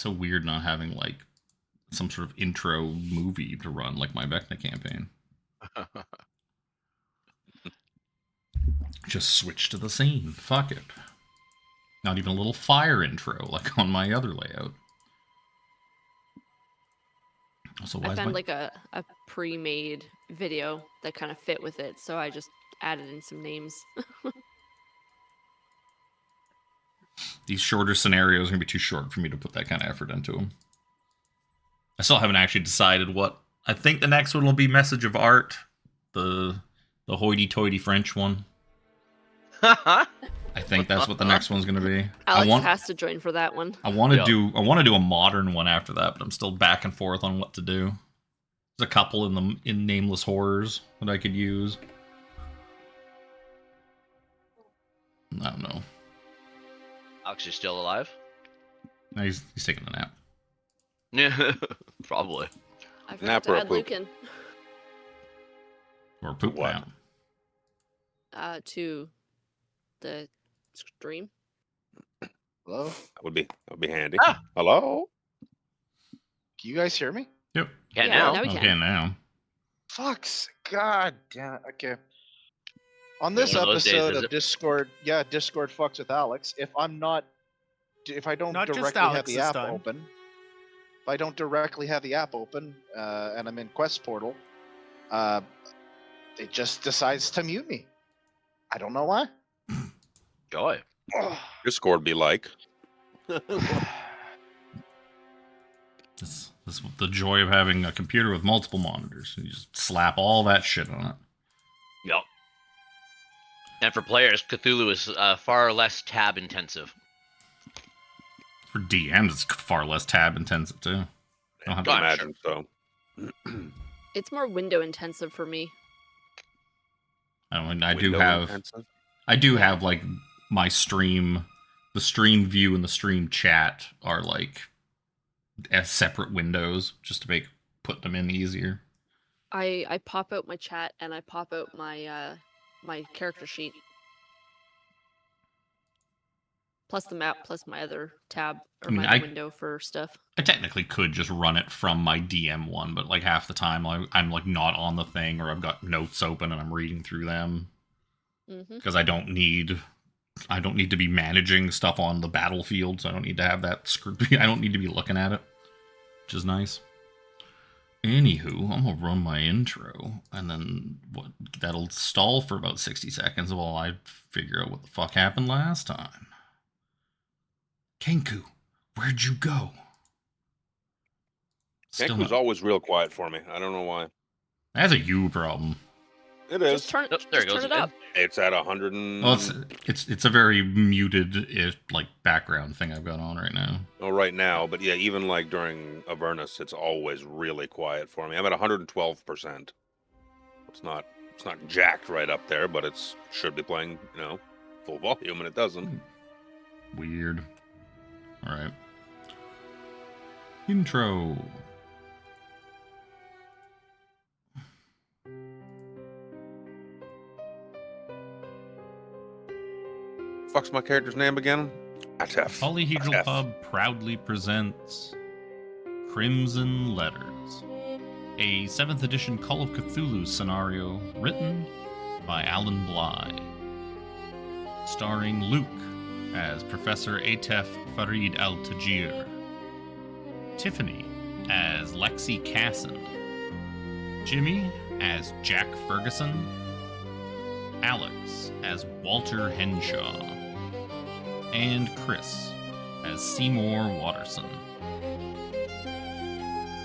It's so weird not having like some sort of intro movie to run like my Vecna campaign. Just switch to the scene. Fuck it. Not even a little fire intro like on my other layout. Also, I found like a pre-made video that kind of fit with it, so I just added in some names. These shorter scenarios are going to be too short for me to put that kind of effort into them. I still haven't actually decided what. I think the next one will be Message of Art, the hoity-toity French one. I think that's what the next one's going to be. Alex has to join for that one. I want to do a modern one after that, but I'm still back and forth on what to do. There's a couple in Nameless Horrors that I could use. I don't know. Alex is still alive? No, he's taking a nap. Yeah, probably. I forgot to add Lucan. Or poop nap. To the stream. Hello? That would be handy. Ah! Hello? Can you guys hear me? Yep. Now we can. Okay, now. Fuck's god damn it. Okay. On this episode of Discord, Discord fucks with Alex. If I don't directly have the app open, if I don't directly have the app open, and I'm in Quest Portal, it just decides to mute me. I don't know why. Joy. Discord be like. This is the joy of having a computer with multiple monitors. You just slap all that shit on it. Yep. And for players, Cthulhu is far less tab intensive. For DMs, it's far less tab intensive too. I don't imagine so. It's more window intensive for me. I do have like my stream, the stream view and the stream chat are like as separate windows just to put them in easier. I pop out my chat and I pop out my my character sheet. Plus the map, plus my other tab or my window for stuff. I technically could just run it from my DM one, but like half the time I'm like not on the thing, or I've got notes open and I'm reading through them. Because I don't need to be managing stuff on the battlefield, so I don't need to have that I don't need to be looking at it, which is nice. Anywho, I'm gonna run my intro, and then that'll stall for about 60 seconds while I figure out what the fuck happened last time. Kenku, where'd you go? Kenku's always real quiet for me. I don't know why. That's a you problem. It is. Just turn it up. It's at 100 and... Well, it's a very muted like background thing I've got on right now. Oh, right now, but yeah, even like during Avernus, it's always really quiet for me. I'm at 112%. It's not jacked right up there, but it should be playing, full volume, and it doesn't. Weird. All right. Intro. Fuck's my character's name again? Atef. Polyhedral Pub proudly presents Crimson Letters, a 7th edition Call of Cthulhu scenario written by Alan Bly, starring Luke as Professor Atef Farid Al-Tajir, Tiffany as Lexi Cassin, Jimmy as Jack Ferguson, Alex as Walter Henshaw, and Chris as Seymore Waterson.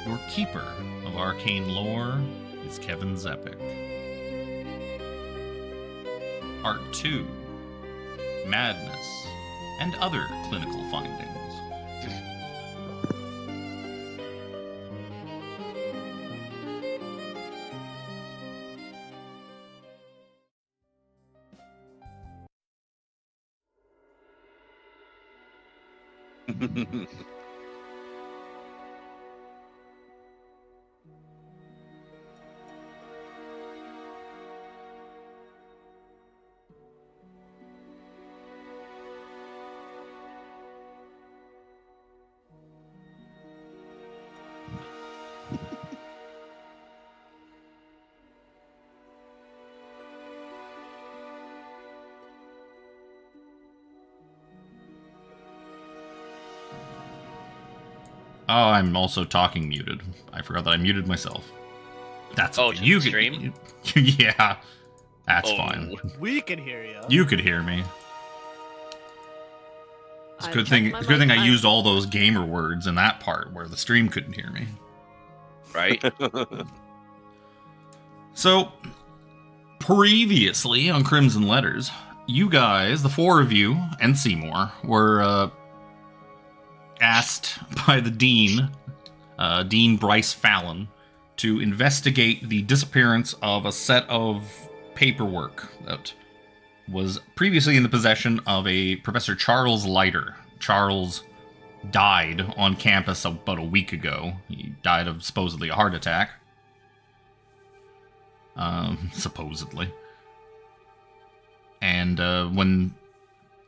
Your Keeper of Arcane Lore is Kevin Zepik. Part 2, Madness and Other Clinical Findings. Oh, I'm also talking muted. I forgot that I muted myself. That's okay. You stream? Yeah, that's fine. We can hear you. You could hear me. It's a good thing. It's a good thing I used all those gamer words in that part where the stream couldn't hear me. Right. So, previously on Crimson Letters, you guys, the four of you and Seymore, were asked by the Dean, Dean Bryce Fallon, to investigate the disappearance of a set of paperwork that was previously in the possession of a Professor Charles Leiter. Charles died on campus about a week ago. He died of supposedly a heart attack. Supposedly. And when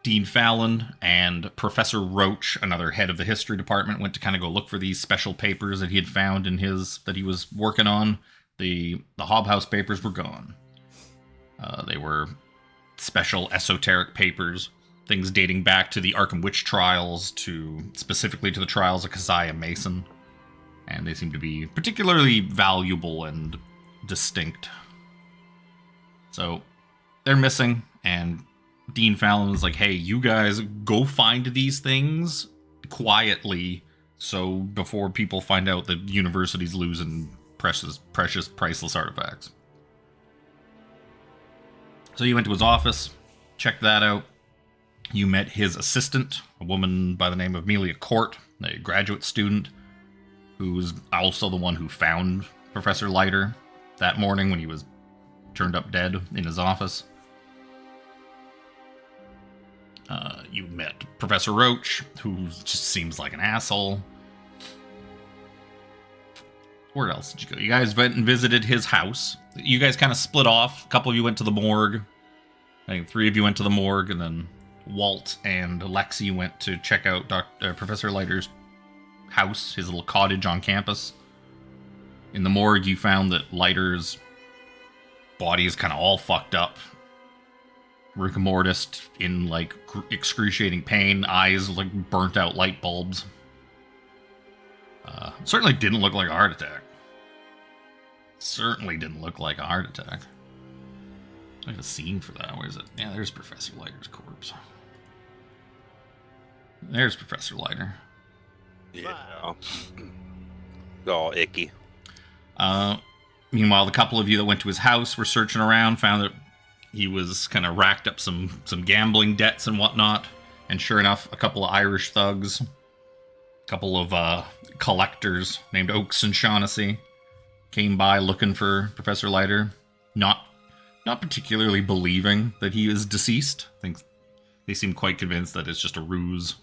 Dean Fallon and Professor Roach, another head of the history department, went to kind of go look for these special papers that he had found in that he was working on, the Hobhouse papers were gone. They were special esoteric papers, things dating back to the Arkham Witch trials, specifically to the trials of Keziah Mason, and they seem to be particularly valuable and distinct. So they're missing, and Dean Fallon was like, hey, you guys go find these things quietly, so before people find out the university's losing precious, priceless artifacts. So you went to his office, checked that out. You met his assistant, a woman by the name of Amelia Court, a graduate student, who was also the one who found Professor Leiter that morning when he was turned up dead in his office. You met Professor Roach, who just seems like an asshole. Where else did you go? You guys went and visited his house. You guys kind of split off. A couple of you went to the morgue. I think 3 of you went to the morgue, and then Walt and Lexi went to check out Professor Leiter's house, his little cottage on campus. In the morgue, you found that Leiter's body is kind of all fucked up. Rigor mortis, in like excruciating pain, eyes like burnt out light bulbs. Certainly didn't look like a heart attack. Certainly didn't look like a heart attack. I have a scene for that. Where is it? Yeah, there's Professor Leiter's corpse. There's Professor Leiter. Yeah. All icky. Meanwhile, the couple of you that went to his house were searching around, found that he was kind of racked up some gambling debts and whatnot. And sure enough, a couple of Irish thugs, a couple of collectors named Oakes and Shaughnessy came by looking for Professor Leiter, not particularly believing that he is deceased. I think they seem quite convinced that it's just a ruse.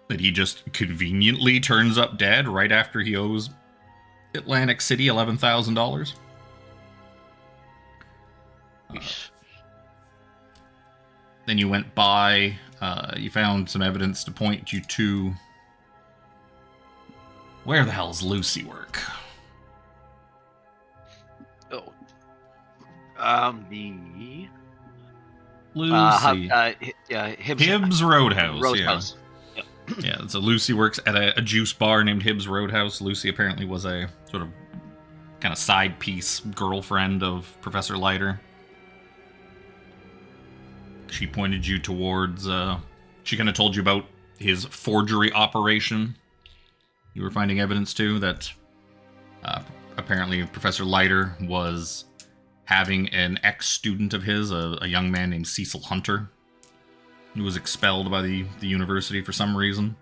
That he just conveniently turns up dead right after he owes Atlantic City $11,000. Then you went by, you found some evidence to point you to... Where the hell's Lucy work? Oh. The... Lucy. Hibbs Roadhouse. Yeah. Yeah, so Lucy works at a juice bar named Hibbs Roadhouse. Lucy apparently was a sort of kind of side piece girlfriend of Professor Leiter. She pointed you towards, she kind of told you about his forgery operation. You were finding evidence to that apparently Professor Leiter was having an ex-student of his, a young man named Cecil Hunter, who was expelled by the university for some reason.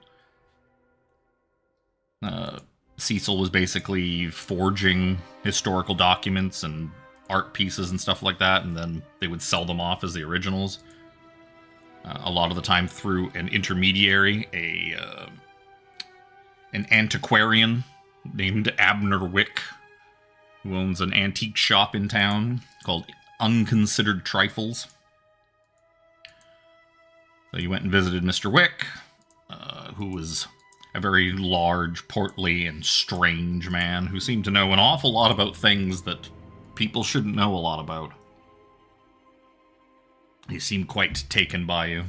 Cecil was basically forging historical documents and art pieces and stuff like that, and then they would sell them off as the originals. A lot of the time through an intermediary, an antiquarian named Abner Wick, who owns an antique shop in town called Unconsidered Trifles. So you went and visited Mr. Wick, who was a very large, portly, and strange man who seemed to know an awful lot about things that people shouldn't know a lot about. He seemed quite taken by you.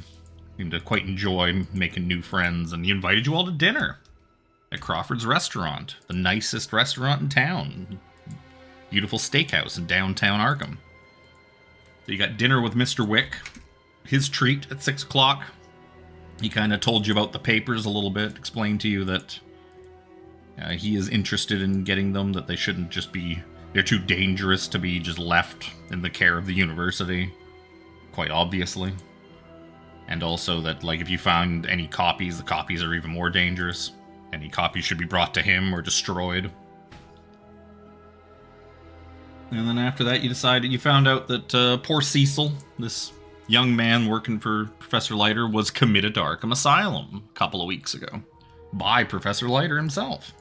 Seemed to quite enjoy making new friends, and he invited you all to dinner. at Crawford's Restaurant, the nicest restaurant in town. Beautiful steakhouse in downtown Arkham. So you got dinner with Mr. Wick. His treat at 6 o'clock. He kind of told you about the papers a little bit, explained to you that he is interested in getting them, that they shouldn't just be... They're too dangerous to be just left in the care of the university, quite obviously. And also that, like, if you found any copies, the copies are even more dangerous. Any copies should be brought to him or destroyed. And then after that, you found out that poor Cecil, this young man working for Professor Leiter, was committed to Arkham Asylum a couple of weeks ago by Professor Leiter himself.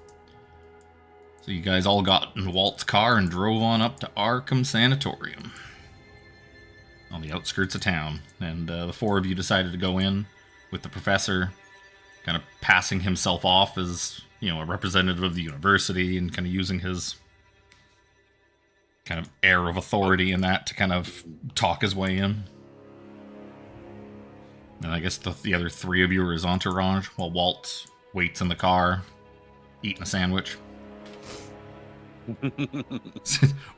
So you guys all got in Walt's car and drove on up to Arkham Sanatorium on the outskirts of town. And the four of you decided to go in with the professor, kind of passing himself off as, you know, a representative of the university and kind of using his kind of air of authority in that to kind of talk his way in. And I guess the other three of you are his entourage, while Walt waits in the car, eating a sandwich.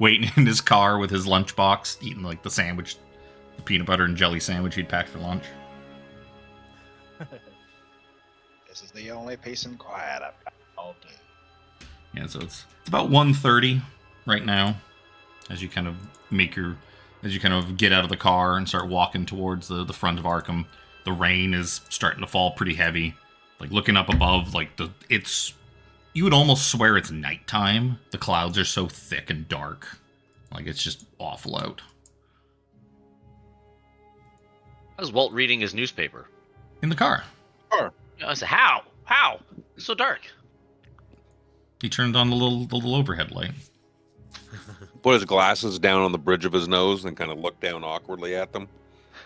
Waiting in his car with his lunchbox, eating like the sandwich, the peanut butter and jelly sandwich he'd packed for lunch. This is the only peace and quiet I've got all day. Yeah, so it's about 1:30 right now, as you kind of get out of the car and start walking towards the front of Arkham. The rain is starting to fall pretty heavy. Like, looking up above, like, you would almost swear it's nighttime. The clouds are so thick and dark. Like, it's just awful out. How's Walt reading his newspaper? In the car. I said, how? It's so dark. He turned on the little overhead light. Put his glasses down on the bridge of his nose and kind of look down awkwardly at them,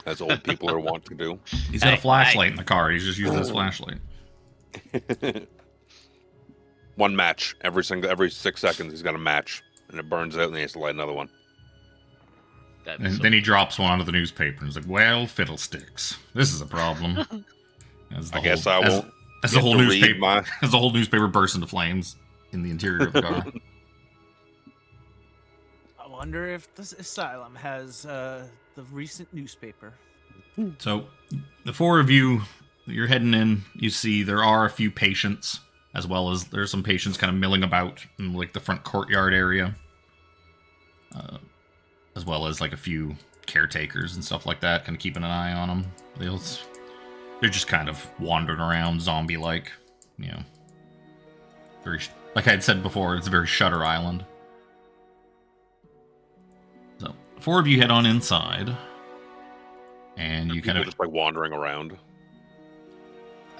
as old people are wont to do. He's got a flashlight in the car. He's just using his flashlight. One match every 6 seconds. He's got a match, and it burns out, and he has to light another one. And then he drops one onto the newspaper, and he's like, "Well, fiddlesticks, this is a problem." I guess I won't. As the whole newspaper bursts into flames in the interior of the car. I wonder if this asylum has the recent newspaper. So, the four of you, you're heading in. You see there are a few patients, as well as there's some patients kind of milling about in like the front courtyard area, as well as like a few caretakers and stuff like that, kind of keeping an eye on them. They're just kind of wandering around, zombie-like, you know. Very, like I had said before, it's a very Shutter Island. So, four of you head on inside, and you kind of just like wandering around.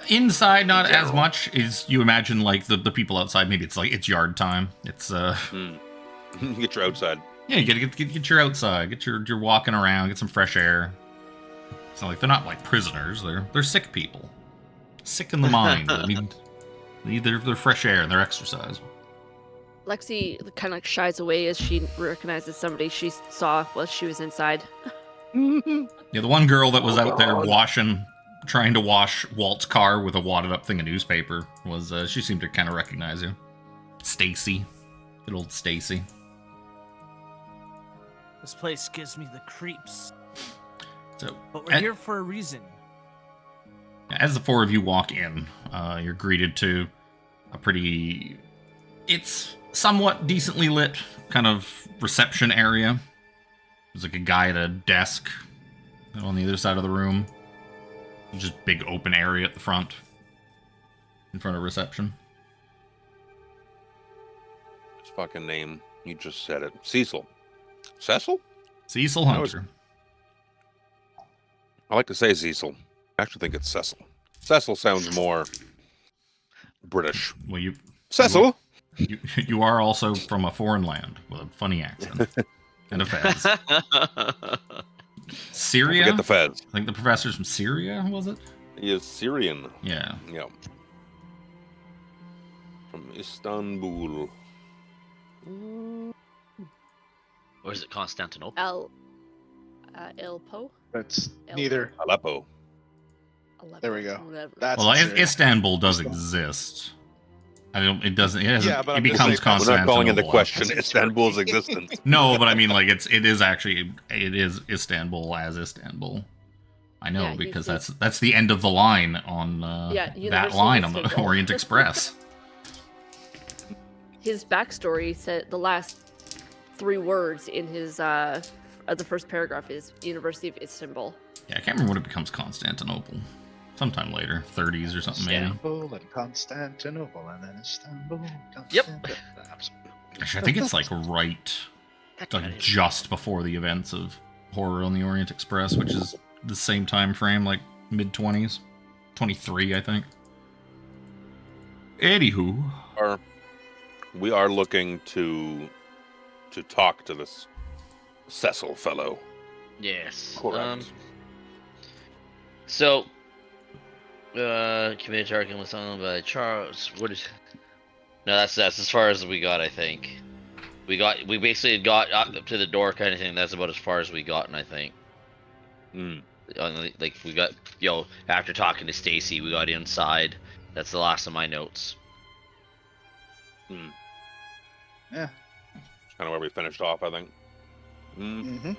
Inside, not as much as you imagine. Like the people outside, maybe it's yard time. It's Get your outside. Yeah, you gotta get your outside. Get your walking around. Get some fresh air. It's not like they're not like prisoners. They're sick people, sick in the mind. They need their fresh air and their exercise. Lexi kind of shies away as she recognizes somebody she saw while she was inside. Yeah, the one girl that was out there trying to wash Walt's car with a wadded up thing of newspaper was she seemed to kind of recognize you. Stacy, good old Stacy. This place gives me the creeps. So, but we're here for a reason. As the four of you walk in, you're greeted to it's somewhat decently lit kind of reception area. There's like a guy at a desk on the other side of the room. Just big open area at the front, in front of reception. His fucking name, you just said it. Cecil. Cecil? Cecil Hunter. I like to say Cecil. I actually think it's Cecil. Cecil sounds more British. Well, Cecil? You are also from a foreign land with a funny accent. And a fez. Syria? Forget the feds. I think the professor's from Syria, was it? He is Syrian. Yeah. Yeah. From Istanbul. Or is it Constantinople? Ilpo? That's neither. Aleppo. There we go. Whatever. That's well, Istanbul does exist. I don't. It doesn't. It, Yeah, but it I'm becomes just saying, We're not calling into Constantinople. question Istanbul's existence. No, but I mean, like it is actually Istanbul as Istanbul. I know, Yeah, because that's the end of the line on that University line of on the Istanbul. Orient Express. His backstory said the last 3 words in his the first paragraph is University of Istanbul. Yeah, I can't remember when it becomes Constantinople. Sometime later, 30s or something maybe. Istanbul and Constantinople and then Istanbul. Yep. Actually, I think it's like like just before the events of Horror on the Orient Express, which is the same time frame, like mid-20s, 23, I think. Anywho, We are looking to talk to this Cecil fellow. Yes. Correct. So, committed to arguing with someone by Charles. What is? No, that's as far as we got. I think we basically got up to the door kind of thing. That's about as far as we gotten. I think. Like we got, after talking to Stacy, we got inside. That's the last of my notes. Yeah. Kind of where we finished off, I think. Mm-hmm.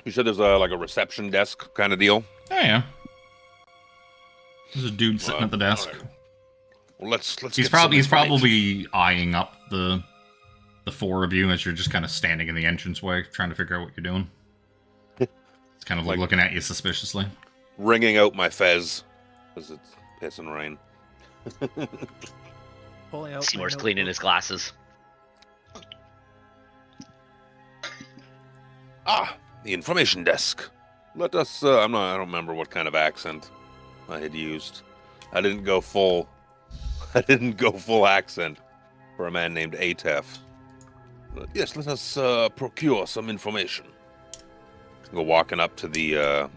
You said there's like a reception desk kind of deal. oh yeah, there's a dude sitting at the desk. All right. Well, let's. He's probably eyeing up the 4 of you as you're just kind of standing in the entranceway, trying to figure out what you're doing. It's kind of like looking at you suspiciously. Wringing out my fez because it's piss and rain. Pulling out. Seymour's cleaning his glasses. The information desk. Let us. I don't remember what kind of accent I had used. I didn't go full accent for a man named Atef. Yes, let us procure some information. Go walking up to the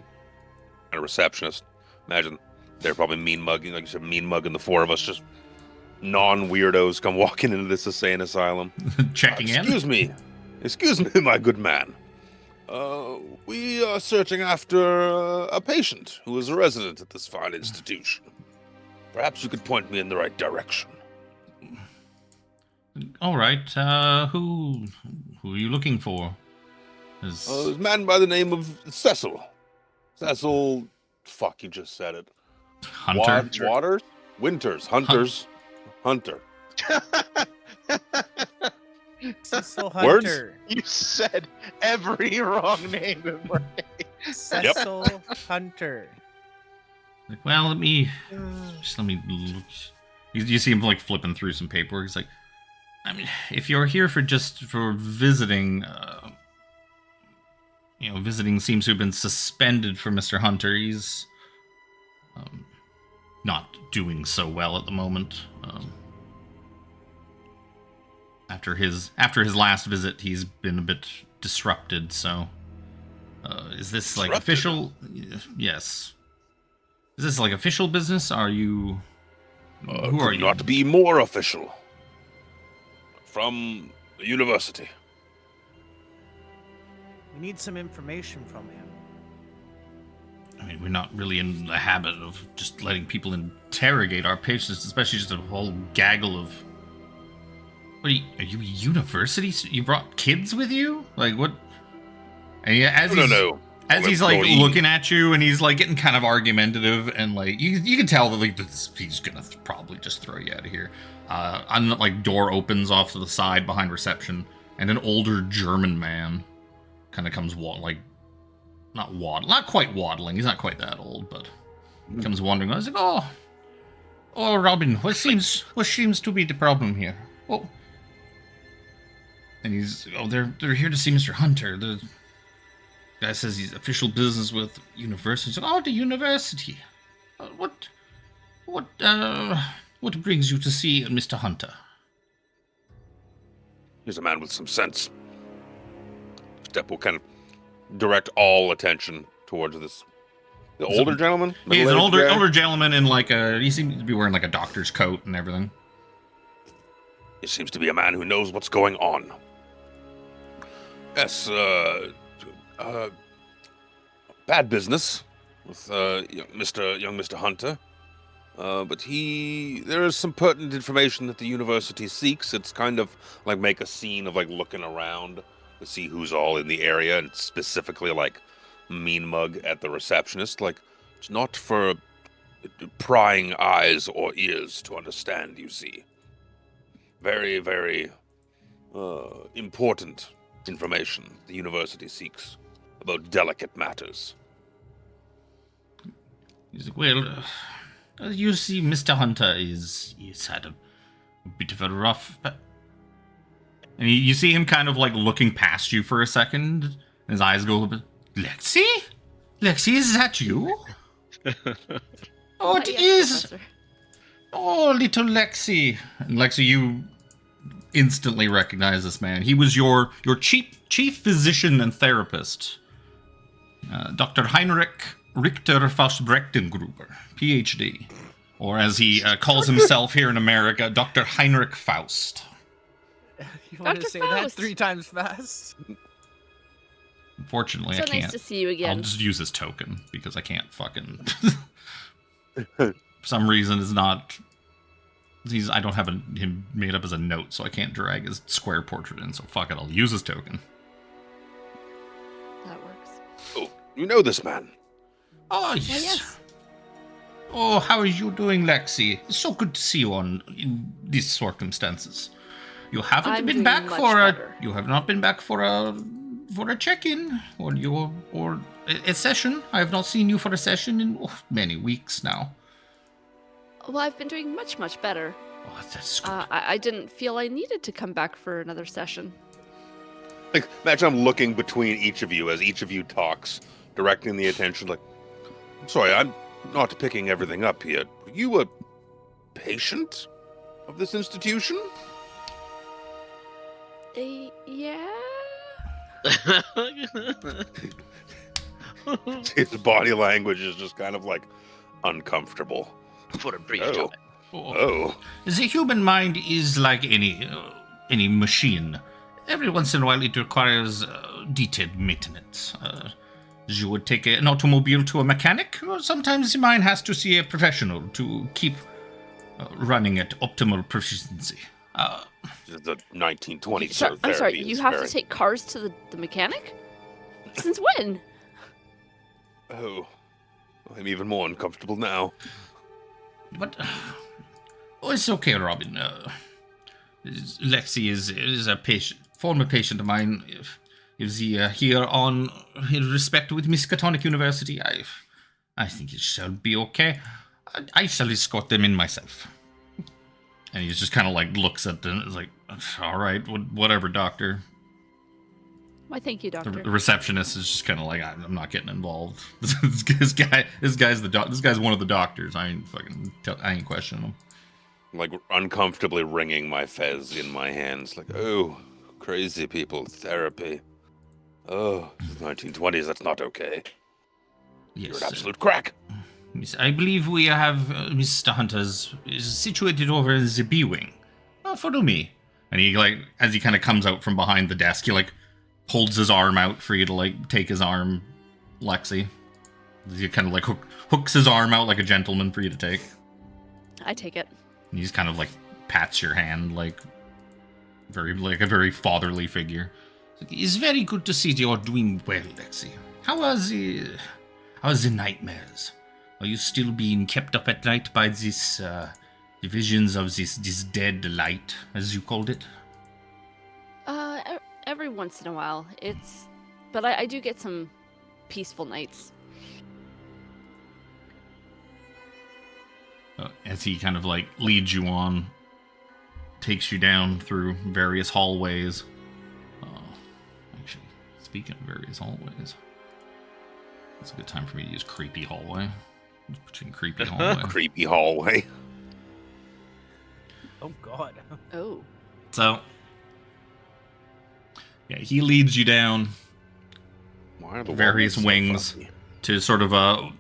receptionist. Imagine they're probably mean mugging, like you said, mean mugging the 4 of us, just non-weirdos come walking into this insane asylum. Checking in. Excuse me, my good man. We are searching after a patient who is a resident at this fine institution. Perhaps you could point me in the right direction. All right. Who are you looking for? There's a man by the name of Cecil. Cecil. Fuck, you just said it. Hunter. Waters? Winters. Hunters. Hunter. Cecil Words? Hunter. You said every wrong name in my Cecil Hunter. Like, well, let me look. You see him like flipping through some paperwork. He's like, I mean, if you're here for visiting, visiting seems to have been suspended for Mr. Hunter. He's not doing so well at the moment. After his last visit, he's been a bit disrupted. So, is this like official? Yes. Is this like official business? Are you? Who are you? Not be more official. From the university. We need some information from him. I mean, we're not really in the habit of just letting people interrogate our patients, especially just a whole gaggle of. What are you a university? You brought kids with you? Like what? And No. As he's like looking at you, and he's like getting kind of argumentative, and like you can tell that like he's gonna probably just throw you out of here. Like door opens off to the side behind reception, and an older German man kind of comes not quite waddling. He's not quite that old, but he comes wandering. I was like, oh, Robin, what seems to be the problem here? Oh, and they're here to see Mr. Hunter. The guy says he's official business with university. He's like, oh, the university. What brings you to see Mr. Hunter? He's a man with some sense. Step will kind of direct all attention towards this. The older gentleman? He's an older gentleman in like he seems to be wearing like a doctor's coat and everything. He seems to be a man who knows what's going on. Yes, bad business with young Mr. Hunter. But there is some pertinent information that the university seeks. It's kind of like make a scene of like looking around to see who's all in the area, and specifically like mean mug at the receptionist. Like, it's not for prying eyes or ears to understand, you see. Very, very important information the university seeks about delicate matters. Well, you see, Mr. Hunter he's had a bit of a rough... And you see him kind of like looking past you for a second, and his eyes go a bit... Lexi? Lexi, is that you? Oh, it is! Professor. Oh, little Lexi. And Lexi, you instantly recognize this man. He was your chief physician and therapist, Dr. Heinrich Richter Faustbrechtengruber, PhD. Or as he calls himself here in America, Dr. Heinrich Faust. You want to say Faust. That 3 times fast? Unfortunately, I can't. So nice to see you again. I'll just use his token, because I can't fucking... For some reason, it's not... I don't have him made up as a note, so I can't drag his square portrait in, so fuck it, I'll use his token. That works. Oh, you know this man? Oh, yes. Well, yes. Oh, how are you doing, Lexi? It's so good to see you in these circumstances. You haven't been back you have not been back for a check-in or a session. I have not seen you for a session in many weeks now. Well, I've been doing much, much better. Oh, that's good. I didn't feel I needed to come back for another session. Like, imagine I'm looking between each of you as each of you talks, directing the attention like, I'm sorry, I'm not picking everything up here. Are you a patient of this institution? Yeah. His body language is just kind of like uncomfortable. For a brief time. Oh. The human mind is like any machine. Every once in a while, it requires detailed maintenance. You would take an automobile to a mechanic, or sometimes the mind has to see a professional to keep running at optimal proficiency. The 1920s. I'm sorry, you have to take cars to the mechanic? Since when? Oh, I'm even more uncomfortable now. But it's okay, Robin. Lexi is a former patient of mine. Is he here on in respect with Miskatonic University? I think it shall be okay. I shall escort them in myself. And he just kind of like looks at them, like, all right, whatever, doctor. Why, thank you, doctor. The receptionist is just kind of like, I'm not getting involved. This guy's one of the doctors. I ain't questioning him. Like uncomfortably wringing my fez in my hands, like, oh, crazy people, therapy. Oh, 1920s, that's not okay. Yes, you're an absolute crack. I believe we have Mr. Hunter's is situated over in the B wing. Follow me. And he like, as he kind of comes out from behind the desk, he like holds his arm out for you to like take his arm, Lexi. He kind of like hooks his arm out like a gentleman for you to take. I take it. And he's kind of like pats your hand like a very fatherly figure. It's very good to see you're doing well, Lexi. How are the nightmares? Are you still being kept up at night by this visions of this dead light, as you called it? Every once in a while. But I do get some peaceful nights. As he kind of like leads you on, takes you down through various hallways. Actually, speaking of various hallways, it's a good time for me to use creepy hallway. Just put you in creepy hallway. Creepy hallway. Oh God. Oh. So, yeah, he leads you down various wings to sort of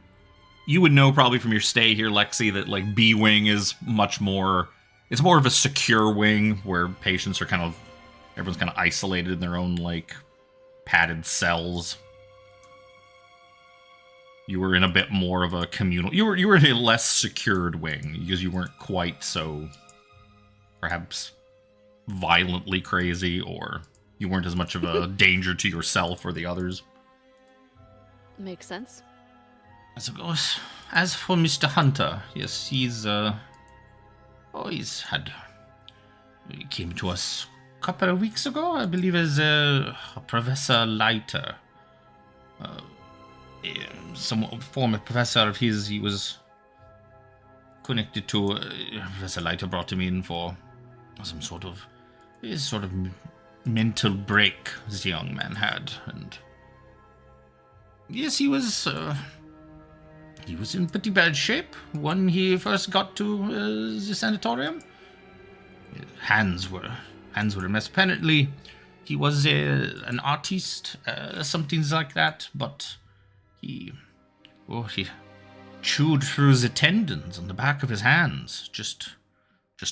you would know probably from your stay here, Lexi, that like B wing is much more. It's more of a secure wing where patients are everyone's kind of isolated in their own like padded cells. You were in a bit more of a communal. You were in a less secured wing because you weren't quite so, perhaps, violently crazy, or you weren't as much of a danger to yourself or the others. Makes sense. As for Mr. Hunter, yes, he came to us a couple of weeks ago, I believe, as Professor Leiter. Some former professor of his, he was connected to. Professor Leiter brought him in for some sort of mental break this young man had, and yes, he was in pretty bad shape when he first got to the sanatorium. Hands were a mess. Apparently, he was an artist, something like that, but he chewed through the tendons on the back of his hands, just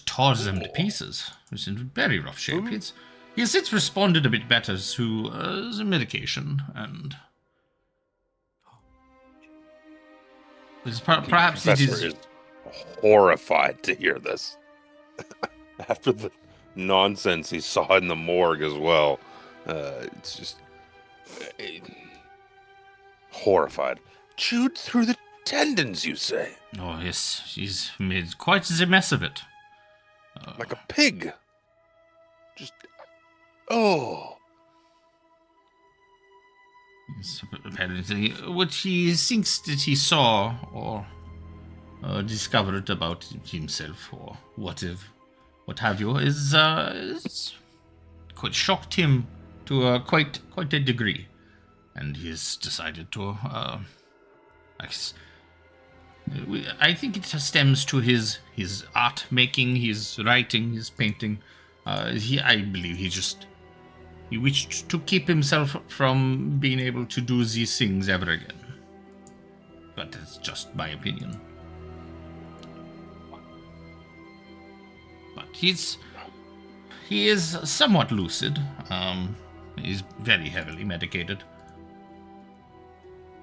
tore them to pieces. He was in very rough shape. He has since responded a bit better to the medication, and perhaps the it professor is horrified to hear this. After the nonsense he saw in the morgue as well, it's just horrified. Chewed through the tendons, you say? Oh yes, he's made quite the mess of it. Like a pig. Just Apparently, what he thinks that he saw or discovered about himself or what have you is quite shocked him to quite a degree, and he's decided to. I think it stems to his art making, his writing, his painting. I believe he wished to keep himself from being able to do these things ever again. But it's just my opinion. But he is somewhat lucid. He's very heavily medicated.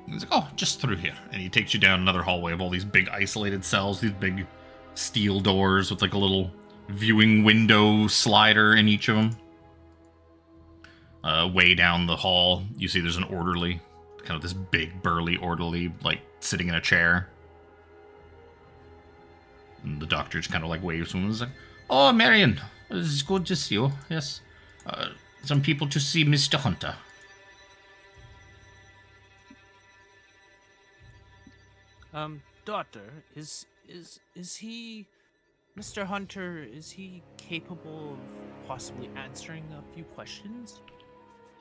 He's like, oh, just through here. And he takes you down another hallway of all these big isolated cells, these big steel doors with like a little viewing window slider in each of them. Way down the hall, you see there's an orderly, kind of this big burly orderly, like sitting in a chair. And the doctor just kind of like waves to him and is like, oh, Marion, it's good to see you. Yes. Some people to see Mr. Hunter. Doctor, is he, Mr. Hunter, is he capable of possibly answering a few questions?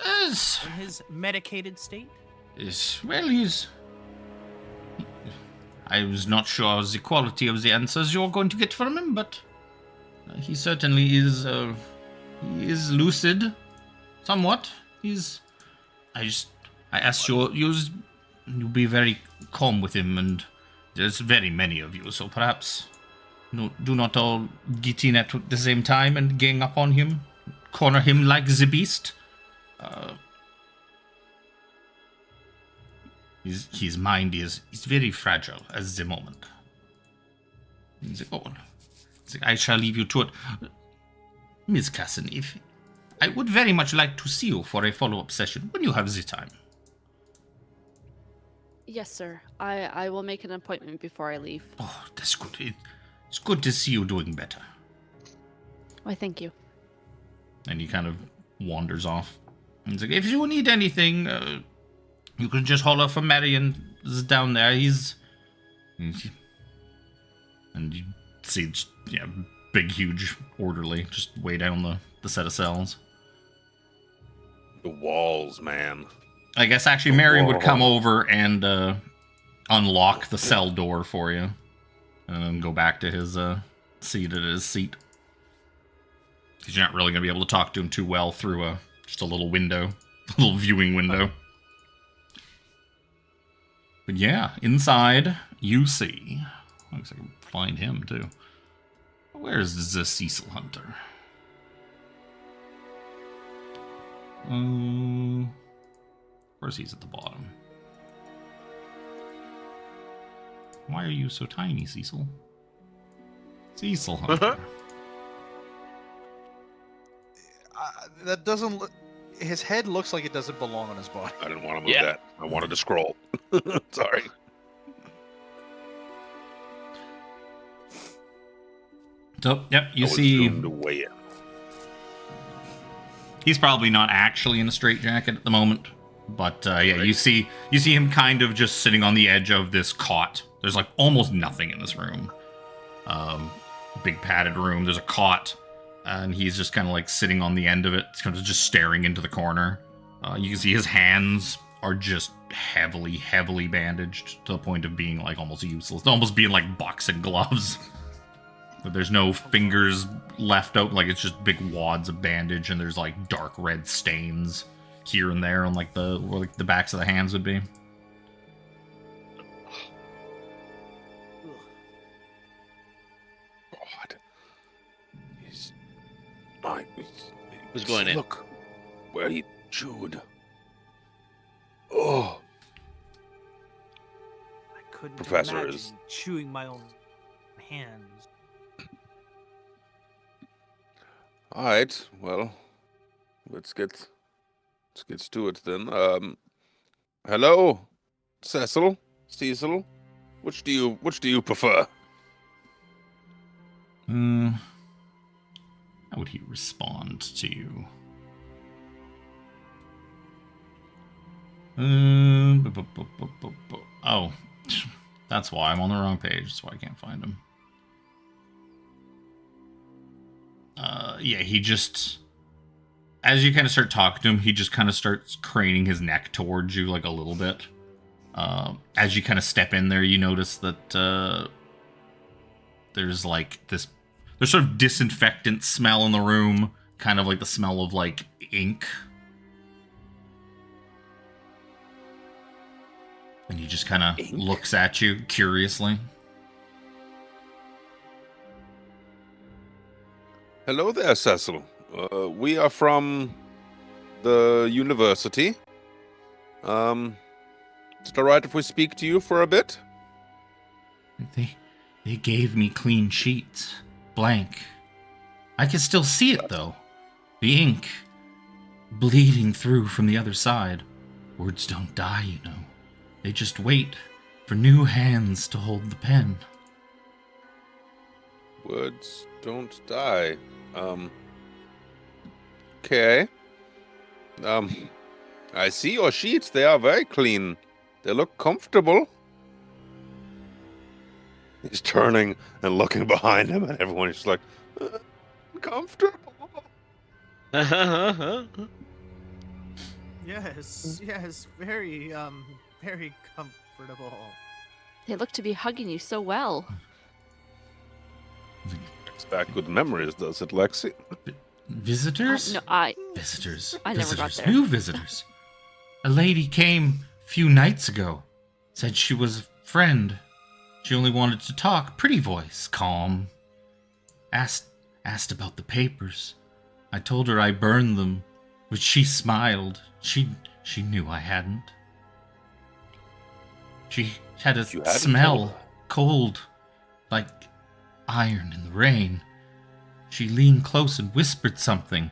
In his medicated state? Well, I was not sure of the quality of the answers you're going to get from him, but he certainly is. He is lucid, somewhat. I asked you be very calm with him, and there's very many of you, so perhaps do not all get in at the same time and gang up on him, corner him like the beast. His mind is very fragile at the moment. He's like, oh, I shall leave you to it. Miss Cassin, I would very much like to see you for a follow-up session when you have the time. Yes, sir. I will make an appointment before I leave. Oh, that's good. It's good to see you doing better. Why, thank you. And he kind of wanders off. He's like, if you need anything, you can just holler for Marion down there. And you see, big, huge orderly just way down the set of cells. the walls, man. I guess actually Marion would come over and unlock the cell door for you. And then go back to his seat at his seat. Because you're not really going to be able to talk to him too well through just a little window. A little viewing window. But yeah, inside, you see. Looks like I can find him, too. Where's the Cecil Hunter? Of course he's at the bottom. Why are you so tiny, Cecil? Cecil Hunter. That doesn't look... His head looks like it doesn't belong on his body. I didn't want to move that. I wanted to scroll. Sorry. So, yep, you see... Away. He's probably not actually in a straitjacket at the moment. But, yeah, right. you see him kind of just sitting on the edge of this cot. There's, like, almost nothing in this room. Big padded room. There's a cot. And he's just kind of, like, sitting on the end of it. He's kind of just staring into the corner. You can see his hands are just heavily, heavily bandaged to the point of being, like, almost useless. Almost being, like, boxing gloves. But there's no fingers left out. Like, it's just big wads of bandage, and there's, like, dark red stains here and there on, like, where the backs of the hands would be. God. Who's going in? Look where he chewed. Oh. I couldn't Professor imagine is chewing my own hands. All right. Well, let's get to it then. Hello, Cecil. Which do you prefer? How would he respond to you? Oh, that's why I'm on the wrong page. That's why I can't find him. Yeah, he just... As you kind of start talking to him, he just kind of starts craning his neck towards you, like, a little bit. As you kind of step in there, you notice that there's, like, this... There's sort of disinfectant smell in the room. Kind of like the smell of, like, ink. And he just kind of looks at you curiously. Hello there, Cecil. We are from the university. Is it all right if we speak to you for a bit? They gave me clean sheets. Blank. I can still see it, though. The ink bleeding through from the other side. Words don't die, you know. They just wait for new hands to hold the pen. Words don't die. Okay. I see your sheets. They are very clean. They look comfortable. He's turning and looking behind him, and everyone is just like, comfortable. Yes, very comfortable. They look to be hugging you so well. Brings back good memories, does it, Lexi? Visitors? No, Visitors. I never got there. New visitors. A lady came a few nights ago. Said she was a friend. She only wanted to talk. Pretty voice. Calm. Asked about the papers. I told her I burned them, but she smiled. She knew I hadn't. She had a smell. Cold. Like iron in the rain. She leaned close and whispered something.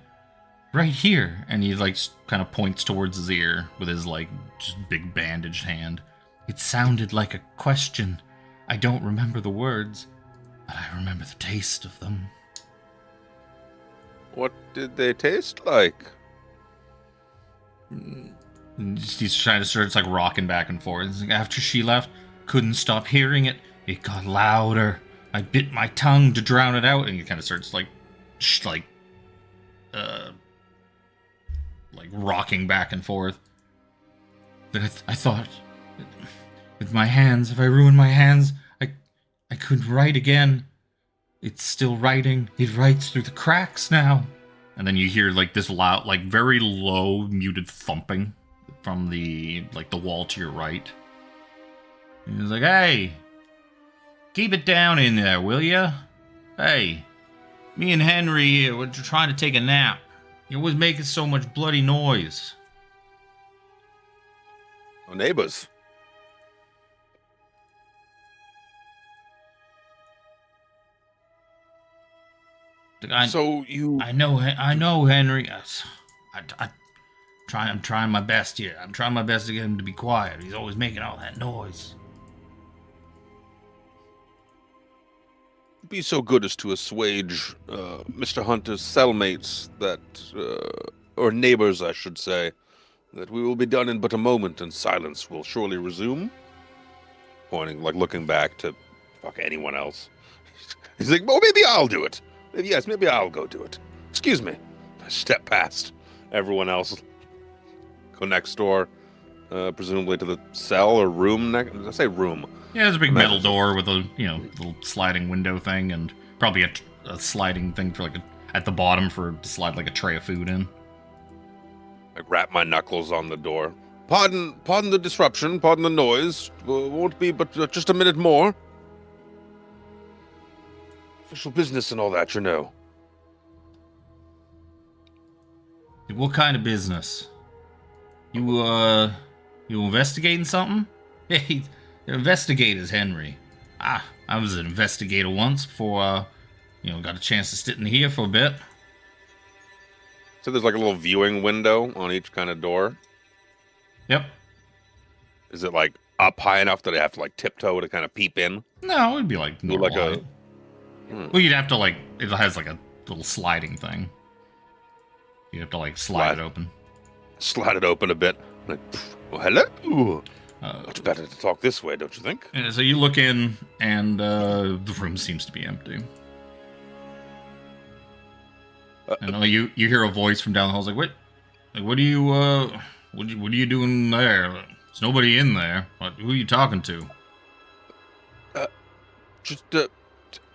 Right here. And he, like, kind of points towards his ear with his, like, just big bandaged hand. It sounded like a question. I don't remember the words, but I remember the taste of them. What did they taste like? He's trying to start, like, rocking back and forth. After she left, couldn't stop hearing it. It got louder. I bit my tongue to drown it out, and he kind of starts, like rocking back and forth. But I thought, with my hands, if I ruin my hands, I couldn't write again. It's still writing. It writes through the cracks now. And then you hear, like, this loud, like, very low, muted thumping from the wall to your right. And he's like, hey, keep it down in there, will ya? Hey, me and Henry here, we're trying to take a nap. You're always making so much bloody noise. Our neighbors. I know Henry. I'm trying my best here. I'm trying my best to get him to be quiet. He's always making all that noise. Be so good as to assuage Mr. Hunter's cellmates or neighbors, I should say, that we will be done in but a moment, and silence will surely resume. Pointing, looking back to anyone else. He's like, well, maybe I'll do it. Maybe I'll go do it. Excuse me. I step past everyone else. Go next door, presumably to the cell or room. Did I say room? Yeah, there's a big metal door with a little sliding window thing, and probably a sliding thing for at the bottom to slide a tray of food in. I rap my knuckles on the door. Pardon the disruption, pardon the noise. Won't be but just a minute more. Official business and all that, you know. What kind of business? You investigating something? Hey, investigators, Henry. I was an investigator once before, got a chance to sit in here for a bit. So there's a little viewing window on each kind of door. Yep. Is it up high enough that I have to tiptoe to kind of peep in? No, it'd be normal. Well, you'd have to it has a little sliding thing. You have to slide it open. Slide it open a bit. Well, hello. Much better to talk this way, don't you think? And so you look in, and the room seems to be empty. And you hear a voice from down the hall. It's what are you doing there? There's nobody in there. Who are you talking to?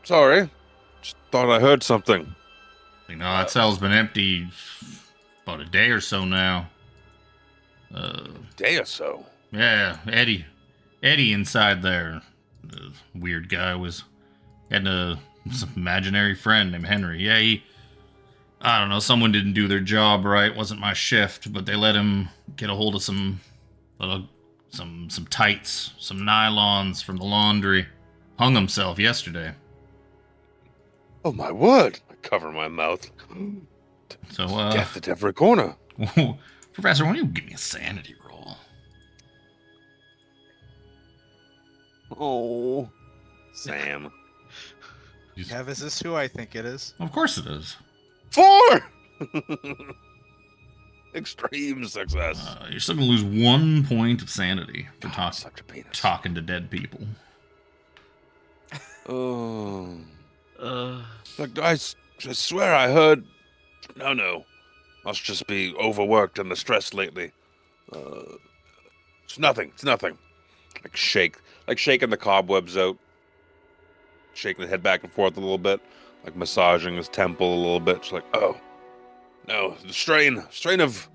Sorry. Just thought I heard something. That cell's been empty about a day or so now. Day or so? Yeah, Eddie inside there. The weird guy had some imaginary friend named Henry. Yeah, I don't know, someone didn't do their job right. It wasn't my shift, but they let him get a hold of some tights, some nylons from the laundry. Hung himself yesterday. Oh my word! I cover my mouth. So death at every corner. Professor, why don't you give me a sanity roll? Oh, Sam. Kev, is this who I think it is? Of course it is. 4! Extreme success. You're still going to lose 1 point of sanity for such a penis. Talking to dead people. Oh. Look, I swear I heard... No. Must just be overworked and the stress lately. It's nothing. Shaking the cobwebs out. Shaking the head back and forth a little bit. Massaging his temple a little bit. She's oh. No, the strain of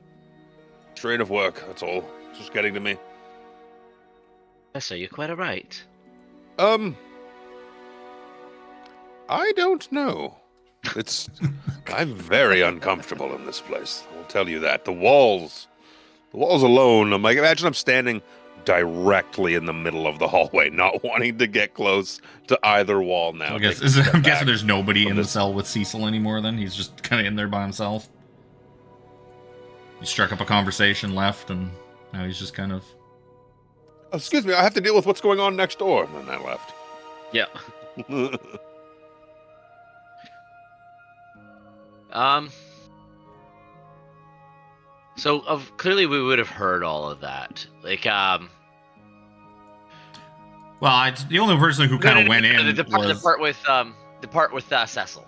work, that's all. It's just getting to me. Yes, sir, you're quite right. I don't know. I'm very uncomfortable in this place. I will tell you that. The walls alone. Imagine I'm standing directly in the middle of the hallway, not wanting to get close to either wall now. I'm guessing there's nobody in the cell with Cecil anymore then? He's just kind of in there by himself? He struck up a conversation, left, and now he's just kind of... Excuse me, I have to deal with what's going on next door. And then I left. Yeah. So clearly we would have heard all of that. Well, the only person who kind of went in was... The part with Cecil.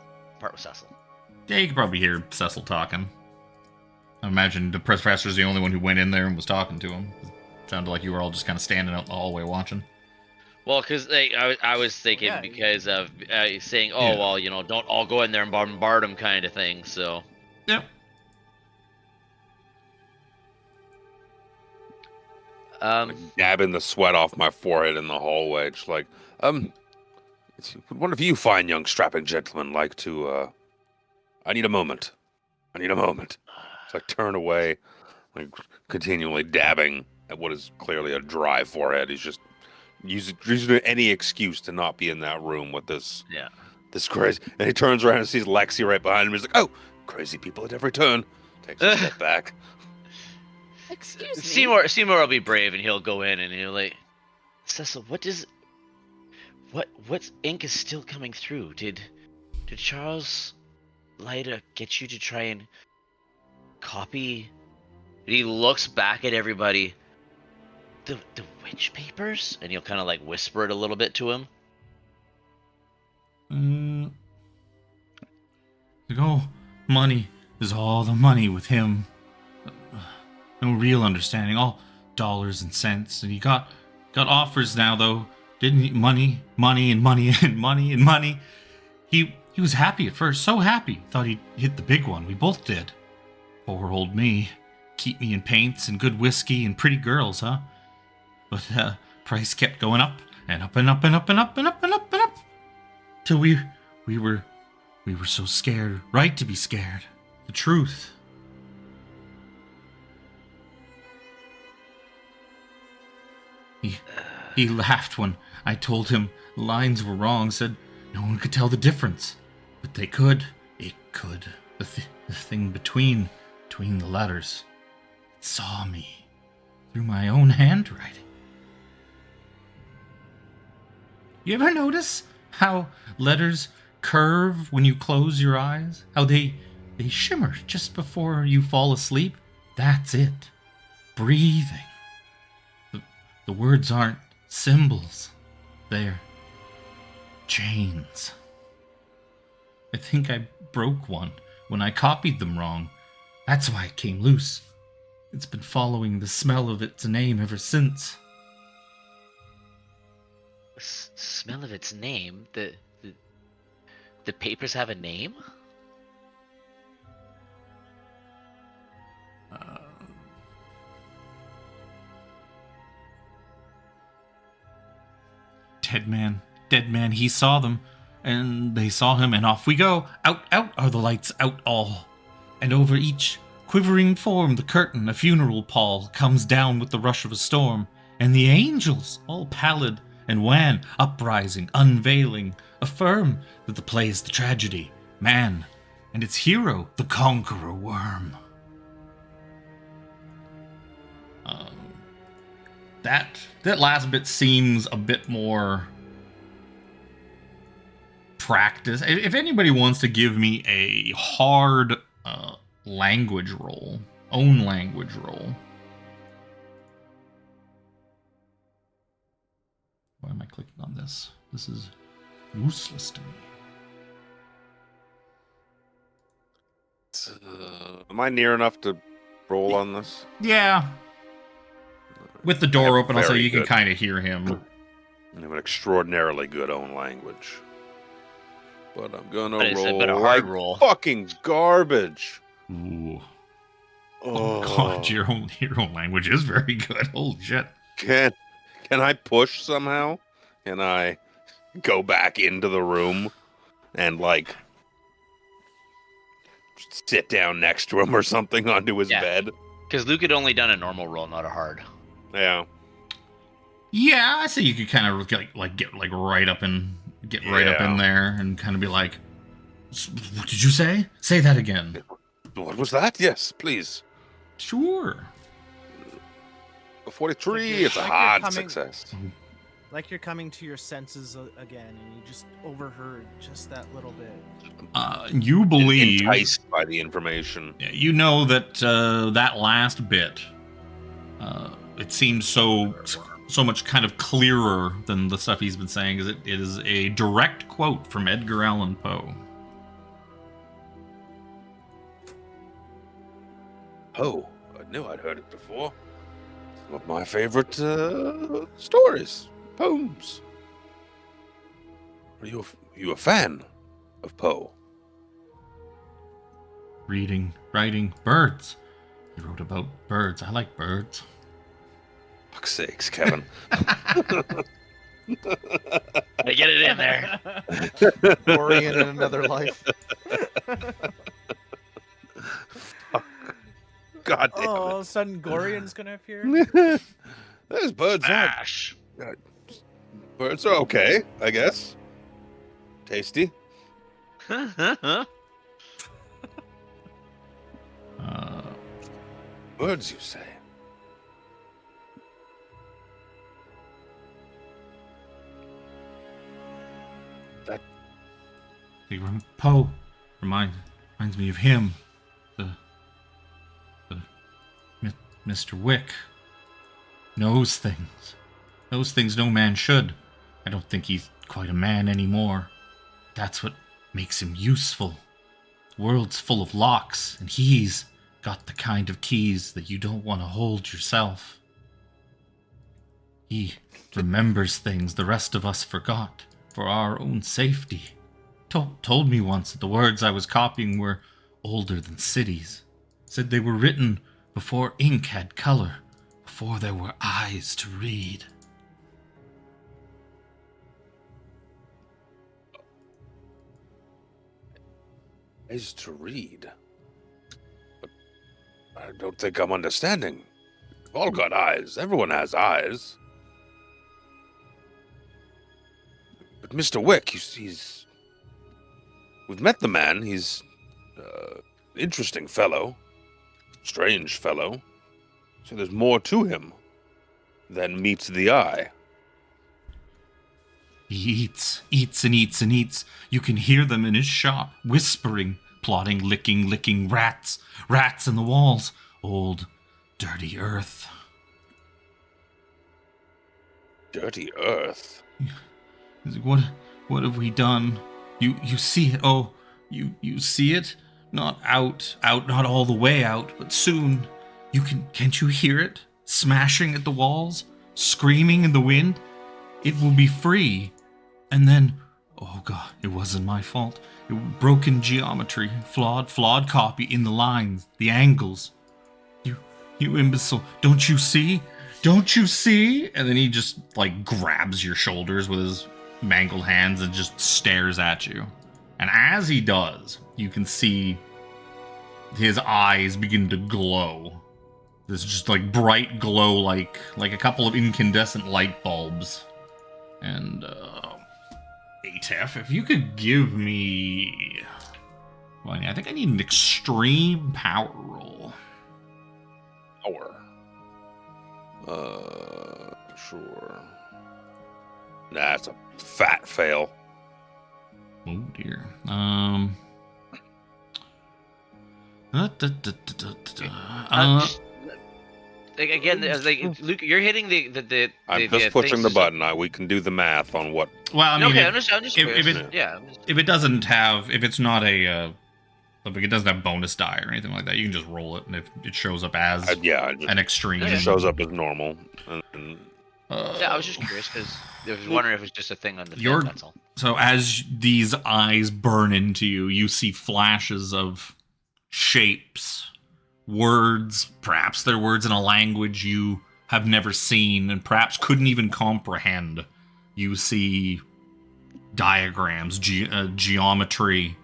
Yeah, you could probably hear Cecil talking. I imagine the professor's the only one who went in there and was talking to him. It sounded like you were all just kind of standing out in the hallway watching. Well, because I was thinking because of saying, well, don't all go in there and bombard them kind of thing, so... Yep. Dabbing the sweat off my forehead in the hallway. Just would one of you fine young strapping gentlemen like to, I need a moment. It's turn away, continually dabbing at what is clearly a dry forehead. He's just using any excuse to not be in that room with this This crazy. And he turns around and sees Lexi right behind him. He's like, oh, crazy people at every turn. Takes a step back. Excuse me. Seymore will be brave and he'll go in and he'll like, Cecil, what ink is still coming through? Did Charles Leiter get you to try and copy? And he looks back at everybody. The witch papers? And he'll kind of like whisper it a little bit to him. Money is all the money with him. No real understanding, all dollars and cents. And he got offers now, though, didn't he? Money, and money, and money, and money. He was happy at first, so happy. Thought he'd hit the big one. We both did. Poor old me. Keep me in paints and good whiskey and pretty girls, huh? But price kept going up and up and up and up and up and up and up and up. Till we were so scared, right to be scared. The truth. He laughed when I told him lines were wrong, said no one could tell the difference. But they could. It could. The thing between the letters. It saw me through my own handwriting. You ever notice how letters curve when you close your eyes? How they shimmer just before you fall asleep? That's it. Breathing. The words aren't symbols. They're chains. I think I broke one when I copied them wrong. That's why it came loose. It's been following the smell of its name ever since. Smell of its name? The papers have a name? Dead man, he saw them, and they saw him, and off we go. Out are the lights, out all. And over each quivering form, the curtain, a funeral pall, comes down with the rush of a storm, and the angels, all pallid and wan, uprising, unveiling, affirm that the play is the tragedy, man, and its hero, the conqueror worm. That last bit seems a bit more practice. If anybody wants to give me a hard language roll, own language roll. Why am I clicking on this? This is useless to me. Am I near enough to roll on this? Yeah. With the door open, also you can kind of hear him. I have an extraordinarily good own language. But I'm gonna roll a hard roll. Fucking garbage. Ooh. Oh god, your own language is very good. Holy shit. Can I push somehow? Can I go back into the room and like sit down next to him or something onto his bed? Because Luke had only done a normal roll, not a hard. Yeah. Yeah, I say you could kind of get right up in there and kind of be like, "What did you say? Say that again." What was that? Yes, please. Sure. A 43. It's a hard success. Like you're coming to your senses again, and you just overheard just that little bit. You believe enticed by the information. You know that that last bit. It seems so much kind of clearer than the stuff he's been saying. It is a direct quote from Edgar Allan Poe. Poe, I knew I'd heard it before. Some of my favorite stories, poems. Are you a fan of Poe? Writing, birds. He wrote about birds. I like birds. Fuck's sakes, Kevin. Get it in there. Gorian in another life. Fuck. God damn it. All of a sudden, Gorian's gonna appear? There's birds. Ash. Birds are okay, I guess. Tasty. Words, you say? That Poe reminds me of him. The Mr. Wick knows things. Knows things no man should. I don't think he's quite a man anymore. That's what makes him useful. The world's full of locks, and he's got the kind of keys that you don't want to hold yourself. He remembers things the rest of us forgot for our own safety. Told me once that the words I was copying were older than cities. Said they were written before ink had color, before there were eyes to read. Eyes to read? But I don't think I'm understanding. We've all got eyes. Everyone has eyes. But Mr. Wick, he's... We've met the man. He's interesting fellow. Strange fellow. So there's more to him than meets the eye. He eats and eats and eats. You can hear them in his shop, whispering, plotting, licking rats in the walls. Old, dirty earth. Dirty earth? What have we done? You see it. Oh, you see it? Not out, not all the way out, but soon. Can't you hear it? Smashing at the walls? Screaming in the wind? It will be free. And then, oh God, it wasn't my fault. Broken geometry, flawed copy in the lines, the angles. You imbecile, don't you see? Don't you see? And then he just, grabs your shoulders with his mangled hands and just stares at you. And as he does, you can see his eyes begin to glow. This just, bright glow, like a couple of incandescent light bulbs. And, Atef, if you could give me... Well, I think I need an extreme power roll. Power? Sure. That's a fat fail. Oh, dear. Again, Luke, you're hitting the I'm just pushing the button. We can do the math on what. Well, I mean, okay, I'm just if it doesn't have, if it's not a, if it doesn't have bonus die or anything like that, you can just roll it, and if it shows up as an extreme, it shows up as normal. Yeah, I was just curious because I was wondering if it was just a thing on the thing, that's all. So as these eyes burn into you, you see flashes of shapes, words, perhaps they're words in a language you have never seen and perhaps couldn't even comprehend. You see diagrams, geometry.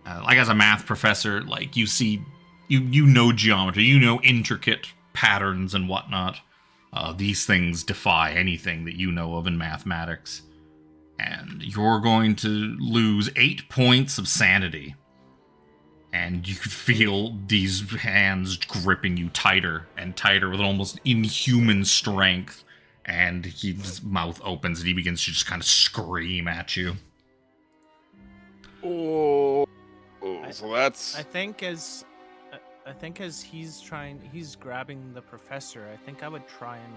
As a math professor, you see, you know geometry, you know intricate patterns and whatnot. These things defy anything that you know of in mathematics. And you're going to lose 8 points of sanity. And you feel these hands gripping you tighter and tighter with an almost inhuman strength. And his mouth opens and he begins to just kind of scream at you. So that's... I think as he's grabbing the professor, I think I would try and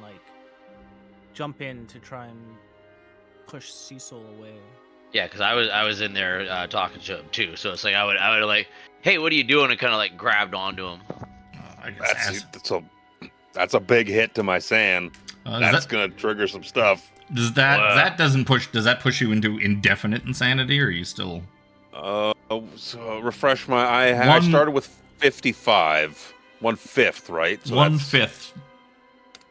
jump in to try and push Cecil away. Yeah, because I was in there talking to him too, so it's I would hey, what are you doing? And kind of grabbed onto him. That's a big hit to my sand. That's gonna trigger some stuff. Does that push you into indefinite insanity, or are you still? So refresh my. I started with 55, 1/5, right? So 1/5.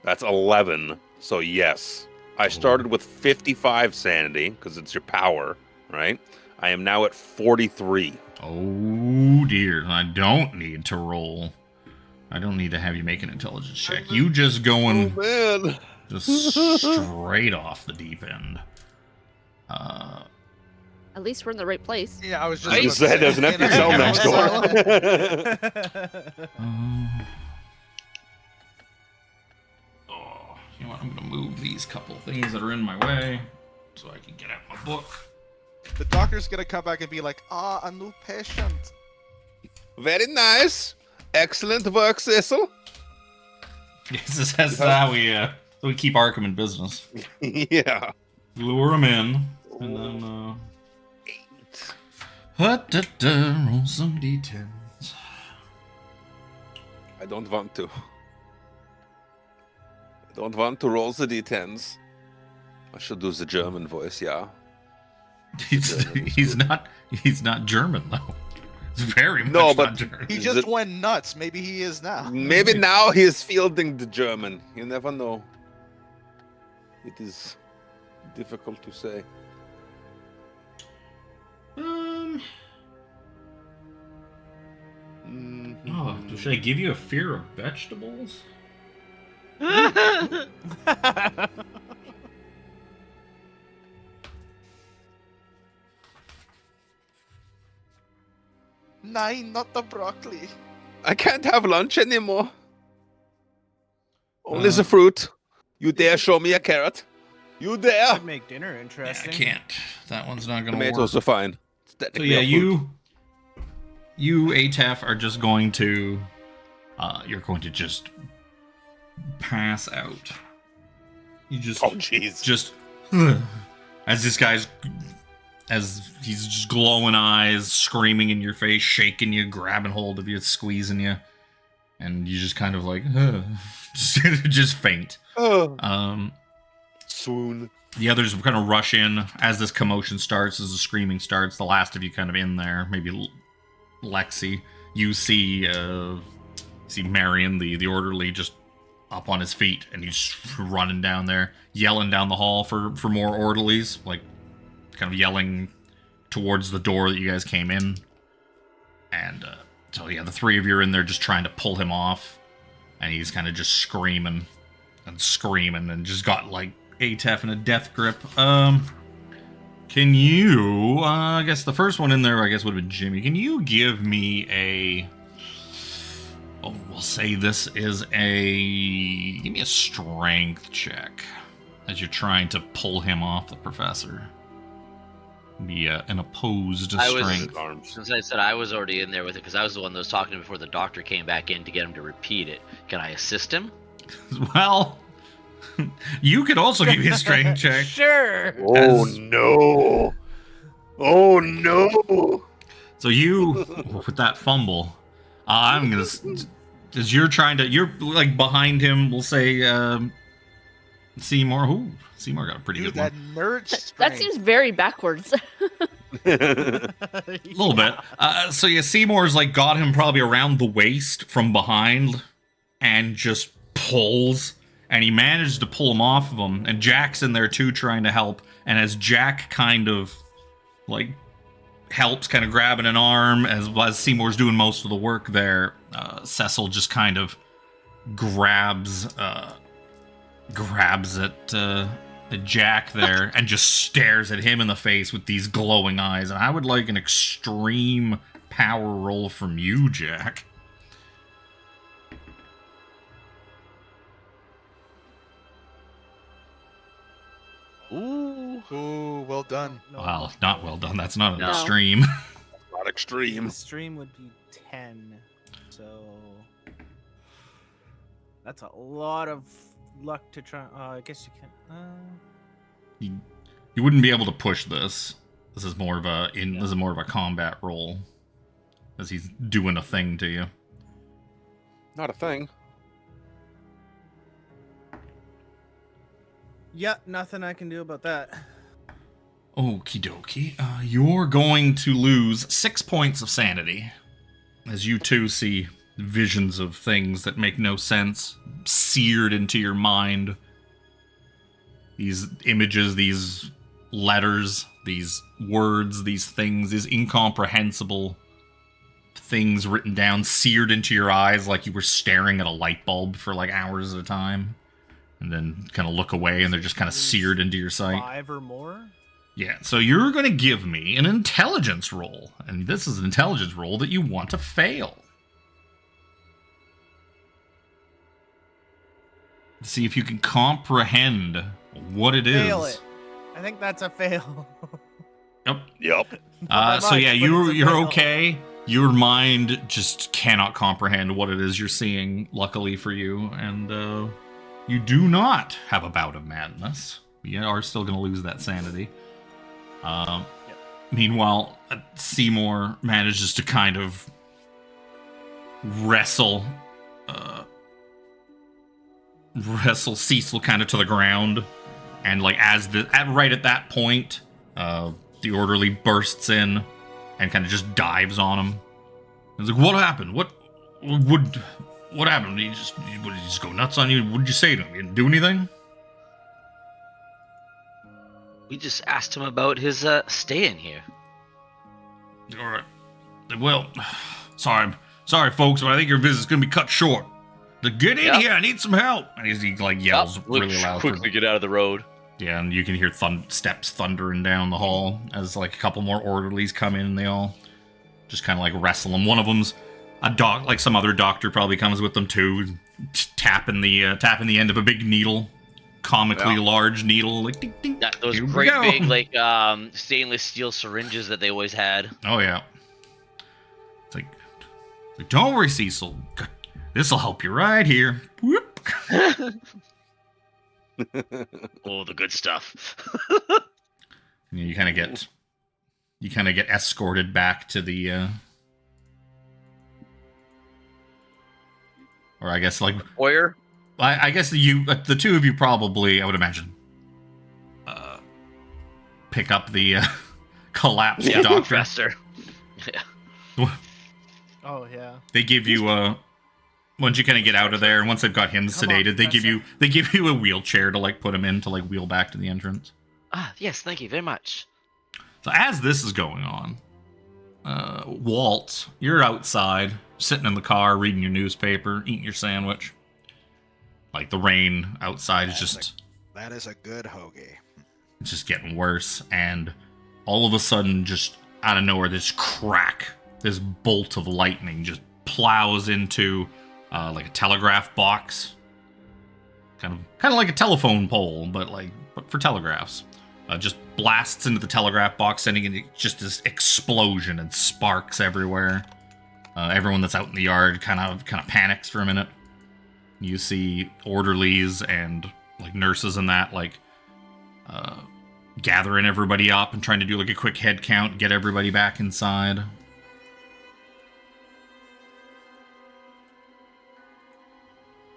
That's 11. So yes, I started with 55 sanity because it's your power, right? I am now at 43. Oh dear! I don't need to roll. I don't need to have you make an intelligence check. You just going just straight off the deep end. I At least we're in the right place. Yeah, I was just I about just to said say, there's an empty cell next door. You know what? I'm gonna move these couple things that are in my way so I can get out my book. The doctor's gonna come back and be like, a new patient. Very nice. Excellent work, Cecil. Yes, that's how we keep Arkham in business. Yeah. Lure him in, and then 8. Roll some d10s. I don't want to. I don't want to roll the d10s. I should do the German voice, yeah. He's not German though. He's very much not German. He just went nuts. Maybe he is now. Maybe now he is fielding the German. You never know. It is difficult to say. Oh, should I give you a fear of vegetables? Nine, not the broccoli. I can't have lunch anymore. Only the fruit. You dare show me a carrot? You dare? Could make dinner interesting. I can't. That one's not gonna work. Tomatoes are fine. So yeah, you Atef are just going to you're going to just pass out. You just just as this guy's as he's just glowing eyes, screaming in your face, shaking you, grabbing hold of you, squeezing you, and you just kind of like just faint. Swoon. The others kind of rush in as this commotion starts, as the screaming starts. The last of you kind of in there, maybe Lexi. You see Marion, the orderly, just up on his feet, and he's running down there, yelling down the hall for more orderlies, like kind of yelling towards the door that you guys came in. And so yeah, the three of you are in there just trying to pull him off, and he's kind of just screaming and just got like Atef in a death grip. Can you, I guess the first one in there, I guess, would have been Jimmy. Can you give me we'll say this is give me a strength check as you're trying to pull him off the professor. Be an opposed strength. Since I said I was already in there with it, because I was the one that was talking before the doctor came back in to get him to repeat it. Can I assist him? Well, you could also give me a strength check. Sure. Oh no. Oh no. So you, with that fumble, I'm gonna, as you're like behind him, we'll say, Seymore. Ooh, Seymore got a pretty good that one. nerd strength. That seems very backwards. A little bit. So yeah, Seymour's like got him probably around the waist from behind, and just pulls, and he managed to pull him off of him. And Jack's in there too, trying to help. And as Jack kind of like helps, kind of grabbing an arm, as Seymour's doing most of the work there, Cecil just kind of grabs at Jack there and just stares at him in the face with these glowing eyes. And I would like an extreme power roll from you, Jack. Ooh, well done. Well, not well done. That's not an No. extreme. Not extreme. The stream would be 10, so that's a lot of luck to try. I guess you can. You wouldn't be able to push this. This is more of a combat roll, as he's doing a thing to you. Not a thing. Yeah, nothing I can do about that. Okie dokie. You're going to lose 6 points of sanity, as you too see visions of things that make no sense seared into your mind. These images, these letters, these words, these things, these incomprehensible things written down, seared into your eyes like you were staring at a light bulb for like hours at a time. And then kind of look away, and they're just kind of seared into your sight. 5 or more? Yeah, so you're going to give me an intelligence roll. And this is an intelligence roll that you want to fail. See if you can comprehend what it Fail is. it. I think that's a fail. Yep. So yeah, you're okay. Your mind just cannot comprehend what it is you're seeing, luckily for you. And you do not have a bout of madness. You are still going to lose that sanity. Meanwhile, Seymore manages to kind of wrestle Cecil kind of to the ground, and like right at that point, the orderly bursts in and kind of just dives on him. He's like, "What happened? What happened? Did he just go nuts on you? What did you say to him? You didn't do anything?" We just asked him about his stay in here. All right. Well, sorry, folks, but I think your visit is gonna be cut short. Get in here! I need some help! And he like yells really loud. Quickly get out of the road. Yeah, and you can hear steps thundering down the hall as like a couple more orderlies come in, and they all just kind of like wrestle him. One of them's like some other doctor probably comes with them too, tapping the end of a big needle. Comically large needle, like ding, ding. Yeah, those great big like stainless steel syringes that they always had. Oh yeah. It's like don't worry, Cecil. This'll help you right here. Whoop. Oh, the good stuff. You kind of get escorted back to the or I guess like foyer. I guess the two of you probably, I would imagine, pick up the collapsed doctor. Professor. Yeah. Oh yeah. They give you once you kind of get out of there, and once they've got him sedated, they give you a wheelchair to like put him in to like wheel back to the entrance. Ah, yes, thank you very much. So as this is going on, Walt, you're outside, sitting in the car, reading your newspaper, eating your sandwich. Like, the rain outside is just... That is a good hoagie. It's just getting worse, and all of a sudden, just out of nowhere, this crack, this bolt of lightning just plows into, like, a telegraph box. Kind of like a telephone pole, but for telegraphs. Just blasts into the telegraph box, sending in just this explosion and sparks everywhere. Everyone that's out in the yard kind of panics for a minute. You see orderlies and like nurses and that gathering everybody up and trying to do like a quick head count, get everybody back inside.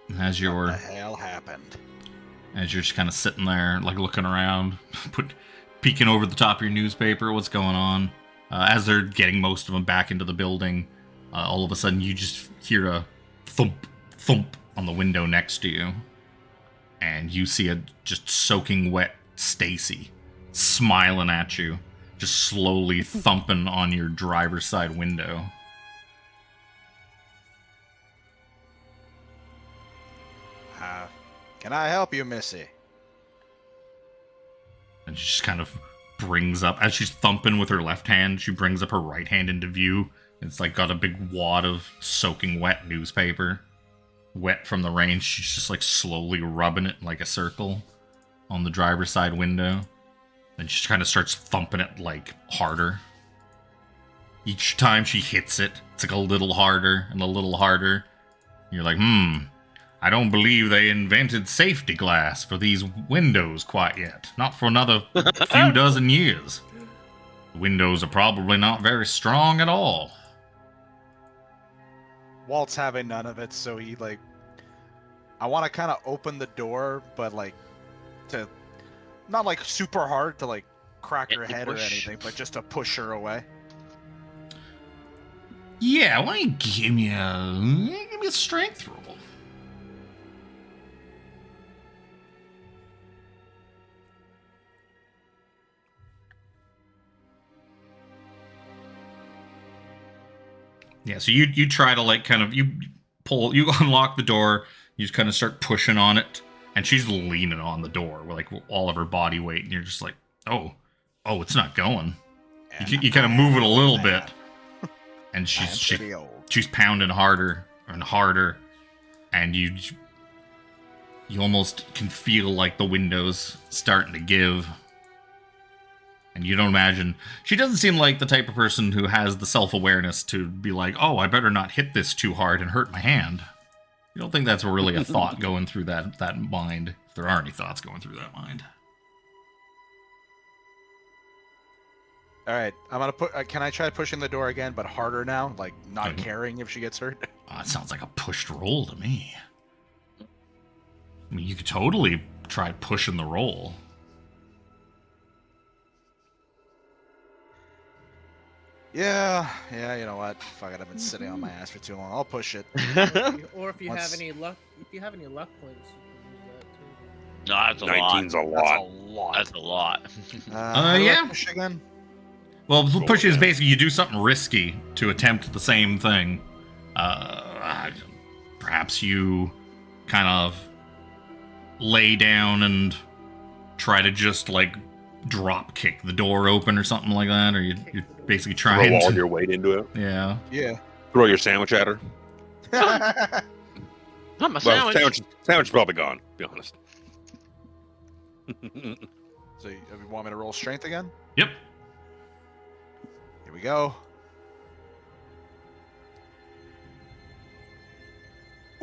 What the hell happened? As you're just kind of sitting there, like looking around, peeking over the top of your newspaper, what's going on? As they're getting most of them back into the building, all of a sudden you just hear a thump, thump on the window next to you, and you see a just soaking wet Stacy smiling at you, just slowly thumping on your driver's side window. Can I help you, Missy? And she just kind of brings up, as she's thumping with her left hand, she brings up her right hand into view. It's like got a big wad of soaking wet newspaper. Wet from the rain, she's just like slowly rubbing it like a circle on the driver's side window. Then she kind of starts thumping it like harder. Each time she hits it, it's like a little harder and a little harder. You're like, I don't believe they invented safety glass for these windows quite yet. Not for another few dozen years. The windows are probably not very strong at all. Walt's having none of it, so he I want to kind of open the door, but to not super hard to crack her head or anything, but just to push her away. Yeah, why don't you give me a strength roll? Yeah, so you try to you unlock the door, you just kind of start pushing on it, and she's leaning on the door with all of her body weight, and you're just like, oh, oh, it's not going. You kind of move it a little bit, and she's pounding harder and harder, and you almost can feel like the window's starting to give. And you don't imagine... She doesn't seem like the type of person who has the self-awareness to be like, oh, I better not hit this too hard and hurt my hand. You don't think that's really a thought going through that mind, if there are any thoughts going through that mind. All right, I'm gonna put. Can I try pushing the door again, but harder now? Like, not caring if she gets hurt? It sounds like a pushed roll to me. I mean, you could totally try pushing the roll. Yeah, you know what? Fuck it, I've been sitting on my ass for too long. I'll push it. Or if you have any luck, points, you can use that too. No, that's a 19's lot. a lot. That's a lot. How do yeah. I push again? Well, push is basically you do something risky to attempt the same thing. Perhaps you kind of lay down and try to just, like, drop kick the door open or something like that, or you're basically trying Throw all to... your weight into it. Yeah. Yeah. Throw your sandwich at her. Not my Well, sandwich. sandwich is probably gone, to be honest. So you want me to roll strength again? Yep. Here we go.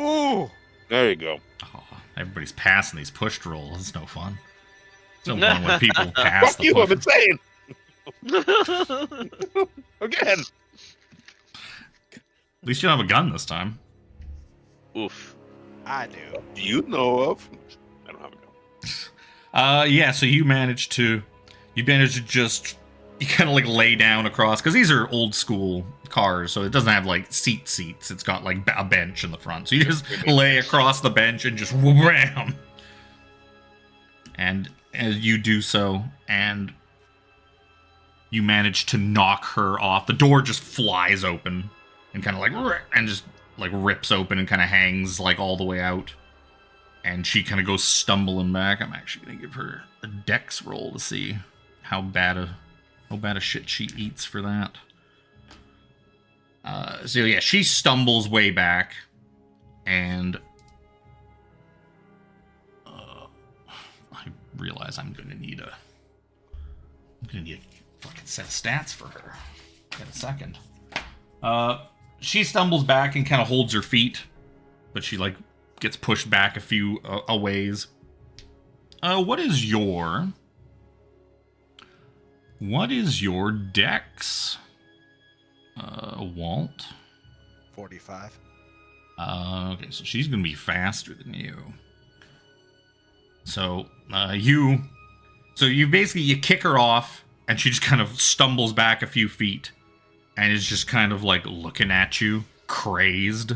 Ooh! There you go. Oh, everybody's passing these pushed rolls. It's no fun. It's no fun when people pass Fuck the you, push. I'm insane! Again! At least you don't have a gun this time. Oof. I do. Do you know of? I don't have a gun. Yeah, so you manage to just, you kind of like lay down across, because these are old school cars, so it doesn't have like seats. It's got like a bench in the front. So you just lay across the bench and just wham! And as you do so, and you manage to knock her off, the door just flies open and kind of like, and just like rips open and kind of hangs like all the way out. And she kind of goes stumbling back. I'm actually going to give her a dex roll to see how bad a shit she eats for that. So yeah, she stumbles way back, and I realize I'm gonna need a fucking set of stats for her in a second. She stumbles back and kind of holds her feet, but she like gets pushed back a few a ways. What is your dex, Walt? 45. Okay, so she's gonna be faster than you. So you basically you kick her off, and she just kind of stumbles back a few feet, and is just kind of like looking at you, crazed,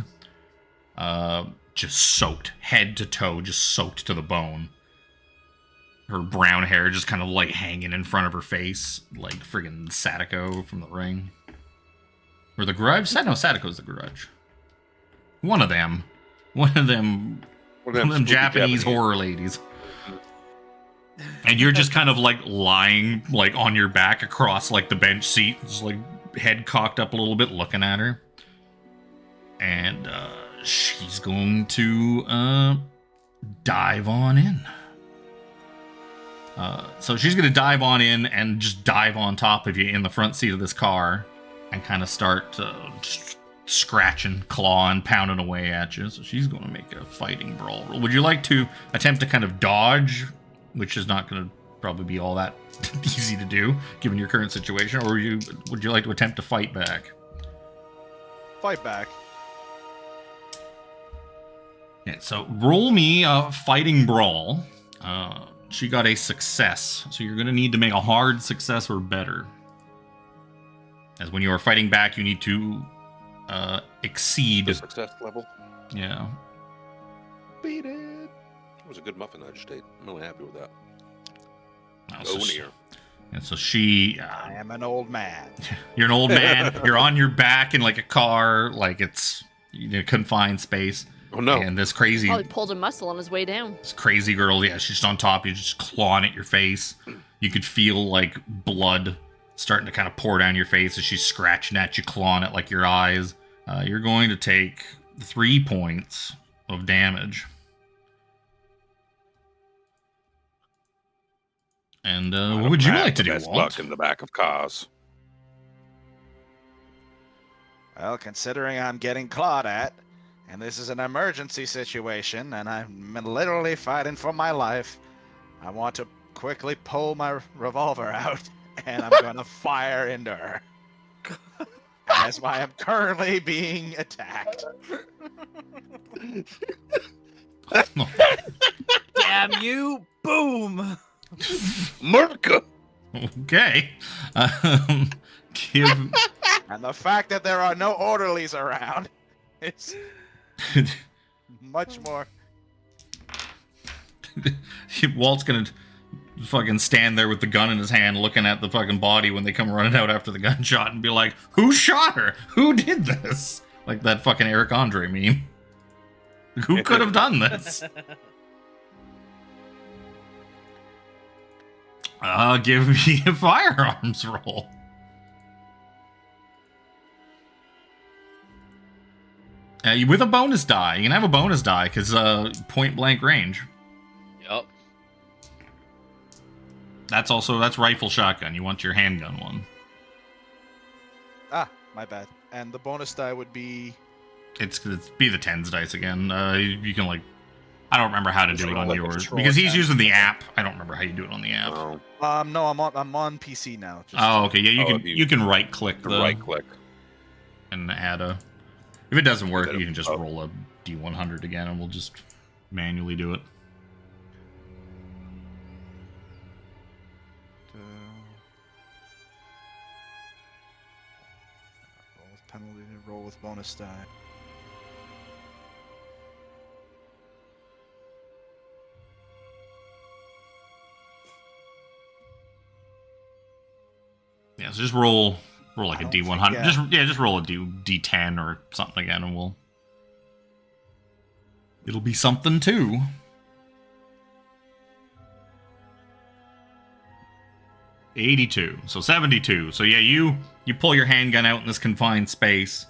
just soaked head to toe, just soaked to the bone. Her brown hair just kind of like hanging in front of her face, like friggin' Sadako from The Ring. Or The Grudge? No, Sadako's The Grudge. One of them Japanese horror ladies. And you're just kind of like lying like on your back across like the bench seat, just like head cocked up a little bit, looking at her. And she's going to dive on in. So she's going to dive on in and just dive on top of you in the front seat of this car and kind of start scratching, clawing, pounding away at you. So she's going to make a fighting brawl roll. Would you like to attempt to kind of dodge, which is not going to probably be all that easy to do given your current situation, or would you like to attempt to fight back? Fight back. Yeah, so roll me a fighting brawl. She got a success, so you're going to need to make a hard success or better. As when you are fighting back, you need to exceed The success level. Yeah. Beat it. That was a good muffin I just ate. I'm really happy with that. So Go near. And so she... I am an old man. You're an old man. You're on your back in like a car, like it's a confined space. Oh no! And this crazy... Probably pulled a muscle on his way down. This crazy girl, yeah, she's just on top of you, just clawing at your face. You could feel like blood starting to kind of pour down your face as she's scratching at you, clawing at like your eyes. You're going to take 3 points of damage. And what would you like to do, best Walt? luck in the back of cars. Well, considering I'm getting clawed at, and this is an emergency situation, and I'm literally fighting for my life, I want to quickly pull my revolver out, and I'm going to fire into her. As I am currently being attacked. Damn you! Boom! Murka! Okay. Give... And the fact that there are no orderlies around is much more. Walt's gonna fucking stand there with the gun in his hand looking at the fucking body when they come running out after the gunshot and be like, who shot her? Who did this? Like that fucking Eric Andre meme. Who could have done this? Give me a firearms roll. With a bonus die. You can have a bonus die because point blank range. Yep. That's rifle shotgun. You want your handgun one. Ah, my bad. And the bonus die would be... It's be the tens dice again. You can like... I don't remember how to do it on yours. control Because he's attack. using the app. I don't remember how you do it on the app. Oh, No, I'm on PC now. Oh, okay. Yeah, if you can right click the the right click. and add a... If it doesn't work, Better- you can just roll a D100 again and we'll just manually do it. Roll with penalty, roll with bonus die. Yeah, so just roll like a I don't D100. think, Just roll a D10 or something again, and it'll be something too. $82, so 72. So yeah, you pull your handgun out in this confined space,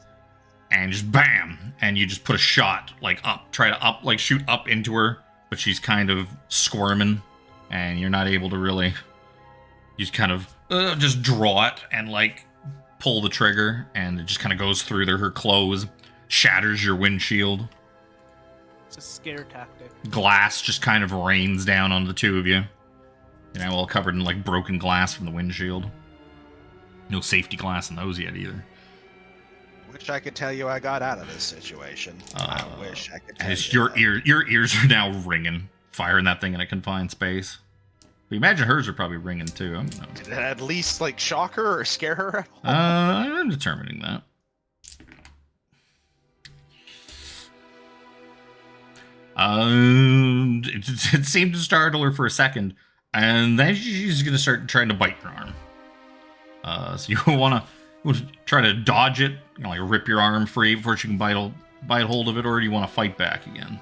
and just bam, and you just put a shot like up, try to shoot up into her, but she's kind of squirming, and you're not able to really. You just kind of just draw it and like pull the trigger, and it just kind of goes through her clothes, shatters your windshield. It's a scare tactic. Glass just kind of rains down on the two of you. You know, all covered in like broken glass from the windshield. No safety glass in those yet either. Wish I could tell you I got out of this situation. I wish I could tell And you. your ears are now ringing, firing that thing in a confined space. But imagine hers are probably ringing too. I don't know. Did it at least like shock her or scare her at all? I'm determining that. It seemed to startle her for a second, and then she's gonna start trying to bite your arm. So you want to try to dodge it, like rip your arm free before she can bite hold of it, or do you want to fight back again?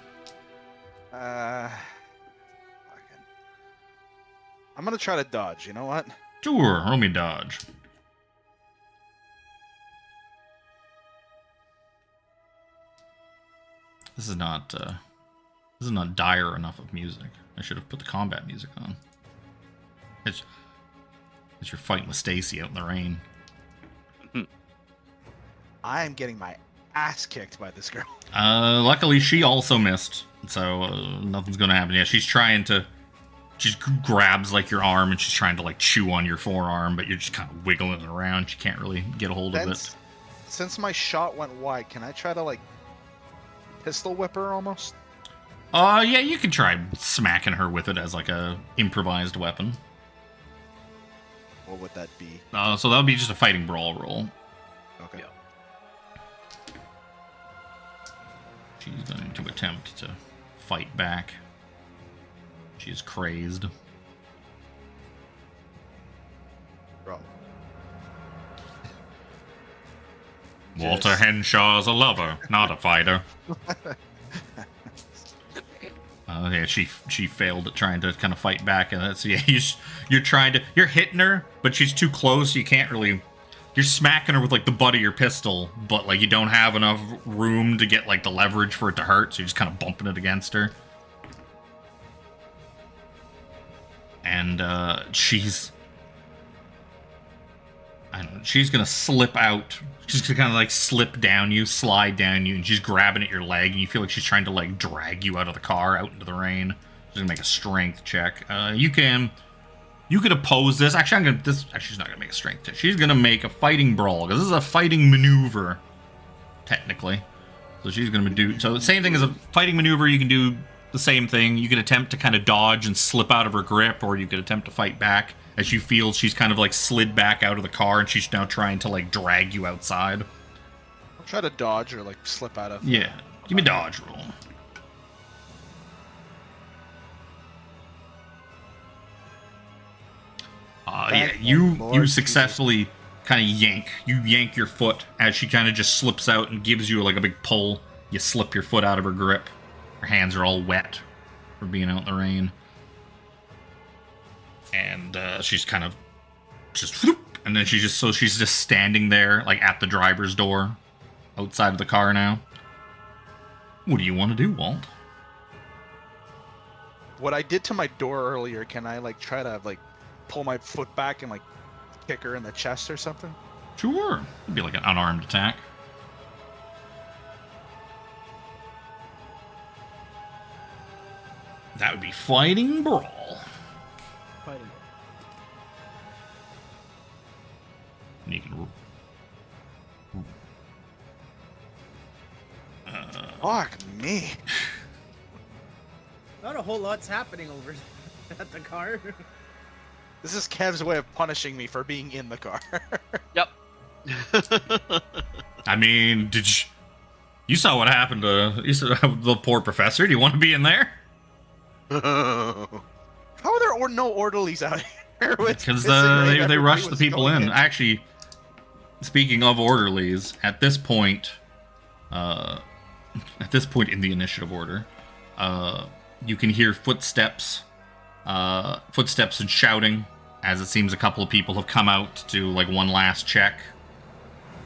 I'm gonna try to dodge. You know what? Sure, roll me dodge. This is not dire enough of music. I should have put the combat music on. It's you're fighting with Stacy out in the rain. I am getting my ass kicked by this girl. Luckily she also missed, so nothing's gonna happen. Yeah, she's trying to. She grabs like your arm and she's trying to like chew on your forearm, but you're just kind of wiggling it around. She can't really get a hold of it. Since my shot went wide, can I try to like pistol whip her almost? Yeah, you could try smacking her with it as like a improvised weapon. What would that be? So that would be just a fighting brawl roll. Okay. Yeah. She's going to attempt to fight back. She is crazed. Bro. Walter Henshaw is a lover, not a fighter. Yeah, she failed at trying to kind of fight back, and that's you're hitting her, but she's too close. You can't really. You're smacking her with like the butt of your pistol, but like you don't have enough room to get like the leverage for it to hurt, so you're just kind of bumping it against her. And she's gonna slip out. She's gonna kind of like slip down you, slide down you, and she's grabbing at your leg, and you feel like she's trying to like drag you out of the car, out into the rain. She's gonna make a strength check. You can oppose this. Actually, she's not gonna make a strength check. She's gonna make a fighting brawl, because this is a fighting maneuver, technically. So she's gonna do the same thing as a fighting maneuver. You can do the same thing. You can attempt to kind of dodge and slip out of her grip, or you could attempt to fight back as you feel she's kind of like slid back out of the car, and she's now trying to like drag you outside. I'll try to dodge or like slip out of. Yeah, give me a dodge roll. Yeah, you successfully kind of yank your foot as she kind of just slips out and gives you like a big pull. You slip your foot out of her grip. Her hands are all wet from being out in the rain. And she's kind of just whoop, and then she's just standing there like at the driver's door outside of the car now. What do you want to do, Walt? What I did to my door earlier, can I like try to like pull my foot back and like kick her in the chest or something? Sure. It'd be like an unarmed attack. That would be fighting brawl. Fighting. And you can. Fuck me. Not a whole lot's happening over at the car. This is Kev's way of punishing me for being in the car. Yep. I mean, you saw what happened to the poor professor? Do you want to be in there? How are there no orderlies out here? Because they rushed the people in. Actually, speaking of orderlies, at this point in the initiative order, you can hear footsteps and shouting, as it seems a couple of people have come out to do like one last check.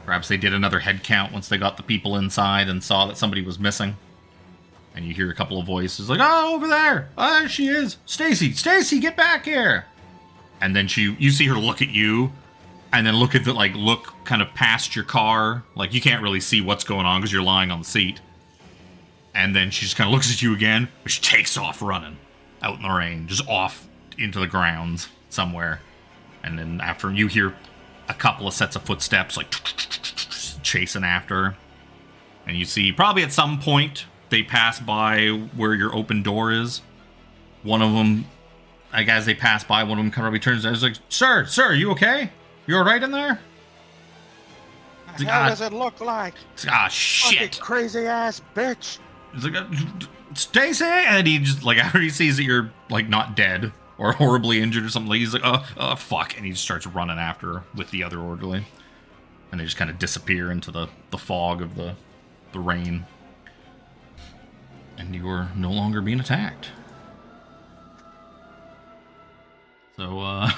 Perhaps they did another head count once they got the people inside and saw that somebody was missing. And you hear a couple of voices like, "Oh, over there! There she is! Stacy, get back here!" And then you see her look at you, and then look kind of past your car. Like, you can't really see what's going on because you're lying on the seat. And then she just kind of looks at you again, but she takes off running out in the rain, just off into the grounds somewhere. And then after you hear a couple of sets of footsteps, like chasing after her. And you see, probably at some point, they pass by where your open door is. One of them, like as they pass by, one of them kind of returns and is like, Sir, you okay? You alright in there? How does it look like? Shit. Fucking crazy ass bitch. He's like, Stacy, and he just like after he sees that you're like not dead or horribly injured or something, he's like, fuck, and he just starts running after her with the other orderly, and they just kind of disappear into the fog of the rain, and you are no longer being attacked. So,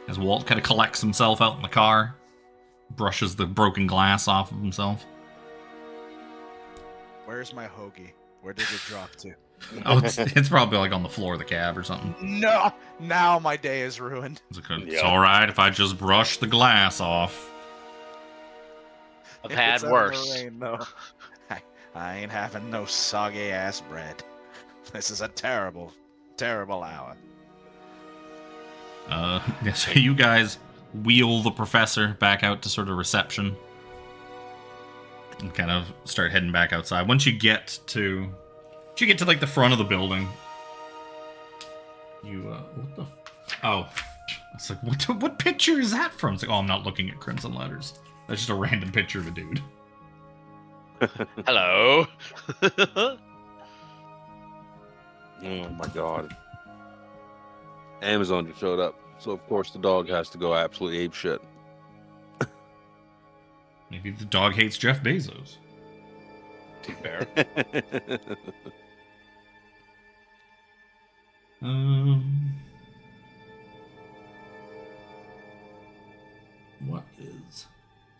as Walt kind of collects himself out in the car, brushes the broken glass off of himself. Where's my hoagie? Where did it drop to? Oh, it's probably like on the floor of the cab or something. No, now my day is ruined. It's all right if I just brush the glass off. I've had worse. Rain, no. I ain't having no soggy ass bread. This is a terrible, terrible hour. So you guys wheel the professor back out to sort of reception and kind of start heading back outside. Once you get to like the front of the building, you what the? Oh, it's like what picture is that from? It's like, oh, I'm not looking at Crimson Letters. That's just a random picture of a dude. Hello. Oh my god. Amazon just showed up, so of course the dog has to go absolutely apeshit. Maybe the dog hates Jeff Bezos. Fair. What is...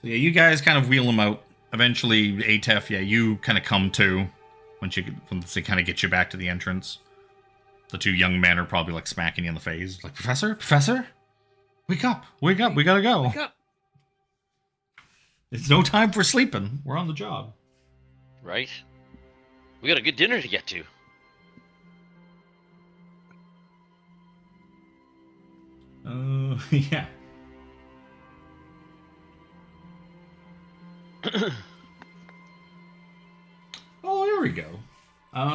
So yeah, you guys kind of wheel him out. Eventually, Atef, yeah, you kind of come to once they kind of get you back to the entrance. The two young men are probably like smacking you in the face. Like, Professor? Wake up, we gotta go. Wake up. It's no time for sleeping. We're on the job. Right? We got a good dinner to get to. Yeah. Oh, here we go.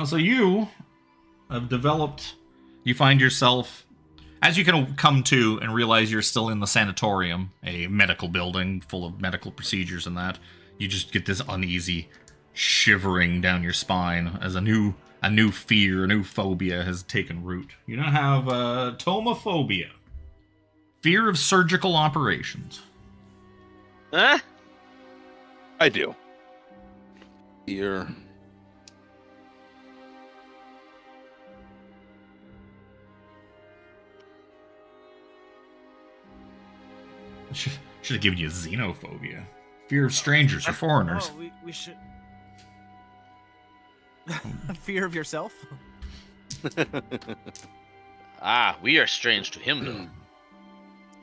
So you have developed... You find yourself... As you can come to and realize you're still in the sanatorium, a medical building full of medical procedures and that, you just get this uneasy shivering down your spine as a new fear, a new phobia has taken root. You now have tomophobia. Fear of surgical operations. Huh? I do. Here. Should have given you xenophobia. Fear of strangers or foreigners. Oh, we should... Fear of yourself? We are strange to him, though.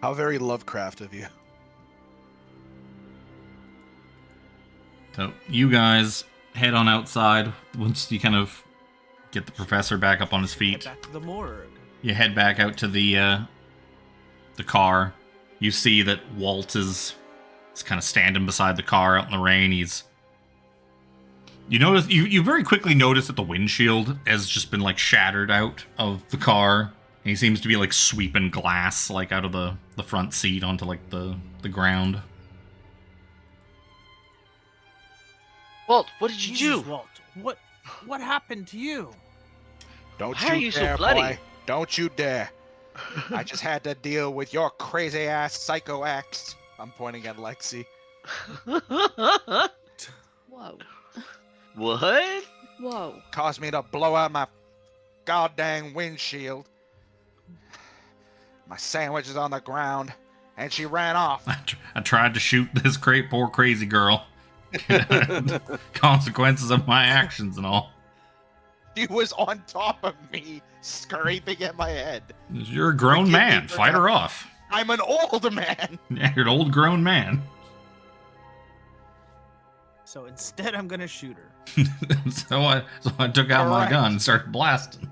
How very Lovecraft of you. So you guys head on outside once you kind of get the professor back up on his feet. Head back to the morgue. You head back out to the car. You see that Walt is kind of standing beside the car out in the rain. You very quickly notice that the windshield has just been like shattered out of the car. And he seems to be like sweeping glass like out of the front seat onto like the ground. Walt, what did you do? Walt, what happened to you? Don't Why are you dare, so bloody? boy. Don't you dare. I just had to deal with your crazy ass psycho acts. I'm pointing at Lexi. Whoa. What? Whoa. Caused me to blow out my goddamn windshield. My sandwich is on the ground, and she ran off. I tried to shoot this poor crazy girl. Consequences of my actions and all. She was on top of me, scraping at my head. You're a grown man. Fight her off. I'm an old man. Yeah, you're an old grown man. So instead, I'm gonna shoot her. so I took out my gun and started blasting.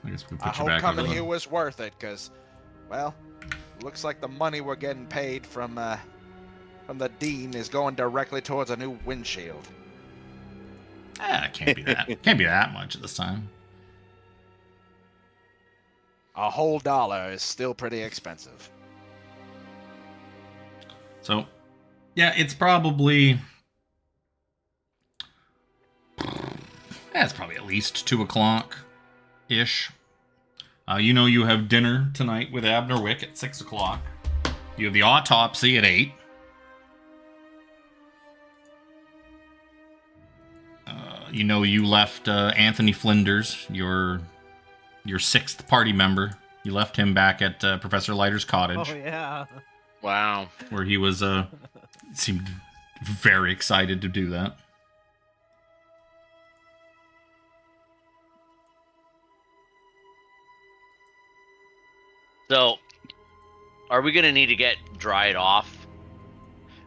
I guess we put I you hope back coming over here was worth it, because, well, looks like the money we're getting paid from the dean is going directly towards a new windshield. It can't be that. Can't be that much at this time. A whole $1 is still pretty expensive. So, yeah, it's probably... it's probably at least 2 o'clock-ish. You have dinner tonight with Abner Wick at 6 o'clock. You have the autopsy at 8. You left Anthony Flinders, your 6th party member. You left him back at Professor Leiter's cottage. Oh, yeah. Wow. Where he was, seemed very excited to do that. So, are we gonna need to get dried off?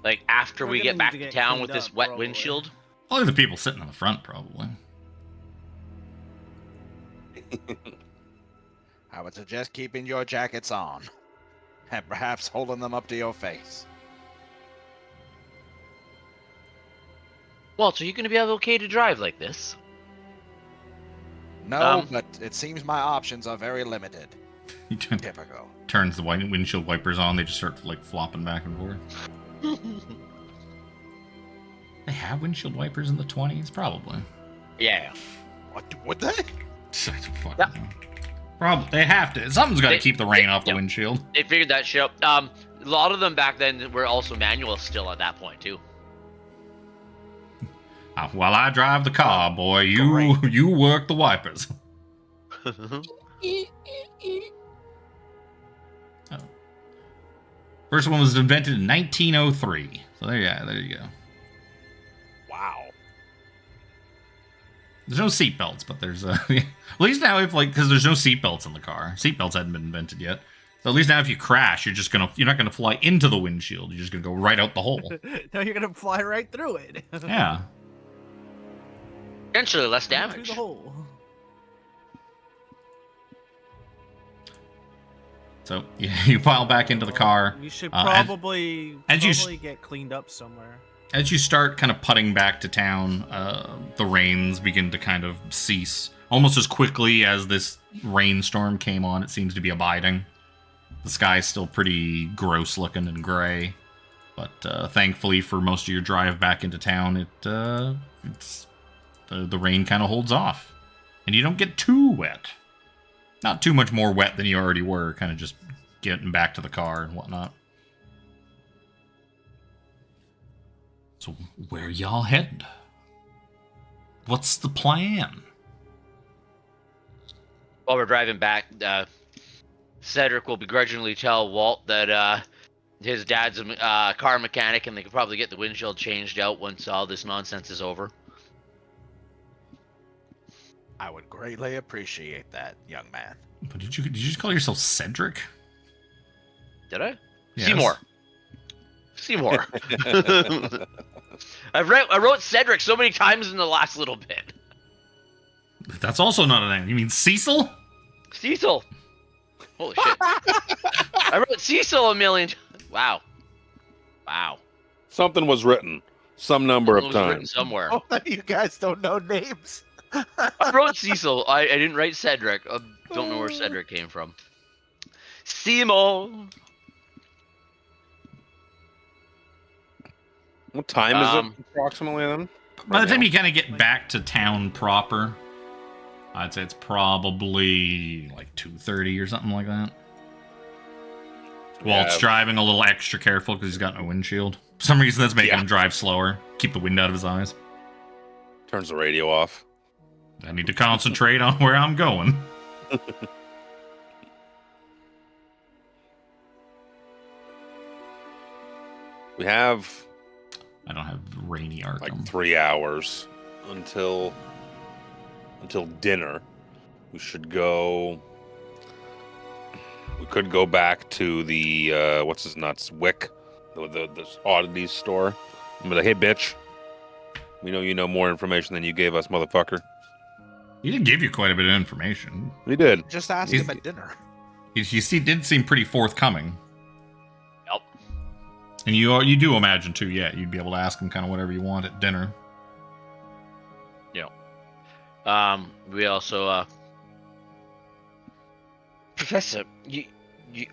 Like, after we get back to town with this wet windshield? Only the people sitting in the front, probably. I would suggest keeping your jackets on. And perhaps holding them up to your face. Walt, are you gonna be okay to drive like this? No, but it seems my options are very limited. Typical. Turns the windshield wipers on, they just start like flopping back and forth. They have windshield wipers in the 20s? Probably. Yeah. What would they? Yeah. Probably. They have to. Something's got to keep the rain off the windshield. They figured that shit out. A lot of them back then were also manual still at that point, too. While I drive the car, boy, you work the wipers. First one was invented in 1903. So there you go. Wow. There's no seatbelts, but there's at least now if because there's no seatbelts in the car. Seatbelts hadn't been invented yet. So at least now if you crash, you're not gonna fly into the windshield. You're just gonna go right out the hole. No, you're gonna fly right through it. Yeah. Potentially less Through damage. the hole. So you pile back into the car. You should probably get cleaned up somewhere. As you start kind of putting back to town, the rains begin to kind of cease. Almost as quickly as this rainstorm came on, it seems to be abiding. The sky's still pretty gross looking and gray. But thankfully for most of your drive back into town, the rain kind of holds off. And you don't get too wet. Not too much more wet than you already were, kind of just getting back to the car and whatnot. So where y'all headed? What's the plan? While we're driving back, Cedric will begrudgingly tell Walt that his dad's a car mechanic and they could probably get the windshield changed out once all this nonsense is over. I would greatly appreciate that, young man. But did you just call yourself Cedric? Did I? Yes. Seymour. I wrote Cedric so many times in the last little bit. That's also not a name. You mean Cecil? Cecil. Holy shit. I wrote Cecil a million times. Wow. Something was written some number of Written times. somewhere. Oh, you guys don't know names. I wrote Cecil. I didn't write Cedric. I don't know where Cedric came from. Seymore. What time is it approximately then? By the time you kind of get back to town proper, I'd say it's probably like 2:30 or something like that. Walt's driving a little extra careful because he's got no windshield. For some reason, that's making him drive slower. Keep the wind out of his eyes. Turns the radio off. I need to concentrate on where I'm going. We have... I don't have rainy Arkham. Like 3 hours until dinner. We should go... We could go back to the, what's his nuts, Wick, the oddities store. And be like, hey, bitch, we know you know more information than you gave us, motherfucker. He did give you quite a bit of information. He did. Just ask him at dinner. He did seem pretty forthcoming. Yep. And you do imagine, too, you'd be able to ask him kind of whatever you want at dinner. Yeah. We also, Professor,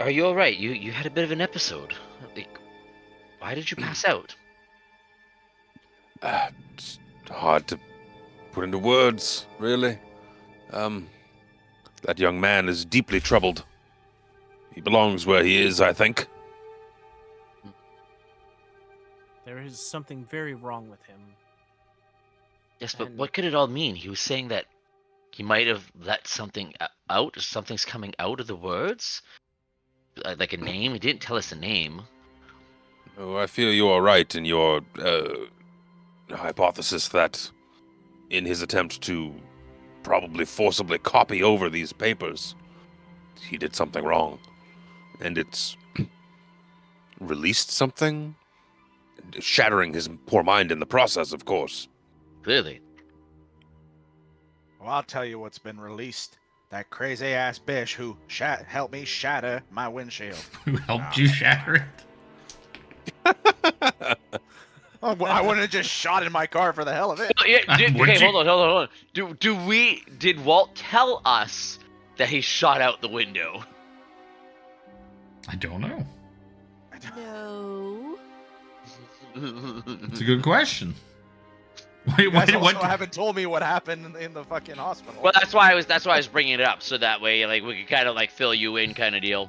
are you all right? You had a bit of an episode. Like, why did you pass out? It's hard to put into words, really. That young man is deeply troubled. He belongs where he is, I think. There is something very wrong with him. Yes, but what could it all mean? He was saying that he might have let something out, or something's coming out of the words? Like a name? He didn't tell us a name. Oh, I feel you are right in your hypothesis that in his attempt to probably forcibly copy over these papers, he did something wrong. And it's released something? Shattering his poor mind in the process, of course. Clearly. Well, I'll tell you what's been released. That crazy-ass bitch who helped me shatter my windshield. Who helped you shatter it? Oh, well, I wouldn't have just shot in my car for the hell of it. Well, yeah, okay, hold on. Did Walt tell us that he shot out the window? I don't know. No. It's a good question. You guys also haven't told me what happened in the fucking hospital. Well, that's why I was bringing it up, so that way, like, we could kind of like fill you in, kind of deal.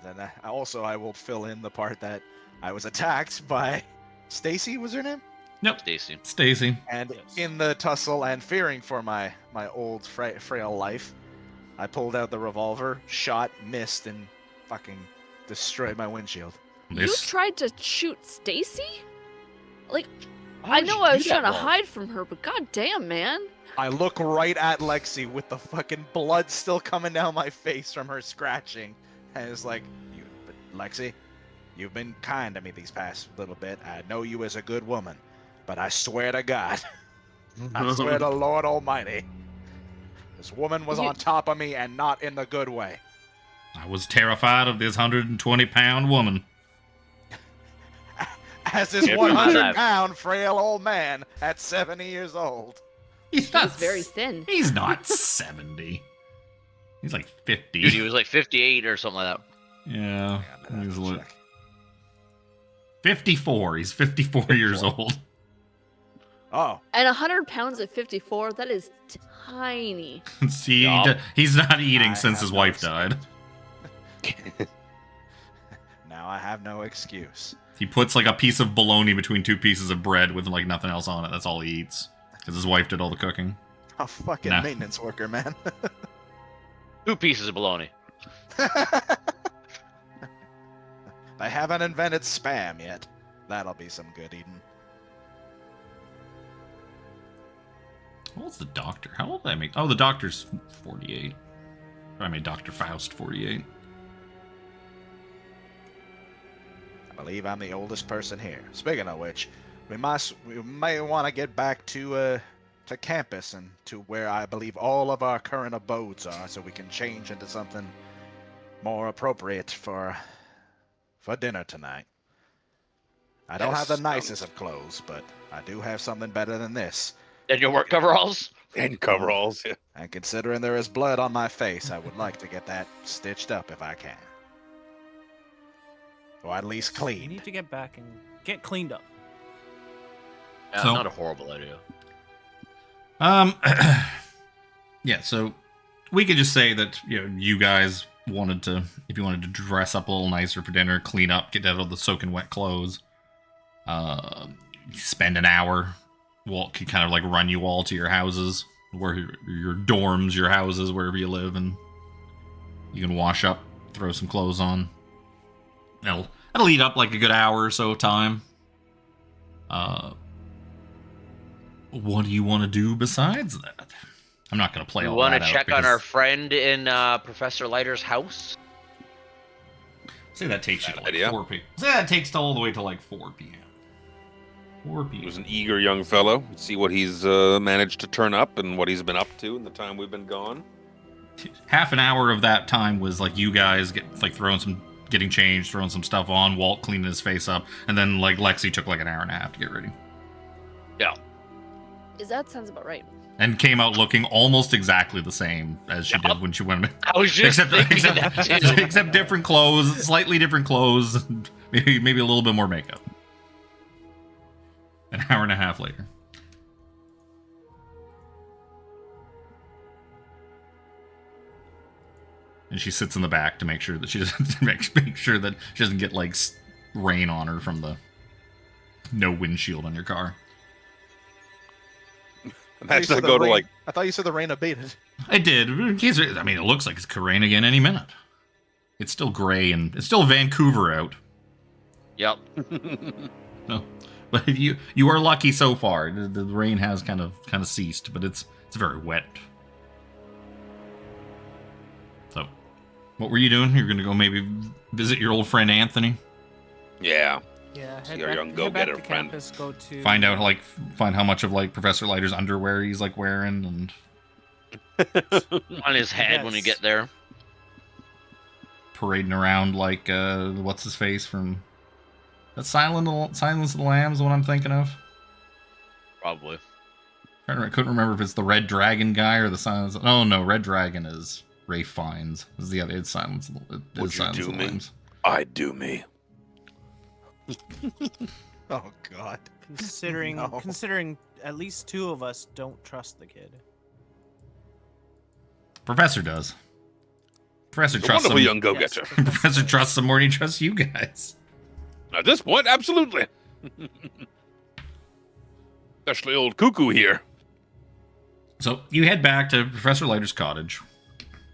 Then I will fill in the part that I was attacked by Stacy. Was her name? Nope. Stacy. Stacy. And Yes. in the tussle and fearing for my old frail life, I pulled out the revolver, shot, missed, and fucking destroyed my windshield. You tried to shoot Stacy? Like, How I did know you I do was that, trying to Walt? hide from her, but goddamn, man. I look right at Lexi with the fucking blood still coming down my face from her scratching, and it's like, but Lexi, you've been kind to me these past little bit. I know you as a good woman, but I swear to God, I swear to Lord Almighty, this woman was on top of me and not in the good way. I was terrified of this 120-pound woman. As this Give me my 100-pound frail old man at 70 years old. He's He was very thin. He's not 70. He's like 50. Dude, he was like 58 or something like that. Yeah. Yeah, He's like check. 54. He's 54 years old. Oh, And 100 pounds at 54, that is tiny. See, Yup. he's not eating I since have his no wife excuse. died. now I have no excuse. He puts like a piece of bologna between two pieces of bread with like nothing else on it. That's all he eats. Because his wife did all the cooking. A fucking Nah. maintenance worker, man. 2 pieces of bologna. They haven't invented spam yet. That'll be some good eating. How old's the doctor? How old did I make? Oh, the doctor's 48. I made Dr. Faust 48. I believe I'm the oldest person here. Speaking of which, we may want to get back to campus and to where I believe all of our current abodes are, so we can change into something more appropriate for dinner tonight. I don't have the nicest of clothes, but I do have something better than this. And your work coveralls? And coveralls, yeah. And considering there is blood on my face, I would like to get that stitched up if I can. Or at least You cleaned. need to get back and get cleaned up. Yeah, So- not a horrible idea. Yeah, so we could just say that, you know, you guys wanted to, if you wanted to dress up a little nicer for dinner, clean up, get out of the soaking wet clothes, spend an hour. Walt could kind of like run you all to your houses, where your dorms, your houses, wherever you live, and you can wash up, throw some clothes on. That'll eat up like a good hour or so of time. What do you want to do besides that? I'm not going to play We all want that to out check on because- our friend in Professor Leiter's house. Say that takes you Bad to like idea. 4 p.m. Say that takes all the way to like 4 p.m. 4 He p.m. was an eager young fellow. See what he's managed to turn up and what he's been up to in the time we've been gone. Half an hour of that time was like you guys getting changed, throwing some stuff on, Walt cleaning his face up, and then like Lexi took like an hour and a half to get ready. Yeah. That sounds about right. And came out looking almost exactly the same as she did when she went. I was just thinking of that too. except different clothes, slightly different clothes, maybe a little bit more makeup. An hour and a half later. And she sits in the back to make sure that she doesn't make sure that she doesn't get like rain on her from the no windshield on your car. That's to go to like. I thought you said the rain abated. I did. In case it looks like it could rain again any minute. It's still gray and it's still Vancouver out. Yep. No, but you are lucky so far. The rain has kind of ceased, but it's very wet. So, what were you doing? You're gonna go maybe visit your old friend Anthony. Yeah. Yeah, See our young go-getter friend. Campus, go to Find out find how much of like Professor Leiter's underwear he's like wearing and On his head when we Yes. get there. parading around like what's his face from that Silence of the Lambs. What I'm thinking of. Probably. I couldn't remember if it's the Red Dragon guy or the Silence. Oh no, Red Dragon is Ralph Fiennes. This is the other. It's Silence. Would you Silence do of the me? Lambs. I do me. Oh God. considering No. considering at least 2 of us don't trust the kid. Professor does. Professor He's a trusts wonderful him. young go-getter. Yes, Professor does. trusts him more than he trusts you guys. At this point, absolutely. Especially old Cuckoo here. So you head back to Professor Leiter's cottage.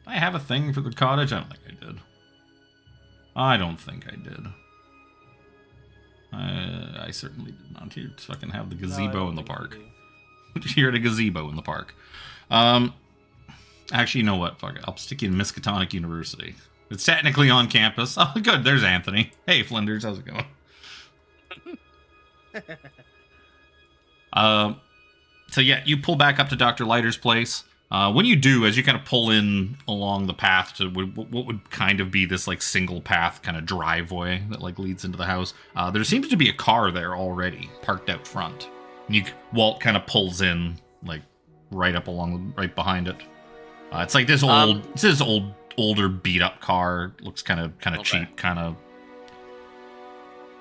I have a thing for the cottage? I don't think I did. I don't think I did. I certainly did not. You fucking have the gazebo in the park. You're at a gazebo in the park. Actually, you know what? Fuck it. I'll stick you in Miskatonic University. It's technically on campus. Oh, good. There's Anthony. Hey, Flinders. How's it going? So yeah, you pull back up to Dr. Leiter's place. When you do, as you kind of pull in along the path to what would kind of be this like single path kind of driveway that like leads into the house, there seems to be a car there already parked out front. And Walt kind of pulls in like right behind it. It's like this older beat up car. Looks kind of cheap, kind of.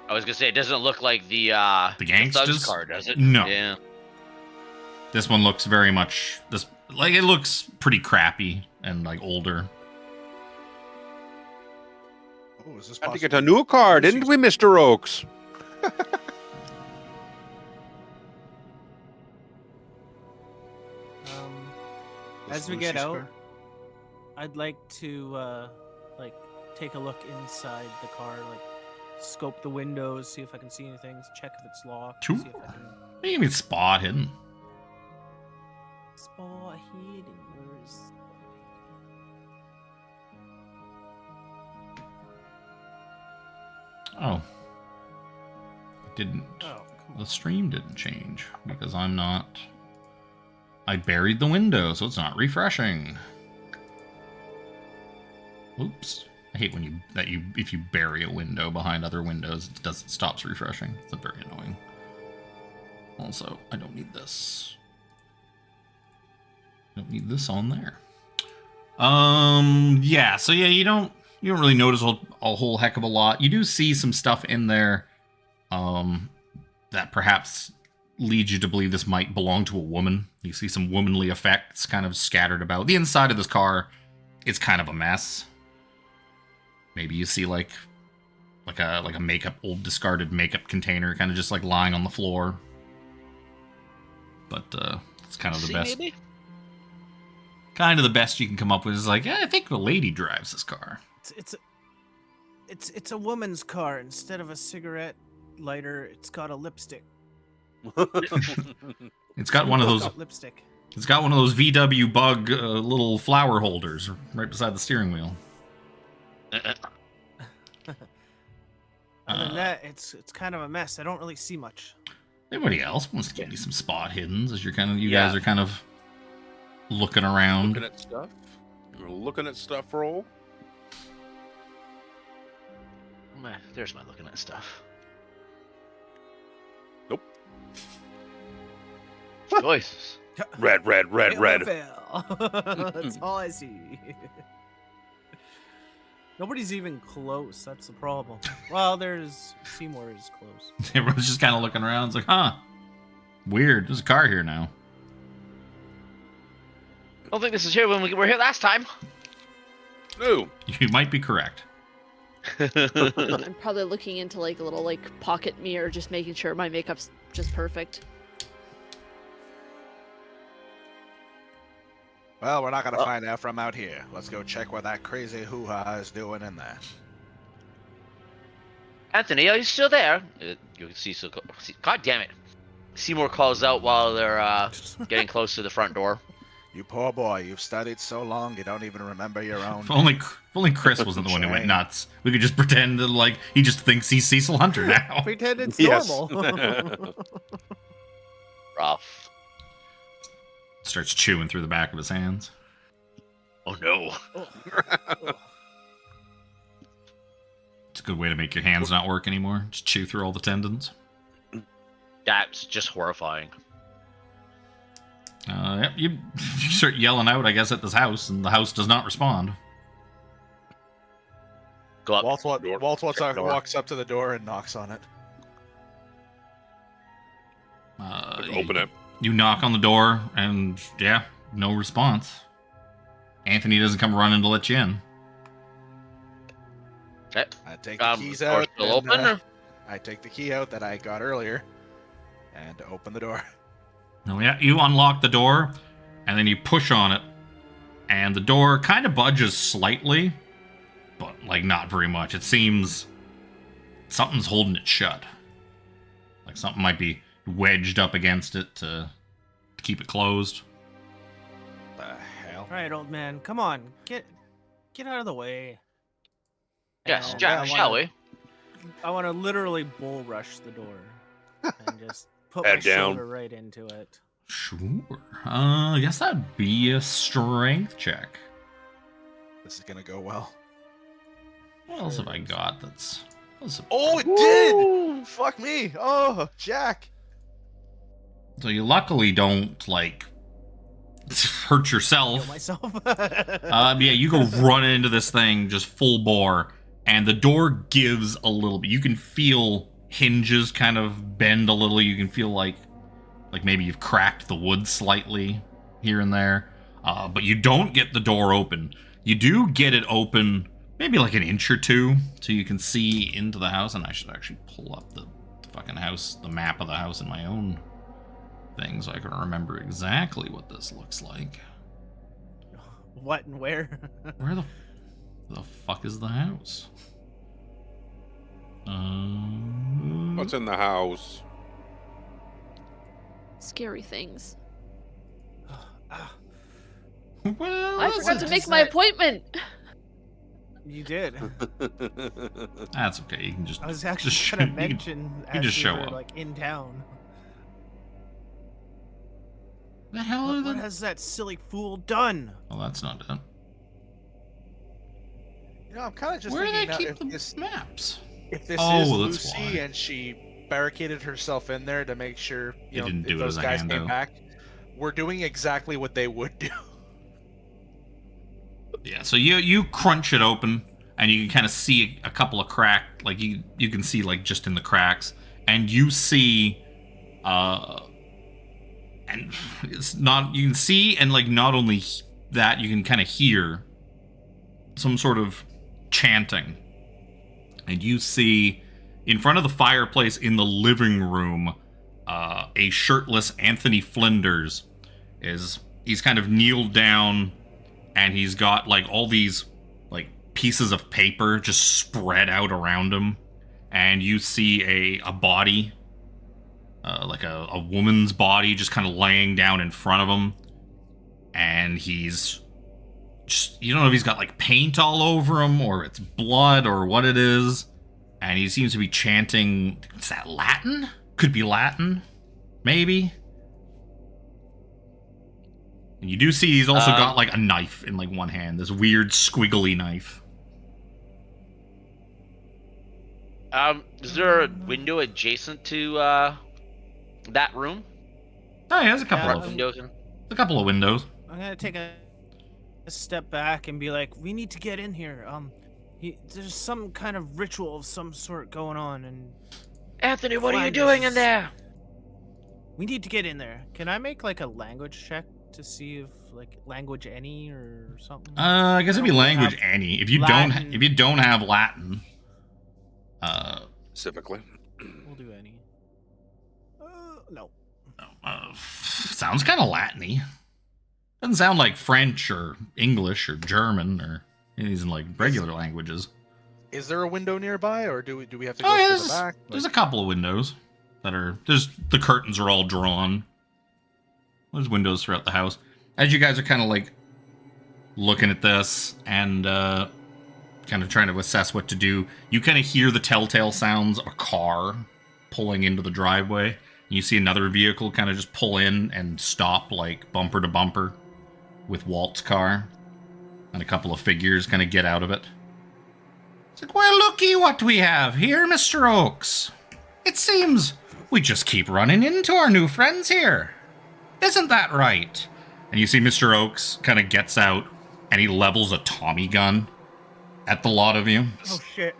I was gonna say it doesn't look like the gangsters car, does it? No. Yeah. This one looks very much it looks pretty crappy and like older. Oh, is this Had to get a new car, didn't we, Mr. Oakes? As we get out, I'd like to take a look inside the car, like scope the windows, see if I can see anything, check if it's locked. Sure. See if I can... You mean spot hidden? Spot hidden. Where's... Oh. It didn't. Oh, the stream didn't change because I'm not. I buried the window, so it's not refreshing. Oops. I hate when if you bury a window behind other windows, it stops refreshing. It's very annoying. Also, I don't need this. I don't need this on there. Yeah, so yeah, you don't really notice a whole heck of a lot. You do see some stuff in there that perhaps leads you to believe this might belong to a woman. You see some womanly effects kind of scattered about. The inside of this car, it's kind of a mess. Maybe you see like a makeup, old discarded makeup container kind of just like lying on the floor. But it's kind of the best. Maybe? Kind of the best you can come up with is like, yeah, I think the lady drives this car. It's a woman's car. Instead of a cigarette lighter, it's got a lipstick. It's got one of those lipstick. It's got one of those VW Bug little flower holders right beside the steering wheel. Other than that, it's kind of a mess. I don't really see much. Anybody else wants to give me some spot hiddens as you guys are kind of looking around? Looking at stuff? You're looking at stuff, roll? There's my looking at stuff. Nope. Choices. Red. That's all I see. Nobody's even close. That's the problem. Well, there's Seymore is close. Everyone's just kind of looking around. It's like, huh? Weird. There's a car here now. I don't think this is here when we were here last time. No. You might be correct. I'm probably looking into like a little like pocket mirror, just making sure my makeup's just perfect. Well, we're not gonna find out from out here. Let's go check what that crazy hoo-ha is doing in there. Anthony, are you still there? You can see. God damn it! Seymore calls out while they're getting close to the front door. You poor boy, you've studied so long you don't even remember your own. If only Chris wasn't the one who went nuts. We could just pretend that like he just thinks he's Cecil Hunter now. Pretend it's normal. Rough. Starts chewing through the back of his hands. Oh no. It's a good way to make your hands not work anymore. Just chew through all the tendons. That's just horrifying. Yep, you start yelling out, I guess, at this house, and the house does not respond. Go up. Walt walks up to the door and knocks on it. Open it. You knock on the door, and yeah, no response. Anthony doesn't come running to let you in. Okay. I take the keys out. Still open, or? I take the key out I take the key out that I got earlier and open the door. Okay. I take the key out that I got earlier and open the door. Okay. I take the key out that I got earlier and open the door. No, yeah, you unlock the door, and then you push on it, and the door kind of budges slightly, but, like, not very much. It seems something's holding it shut. Like, something might be wedged up against it to keep it closed. The hell? All right, old man, come on, get out of the way. Yes, And Jack, shall we? I want to literally bull rush the door and just put Head my down. shoulder right into it. Sure. I guess that'd be a strength check. This is gonna go well. What else have I got that's... Oh, it did! Fuck me! Oh, Jack! So you luckily don't, like, hurt yourself. Kill myself. Yeah, you go running into this thing just full bore, and the door gives a little bit. You can feel hinges kind of bend a little. You can feel like maybe you've cracked the wood slightly here and there. But you don't get the door open. You do get it open maybe like an inch or two, so you can see into the house. And I should actually pull up the fucking house, the map of the house in my own thing, so I can remember exactly what this looks like. What and where? Where the fuck is the house? What's in the house? Scary things. Well, I forgot to make my appointment. You did. That's okay. You can just. I was actually just gonna you can- mention you as just we show were, up. like in town. The hell are What the? has that silly fool done? Oh, that's not it. You know, I'm kind of just Where do they thinking now, keep if the this, maps? if this Oh, is that's Lucy why. and she barricaded herself in there to make sure You know didn't if do it those as a guys hand, came though. back, we're doing exactly what they would do. Yeah. So you crunch it open, and you can kind of see a couple of crack. Like you can see like just in the cracks, and you see, and it's not. You can see, and like not only that, you can kind of hear some sort of chanting, and you see in front of the fireplace in the living room, a shirtless Anthony Flinders he's kind of kneeled down, and he's got like all these like pieces of paper just spread out around him, and you see a body, like a woman's body, just kind of laying down in front of him, and he's just, you don't know if he's got like paint all over him or it's blood or what it is, and he seems to be chanting. Is that Latin? Could be Latin, maybe. And you do see he's also got like a knife in like one hand, this weird squiggly knife. Is there a window adjacent to that room? Oh, yeah, there's a Windows. couple of windows. I'm gonna take a step back and be like, we need to get in here. There's some kind of ritual of some sort going on, and Anthony, what are you doing in there? we need to get in there. Can I make like a language check to see if like language any or something? I guess it'd be language any. If you Latin. don't have Latin, Specifically. We'll do any. No. sounds kind of Latin-y. Doesn't sound like French or English or German or these like regular languages. Is there a window nearby, or do we have to go Oh, yeah, to the back? there's a couple of windows that are the curtains are all drawn. There's windows throughout the house. As you guys are kind of like looking at this and kind of trying to assess what to do, you kind of hear the telltale sounds of a car pulling into the driveway. You see another vehicle kind of just pull in and stop like bumper to bumper with Walt's car, and a couple of figures kind of get out of it. It's like, well, looky what we have here, Mr. Oakes. It seems we just keep running into our new friends here. Isn't that right? And you see Mr. Oakes kind of gets out, and he levels a Tommy gun at the lot of you. Oh shit.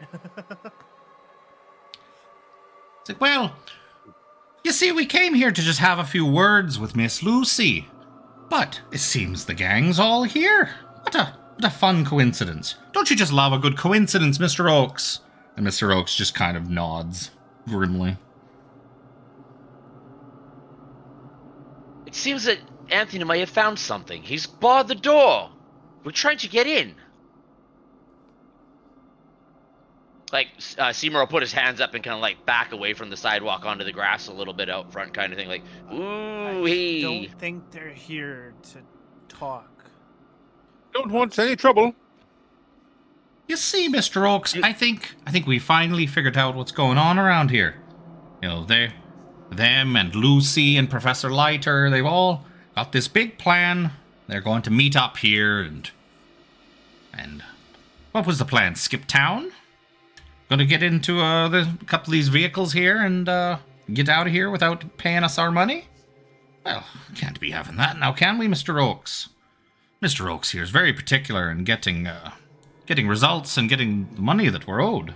It's like, well, you see, we came here to just have a few words with Miss Lucy. But it seems the gang's all here. What a fun coincidence. Don't you just love a good coincidence, Mr. Oakes? And Mr. Oakes just kind of nods grimly. seems that Anthony might have found something. He's barred the door. We're trying to get in. Like, Seymore will put his hands up and kind of like back away from the sidewalk onto the grass a little bit out front, kind of thing. Like, ooh, I don't think they're here to talk. Don't want any trouble. You see, Mr. Oaks, I think we finally figured out what's going on around here. You know, them and Lucy and Professor Leiter, they've all got this big plan. They're going to meet up here and what was the plan? Skip town? Going to get into a couple of these vehicles here and get out of here without paying us our money? Well, can't be having that now, can we, Mr. Oaks? Mr. Oaks here is very particular in getting results and getting the money that we're owed.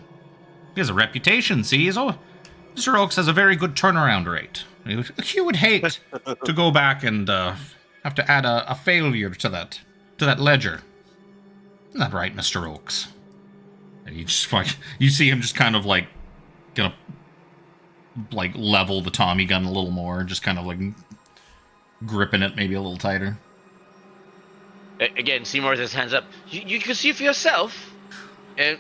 He has a reputation, see? Mr. Oaks has a very good turnaround rate. You would hate to go back and have to add a failure to that ledger. Isn't that right, Mr. Oaks? And you see him just kind of like gonna like level the Tommy gun a little more, just kind of like gripping it maybe a little tighter. Again, Seymore with his hands up. You can see for yourself. And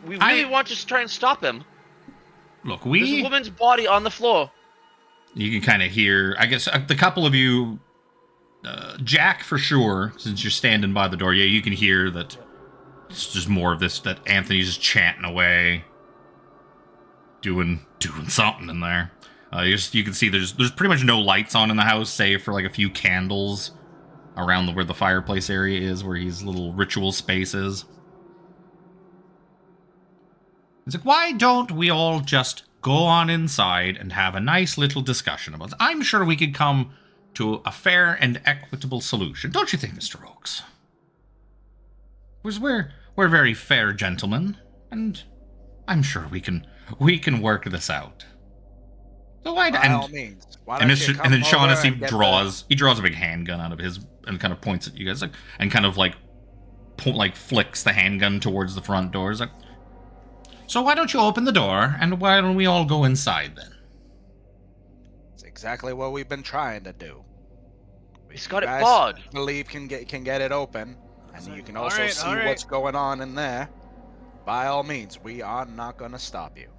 we really want to try and stop him. Look, there's a woman's body on the floor. You can kind of hear, I guess, the couple of you, Jack for sure, since you're standing by the door. Yeah, you can hear that. It's just more of this, that Anthony's just chanting away, doing something in there. You can see there's pretty much no lights on in the house, save for like a few candles around where the fireplace area is, where his little ritual space is. He's like, why don't we all just go on inside and have a nice little discussion about this? I'm sure we could come to a fair and equitable solution. Don't you think, Mr. Oaks? We're very fair gentlemen, and I'm sure we can work this out. So by all means. And then Shaughnessy draws a big handgun out of his and kind of points at you guys, like, and kind of like flicks the handgun towards the front door. He's like, so why don't you open the door and why don't we all go inside then? It's exactly what we've been trying to do. He's got it barred. Believe can get it open, and you can also see what's going on in there. By all means, we are not going to stop you.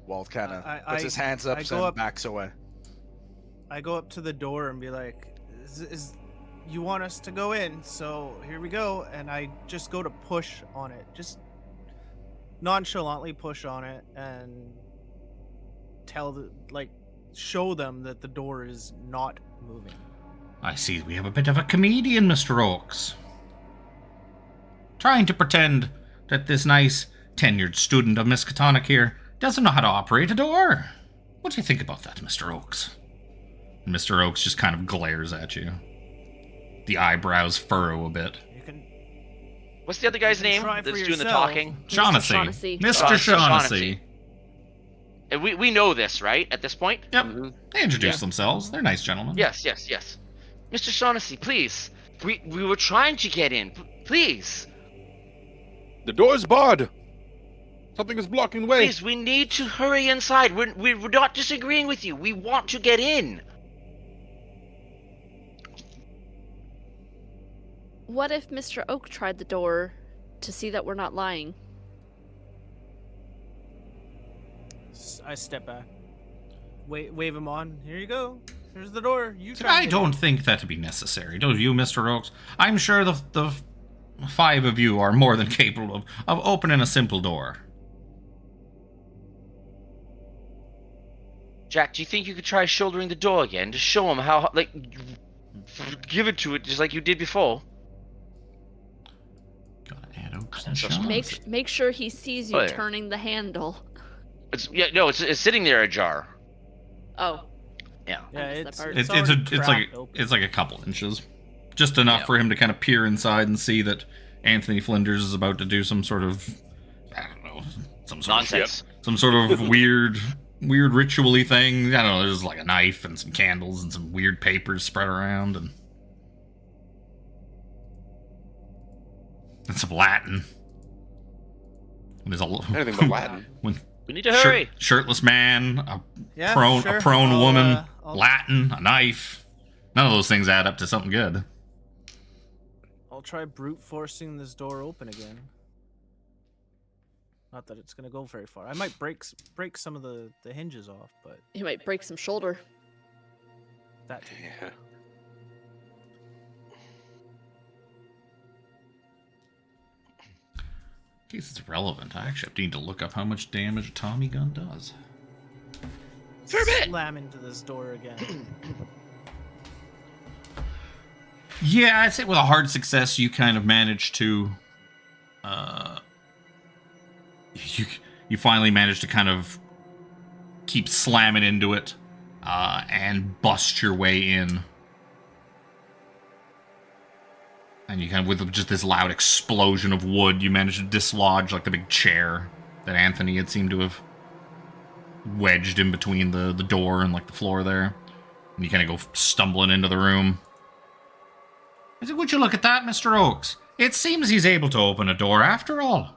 Walt kind of puts his hands up and backs away. I go up to the door and be like, you want us to go in, so here we go. And I just go to push on it. Just nonchalantly push on it and show them that the door is not moving. I see we have a bit of a comedian, Mr. Oaks. Trying to pretend that this nice tenured student of Miskatonic here doesn't know how to operate a door. What do you think about that, Mr. Oaks? And Mr. Oaks just kind of glares at you. The eyebrows furrow a bit. What's the other guy's name that's doing the talking? Shaughnessy. Mr. Shaughnessy. And we know this, right, at this point? Yep. Mm-hmm. They introduce themselves. They're nice gentlemen. Yes. Mr. Shaughnessy, please. We were trying to get in. Please. The door's barred. Something is blocking the way. Please, we need to hurry inside. We're not disagreeing with you. We want to get in. What if Mr. Oak tried the door to see that we're not lying? I step back. Wave him on. Here you go. Here's the door. I don't think that'd be necessary. Don't you, Mr. Oaks? I'm sure the five of you are more than capable of opening a simple door. Jack, do you think you could try shouldering the door again to show him how, give it to it just like you did before? Gotta add Oaks and Make sure he sees you turning the handle. It's sitting there ajar. Oh. Yeah. It's like a couple inches, just enough for him to kind of peer inside and see that Anthony Flinders is about to do some sort of, I don't know, some sort of weird ritual-y thing. I don't know. There's like a knife and some candles and some weird papers spread around and some Latin. Anything but Latin. We need to hurry. Shirtless man, a prone woman, Latin, a knife. None of those things add up to something good. I'll try brute forcing this door open again. Not that it's gonna go very far. I might break some of the hinges off, but You might break some shoulder. that too. Yeah. In case it's relevant, I actually need to look up how much damage a Tommy gun does. Slam into this door again. Yeah, I'd say with a hard success, you kind of manage to, you finally manage to kind of keep slamming into it, and bust your way in. And you kind of, with just this loud explosion of wood, you manage to dislodge, like, the big chair that Anthony had seemed to have wedged in between the door and, like, the floor there. And you kind of go stumbling into the room. I said, would you look at that, Mr. Oakes? It seems he's able to open a door after all.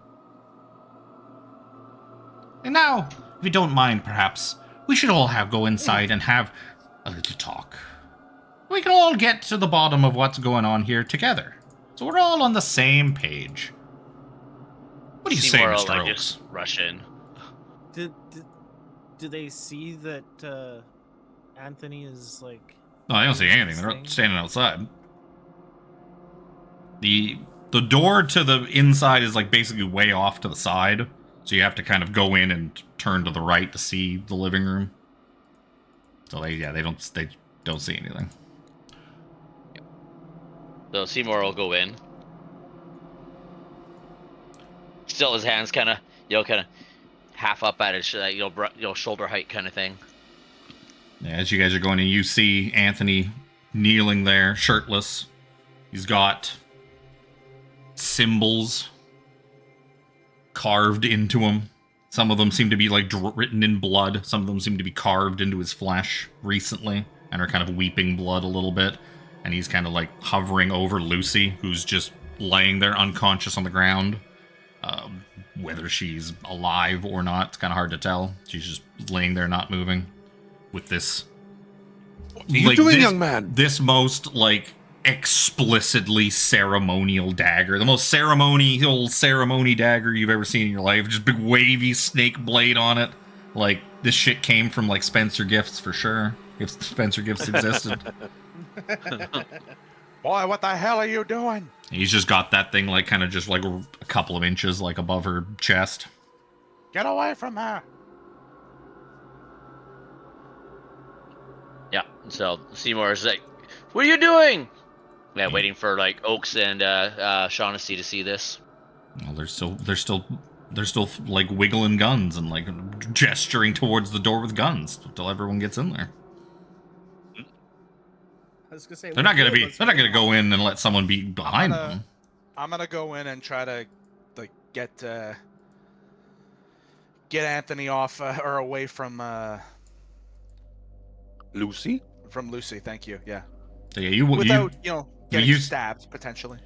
And now, if you don't mind, perhaps, we should all go inside and have a little talk. We can all get to the bottom of what's going on here together. So we're all on the same page. What do you say, Seymore, Mr. like, Oakes? just rush in. Do they see that Anthony is like? No, I don't see anything. They're standing outside. The door to the inside is like basically way off to the side, so you have to kind of go in and turn to the right to see the living room. So they don't see anything. So Seymore will go in. Still, his hands kind of half up at his, shoulder height kind of thing. Yeah, as you guys are going in, you see Anthony kneeling there, shirtless. He's got symbols carved into him. Some of them seem to be like written in blood. Some of them seem to be carved into his flesh recently and are kind of weeping blood a little bit. And he's kind of like hovering over Lucy, who's just laying there unconscious on the ground. Whether she's alive or not, it's kind of hard to tell. She's just laying there not moving with this... What are you doing, young man? This most, like, explicitly ceremonial dagger. The most ceremony dagger you've ever seen in your life. Just big wavy snake blade on it. Like, this shit came from, like, Spencer Gifts for sure. If Spencer Gifts existed. Boy, what the hell are you doing? He's just got that thing, like, kind of just, like, a couple of inches, like, above her chest. Get away from her. Yeah, so Seymour's like, what are you doing? Yeah, waiting for, like, Oakes and Shaughnessy to see this. Well, they're still like wiggling guns and like gesturing towards the door with guns until everyone gets in there. I was gonna say They're not gonna go in and let someone be behind them. I'm gonna go in and try to like get Anthony off or away from Lucy. From Lucy, thank you. Yeah. So yeah, without getting stabbed potentially.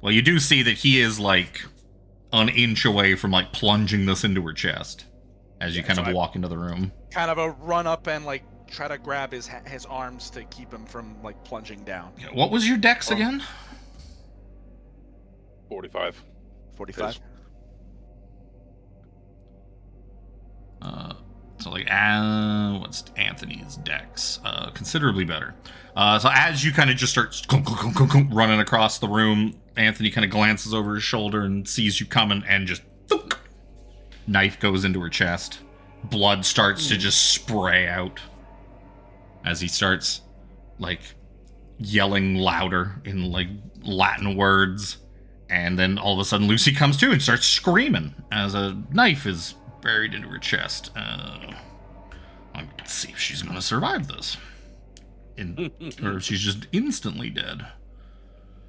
Well, you do see that he is like an inch away from like plunging this into her chest as you kind of walk into the room. Kind of a run up and like try to grab his arms to keep him from like plunging down. What was your dex again? 45. 45. So like, what's Anthony's dex? Considerably better. So as you kind of just start running across the room, Anthony kind of glances over his shoulder and sees you coming and just knife goes into her chest. Blood starts to just spray out as he starts like yelling louder in like Latin words. And then all of a sudden Lucy comes to and starts screaming as a knife is buried into her chest. Let's see if she's gonna survive this. Or if she's just instantly dead.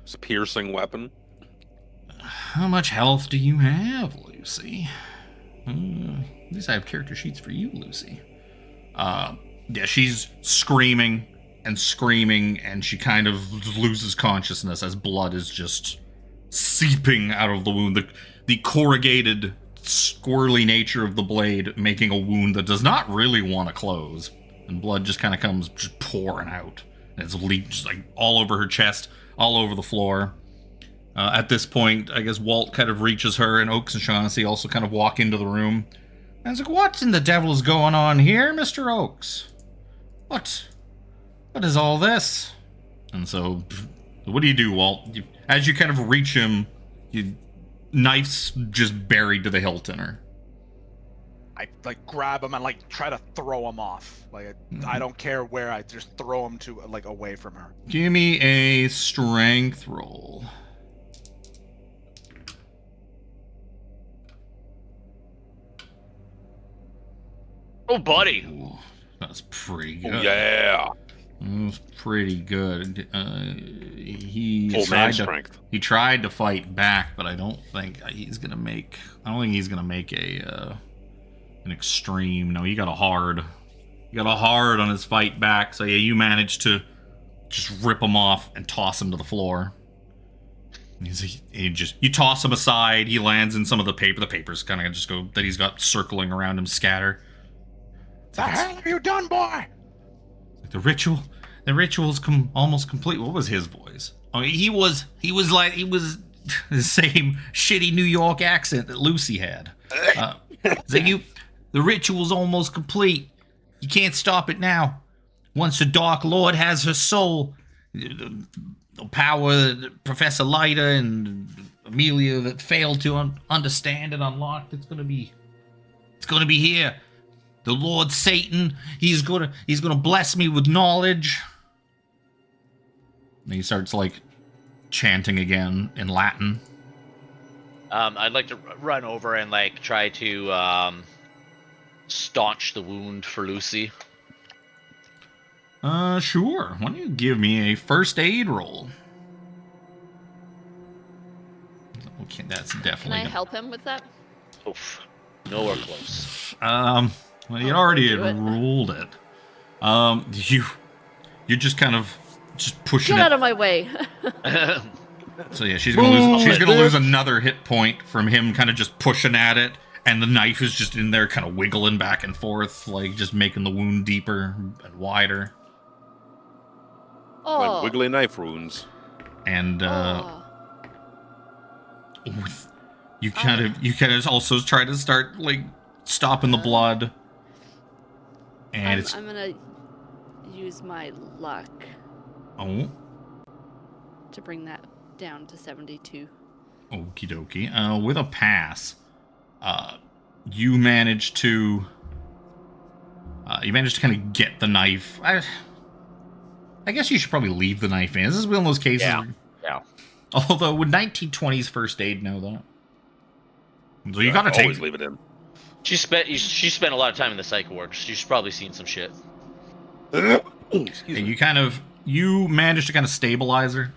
It's a piercing weapon. How much health do you have, Lucy? At least I have character sheets for you, Lucy. Yeah, she's screaming, and she kind of loses consciousness as blood is just seeping out of the wound. The corrugated, squirrely nature of the blade making a wound that does not really want to close. And blood just kind of comes just pouring out. It's leaked just like all over her chest, all over the floor. At this point, I guess Walt kind of reaches her, and Oaks and Shaughnessy also kind of walk into the room. And it's like, what in the devil is going on here, Mr. Oaks? What is all this? And so, what do you do, Walt? As you kind of reach him, knife's just buried to the hilt in her. I like grab him and like try to throw him off. Like I don't care where, I just throw him to like away from her. Give me a strength roll. Oh, buddy. Ooh, that's pretty good. Oh, yeah. That was pretty good. He Full man strength. He tried to fight back, but I don't think he's gonna make. I don't think he's gonna make an extreme. No, he got a hard. He got a hard on his fight back. So yeah, you managed to just rip him off and toss him to the floor. You toss him aside. He lands in some of the paper. The papers kind of just go that he's got circling around him, scatter. The hell have you done, boy? The ritual's almost complete. What was his voice? I mean, he was the same shitty New York accent that Lucy had. The ritual's almost complete. You can't stop it now. Once the Dark Lord has her soul, the power that Professor Leiter and Amelia that failed to understand and unlock, it's gonna be here. The Lord Satan, he's gonna bless me with knowledge. And he starts like chanting again in Latin. I'd like to run over and like try to staunch the wound for Lucy. Sure. Why don't you give me a first aid roll? Okay, that's definitely. Can I help him with that? Oof. Nowhere close. Well, you already had rolled it. You're just kind of just pushing Get it. out of my way. So yeah, she's gonna lose another hit point from him kind of just pushing at it, and the knife is just in there kind of wiggling back and forth, like just making the wound deeper and wider. Oh. Like wiggly knife wounds. And you kind of also try to start like stopping the blood. And I'm gonna use my luck. Oh. To bring that down to 72. Okie dokie. With a pass, you manage to kind of get the knife. I guess you should probably leave the knife in. This is one of those cases. Yeah. Although, would 1920s first aid know that? So you gotta always leave it in. She spent a lot of time in the psych ward. She's probably seen some shit. And you manage to kind of stabilize her,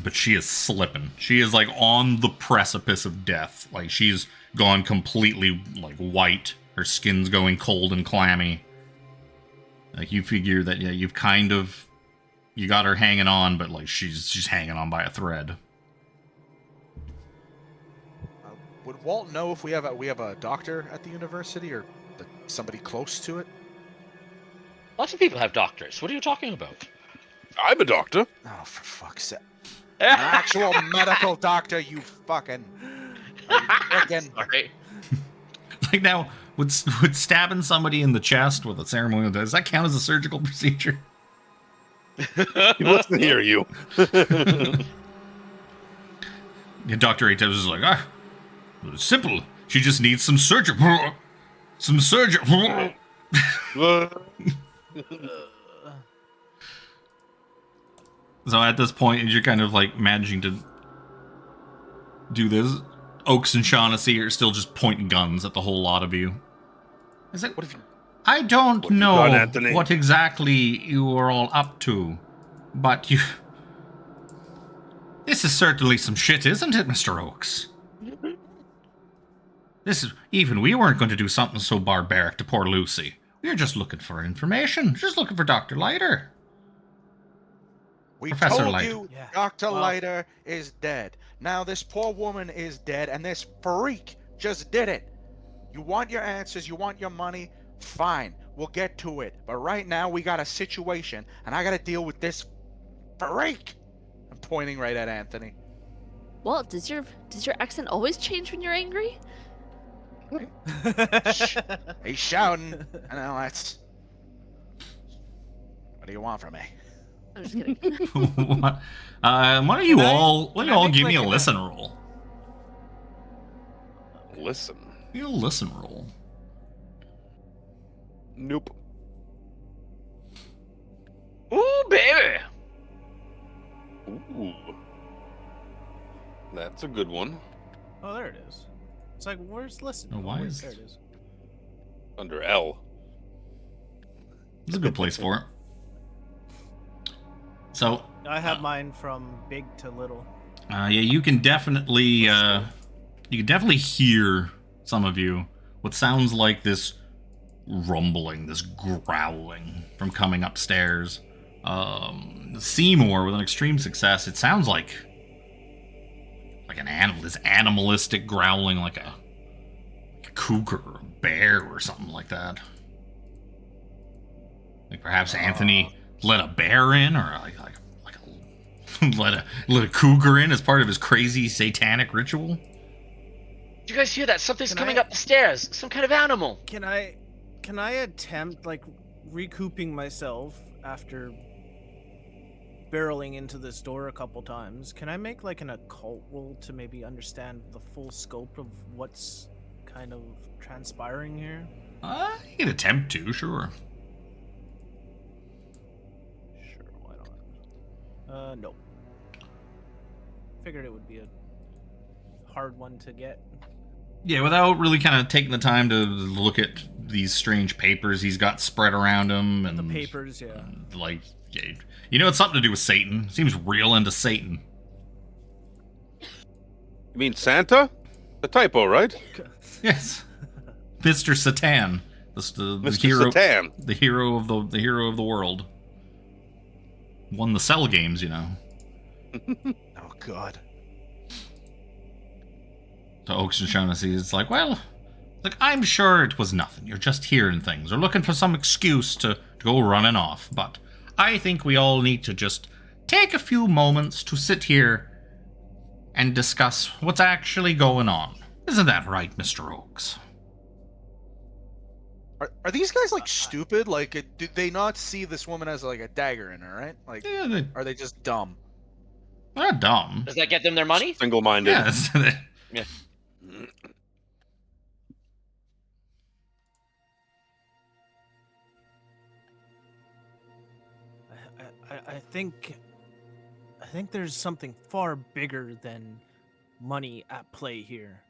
but she is slipping. She is like on the precipice of death. Like she's gone completely like white. Her skin's going cold and clammy. Like you figure that you got her hanging on, but like she's hanging on by a thread. Would Walt know if we have a doctor at the university or somebody close to it? Lots of people have doctors. What are you talking about? I'm a doctor. Oh, for fuck's sake. An actual medical doctor, you fucking... Sorry. Like now, would stabbing somebody in the chest with a ceremonial, does that count as a surgical procedure? He wants to hear you. Dr. Atev is like, it's simple. She just needs some surgery. Some surgery. So at this point, you're kind of like managing to do this. Oaks and Shaughnessy are still just pointing guns at the whole lot of you. Is it? I don't know what exactly you are all up to, but you... This is certainly some shit, isn't it, Mr. Oaks? This is... Even we weren't going to do something so barbaric to poor Lucy. We were just looking for information. Just looking for Dr. Leiter. Professor told Leiter. You Dr. Leiter is dead. Now this poor woman is dead, and this freak just did it. You want your answers, you want your money, fine. we'll get to it. But right now, we got a situation, and I gotta deal with this freak. I'm pointing right at Anthony. Walt, does your accent always change when you're angry? He's shouting. I know that's. What do you want from me? I'm just kidding. Why don't you all give me a listen roll? Listen. Give me a listen roll. Nope. Ooh, baby. Ooh. That's a good one. Oh, there it is. It's like, where's listen? Oh, why is there it is? Under L. It's a good place for it. So I have mine from big to little. yeah, you can definitely hear, some of you, what sounds like this rumbling, this growling from coming upstairs. Seymore, with an extreme success, it sounds like an animal, this animalistic growling, like a cougar or a bear or something like that. Like perhaps Anthony let a bear in, or let a cougar in as part of his crazy satanic ritual. Did you guys hear that? Something's coming up the stairs. Some kind of animal. Can I attempt like recouping myself after barreling into this door a couple times? Can I make like an occult roll to maybe understand the full scope of what's kind of transpiring here? You can attempt to, sure. Sure, why not? No. Figured it would be a hard one to get. Yeah, without really kind of taking the time to look at these strange papers he's got spread around him. And the papers, yeah. Like, yeah, you know, it's something to do with Satan. Seems real into Satan. You mean Santa? The typo, right? Yes. Mr. Satan. The hero, Satan. The hero of the world. Won the Cell games, you know. Oh, God. So Oaks and Shaughnessy is like, well, look, I'm sure it was nothing. You're just hearing things or looking for some excuse to go running off. But I think we all need to just take a few moments to sit here and discuss what's actually going on. Isn't that right, Mr. Oaks? Are these guys like stupid? Like, do they not see this woman as like a dagger in her, right? Like, yeah, are they just dumb? They're not dumb. Does that get them their money? Single-minded. Yes. Yeah. I think there's something far bigger than money at play here.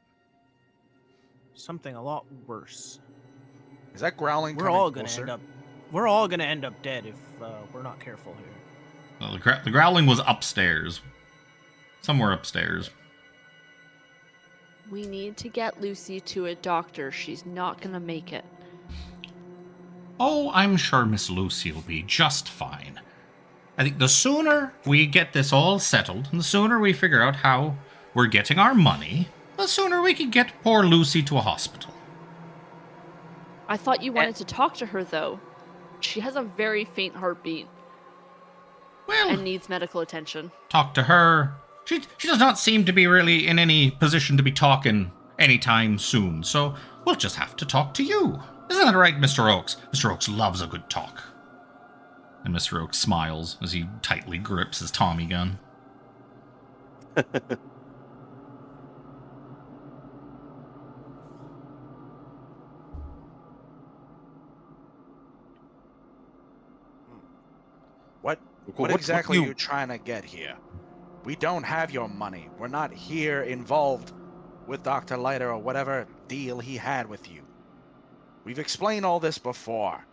Something a lot worse. Is that growling? We're all gonna end up dead if we're not careful here. Well, the growling was upstairs. Somewhere upstairs. We need to get Lucy to a doctor. She's not gonna make it. Oh, I'm sure Miss Lucy will be just fine. I think the sooner we get this all settled, and the sooner we figure out how we're getting our money, the sooner we can get poor Lucy to a hospital. I thought you wanted to talk to her, though. She has a very faint heartbeat. Well, and needs medical attention. Talk to her. She does not seem to be really in any position to be talking anytime soon, so we'll just have to talk to you. Isn't that right, Mr. Oaks? Mr. Oaks loves a good talk. And Mr. Oaks smiles as he tightly grips his Tommy gun. What exactly are you trying to get here? We don't have your money. We're not here involved with Dr. Leiter or whatever deal he had with you. We've explained all this before.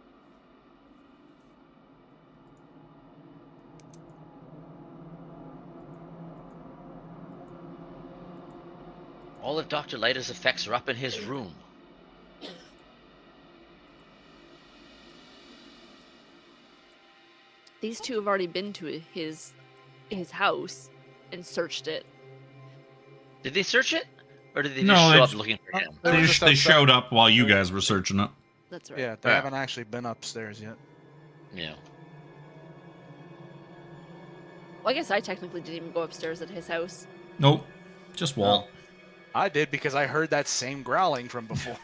All of Dr. Leiter's effects are up in his room. These two have already been to his house and searched it. Did they search it? Or did they just show up looking for him? They showed up while you guys were searching it. That's right. Yeah, they haven't actually been upstairs yet. Yeah. Well, I guess I technically didn't even go upstairs at his house. Nope. Just Walt. No. I did because I heard that same growling from before.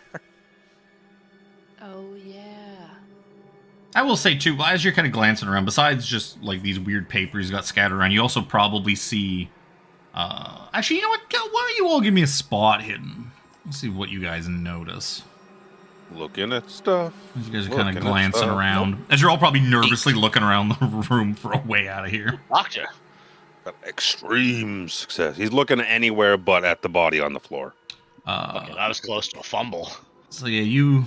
Oh, yeah. I will say, too, as you're kind of glancing around, besides just, like, these weird papers got scattered around, you also probably see... actually, you know what? Why don't you all give me a spot hidden? Let's see what you guys notice. Looking at stuff. As you guys are kind of glancing around. As you're all probably nervously looking around the room for a way out of here. Doctor. Got extreme success. He's looking anywhere but at the body on the floor. Okay, that was close to a fumble. So yeah, you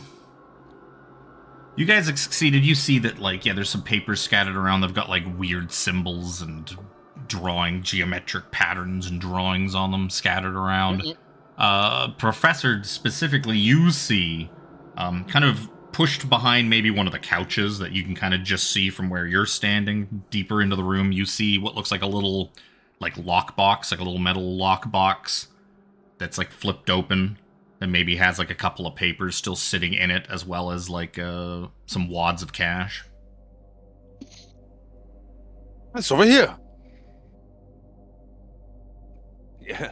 guys have succeeded. You see that, like, yeah, there's some papers scattered around. They've got, like, weird symbols and geometric patterns and drawings on them scattered around. Professor, specifically, you see kind of pushed behind maybe one of the couches that you can kind of just see from where you're standing deeper into the room. You see what looks like a little, like, lockbox, like a little metal lockbox that's, like, flipped open and maybe has, like, a couple of papers still sitting in it, as well as, like, some wads of cash. It's over here. Yeah,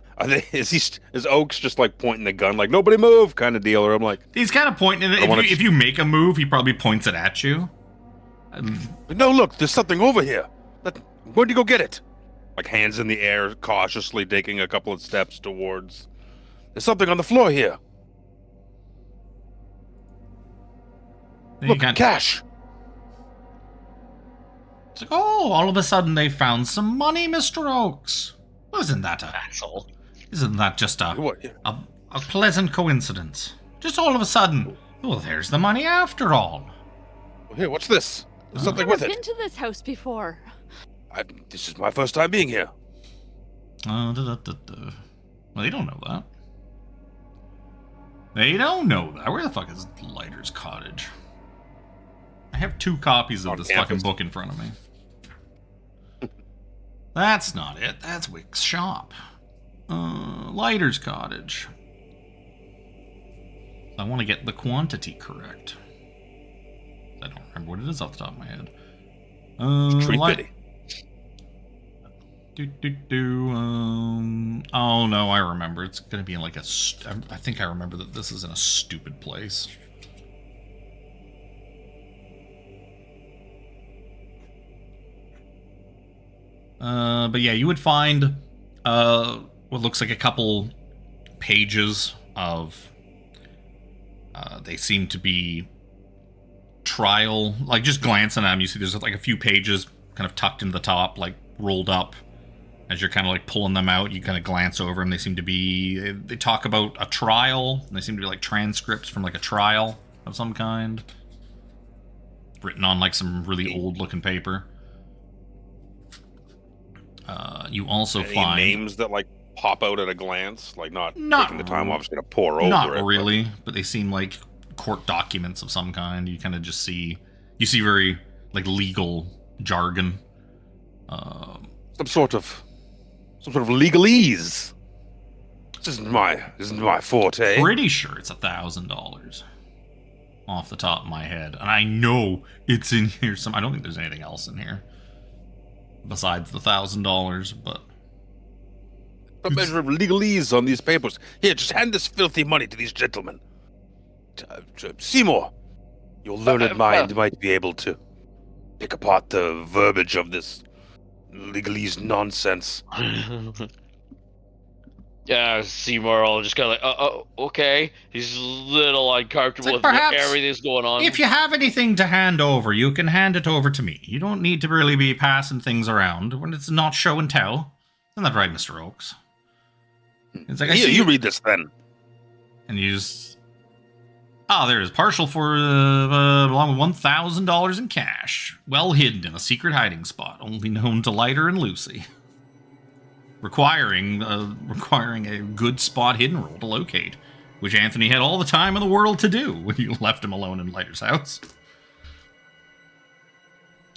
is Oak's just like pointing the gun, like nobody move, kind of deal? Or I'm like, he's kind of pointing it. If you make a move, he probably points it at you. No, look, there's something over here. Where'd you go get it? Like hands in the air, cautiously taking a couple of steps towards. There's something on the floor here. Look, cash. It's like, oh, all of a sudden they found some money, Mr. Oakes. Isn't that asshole? Isn't that just a pleasant coincidence? Just all of a sudden, well, there's the money after all. Here, what's this? There's something with it. I've never been to this house before. This is my first time being here. Well, they don't know that. They don't know that. Where the fuck is Leiter's cottage? I have 2 copies of this fucking book in front of me. That's not it. That's Wick's shop. Leiter's cottage. I want to get the quantity correct. I don't remember what it is off the top of my head. Oh no, I remember. It's gonna be in like I think I remember that this is in a stupid place. But yeah, you would find what looks like a couple pages of they seem to be trial, like just glancing at them, you see there's like a few pages kind of tucked into the top, like rolled up. As you're kind of like pulling them out, you kind of glance over them. They seem to be, they talk about a trial, and they seem to be like transcripts from like a trial of some kind, written on like some really old looking paper. You also find names that like pop out at a glance, like not taking the time obviously to pour over it. Not really, but they seem like court documents of some kind. You kind of just see, you see very like legal jargon. Some sort of legalese. This isn't my forte. Pretty sure it's $1,000 off the top of my head, and I know it's in here. I don't think there's anything else in here besides the $1,000, but a measure of legalese on these papers. Here, just hand this filthy money to these gentlemen. Seymore, your learned mind might be able to pick apart the verbiage of this legalese nonsense. Yeah, Seymore will just kind of like, okay. He's a little uncomfortable with everything's going on. If you have anything to hand over, you can hand it over to me. You don't need to really be passing things around when it's not show and tell. Isn't that right, Mr. Oakes? It's like, you read this then. And you just... Oh, there it is. Partial for along with $1,000 in cash. Well hidden in a secret hiding spot, only known to Leiter and Lucy. Requiring a good spot hidden roll to locate, which Anthony had all the time in the world to do when you left him alone in Leiter's house.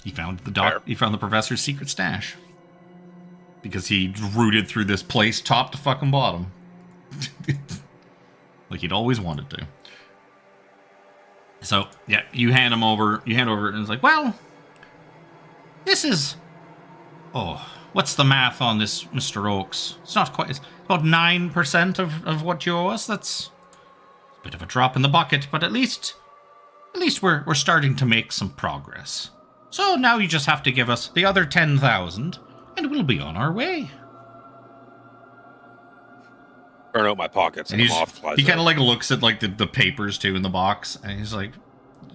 He found the professor's secret stash because he rooted through this place top to fucking bottom, like he'd always wanted to. So, yeah, you hand over, and it's like, well, this is... Oh, what's the math on this, Mr. Oakes? It's not quite... It's about 9% of what you owe us. That's a bit of a drop in the bucket, but at least we're starting to make some progress. So now you just have to give us the other 10,000, and we'll be on our way. Turn out my pockets and He kind of like looks at like the papers too in the box, and he's like,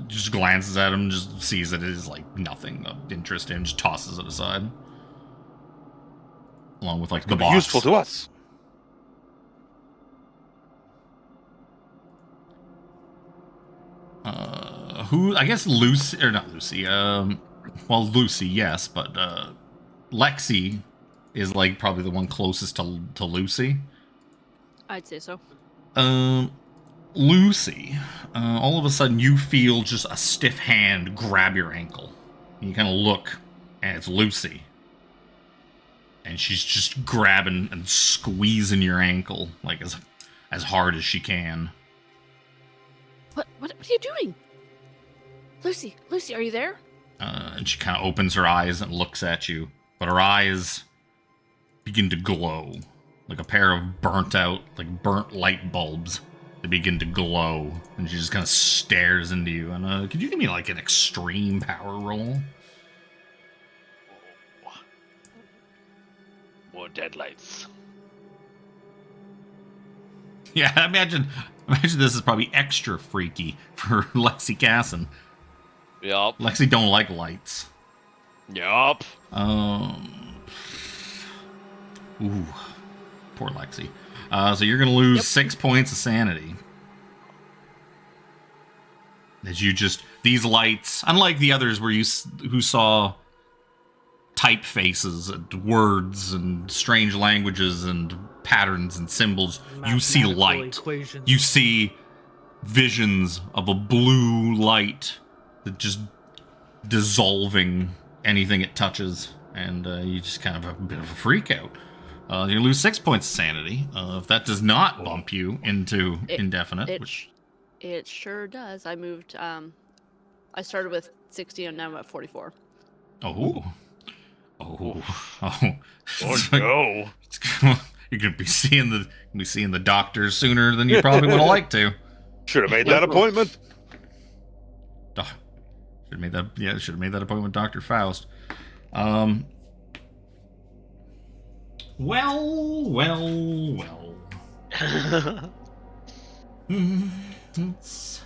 just glances at him, just sees that it is like nothing of interest in, just tosses it aside, along with like the box. Useful to us. Who? I guess Lucy, or not Lucy. Well, Lucy, yes, but Lexi is like probably the one closest to Lucy. I'd say so. Lucy, all of a sudden you feel just a stiff hand grab your ankle. You kind of look, and it's Lucy. And she's just grabbing and squeezing your ankle, like as hard as she can. What are you doing? Lucy, are you there? And she kind of opens her eyes and looks at you, but her eyes begin to glow. Like a pair of burnt light bulbs. They begin to glow, and she just kind of stares into you. And could you give me like an extreme power roll? More deadlights. Yeah, imagine this is probably extra freaky for Lexi Cassin. Yup. Lexi don't like lights. Yup. Ooh. Poor Lexi. So you're going to lose 6 points of sanity. As you these lights, unlike the others who saw typefaces and words and strange languages and patterns and symbols, you see light. Equations. You see visions of a blue light that just dissolving anything it touches, and you just kind of have a bit of a freak out. You lose 6 points of sanity. If that does not bump you into indefinite. It sure does. I moved, I started with 60 and now I'm at 44. Oh no. You're gonna be seeing the doctors sooner than you probably would have liked to. Should have made that appointment. Should have made that appointment with Dr. Faust. Well. It's...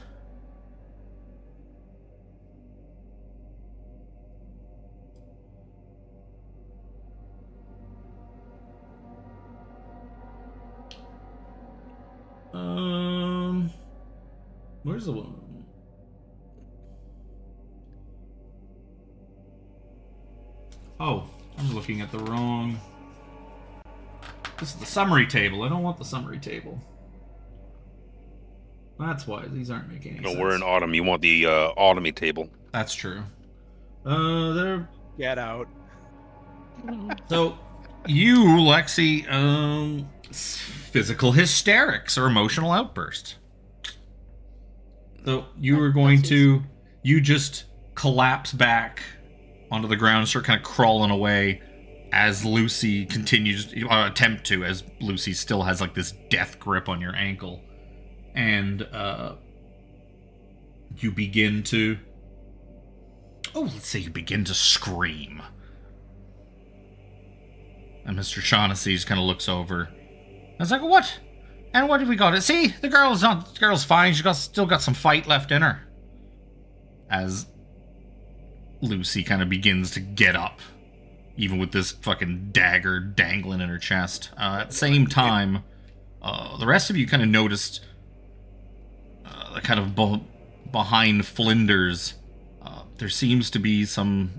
Where's the one? Oh, I'm looking at the wrong... This is the summary table. I don't want the summary table. That's why these aren't making any sense. No, we're in autumn. You want the autumny table. That's true. They're... Get out. So, you, Lexi, physical hysterics or emotional outburst. So, you are going to... You just collapse back onto the ground and start kind of crawling away as Lucy continues, as Lucy still has like this death grip on your ankle. And you begin to... let's say you begin to scream. And Mr. Shaughnessy just kind of looks over. I was like, what? And what have we got? See, the girl's fine. She's still got some fight left in her. As Lucy kind of begins to get up, even with this fucking dagger dangling in her chest. At the same time, the rest of you kind of noticed the kind of behind Flinders, there seems to be some...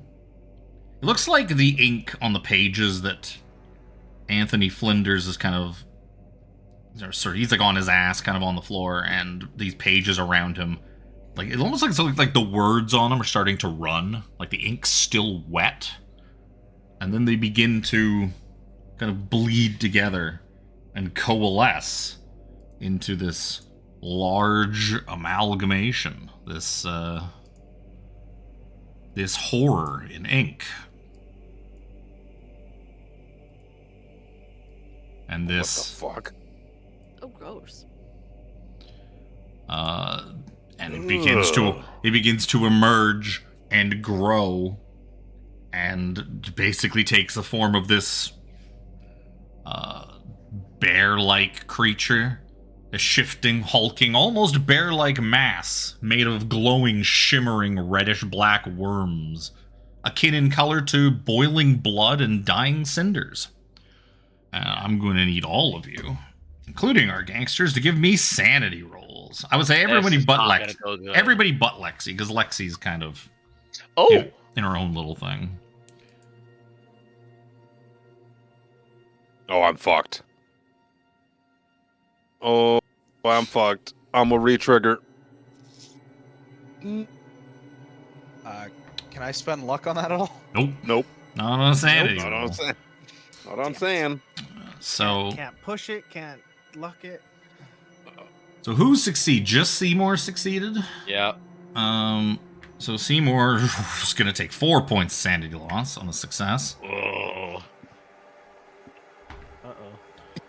It looks like the ink on the pages that Anthony Flinders is kind of... He's like on his ass, kind of on the floor, and these pages around him, like it almost like the words on them are starting to run, like the ink's still wet, and then they begin to kind of bleed together and coalesce into this large amalgamation, this horror in ink. And this... What the fuck? Oh, gross. And it begins to emerge and grow, and basically takes the form of this bear-like creature, a shifting, hulking, almost bear-like mass made of glowing, shimmering, reddish-black worms, akin in color to boiling blood and dying cinders. I'm going to need all of you, including our gangsters, to give me sanity rolls. I would say everybody but Lexi. Everybody but Lexi, because Lexi's kind of in her own little thing. Oh, I'm fucked. Oh, I'm fucked. I'm a re-trigger. Can I spend luck on that at all? Nope. Not on sanity. Not what I'm saying. So can't push it, can't luck it. So who succeed? Just Seymore succeeded? Yeah. So Seymore is gonna take 4 points of sanity loss on a success. Oh.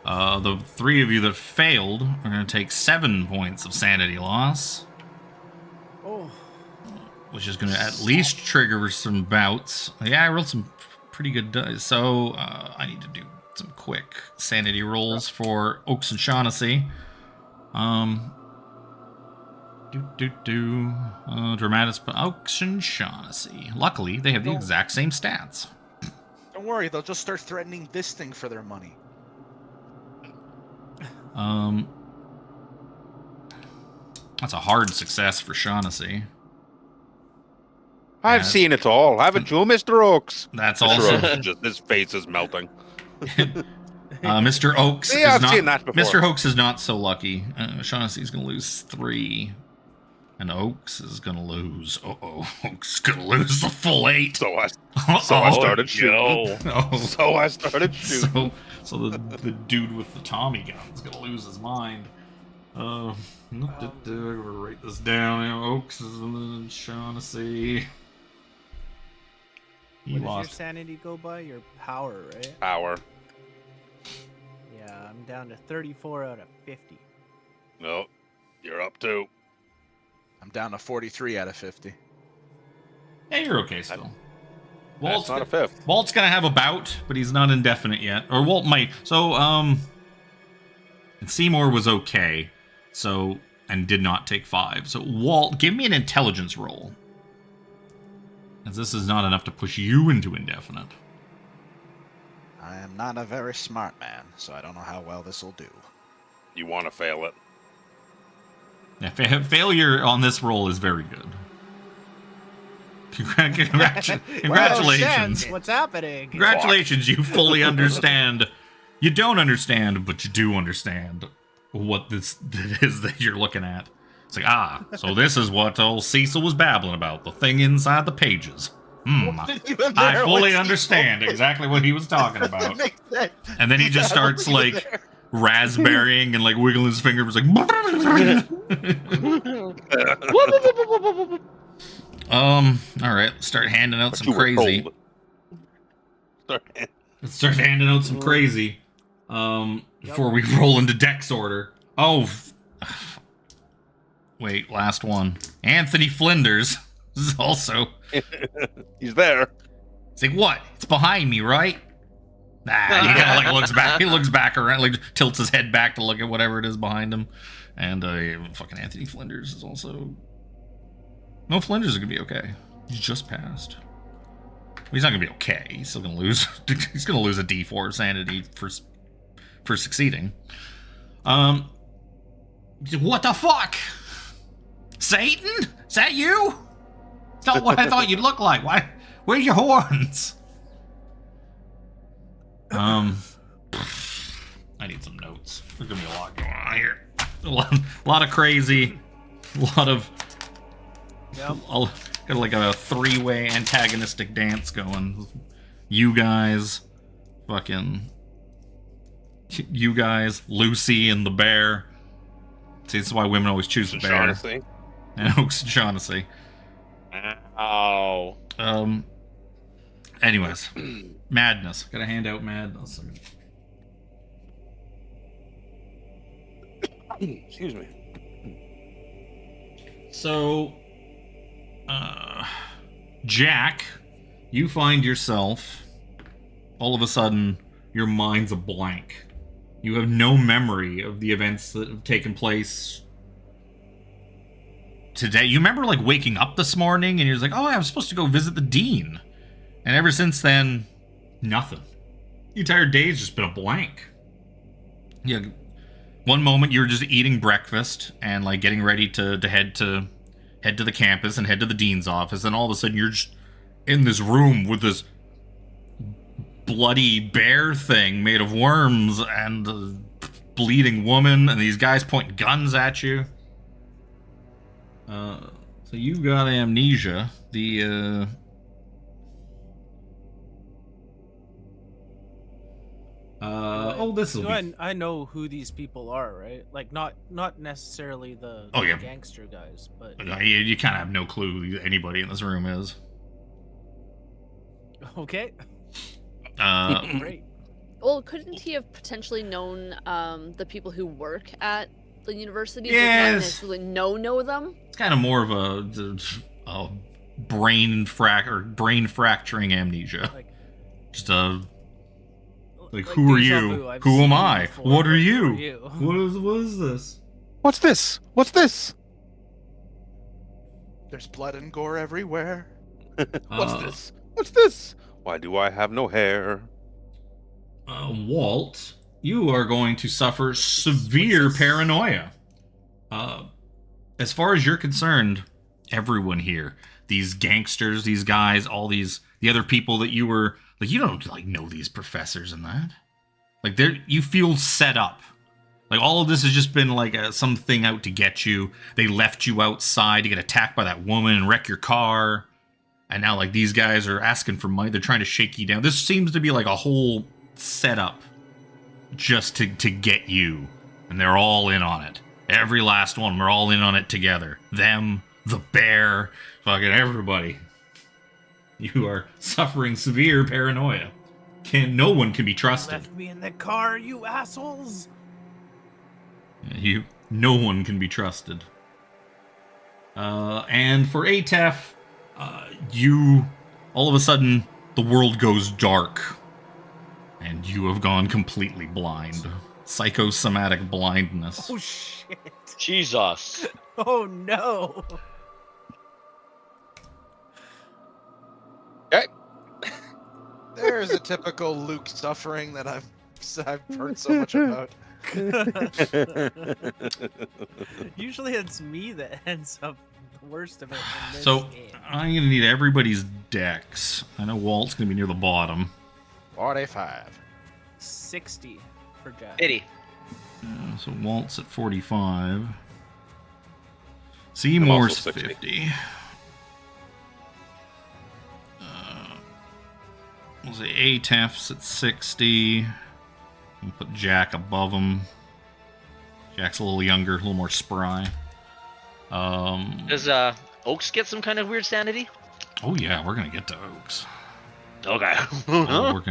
The three of you that failed are gonna take 7 points of sanity loss. Oh. Which is gonna at least trigger some bouts. Yeah, I rolled some pretty good dice. So I need to do some quick sanity rolls for Oaks and Shaughnessy. Dramatis Oaks and Shaughnessy. Luckily, they have the exact same stats. Don't worry, they'll just start threatening this thing for their money. That's a hard success for Shaughnessy. I've seen it all, haven't you, Mr. Oaks? That's also just his face is melting. Mr. Oaks yeah, I've seen that before. Mr. Oaks is not so lucky. Shaughnessy's going to lose 3. And Oaks is going to lose... Oaks is going to lose the full 8. So I started shooting. So I started shooting. So the dude with the Tommy gun is going to lose his mind. I'm going to write this down. Oaks is Shaughnessy. What does your sanity go by? Your power, right? Power. Yeah, I'm down to 34 out of 50. No, you're up too. I'm down to 43 out of 50. Yeah, you're okay still. Walt's not a fifth. Walt's gonna have a bout, but he's not indefinite yet. Or Walt might. So, and Seymore was okay. So, and did not take 5. So, Walt, give me an intelligence roll. As this is not enough to push you into indefinite. I am not a very smart man, so I don't know how well this will do. You want to fail it. Yeah, failure on this roll is very good. Congratulations. What's happening? Congratulations, you fully understand. You don't understand, but you do understand what this is that you're looking at. It's like, so this is what old Cecil was babbling about, the thing inside the pages. I fully understand exactly what he was talking about. And then he just starts like raspberrying and like wiggling his fingers like alright, start handing out some crazy. Let's start handing out some crazy. Before we roll into Dex order. Wait, last one. Anthony Flinders is also... He's there. It's like, what? It's behind me, right? Nah, he kind of like looks back. He looks back around, like tilts his head back to look at whatever it is behind him. And fucking Anthony Flinders is also... No, Flinders is going to be okay. He's just passed. He's not going to be okay. He's still going to lose. He's going to lose a D4 sanity for succeeding. What the fuck? Satan? Is that you? It's not what I thought you'd look like. Why? Where's your horns? I need some notes. There's gonna be a lot going on here. A lot of crazy. A lot of. Yep. Got like a 3-way antagonistic dance going. You guys, fucking. You guys, Lucy and the bear. See, this is why women always choose the bear. Shaughnessy. And Oaks and Shaughnessy. Oh. Anyways, madness. Gotta hand out madness. Excuse me. So, Jack, you find yourself, all of a sudden, your mind's a blank. You have no memory of the events that have taken place today. You remember, like, waking up this morning and you're like, oh, I was supposed to go visit the dean. And ever since then, nothing. The entire day's just been a blank. Yeah. One moment you were just eating breakfast and like getting ready to head to the campus and head to the dean's office, and all of a sudden you're just in this room with this bloody bear thing made of worms and a bleeding woman and these guys pointing guns at you. So you got amnesia. This will be... I know who these people are, right? Like, not necessarily the gangster guys, but... You kind of have no clue who anybody in this room is. Okay. Great. Well, couldn't he have potentially known the people who work at the university? Yes. Not necessarily know them? It's kind of more of a brain fracturing amnesia. Just a... Like, who are you? Who am I? What are you? What is this? What's this? What's this? There's blood and gore everywhere. What's this? What's this? Why do I have no hair? Walt, you are going to suffer severe paranoia. As far as you're concerned, everyone here, these gangsters, these guys, all these, the other people that you were... Like, you don't, like, know these professors and that. Like, you feel set up. Like, all of this has just been, like, something out to get you. They left you outside to get attacked by that woman and wreck your car. And now, like, these guys are asking for money. They're trying to shake you down. This seems to be, like, a whole setup just to get you. And they're all in on it. Every last one. We're all in on it together. Them, the bear, fucking everybody. You are suffering severe paranoia. No one can be trusted. Left me in the car, you assholes. No one can be trusted. And for ATEF, all of a sudden, the world goes dark. And you have gone completely blind. Psychosomatic blindness. Oh, shit. Jesus. Oh, no. Okay. There's a typical Luke suffering that I've heard so much about. Usually it's me that ends up the worst of it. So I'm gonna need everybody's dex. I know Walt's gonna be near the bottom. 45. 60 for Jack. 80. So Walt's at 45. Seymour's 50. We'll say ATEF's at 60. We'll put Jack above him. Jack's a little younger, a little more spry. Does Oaks get some kind of weird sanity? Oh yeah, we're gonna get to Oaks. Okay. We're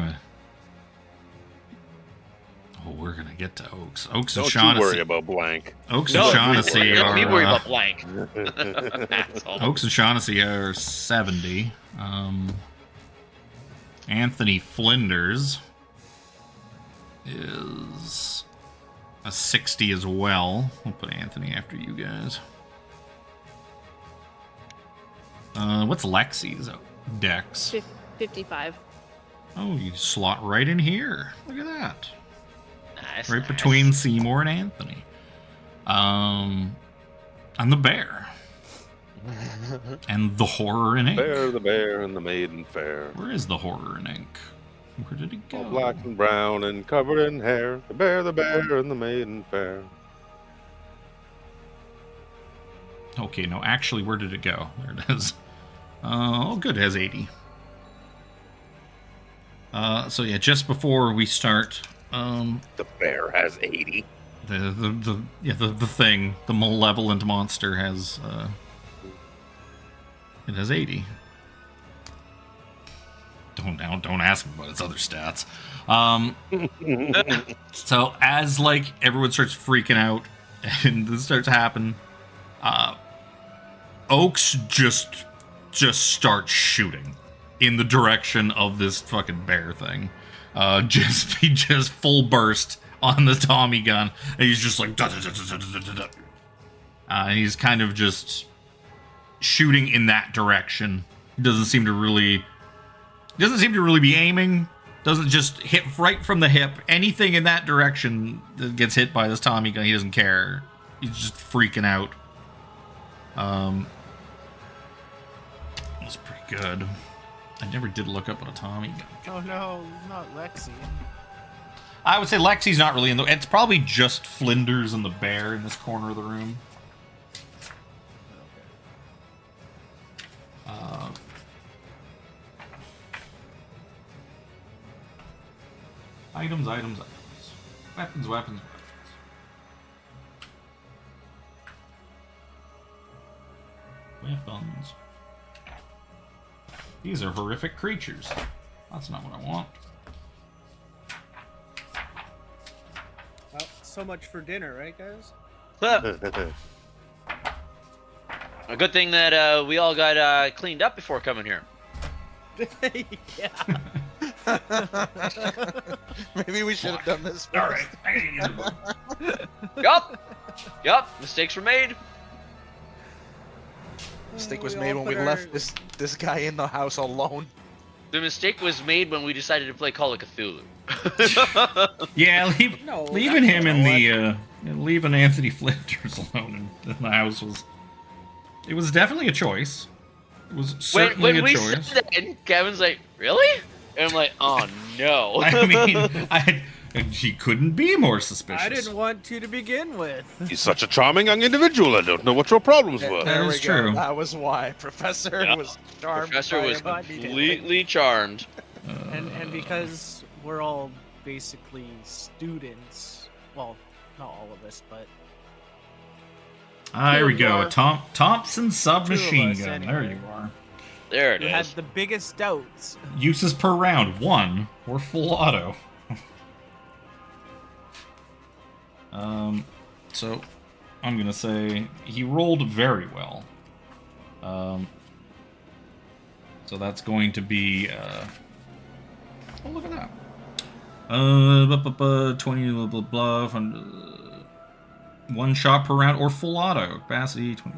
gonna get to Oaks. Oaks and Don't Shaughnessy. you worry about blank. Oaks and Shaughnessy are. Me worry about blank. Oaks and Shaughnessy are 70. Anthony Flinders is a 60 as well. We'll put Anthony after you guys. What's Lexi's dex? 55. Oh, you slot right in here. Look at that. Nice. Right between Seymore and Anthony. And the bear. And the horror in ink. Bear, the bear, and the maiden fair. Where is the horror in ink? Where did it go? All black and brown and covered in hair. The bear, and the maiden fair. Okay, no, actually, where did it go? There it is. Oh, good, it has 80. So yeah, just before we start... The bear has 80. the thing, the malevolent monster has it has 80. Don't ask me about its other stats. So as like everyone starts freaking out and this starts happening, Oaks just starts shooting in the direction of this fucking bear thing. He just full burst on the Tommy gun, and he's just like and he's kind of just shooting in that direction. He doesn't seem to really be aiming. Doesn't just hit right from the hip. Anything in that direction that gets hit by this Tommy gun, he doesn't care. He's just freaking out. That's pretty good. I never did look up what a Tommy gun. Oh no, not Lexi. I would say Lexi's not really in the... It's probably just Flinders and the bear in this corner of the room. Items. Weapons. These are horrific creatures. That's not what I want. Well, so much for dinner, right, guys? A good thing that we all got cleaned up before coming here. Yeah. Maybe we should have done this first. All right, I gotta get the book. Yup. Mistakes were made. Mistake was made when we left this guy in the house alone. The mistake was made when we decided to play Call of Cthulhu. Yeah, leaving him in the leaving Anthony Flinders alone in the house was definitely a choice. It was certainly when we a choice. said that, Kevin's like, "Really?" And I'm like, "Oh no." I mean, he couldn't be more suspicious. I didn't want to begin with. He's such a charming young individual. I don't know what your problems were. That is true. That was why Professor was charmed. Professor was completely charmed. And because we're all basically students, well, not all of us, but Here we go. Thompson submachine gun. anyway. There you are. There it we is. had the biggest doubts. Uses per round: 1 or full auto. So I'm gonna say he rolled very well. So that's going to be oh, look at that. 20 blah blah blah. 1 shot per round or full auto capacity 20.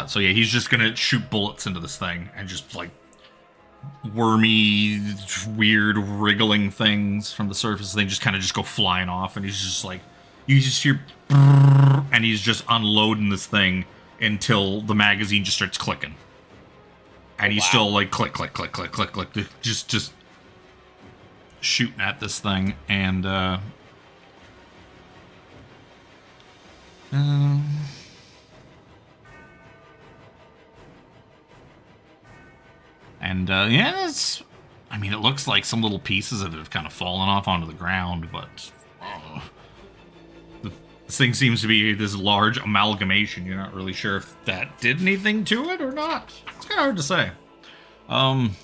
So yeah, he's just gonna shoot bullets into this thing and just like wormy, weird, wriggling things from the surface. They just kind of just go flying off, and he's just like, you just hear, and he's just unloading this thing until the magazine just starts clicking, and he's still like click, just shooting at this thing, and yeah, I mean, it looks like some little pieces of it have kind of fallen off onto the ground, but this thing seems to be this large amalgamation. You're not really sure if that did anything to it or not. It's kind of hard to say. And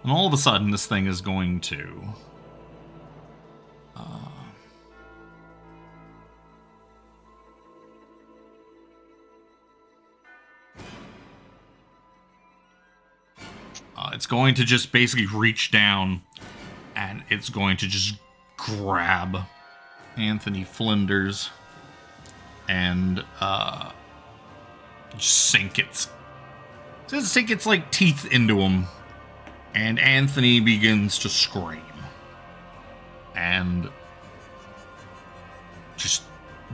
all of a sudden, this thing is going to... it's going to just basically reach down, and it's going to just grab Anthony Flinders and just sink its like teeth into him, and Anthony begins to scream and just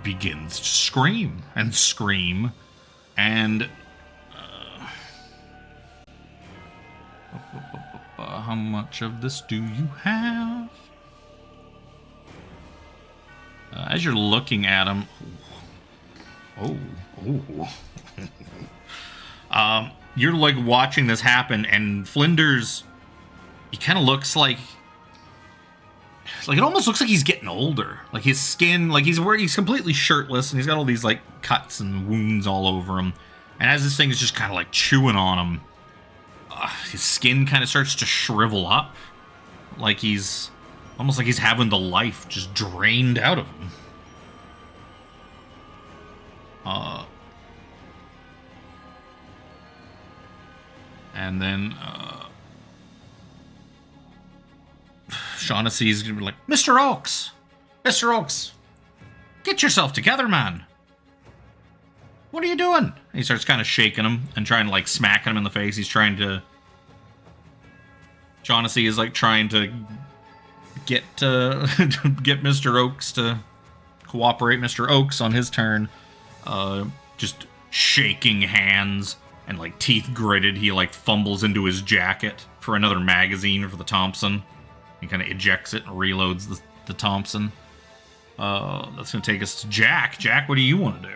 begins to scream and how much of this do you have? As you're looking at him, you're like watching this happen, and Flinders, he kind of looks like like it almost looks like he's getting older. Like his skin, like he's completely shirtless and he's got all these like cuts and wounds all over him. And as this thing is just kind of like chewing on him, his skin kind of starts to shrivel up, like he's almost like he's having the life just drained out of him. And then Shaughnessy's gonna be like, Mr. Oaks, get yourself together, man. What are you doing? And he starts kind of shaking him and trying to like smacking him in the face. He's trying to. Shaughnessy is like trying to get get Mr. Oaks to cooperate. Mr. Oaks on his turn, just shaking hands and like teeth gritted. He like fumbles into his jacket for another magazine for the Thompson. He kind of ejects it and reloads the Thompson. That's gonna take us to Jack. Jack, what do you want to do?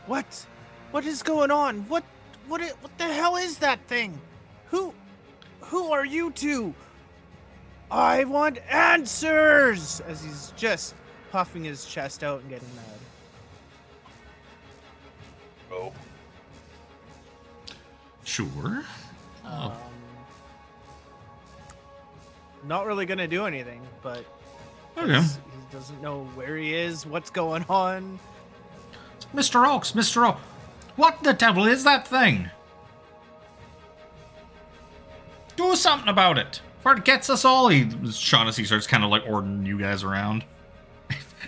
What is going on? What the hell is that thing? Who are you two? I want answers! As he's just puffing his chest out and getting mad. Oh. Sure. Not really gonna do anything, but Okay. he doesn't know where he is, what's going on. Mr. Oaks, what the devil is that thing? Do something about it, for it gets us all. Shaughnessy starts kind of like ordering you guys around.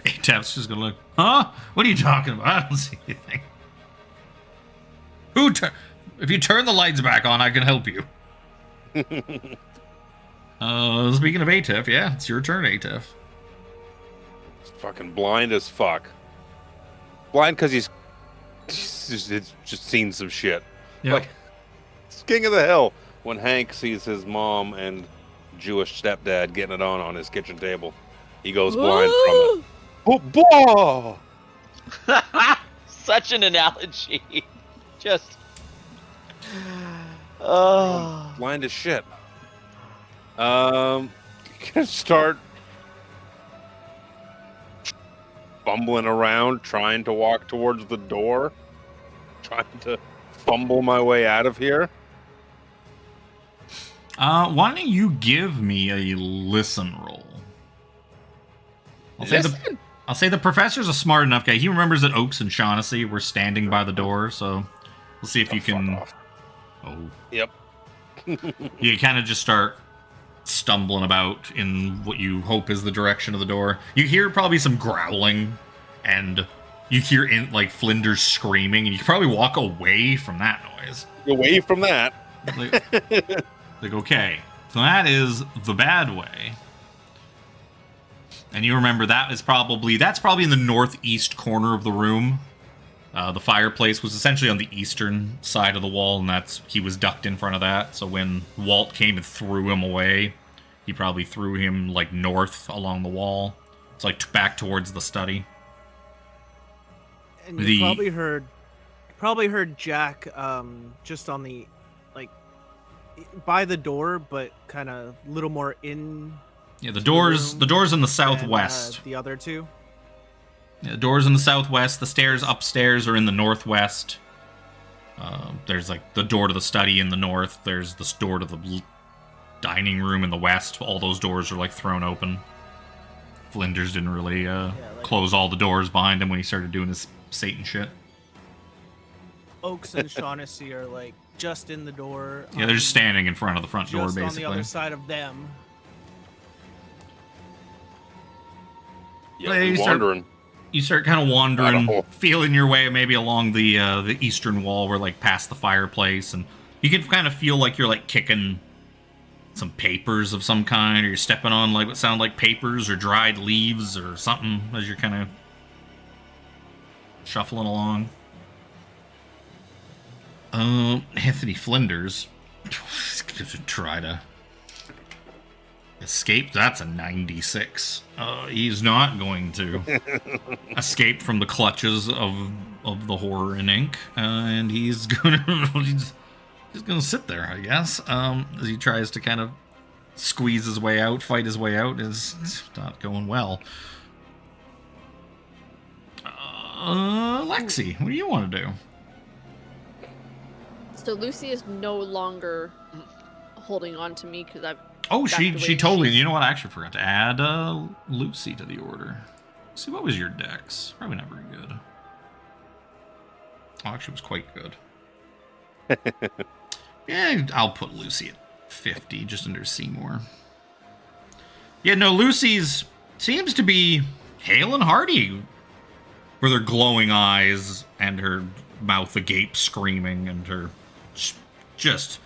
Atap's just gonna look, huh? What are you talking about? I don't see anything. If you turn the lights back on, I can help you. Speaking of Atef, yeah, it's your turn, Atef. He's fucking blind as fuck. Blind because he's just seen some shit. Yep. Like, it's king of the hill when Hank sees his mom and Jewish stepdad getting it on his kitchen table. He goes blind from it. Oh, boy! Such an analogy. Just. Blind as shit. Gonna start fumbling around, trying to walk towards the door, trying to fumble my way out of here. Why don't you give me a listen roll? I'll say the professor's a smart enough guy. He remembers that Oaks and Shaughnessy were standing by the door, so we'll see if you can. Oh. Yep. You kind of just start stumbling about in what you hope is the direction of the door. You hear probably some growling, and you hear like Flinders screaming, and you can probably walk away from that noise. Away from that. Like okay, so that is the bad way. And you remember that's probably in the northeast corner of the room. The fireplace was essentially on the eastern side of the wall, and he was ducked in front of that. So when Walt came and threw him away, he probably threw him like north along the wall. It's like back towards the study. And you probably heard Jack just on the like by the door, but kind of a little more in. Yeah, the doors in the southwest. The other two. Yeah, the doors in the southwest. The stairs upstairs are in the northwest. There's like the door to the study in the north. There's the door to the dining room in the west. All those doors are like thrown open. Flinders didn't really close all the doors behind him when he started doing his Satan shit. Oaks and Shaughnessy are like just in the door. Yeah, they're just standing in front of the front door, basically. Just on the other side of them. Yeah, wandering. You start kind of wandering, feeling your way maybe along the eastern wall, where like past the fireplace, and you can kind of feel like you're like kicking some papers of some kind, or you're stepping on like what sound like papers or dried leaves or something as you're kind of shuffling along. Anthony Flinders try to escape. That's a 96. He's not going to escape from the clutches of the horror in ink, and he's gonna sit there, I guess, as he tries to kind of squeeze his way out, fight his way out is not going well. Lexi, what do you want to do? So Lucy is no longer holding on to me because I've. Oh, she totally. You know what? I actually forgot to add Lucy to the order. Let's see, what was your dex? Probably not very good. Oh, actually, it was quite good. Yeah, I'll put Lucy at 50, just under Seymore. Yeah, no, Lucy's seems to be hale and hearty with her glowing eyes and her mouth agape screaming and her just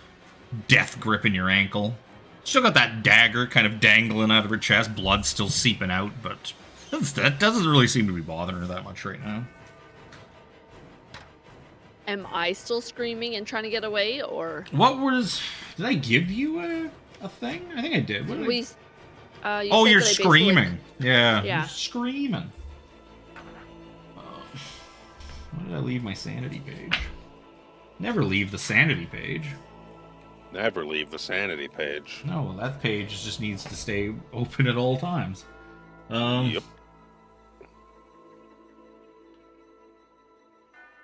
death gripping your ankle. Still got that dagger kind of dangling out of her chest, blood still seeping out, but that doesn't really seem to be bothering her that much right now. Am I still screaming and trying to get away, or what was? Did I give you a thing? I think I did. What did we? Oh, you're screaming. Yeah. You're screaming. Why did I leave my sanity page? Never leave the sanity page. Never leave the sanity page. No, that page just needs to stay open at all times. Yep.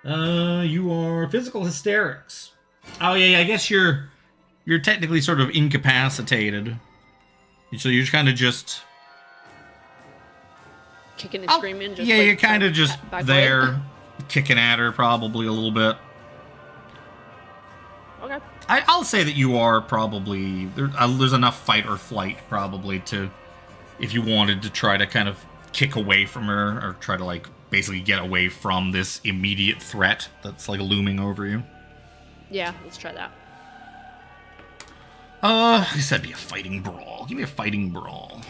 You are physical hysterics. Oh yeah, I guess you're technically sort of incapacitated. So you're kind of just kicking and screaming. Just you're kind of just there, kicking at her probably a little bit. Okay. I'll say that you are probably there's enough fight or flight probably to, if you wanted to try to kind of kick away from her or try to like basically get away from this immediate threat that's like looming over you. Yeah, let's try that. I guess that'd be a fighting brawl. Give me a fighting brawl.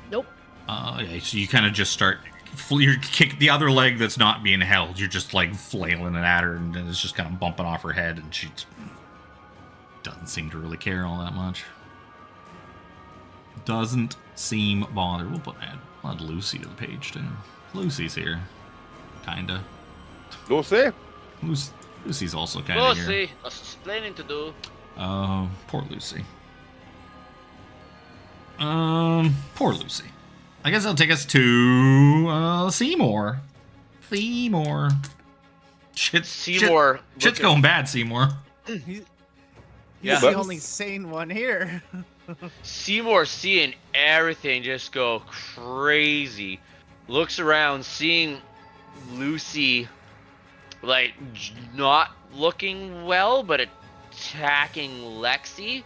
Nope. Yeah, so you kind of just start. You kick the other leg that's not being held. You're just like flailing it at her, and it's just kind of bumping off her head, and she doesn't seem to really care all that much. Doesn't seem bothered. We'll add Lucy to the page too. Lucy's here, kinda. Lucy. Lucy's also kinda here. Lucy, there's explaining to do. Poor Lucy. Poor Lucy. I guess that'll take us to Seymore. Seymore. Shit's going bad, Seymore. He's Yeah. the only sane one here. Seymore seeing everything just go crazy. Looks around, seeing Lucy like not looking well, but attacking Lexi.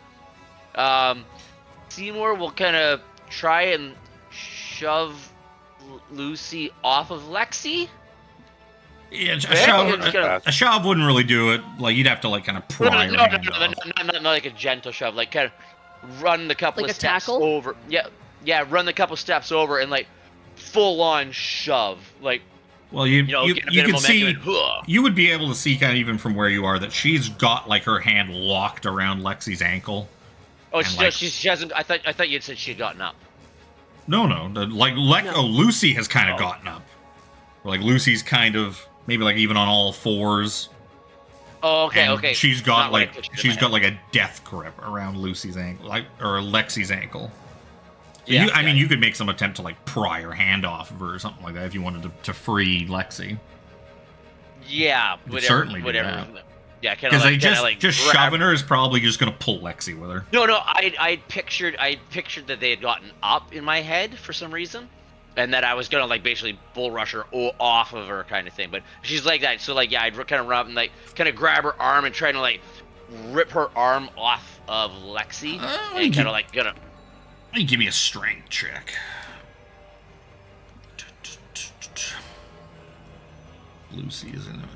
Seymore will kind of try and shove Lucy off of Lexi. Yeah, a shove wouldn't really do it. Like you'd have to like kind of pry her hand off. Not like a gentle shove. Like kind of run the couple like of steps tackle? over. Yeah, run the couple steps over and like full on shove. Like, well, you can see, and, you would be able to see kind of even from where you are that she's got like her hand locked around Lexi's ankle. Oh, she hasn't. I thought you'd said she had gotten up. No. Lucy has kind of gotten up. Like Lucy's kind of maybe like even on all fours. Oh, okay. She's got like a death grip around Lucy's ankle, or Lexi's ankle. So you could make some attempt to like pry her hand off of her or something like that if you wanted to free Lexi. Yeah, whatever. Yeah, kind of like just shoving her is probably just gonna pull Lexi with her. No, I pictured that they had gotten up in my head for some reason, and that I was gonna like basically bull rush her off of her kind of thing. But she's like that, so like I'd kind of run and like kind of grab her arm and try to like rip her arm off of Lexi, and kind of like gonna. Give me a strength check. Lucy is in it.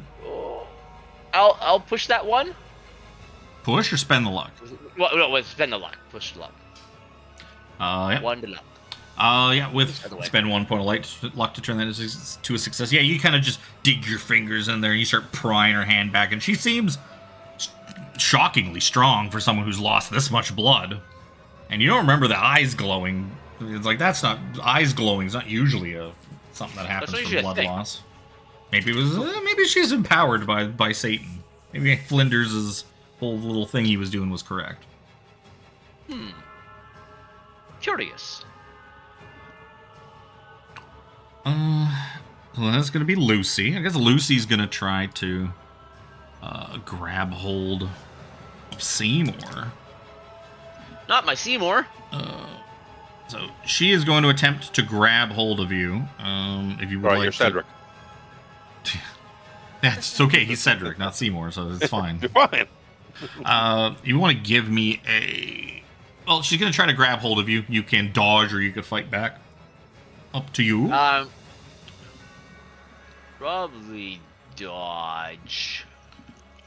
I'll push that one. Push or spend the luck? Well, no, spend the luck. Push the luck. Yeah. 1 to luck. Spend 1 point of luck to turn that to a success. Yeah, you kind of just dig your fingers in there and you start prying her hand back, and she seems shockingly strong for someone who's lost this much blood. And you don't remember the eyes glowing. It's like eyes glowing is not usually something that happens from blood loss. Maybe it was. Maybe she's empowered by Satan. Maybe Flinders' whole little thing he was doing was correct. Curious. Well, that's gonna be Lucy. I guess Lucy's gonna try to grab hold of Seymore. Not my Seymore. So she is going to attempt to grab hold of you. If you would like you're to. Cedric. That's okay. He's Cedric, not Seymore, so it's fine. You're fine. You want to give me a... Well, she's going to try to grab hold of you. You can dodge or you can fight back. Up to you. Probably dodge.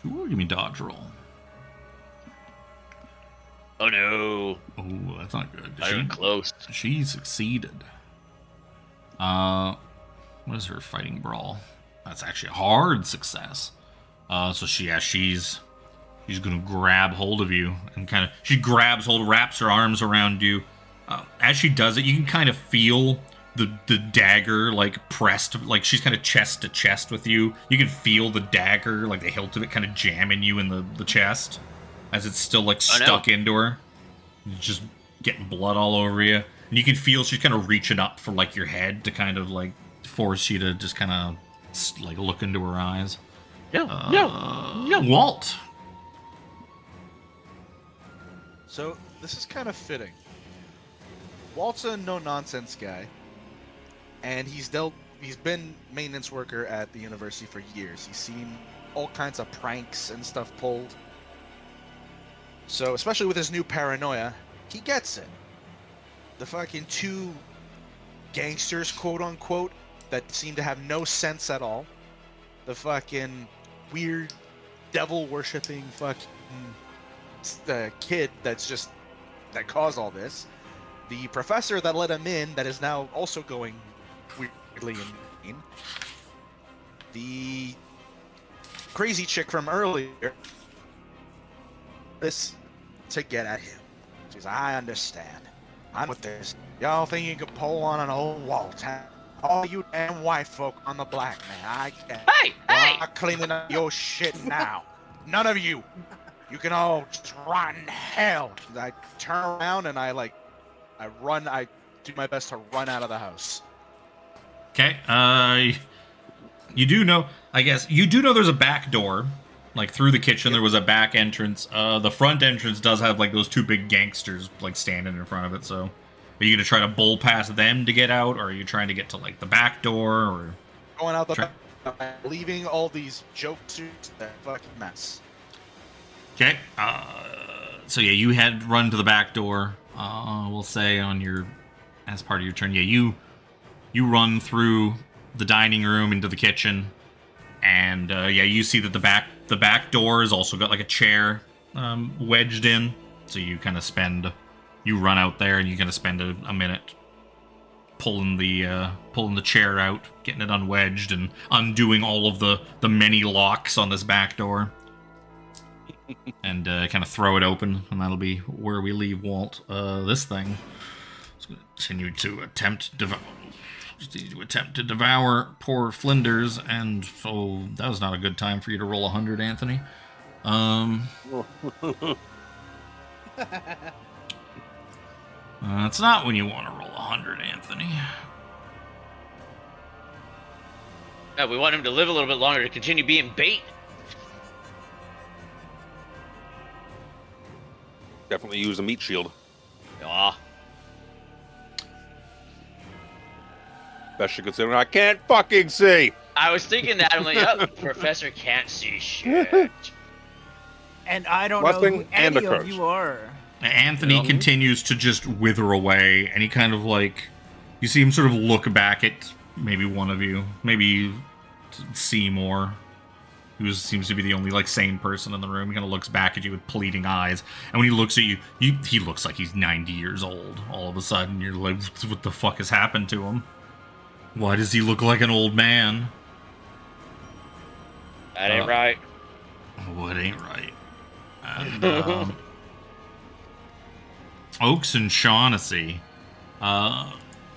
Ooh, give me dodge roll. Oh no. Oh, that's not good. Not even close. She succeeded. What is her fighting brawl? That's actually a hard success. So she's gonna grab hold of you and she grabs hold, wraps her arms around you. As she does it, you can kind of feel the dagger like pressed, like she's kind of chest to chest with you. You can feel the dagger, like the hilt of it, kind of jamming you in the chest as it's still like stuck into her. Just getting blood all over you, and you can feel she's kind of reaching up for like your head to kind of like force you to just kind of like look into her eyes. Yeah. Walt. So this is kind of fitting. Walt's a no-nonsense guy, and he's been maintenance worker at the university for years. He's seen all kinds of pranks and stuff pulled. So, especially with his new paranoia, he gets it. The fucking two gangsters, quote-unquote, that seem to have no sense at all. The fucking weird devil-worshipping fucking kid that caused all this. The professor that let him in that is now also going weirdly insane. The crazy chick from earlier. This to get at him. She's, I understand. I'm with this. Y'all think you can pull on an old Walt, huh? All you damn white folk on the black man. I can't. Hey! I'm cleaning up your shit now. None of you. You can all just rot in hell. I turn around and I run. I do my best to run out of the house. Okay. You do know, I guess, there's a back door. Like, through the kitchen, there was a back entrance. The front entrance does have, like, those two big gangsters, like, standing in front of it, so... Are you going to try to bull past them to get out, or are you trying to get to, like, the back door, or... Going out the back, leaving all these joke suits, that fucking mess. Okay, so yeah, you had run to the back door, we'll say, as part of your turn. Yeah, you run through the dining room into the kitchen, and, yeah, you see that the back door has also got like a chair wedged in, so you kind of you run out there and you kind of spend a minute pulling the chair out, getting it unwedged, and undoing all of the many locks on this back door, and kind of throw it open, and that'll be where we leave Walt. This thing is going to continue to attempt to devour poor Flinders, and so that was not a good time for you to roll 100, Anthony. It's not when you want to roll 100, Anthony. Yeah, we want him to live a little bit longer to continue being bait. Definitely use a meat shield. Aw. Especially considering I can't fucking see. I was thinking that. I'm like, oh, Professor can't see shit. And I don't know who any of you are. Anthony continues to just wither away, and he kind of like... You see him sort of look back at maybe one of you. Maybe Seymore, who seems to be the only like sane person in the room. He kind of looks back at you with pleading eyes. And when he looks at you, he looks like he's 90 years old. All of a sudden, you're like, what the fuck has happened to him? Why does he look like an old man? That ain't right. What ain't right? And, Oaks and Shaughnessy.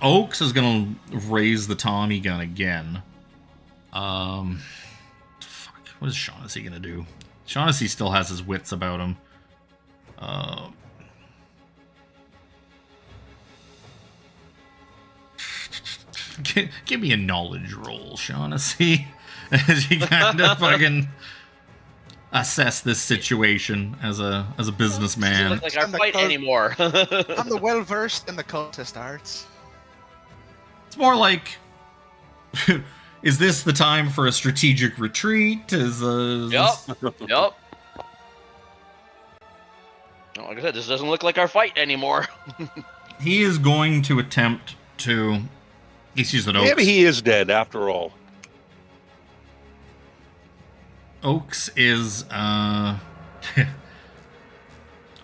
Oaks is going to raise the Tommy gun again. Fuck. What is Shaughnessy gonna do? Shaughnessy still has his wits about him. Give me a knowledge roll, Shaughnessy, as you kind of fucking assess this situation as a businessman. Doesn't look like our fight anymore. I'm the well-versed in the cultist arts. It's more like, is this the time for a strategic retreat? Yep. No, like I said, this doesn't look like our fight anymore. He is going to attempt to. He sees that Oaks. Maybe he is dead after all. Oaks is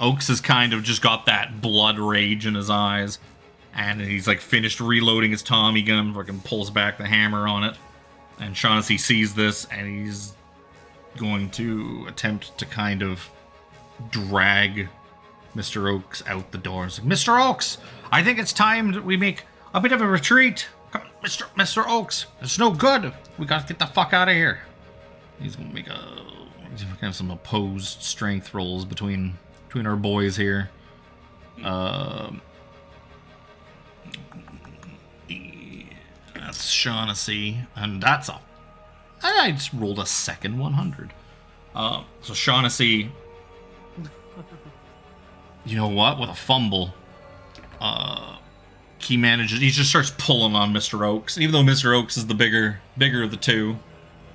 Oaks has kind of just got that blood rage in his eyes, and he's like finished reloading his Tommy gun, fucking pulls back the hammer on it, and Shaughnessy sees this, and he's going to attempt to kind of drag Mr. Oaks out the door. It's like, Mr. Oaks, I think it's time that we make a bit of a retreat. Mr. Oaks, it's no good. We gotta get the fuck out of here. He's gonna make some opposed strength rolls between our boys here. That's Shaughnessy, and that's a. I just rolled a second 100. So Shaughnessy, you know what? With a fumble, he manages. He just starts pulling on Mr. Oaks, even though Mr. Oaks is the bigger of the two.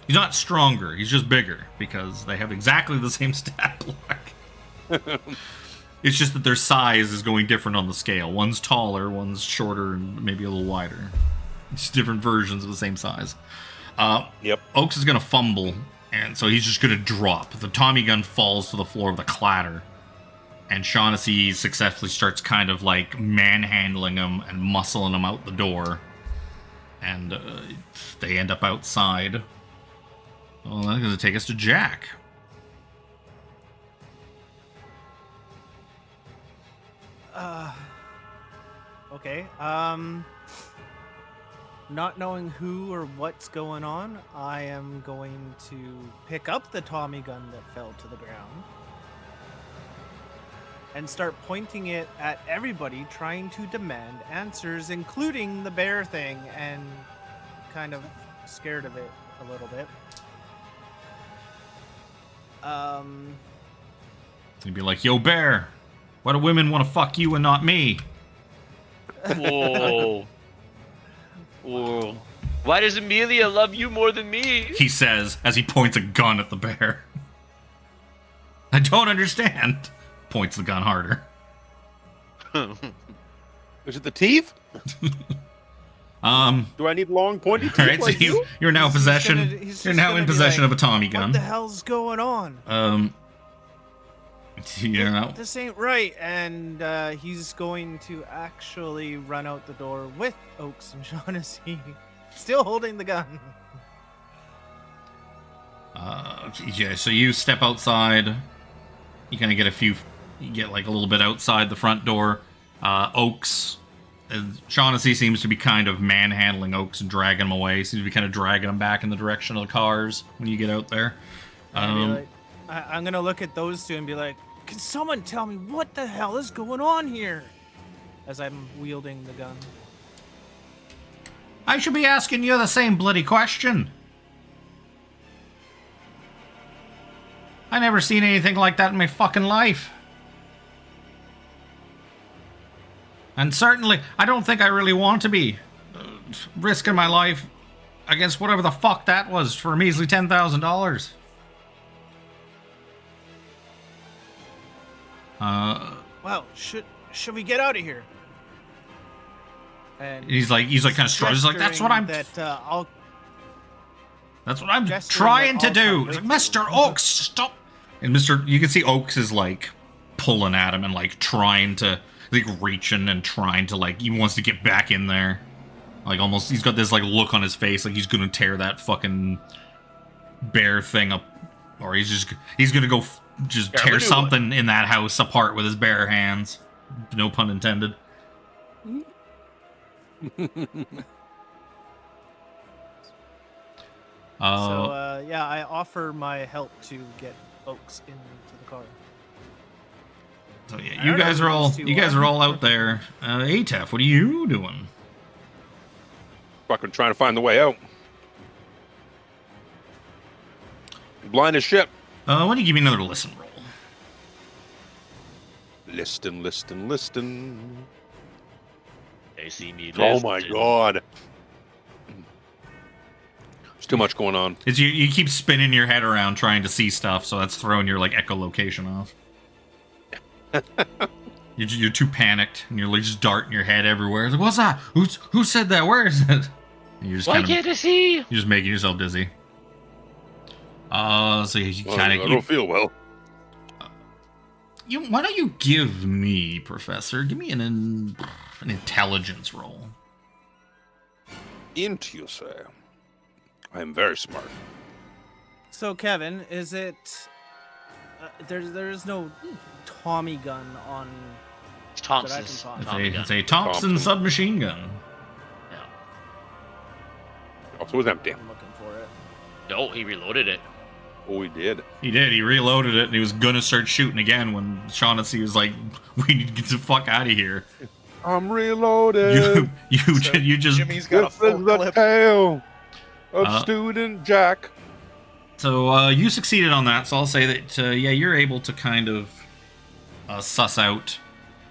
He's not stronger. He's just bigger because they have exactly the same stat block. It's just that their size is going different on the scale. One's taller, one's shorter, and maybe a little wider. It's different versions of the same size. Yep. Oaks is going to fumble, and so he's just going to drop. The Tommy gun falls to the floor with a clatter, and Shaughnessy successfully starts kind of like manhandling him and muscling him out the door. And they end up outside. Well, that's going to take us to Jack. Okay. Not knowing who or what's going on, I am going to pick up the Tommy gun that fell to the ground and start pointing it at everybody, trying to demand answers, including the bear thing, and kind of scared of it a little bit. He'd be like, yo, bear, why do women want to fuck you and not me? Whoa. Whoa. Why does Amelia love you more than me? He says as he points a gun at the bear. I don't understand. Points the gun harder. Is it the teeth? Do I need long pointy teeth? Right, like so you're now possession. You're now in possession like, of a Tommy gun. What the hell's going on? You know. This ain't right, and he's going to actually run out the door with Oaks and Shaughnessy, still holding the gun. Yeah. So you step outside. You kind of get you get like a little bit outside the front door. Oaks. Shaughnessy seems to be kind of manhandling Oaks and dragging him away. Seems to be kind of dragging him back in the direction of the cars when you get out there. I'm gonna look at those two and be like, can someone tell me what the hell is going on here? As I'm wielding the gun. I should be asking you the same bloody question. I never seen anything like that in my fucking life. And certainly, I don't think I really want to be risking my life against whatever the fuck that was for a measly $10,000. Well, should we get out of here? And he's like kind of struggling. He's like, that's what I'm. That's what I'm trying to do. He's like, Mr. Oaks, stop. And you can see Oaks is like pulling at him and like trying to, like reaching and trying to like, he wants to get back in there. Like almost, he's got this like look on his face, like he's gonna tear that fucking bear thing up, or he's gonna go just tear something in that house apart with his bare hands. No pun intended. Yeah, I offer my help to get folks into the car. So yeah, you guys are all out there. Atef, what are you doing? Fucking trying to find the way out. Blind as shit. Why don't you give me another listen roll? Listen. They see me. Oh my god. There's too much going on. It's you keep spinning your head around trying to see stuff, so that's throwing your like echolocation off. You're too panicked, and you're like just darting your head everywhere. It's like, what's that? Who said that? Where is it? And you're just Why can't I see? You're just making yourself dizzy. So you kind of. I don't feel well. Why don't you give me, Professor? Give me an intelligence roll. Int, you say? I am very smart. So, Kevin, is it... there's no Tommy gun on... It's Thompson's It's a Thompson submachine gun. Yeah. Also, it was empty. I'm looking for it. No, he reloaded it. Oh, he did. He did. He reloaded it, and he was gonna start shooting again when Shaughnessy was like, "We need to get the fuck out of here." I'm reloaded. You just. Jimmy's got a full the clip. tale of Student Jack. So you succeeded on that. So I'll say that you're able to kind of suss out.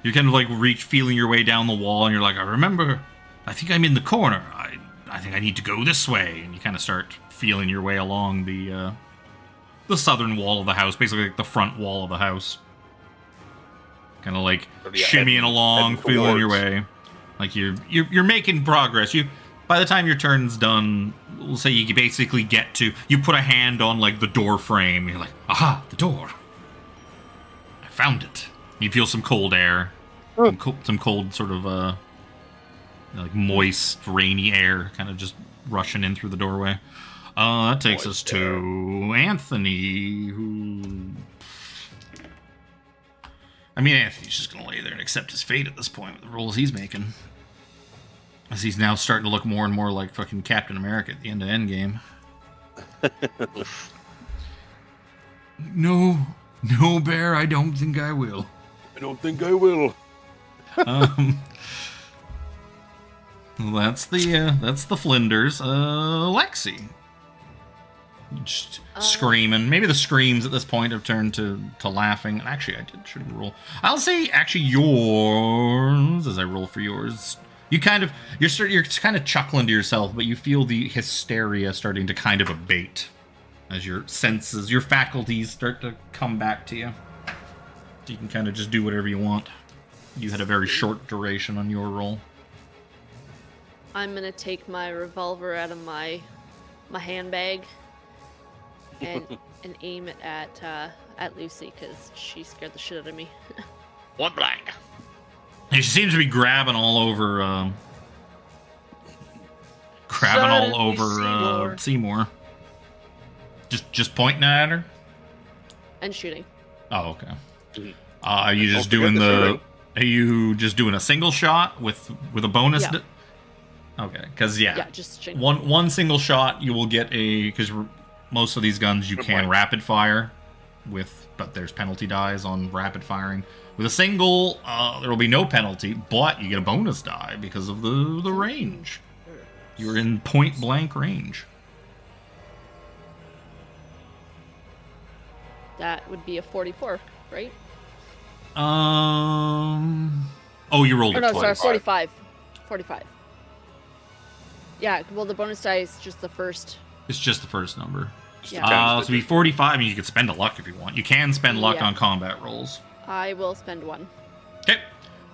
You're kind of like feeling your way down the wall, and you're like, I think I'm in the corner. I think I need to go this way, and you kind of start feeling your way along the southern wall of the house, basically like the front wall of the house. Kind of like shimmying along, feeling your way. Like you're making progress. By the time your turn's done, we'll say you basically you put a hand on like the door frame, and you're like, aha, the door. I found it. You feel some cold air. Some cold sort of like moist, rainy air kind of just rushing in through the doorway. That takes us to Anthony, who... I mean, Anthony's just going to lay there and accept his fate at this point with the rolls he's making. As he's now starting to look more and more like fucking Captain America at the end of Endgame. No, Bear, I don't think I will. I don't think I will. Well, that's the Flinders. Lexi. Just screaming. Maybe the screams at this point have turned to laughing. Actually, should roll. I'll say actually yours as I roll for yours. You're kind of chuckling to yourself, but you feel the hysteria starting to kind of abate as your senses, your faculties start to come back to you. So you can kind of just do whatever you want. You had a very short duration on your roll. I'm gonna take my revolver out of my handbag and aim it at Lucy because she scared the shit out of me. One blank. And she seems to be grabbing all over Seymore. Just pointing at her? And shooting. Oh, okay. Are you just doing Are you just doing a single shot with a bonus? Yeah. Okay, because just one single shot you will get because most of these guns you can rapid fire with, but there's penalty dies on rapid firing. With a single, there will be no penalty, but you get a bonus die because of the range. You're in point blank range. That would be a 44, right? Oh, you rolled it twice. Sorry, 45. 45. Yeah, well, the bonus die is just the first. It's just the first number. Yeah. So it'd be 45. I mean, you could spend a luck if you want. You can spend luck on combat rolls. I will spend one. Okay.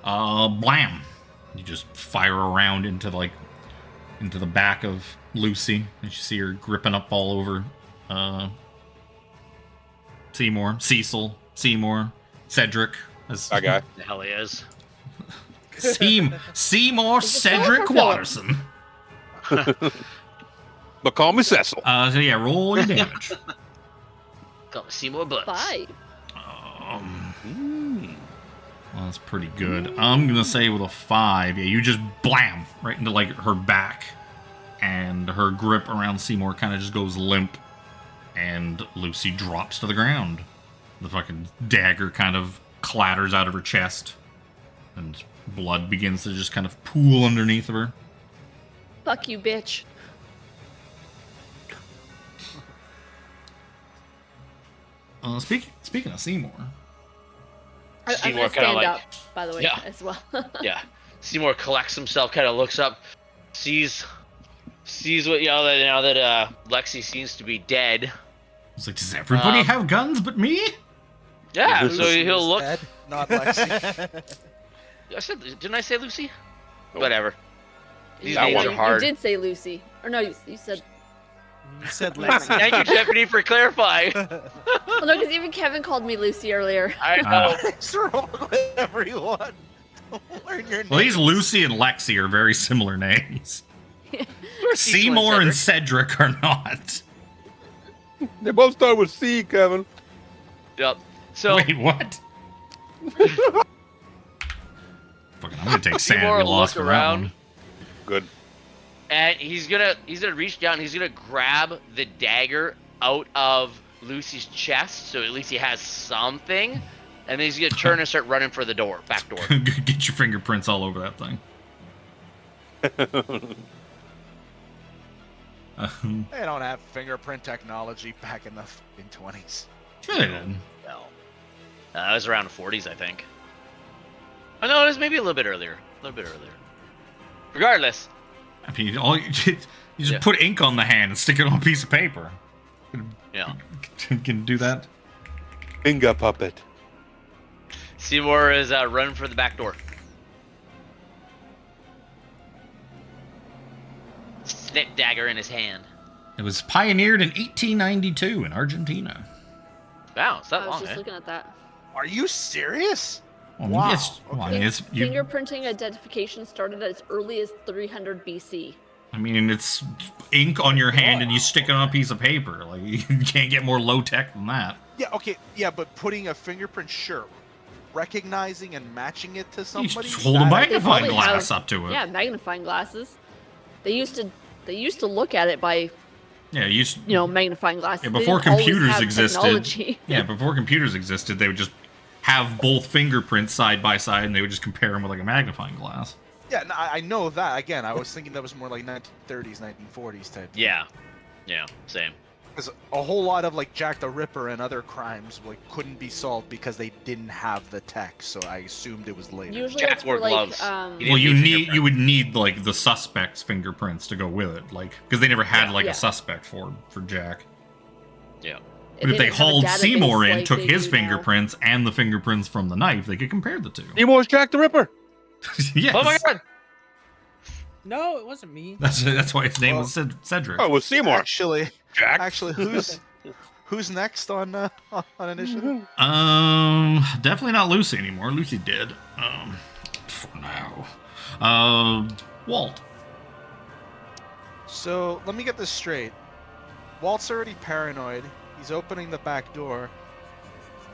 Blam. You just fire around into the back of Lucy, and you see her gripping up all over Seymore, Cecil, Seymore, Cedric. That guy. The hell he is. Seymore Cedric Waterson. But call me Cecil. So yeah, roll your damage. Got Seymore butts. 5. Well, that's pretty good. I'm gonna say with a 5, yeah, you just blam right into like her back, and her grip around Seymore kind of just goes limp, and Lucy drops to the ground. The fucking dagger kind of clatters out of her chest, and blood begins to just kind of pool underneath of her. Fuck you, bitch. Speaking of Seymore. I'm Seymore gonna kinda stand like- up, by the way, Yeah. as well. Yeah. Seymore collects himself, kind of looks up, sees what now that Lexi seems to be dead. It's like, does everybody have guns but me? Yeah, Lucy so he'll is look. dead, not Lexi. Didn't I say Lucy? Nope. Whatever. These That names one. are You hard. did say Lucy. Or no, you said... You said Lexi. Thank you, Tiffany, for clarifying. Oh, no, because even Kevin called me Lucy earlier. I know. It's wrong with everyone. Learn your Well, name. these Lucy and Lexi are very similar names. Where's Seymore and Cedric? Cedric are not. They both start with C, Kevin. Yep. So Wait, what? Fucking, I'm gonna take Seymore sanity will loss look for that around. one. Good. and he's gonna reach down. He's gonna grab the dagger out of Lucy's chest, so at least he has something. And then he's gonna turn and start running for the door, back door. Get your fingerprints all over that thing. They don't have fingerprint technology back in the 20s. Sure they did. Well, it was around the 40s, I think. Oh no, it was maybe a little bit earlier. Regardless, I mean, all you just Yeah. put ink on the hand and stick it on a piece of paper. yeah. Can do that. Finger puppet. Seymore is running for the back door. Snip dagger in his hand. It was pioneered in 1892 in Argentina. Wow, it's I that was long, just eh? looking at that. Are you serious? Well, Wow, I mean, it's you. Fingerprinting identification started as early as 300 BC. I mean, it's ink on your hand and you stick it on a piece of paper. Like you can't get more low tech than that. Yeah, okay, yeah, but putting a fingerprint, sure. Recognizing and matching it to You somebody. just hold a that- magnifying probably glass have- up to it. Yeah, magnifying glasses. They used to look at it by, Yeah, magnifying glasses. Yeah, They before didn't always computers have existed. technology. Yeah, before computers existed, they would just have both fingerprints side by side, and they would just compare them with like a magnifying glass. Yeah, no, I know that. Again, I was thinking that was more like 1930s, 1940s type. Yeah, same. Because a whole lot of like Jack the Ripper and other crimes couldn't be solved because they didn't have the tech. So I assumed it was later. Usually Jack it's wore for like, gloves. He Well, didn't need you would need like the suspect's fingerprints to go with it, like because they never had Yeah. a suspect for Jack. Yeah. But if they didn't have a hauled database Seymore in, like took they his do now. fingerprints and the fingerprints from the knife, they could compare the two. Seymour's Jack the Ripper. Yes. Oh my god! No, it wasn't me. That's why his name was Cedric. Oh, it was Seymour. Actually, Jack. who's next on initiative? Definitely not Lucy anymore. Lucy did. For now. Walt. So let me get this straight. Walt's already paranoid. He's opening the back door,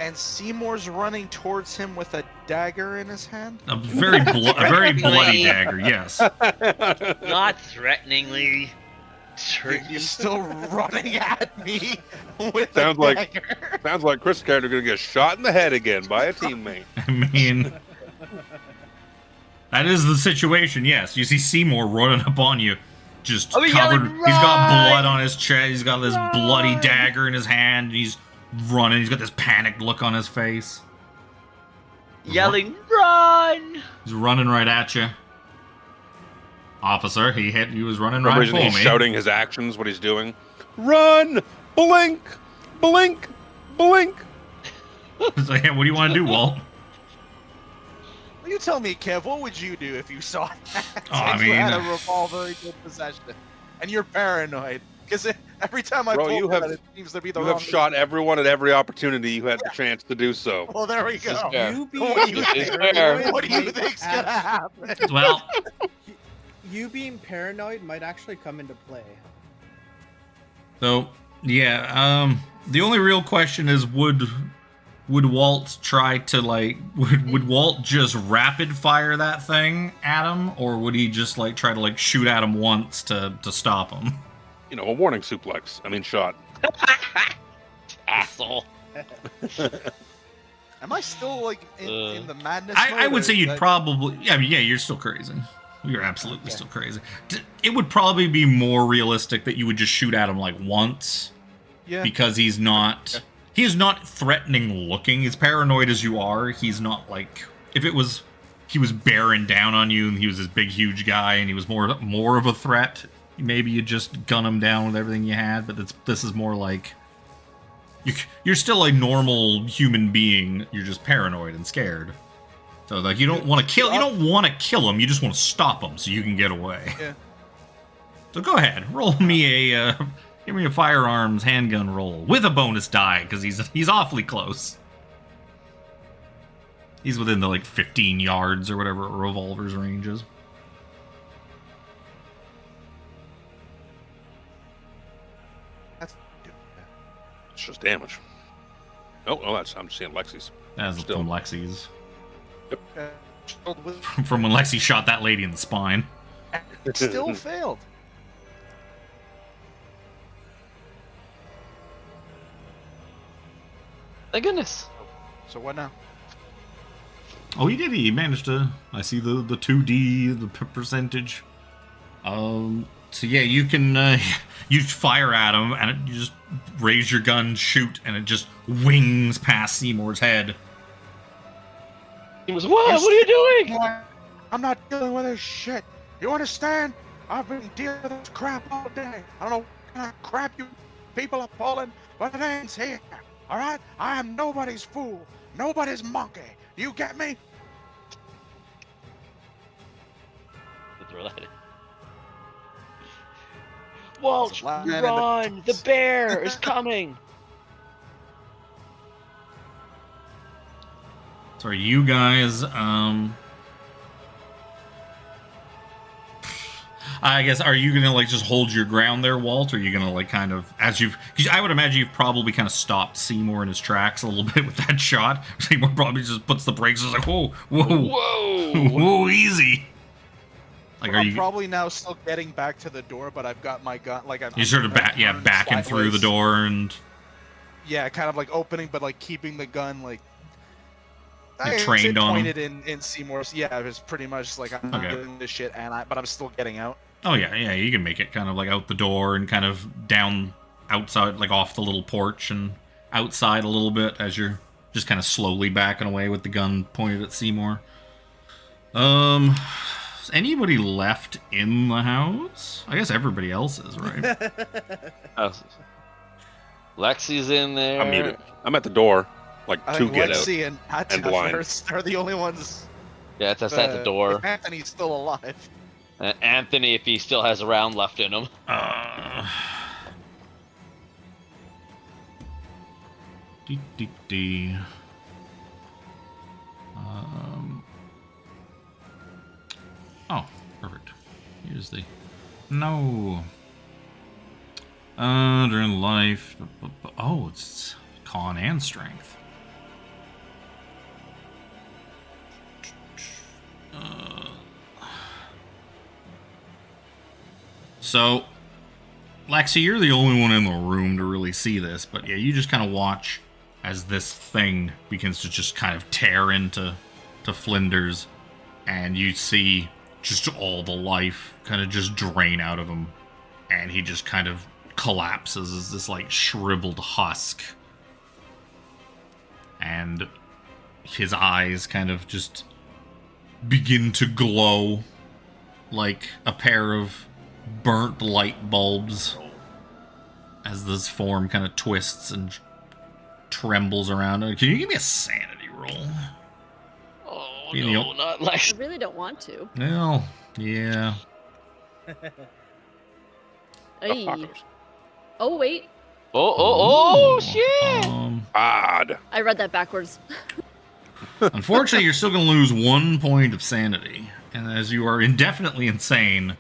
and Seymour's running towards him with a dagger in his hand. A very bloody dagger. Yes. Not threateningly. You're still running at me with Sounds a like- dagger. Sounds like Chris' character gonna get shot in the head again by a teammate. I mean, that is the situation. Yes, you see Seymore running up on you, just Oh, he's covered. yelling, He's got "Run! blood on his chest. He's got this bloody dagger in his hand. And he's running. He's got this panicked look on his face. Yelling, run! He's running right at you, officer. He was running Remember, right for he's me. shouting his actions, what he's doing. Run! Blink! Blink! Blink! It's like, hey, what do you want to do, Walt? You tell me, Kev, what would you do if you saw that? Oh, I If you had a mean, revolver in your possession, and you're paranoid. Because every time I Bro, pull you that, have- it seems to be the You wrong. have shot everyone at every opportunity you had the chance to do so. Well, there we go. Yeah. You What do being you This is think? fair. What do you might think's gonna happen? well, You being paranoid might actually come into play. so yeah. The only real question is, would would Walt try to, like, would Walt just rapid fire that thing at him, or would he just, like, try to, like, shoot at him once to stop him? You know, a warning suplex. I mean, shot. Asshole. Am I still, like, in the madness I mode, would say you'd that... probably... Yeah, I mean, yeah, you're still crazy. You're absolutely still crazy. It would probably be more realistic that you would just shoot at him, like, once. Yeah. Because he's not... Okay. He is not threatening looking. As paranoid as you are, he's not, like... If it was... He was bearing down on you, and he was this big, huge guy, and he was more of a threat, maybe you just gun him down with everything you had, but this is more like... You're still a normal human being, you're just paranoid and scared. So, like, you don't want to kill him, you just want to stop him so you can get away. Yeah. So go ahead, roll me a, give me a firearms handgun roll, with a bonus die, because he's awfully close. He's within the, like, 15 yards or whatever a revolver's range is. It's just damage. Oh, I'm just seeing Lexi's. That's from Lexi's. Yep. From when Lexi shot that lady in the spine. It still failed. Thank goodness. So what now? Oh, he did. He managed to. I see the 2D, the percentage. So yeah, you can you fire at him, and you just raise your gun, shoot, and it just wings past Seymour's head. He was, what are you doing? I'm not dealing with this shit. You understand? I've been dealing with this crap all day. I don't know what kind of crap you people are pulling, but it ends here. All right? I am nobody's fool, nobody's monkey. You get me? Walt, run! The bear is coming! So are you guys, I guess, are you gonna, like, just hold your ground there, Walt? Or are you gonna, like, kind of, because I would imagine you've probably kind of stopped Seymour in his tracks a little bit with that shot. Seymour probably just puts the brakes and is like, whoa, easy. Like, I'm probably now still getting back to the door, but I've got my gun, like, you're sort of backing through the door and... Yeah, kind of, like, opening, but, like, keeping the gun, like... You're trained on pointed in Seymour's. Yeah, it was pretty much like I'm doing this shit, but I'm still getting out. Oh yeah, you can make it kind of like out the door and kind of down outside, like off the little porch and outside a little bit as you're just kind of slowly backing away with the gun pointed at Seymore. Is anybody left in the house? I guess everybody else is, right? Lexi's in there. I'm muted. I'm at the door. Like, to get Lexi out. And blind. Are the only ones. Yeah, that's at the door. Anthony's still alive. Anthony, if he still has a round left in him. Oh, perfect. Here's the... No. During life... Oh, it's con and strength. So, Lexi, you're the only one in the room to really see this, but yeah, you just kind of watch as this thing begins to just kind of tear into Flinders, and you see just all the life kind of just drain out of him, and he just kind of collapses as this, like, shriveled husk. And his eyes kind of just begin to glow like a pair of burnt light bulbs as this form kind of twists and trembles around. Can you give me a sanity roll? Oh, no, not like... I really don't want to. Well, yeah. Oh, wait. Oh, shit! Odd. I read that backwards. Unfortunately, you're still going to lose 1 point of sanity. And as you are indefinitely insane,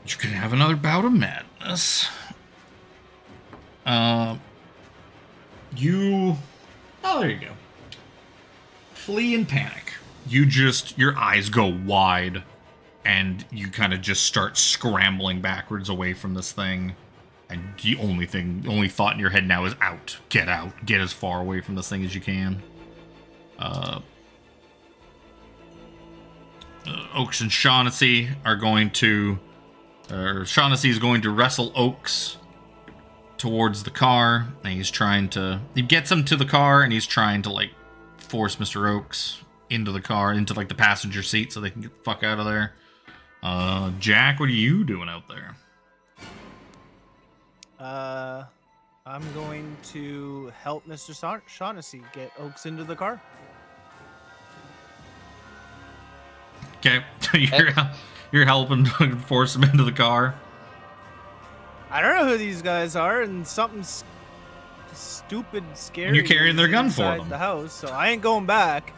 you can have another bout of madness. Oh, there you go. Flee in panic. Your eyes go wide, and you kind of just start scrambling backwards away from this thing. And the only thought in your head now is out. Get as far away from this thing as you can. Oaks and Shaughnessy are going to... Shaughnessy is going to wrestle Oaks towards the car. And he's trying to... He gets him to the car, and he's trying to, like, force Mr. Oaks into the car, into, like, the passenger seat so they can get the fuck out of there. Jack, what are you doing out there? I'm going to help Mr. Shaughnessy get Oaks into the car. Okay, you're helping to force him into the car. I don't know who these guys are, and something's stupid, scary. And you're carrying their gun for them. The house, so I ain't going back.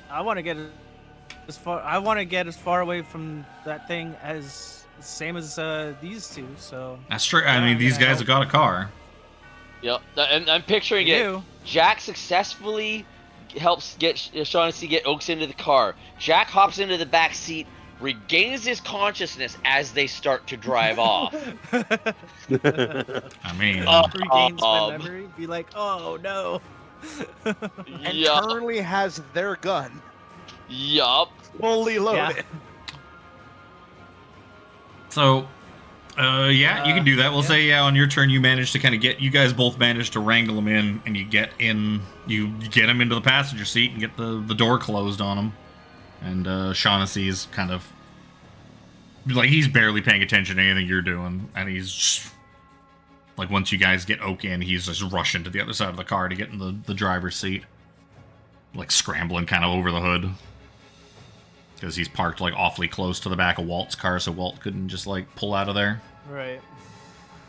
I want to get as far. I want to get as far away from that thing as same as these two. So that's true. I mean, these guys have got a car. Yep, and I'm picturing it. Jack successfully helps get Shaughnessy get Oaks into the car. Jack hops into the back seat, regains his consciousness as they start to drive off. I mean, regains my memory. Be like, oh no. And Charlie has their gun. Yup. Fully loaded. Yeah. So, you can do that. We'll say, on your turn, you guys both manage to wrangle him in, and you get him into the passenger seat and get the door closed on him. And Shaughnessy's kind of, like, he's barely paying attention to anything you're doing, and he's just, like, once you guys get Oak in, he's just rushing to the other side of the car to get in the driver's seat. Like, scrambling kind of over the hood. Because he's parked, like, awfully close to the back of Walt's car, so Walt couldn't just, like, pull out of there. Right.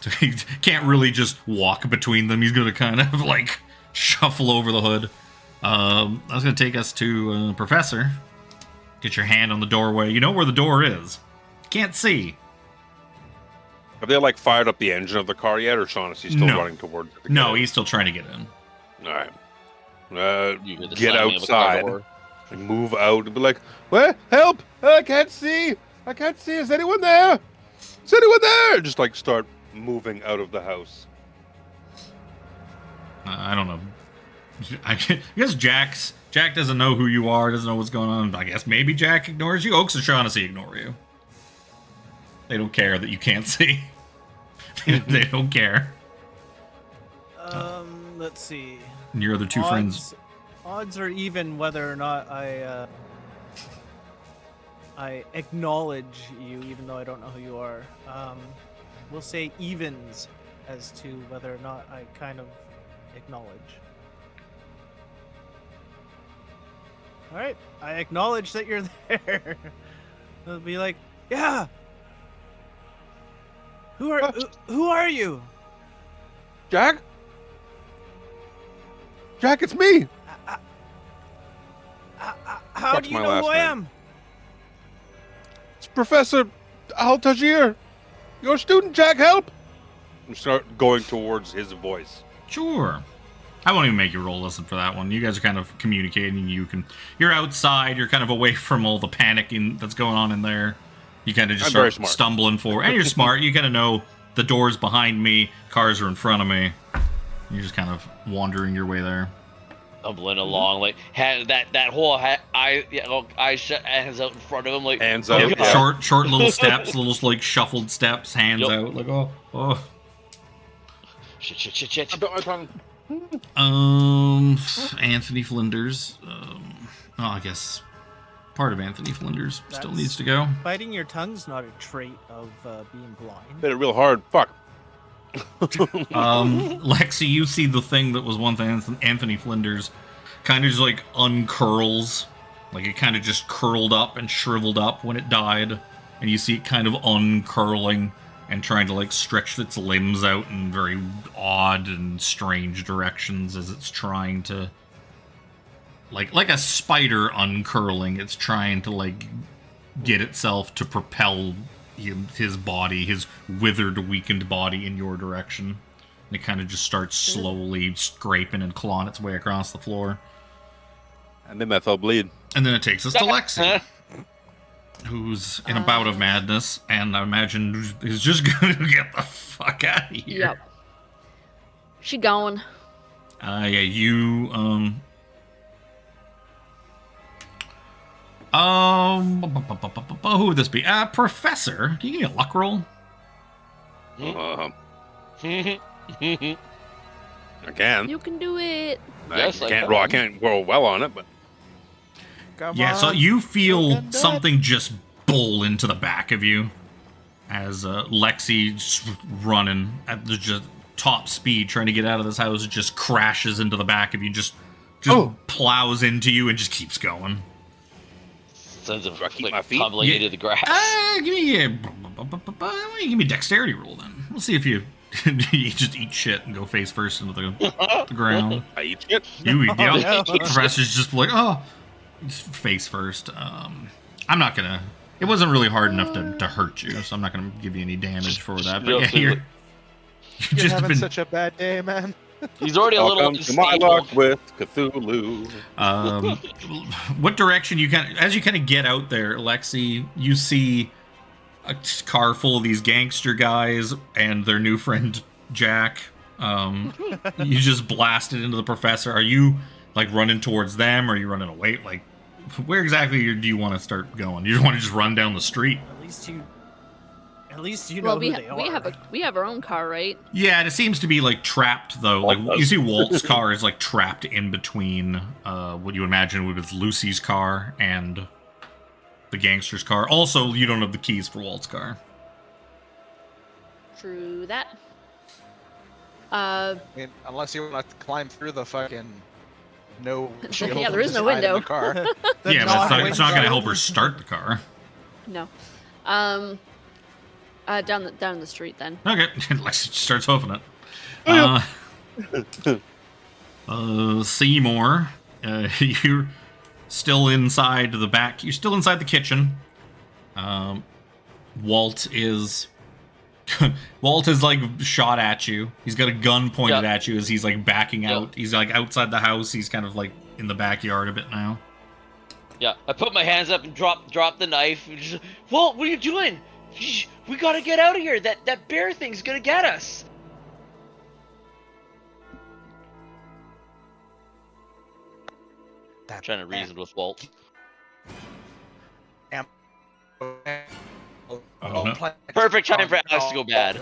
So he can't really just walk between them. He's going to kind of, like, shuffle over the hood. That's going to take us to Professor. Get your hand on the doorway. You know where the door is. Can't see. Have they, like, fired up the engine of the car yet, or Shaughnessy's still running towards it? No, he's still trying to get in. All right. Get outside. And move out and be like, "What? Help! I can't see! I can't see! Is anyone there? Is anyone there?" Just, like, start moving out of the house. I don't know. I guess Jack doesn't know who you are, doesn't know what's going on. I guess maybe Jack ignores you. Oaks and Shaughnessy ignore you. They don't care that you can't see. They don't care. Let's see. And your other two friends. Odds are even whether or not I acknowledge you, even though I don't know who you are. We'll say evens as to whether or not I kind of acknowledge. All right, I acknowledge that you're there. They'll be like, yeah. Who are you? Jack? Jack, it's me. How do you know who I am? It's Professor Al-Tajir. Your student, Jack, help! And start going towards his voice. Sure. I won't even make you roll listen for that one. You guys are kind of communicating. You're outside. You're kind of away from all the panicking that's going on in there. You kind of just start stumbling forward. And you're smart. You kind of know the door's behind me. Cars are in front of me. You're just kind of wandering your way there. Stumbling along, like that whole eyes out in front of him, like hands out. Yeah. Short little steps, little like shuffled steps, hands out, like oh. Shit. I bit my tongue. Anthony Flinders. I guess part of Anthony Flinders still needs to go. Biting your tongue's not a trait of being blind. Bit it real hard. Fuck. Lexi, you see the thing that was one thing. Anthony Flinders kind of just like uncurls, like it kind of just curled up and shriveled up when it died, and you see it kind of uncurling and trying to like stretch its limbs out in very odd and strange directions as it's trying to like a spider uncurling. It's trying to like get itself to propel his body, his withered, weakened body in your direction. And it kind of just starts slowly scraping and clawing its way across the floor. And then Mepho bleed. And then it takes us to Lexi, who's in a bout of madness, and I imagine is just going to get the fuck out of here. Yep. She going. Yeah, you, who would this be? Professor, can you give me a luck roll? I can. You can do it. Yes, I can't roll well on it, but So you feel something just bowl into the back of you as Lexi's running at the just top speed, trying to get out of this house. Just crashes into the back of you, just plows into you, and just keeps going. Sons of keep my feet tumbling into the grass. Give me a dexterity roll then. We'll see if you you just eat shit and go face first into the ground. I eat shit. The professor's just like, face first. I'm not gonna. It wasn't really hard enough to hurt you, so I'm not gonna give you any damage for that. But yeah, you're just having been such a bad day, man. He's already a little Welcome to my unstable. luck with Cthulhu. What direction as you kind of get out there, Lexi, you see a car full of these gangster guys and their new friend Jack. You just blasted into the professor. Are you like running towards them, or are you running away? Like, where exactly do you want to start going? You just want to just run down the street? At least you know who they are. We have our own car, right? Yeah, and it seems to be like trapped though. Like you see, Walt's car is like trapped in between what you imagine would be Lucy's car and the gangster's car. Also, you don't have the keys for Walt's car. True that. I mean, unless you want to climb through the fucking no shield. Yeah, there is no hide in window. the car. Yeah, but it's not going to help her start the car. No. Down the street then. Okay, Lexi starts hoofing it. Seymore, you're still inside the back. You're still inside the kitchen. Walt is like shot at you. He's got a gun pointed at you as he's like backing out. He's like outside the house. He's kind of like in the backyard a bit now. Yeah, I put my hands up and drop the knife. Just, Walt, what are you doing? We gotta get out of here. That bear thing's gonna get us. I'm trying to reason with Walt. Perfect time for Alex to go bad.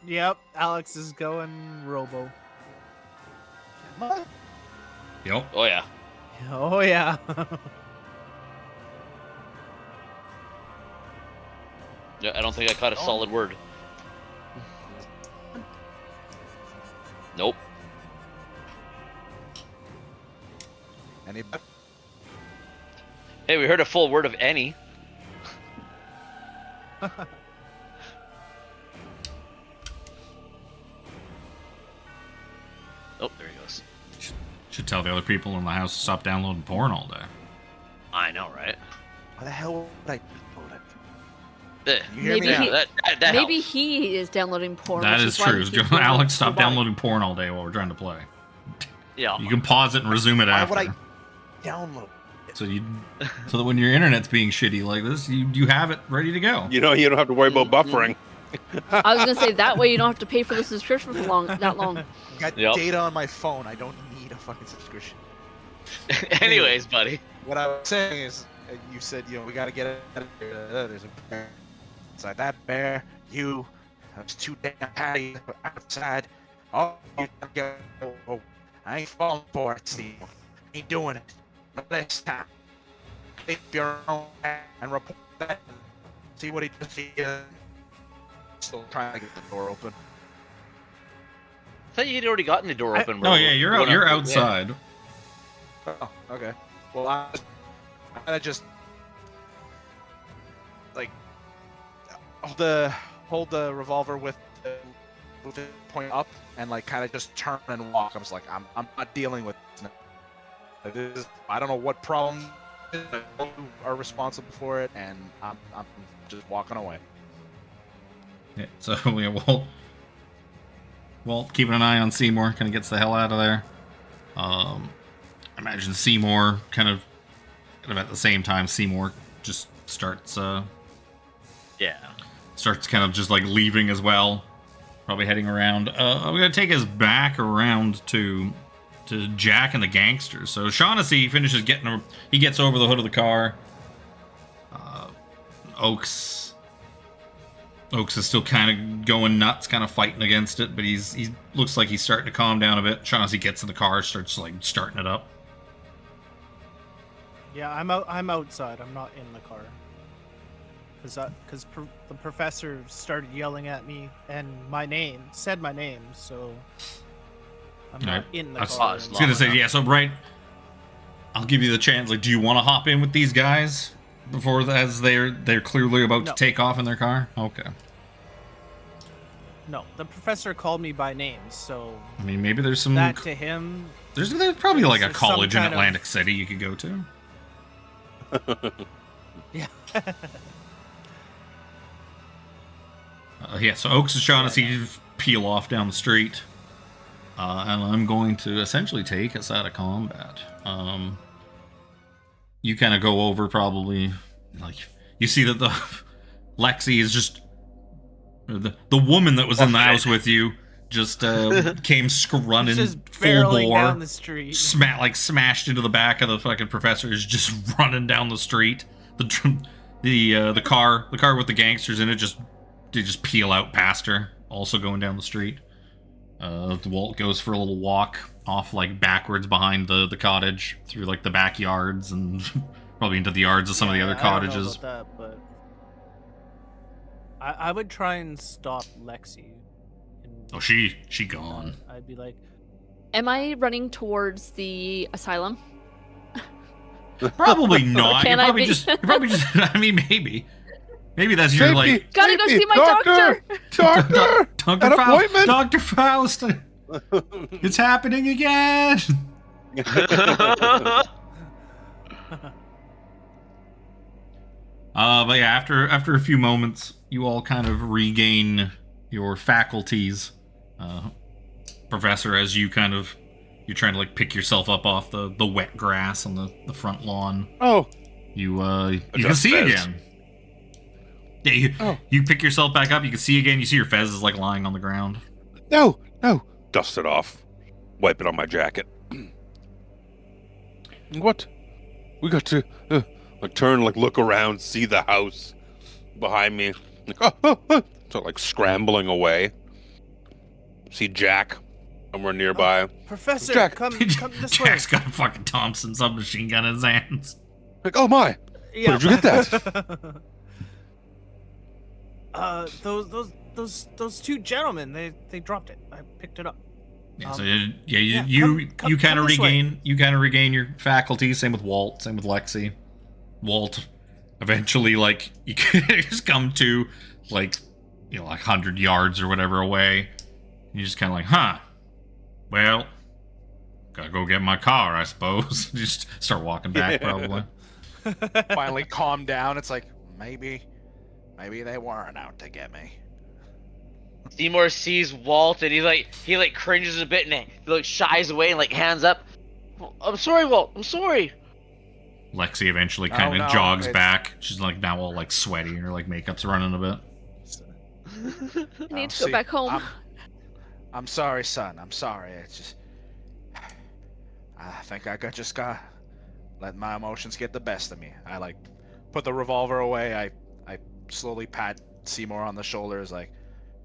Yep, Alex is going robo. Yep. Oh yeah. Oh yeah. Yeah, I don't think I caught a solid word. Nope. Anybody? Hey, we heard a full word of any. Oh, there he goes. Should tell the other people in the house to stop downloading porn all day. I know, right? Why the hell would I download it? You hear me now? That Maybe helps. he is downloading porn. That which is why true. he keeps Alex, stop robotic. downloading porn all day while we're trying to play. Yeah. You can pause it and resume it Why after. would I download it? So that when your internet's being shitty like this, you have it ready to go. You don't have to worry about buffering. I was gonna say that way you don't have to pay for the subscription for that long. I got data on my phone. I don't need a fucking subscription. Anyways, buddy. What I was saying is, you said, we got to get out of here. There's a bear inside. That bear, there's two damn patties outside. Oh, you gotta go. I ain't falling for it, Steve. Ain't doing it. Not this time. Take your own and report that. See what he does. Still trying to get the door open. I thought you'd already gotten the door open. Oh yeah, you're outside. Oh, okay. Well, I just like hold the revolver with the point up and like kind of just turn and walk. I was like, I'm not dealing with this. I don't know what problem are responsible for it, and I'm just walking away. Yeah, so yeah, well, Walt keeping an eye on Seymore, kind of gets the hell out of there. I imagine Seymore kind of at the same time, Seymore just starts kind of just like leaving as well. Probably heading around. I'm gonna take us back around to Jack and the gangsters. So Shaughnessy finishes he gets over the hood of the car. Oaks is still kind of going nuts, kind of fighting against it, but he looks like he's starting to calm down a bit. Shaughnessy gets in the car, starts like starting it up. Yeah, I'm outside. I'm not in the car. Because the professor started yelling at me and said my name, so I'm not in the car. I was gonna say, yeah. So I'll give you the chance. Like, do you want to hop in with these guys as they're clearly about to take off in their car? Okay. No, the professor called me by name, so I mean, maybe there's some that to him. There's probably like a college in Atlantic City you could go to. Yeah. Yeah, so Oaks and Shaughnessy peel off down the street. And I'm going to essentially take us out of combat. You kind of go over probably, like, you see that the Lexi is just, the woman that was in the house with you just came running full bore. Down the street. Smashed into the back of the fucking professor, is just running down the street. The car with the gangsters in it they just peel out past her, also going down the street. Walt goes for a little walk off, like, backwards behind the cottage, through, like, the backyards, and probably into the yards of some of the other cottages. I don't know about that, but I would try and stop Lexi. Oh, she gone. I'd be like... Am I running towards the asylum? Probably not. You're probably just, I mean, maybe. Maybe that's your, like... Gotta go see my doctor! Dr. Faust! Dr. Faust! It's happening again! But yeah, after a few moments, you all kind of regain your faculties. Professor, as you're trying to, like, pick yourself up off the wet grass on the front lawn. Oh. You can see again. Yeah, you pick yourself back up, you can see again, you see your fez is, like, lying on the ground. No! Dust it off. Wipe it on my jacket. What? We got to, turn, like, look around, see the house behind me. Like, so, like, scrambling away. See Jack somewhere nearby. Professor, Jack. come this way. Jack's got a fucking Thompson submachine gun in his hands. Like, oh my! Yeah. Where did you get that? Those two gentlemen, they dropped it. I picked it up. Yeah, so you kind of regain your faculties. Same with Walt. Same with Lexi. Walt eventually, like, you just come to, like, like 100 yards or whatever away. And you're just kind of like, huh? Well, gotta go get my car, I suppose. Just start walking back, probably. Finally calm down. It's like, maybe they weren't out to get me. Seymore sees Walt and he cringes a bit and he like shies away and like hands up. I'm sorry, Walt. I'm sorry. Lexi eventually kind of jogs back. She's like now all like sweaty and her like makeup's running a bit. I need to go back home. I'm sorry, son. I'm sorry. It's just I think I just got let my emotions get the best of me. I like put the revolver away. I slowly pat Seymore on the shoulders, like,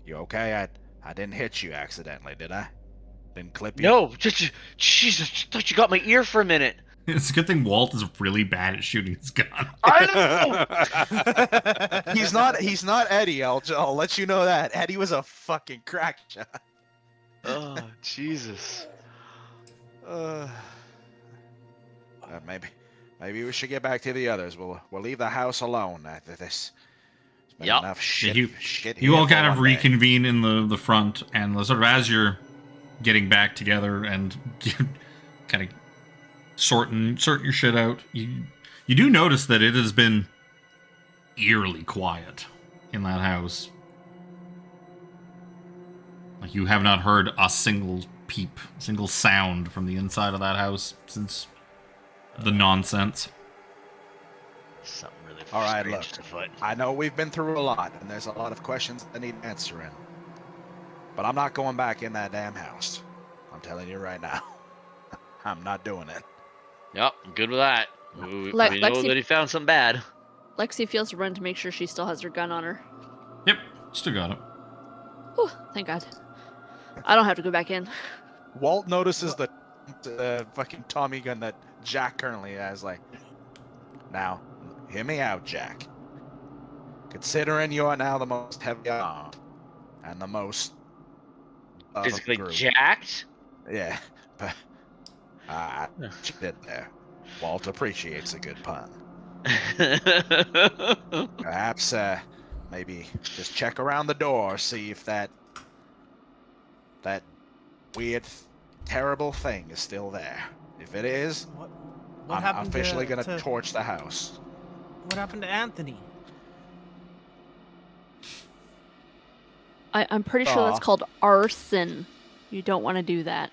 you okay? I didn't hit you accidentally, did I? Didn't clip you? No, Jesus, I thought you got my ear for a minute. It's a good thing Walt is really bad at shooting his gun. I know! He's not Eddie, I'll let you know that. Eddie was a fucking crack shot. Oh, Jesus. Maybe we should get back to the others. We'll leave the house alone after this. Yep. Enough shit. You all kind of reconvene in the front, and sort of as you're getting back together and kind of sorting your shit out, you do notice that it has been eerily quiet in that house. Like You have not heard a single peep, single sound from the inside of that house since the nonsense. Something really All right, strange look. afoot. I know we've been through a lot, and there's a lot of questions that need answering. But I'm not going back in that damn house. I'm telling you right now. I'm not doing it. Yep, I'm good with that. We know Lexi- that he found something bad. Lexi feels to run to make sure she still has her gun on her. Yep, still got it. Whew, thank God. I don't have to go back in. Walt notices the fucking Tommy gun that Jack currently has. Like, now, hear me out, Jack. Considering you are now the most heavy armed and the most Physically group. jacked? Yeah, but she did there. Walt appreciates a good pun. Perhaps maybe just check around the door, see if that weird, terrible thing is still there. If it is, What I'm happened officially to, gonna torch the house. What happened to Anthony? I'm pretty sure that's called arson. You don't want to do that.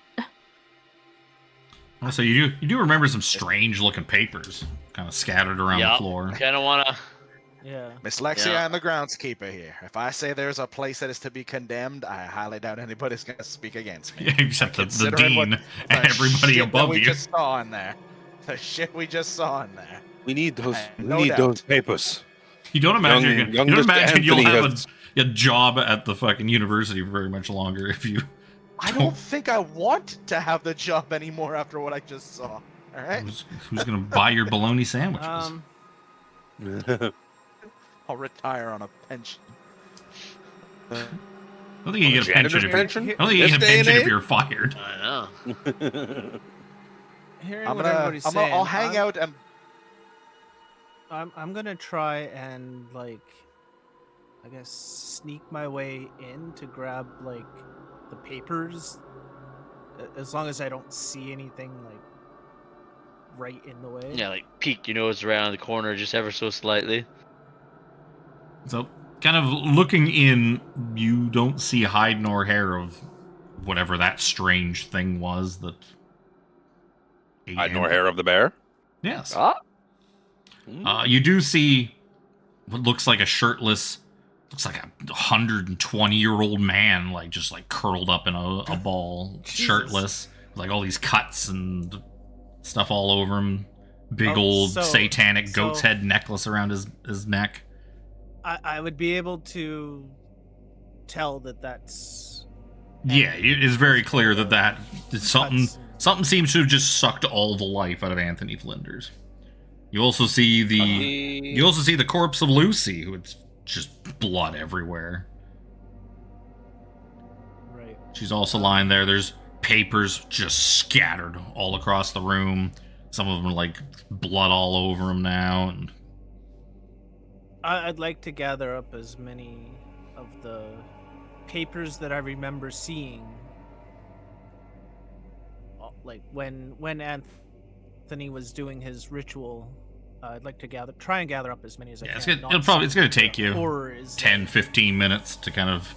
Also, you do remember some strange looking papers kind of scattered around the floor. Kind of want to. Yeah. Miss Lexi, I'm the groundskeeper here. If I say there's a place that is to be condemned, I highly doubt anybody's gonna speak against me. Except the dean and everybody above we you. Just saw in there. The shit we just saw in there. We need those. No doubt. Those papers. You don't imagine Young you don't imagine you'll Anthony have a job at the fucking university for very much longer if you. I don't think I want to have the job anymore after what I just saw. All right. Who's gonna buy your bologna sandwiches? I'll retire on a pension. I don't think you get a pension if pension? I don't think you get a pension if you're fired. I know. Hearing I'm what gonna. everybody's saying, I'll hang out and. I'm gonna try and like, I guess, sneak my way in to grab like the papers, as long as I don't see anything like right in the way. Yeah, like peek your nose around the corner just ever so slightly. So, kind of looking in, you don't see hide nor hair of whatever that strange thing was that. Hide nor hair of the bear? Yes. Ah. You do see what looks like a shirtless, looks like a 120-year-old man, like just like curled up in a ball, shirtless, with like all these cuts and stuff all over him. Big old satanic goat's head necklace around his neck. I would be able to tell that that's. Yeah, it is very clear that something seems to have just sucked all the life out of Anthony Flinders. You also see the corpse of Lucy, who it's just blood everywhere. Right. She's also lying there. There's papers just scattered all across the room. Some of them are like blood all over them now. And I'd like to gather up as many of the papers that I remember seeing, like when Anthony was doing his ritual. I'd like to try and gather up as many as I can. It's going to take you 10-15 minutes to kind of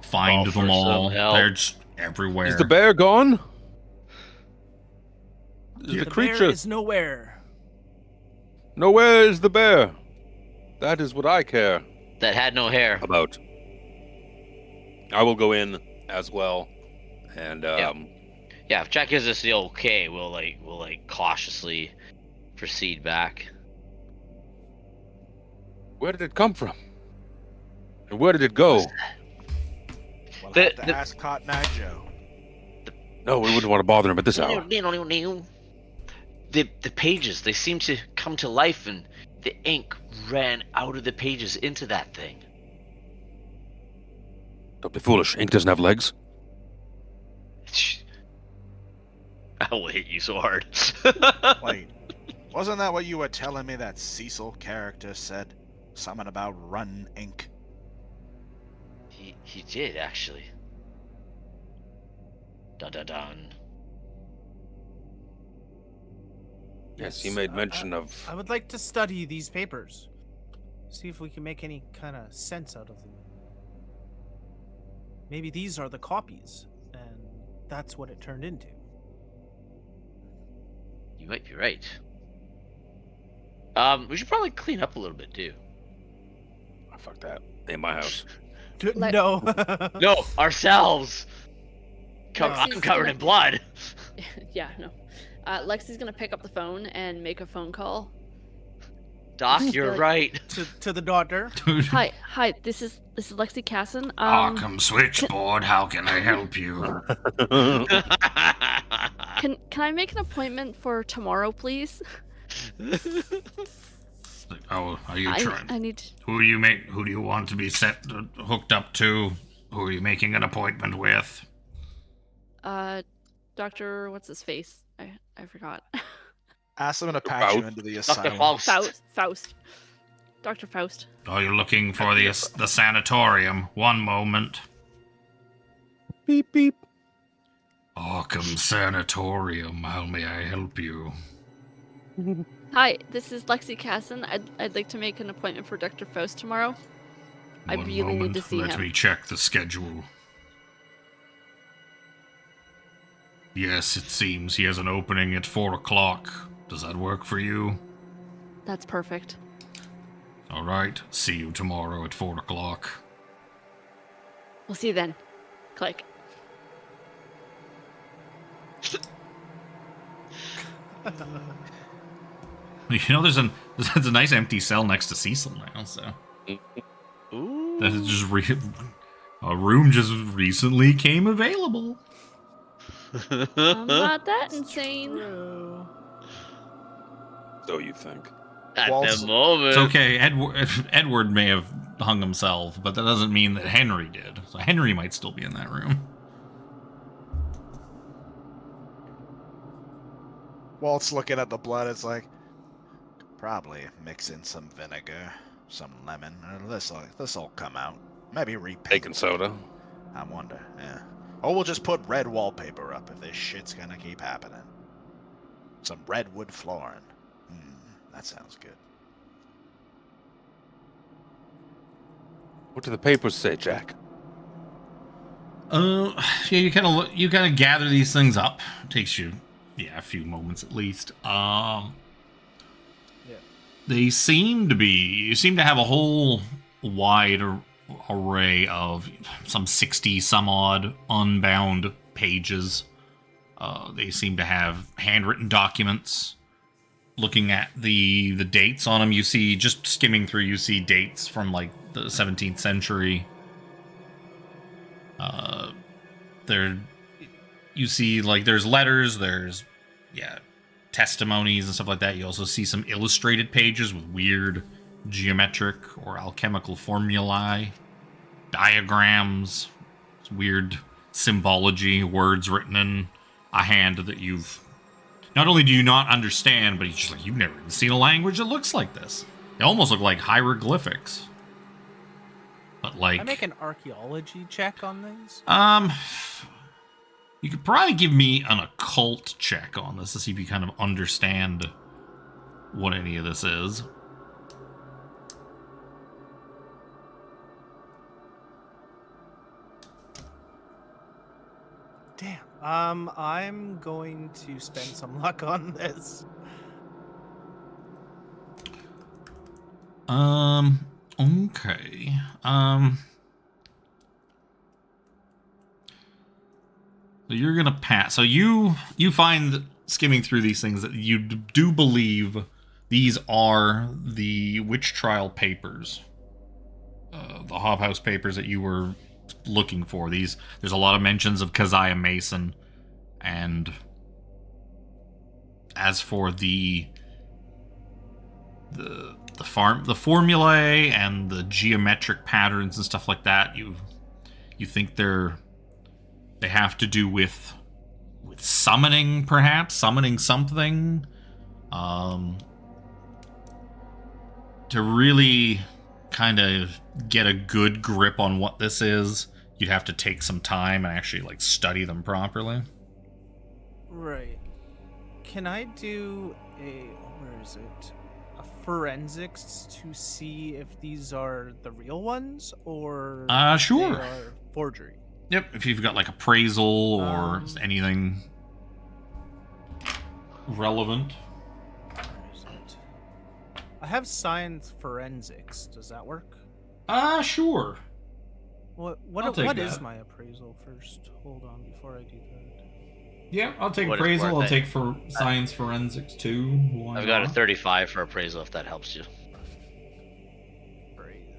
find them all. They're just everywhere. Is the bear gone? Is the creature bear is nowhere. Nowhere is the bear. That is what I care. That had no hair. About. I will go in as well, and yeah. If Jack gives us the okay, we'll cautiously proceed back. Where did it come from? And where did it go? We'll have to ask Cotton Eye Joe. No, we wouldn't want to bother him at this hour. The pages, they seem to come to life, and the ink ran out of the pages into that thing. Don't be foolish. Ink doesn't have legs. I will hit you so hard. Wait, wasn't that what you were telling me that Cecil character said? Something about run ink. He did, actually. Dun dun dun. Yes, he made mention of... I would like to study these papers. See if we can make any kind of sense out of them. maybe these are the copies, and that's what it turned into. You might be right. We should probably clean up a little bit too. Oh, fuck that. In my house. No. No, ourselves. Lexi's I'm covered gonna- in blood. Yeah, no. Lexi's gonna pick up the phone and make a phone call. Doc, you're Like- right. to the doctor. Hi. This is Lexi Cassin. Arkham switchboard. How can I help you? Can I make an appointment for tomorrow, please? Oh, are you trying? I need. Who do you want to be hooked up to? Who are you making an appointment with? Doctor, what's his face? I forgot. Ask them to patch you into the asylum. Faust. Dr. Faust. Are you looking for the sanatorium? One moment. Beep, beep. Arkham Sanatorium. How may I help you? Hi, this is Lexi Cassin. I'd like to make an appointment for Dr. Faust tomorrow. I One really moment. need to see Let him. me check the schedule. Yes, it seems he has an opening at 4 o'clock. Does that work for you? That's perfect. All right. See you tomorrow at 4 o'clock. We'll see you then. Click. You know, there's a nice empty cell next to Cecil now, so Ooh. that is just a room just recently came available. I'm not that insane. So you think. At Walt's- the moment. It's okay. Edward may have hung himself, but that doesn't mean that Henry did. So Henry might still be in that room. Walt's looking at the blood. It's like, probably mix in some vinegar, some lemon. This'll come out. Maybe repaint. Baking soda. I wonder. Yeah. Or we'll just put red wallpaper up if this shit's gonna keep happening. Some redwood flooring. That sounds good. What do the papers say, Jack? Yeah, you kind of gather these things up. It takes you, a few moments at least. They seem to have a whole wide array of some 60 some odd unbound pages. They seem to have handwritten documents. Looking at the dates on them, you see, just skimming through, you see dates from like the 17th century. You see like there's letters, there's testimonies and stuff like that. You also see some illustrated pages with weird geometric or alchemical formulae, diagrams, weird symbology, words written in a hand that you've... Not only do you not understand, but you've never even seen a language that looks like this. They almost look like hieroglyphics. But like... Can I make an archaeology check on these? You could probably give me an occult check on this to see if you kind of understand what any of this is. Damn. I'm going to spend some luck on this. Okay. So you're gonna pass. So you find, skimming through these things, that you do believe these are the witch trial papers, the Hobhouse papers that you were looking for. There's a lot of mentions of Keziah Mason, and as for the formulae and the geometric patterns and stuff like that, you think they have to do with summoning, perhaps summoning something. To really kind of get a good grip on what this is, you'd have to take some time and actually like study them properly. Right. Can I do where is it? A forensics to see if these are the real ones or Sure. they are forgery? Yep, if you've got like appraisal or anything relevant. I have science forensics. Does that work? Sure. What is my appraisal first? Hold on, before I do that. Yeah, I'll take appraisal. I'll take for science forensics too. I've got a 35 for appraisal if that helps you.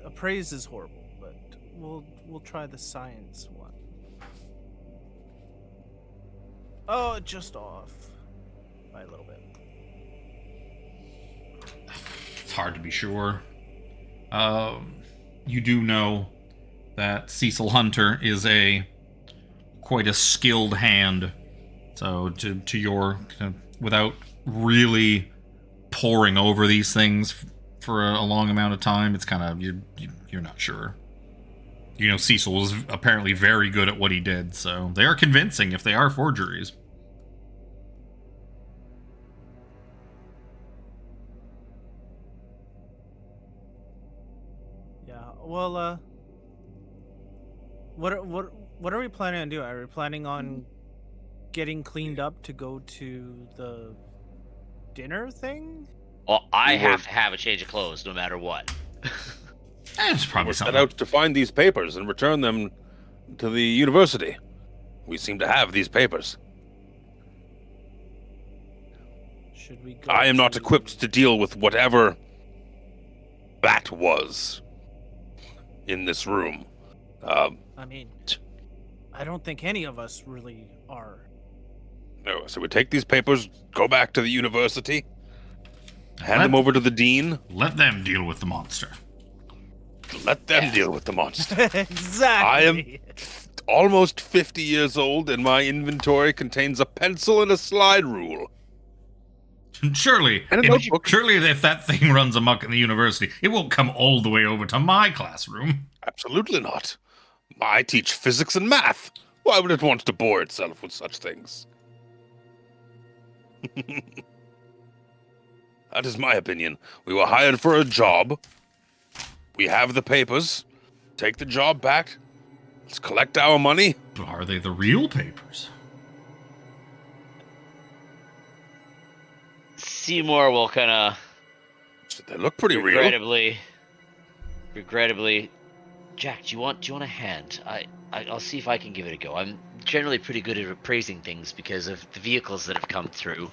Appraise is horrible, but we'll try the science one. Oh, just off by a little bit. It's hard to be sure. You do know that Cecil Hunter is quite a skilled hand. So to your without really poring over these things for a long amount of time, it's kind of you're not sure. You know, Cecil was apparently very good at what he did, so they are convincing if they are forgeries. Yeah. Well, what are we planning on doing? Are we planning on getting cleaned up to go to the dinner thing? Well, I have to have a change of clothes no matter what. It's probably something. Set out to find these papers and return them to the university. We seem to have these papers. Should we go? I am not equipped to deal with whatever that was in this room. I mean, I don't think any of us really are. No, so we take these papers, go back to the university, hand them over to the dean. Let them deal with the monster. Let them deal with the monster. Exactly. I am almost 50 years old, and my inventory contains a pencil and a slide rule. Surely, if that thing runs amok in the university, it won't come all the way over to my classroom. Absolutely not. I teach physics and math. Why would it want to bore itself with such things? That is my opinion. We were hired for a job. We have the papers. Take the job back. Let's collect our money. But are they the real papers? Seymore will kind of... They look pretty real. Regrettably, Jack, do you want a hand? I'll see if I can give it a go. I'm generally pretty good at appraising things because of the vehicles that have come through.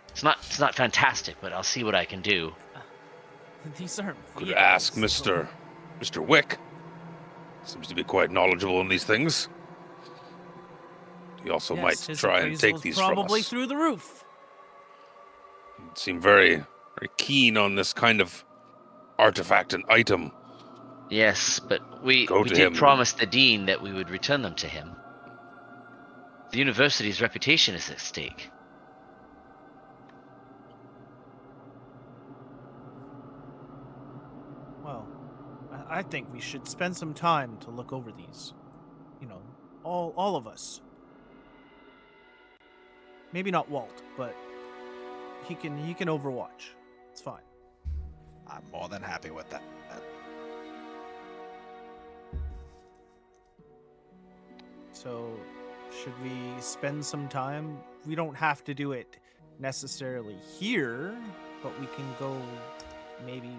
It's not fantastic, but I'll see what I can do. These aren't vehicles. Could ask Mr. Wick. Seems to be quite knowledgeable in these things. He also might try and take these from us. Probably through the roof. Seem very, very keen on this kind of artifact and item. Yes, but we did promise the dean that we would return them to him. The university's reputation is at stake. Well, I think we should spend some time to look over these. You know, all of us. Maybe not Walt, but he can overwatch. It's fine. I'm more than happy with that. So, should we spend some time? We don't have to do it necessarily here, but we can go maybe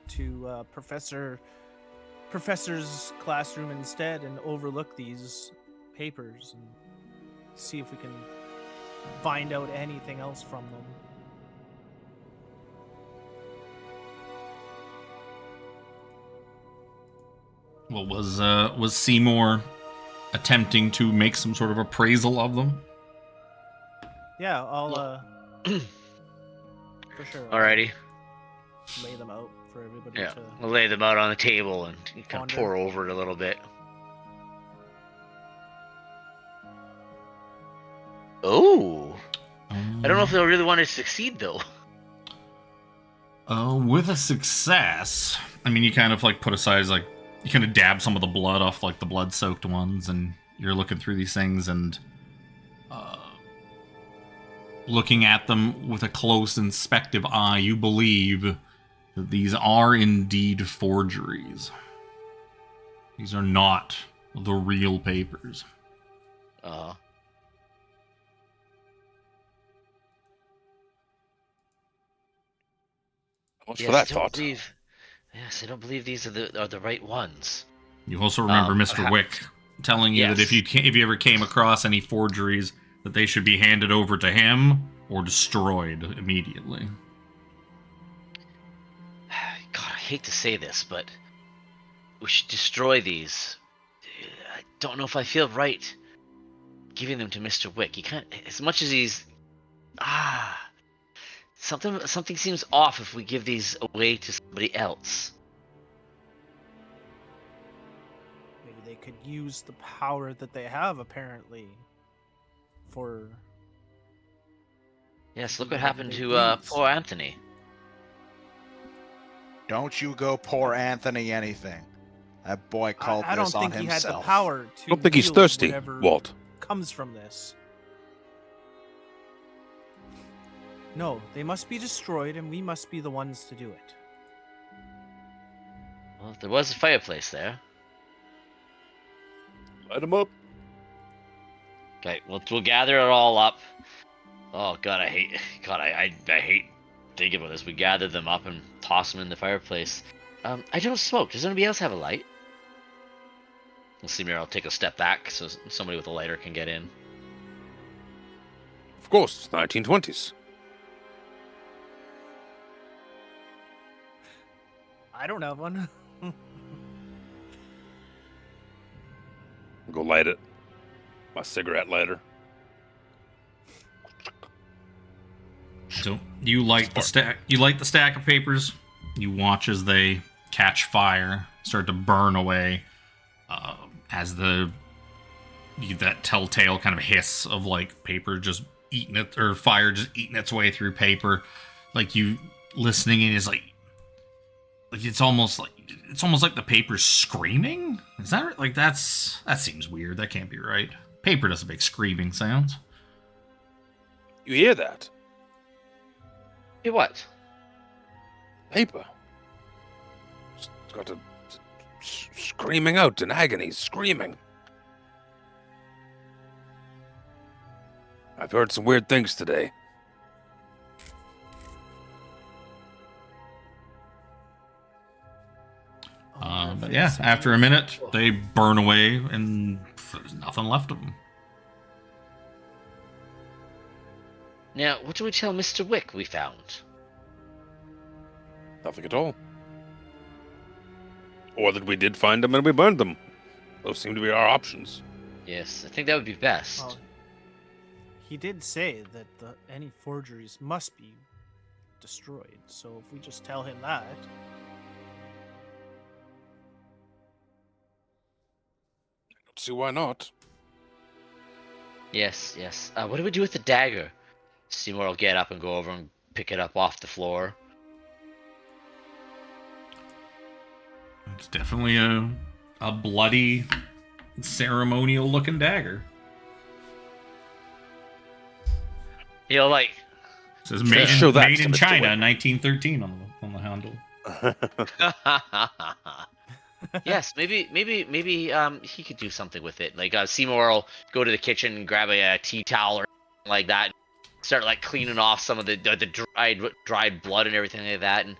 to Professor's classroom instead and overlook these papers and see if we can find out anything else from them. Well, was Seymore attempting to make some sort of appraisal of them? Yeah, I'll for sure. Alrighty. Lay them out for everybody to... We'll lay them out on the table and kind of pour over it a little bit. Oh. I don't know if they'll really want to succeed, though. With a success, I mean, you kind of like put aside, like, you kind of dab some of the blood off, like the blood-soaked ones, and you're looking through these things and looking at them with a close inspective eye, you believe that these are indeed forgeries. These are not the real papers. Uh-huh. Much for that thought. Yes, I don't believe these are the right ones. You also remember Mr. Wick telling you that if you ever came across any forgeries, that they should be handed over to him or destroyed immediately. God, I hate to say this, but we should destroy these. I don't know if I feel right giving them to Mr. Wick. He can't, as much as he's something seems off if we give these away to somebody else. Maybe they could use the power that they have, apparently, for... Yes, look what happened to poor Anthony. Don't you go poor Anthony anything. That boy called I don't this on think himself. he had the power to I don't think he's wield thirsty, whatever Walt. comes from this. No, they must be destroyed, and we must be the ones to do it. Well, there was a fireplace there. Light him up. Okay, we'll gather it all up. Oh God, I hate thinking about this. We gather them up and toss them in the fireplace. I don't smoke. Does anybody else have a light? We'll see. I'll take a step back so somebody with a lighter can get in. Of course, it's 1920s. I don't have one. Go light it. My cigarette lighter. So you light the stack. You light the stack of papers. You watch as they catch fire, start to burn away, as that telltale kind of hiss of like paper just eating it, or fire just eating its way through paper. Like you listening in is like it's almost like the paper's screaming. Is that right? Like that seems weird. That can't be right. Paper doesn't make screaming sounds. You hear that? Hear what? Paper. It's got a screaming out in agony, screaming. I've heard some weird things today. But yeah, after a minute, they burn away, and there's nothing left of them. Now, what do we tell Mr. Wick we found? Nothing at all. Or that we did find them and we burned them. Those seem to be our options. Yes, I think that would be best. Well, he did say that any forgeries must be destroyed, so if we just tell him that... Don't see why not. Yes. What do we do with the dagger? Seymore will get up and go over and pick it up off the floor. It's definitely a bloody, ceremonial-looking dagger. Like... It says made in China, 1913 on the handle. Yes, maybe he could do something with it. Like Seymore will go to the kitchen and grab a tea towel or something like that, and start like cleaning off some of the dried blood and everything like that. And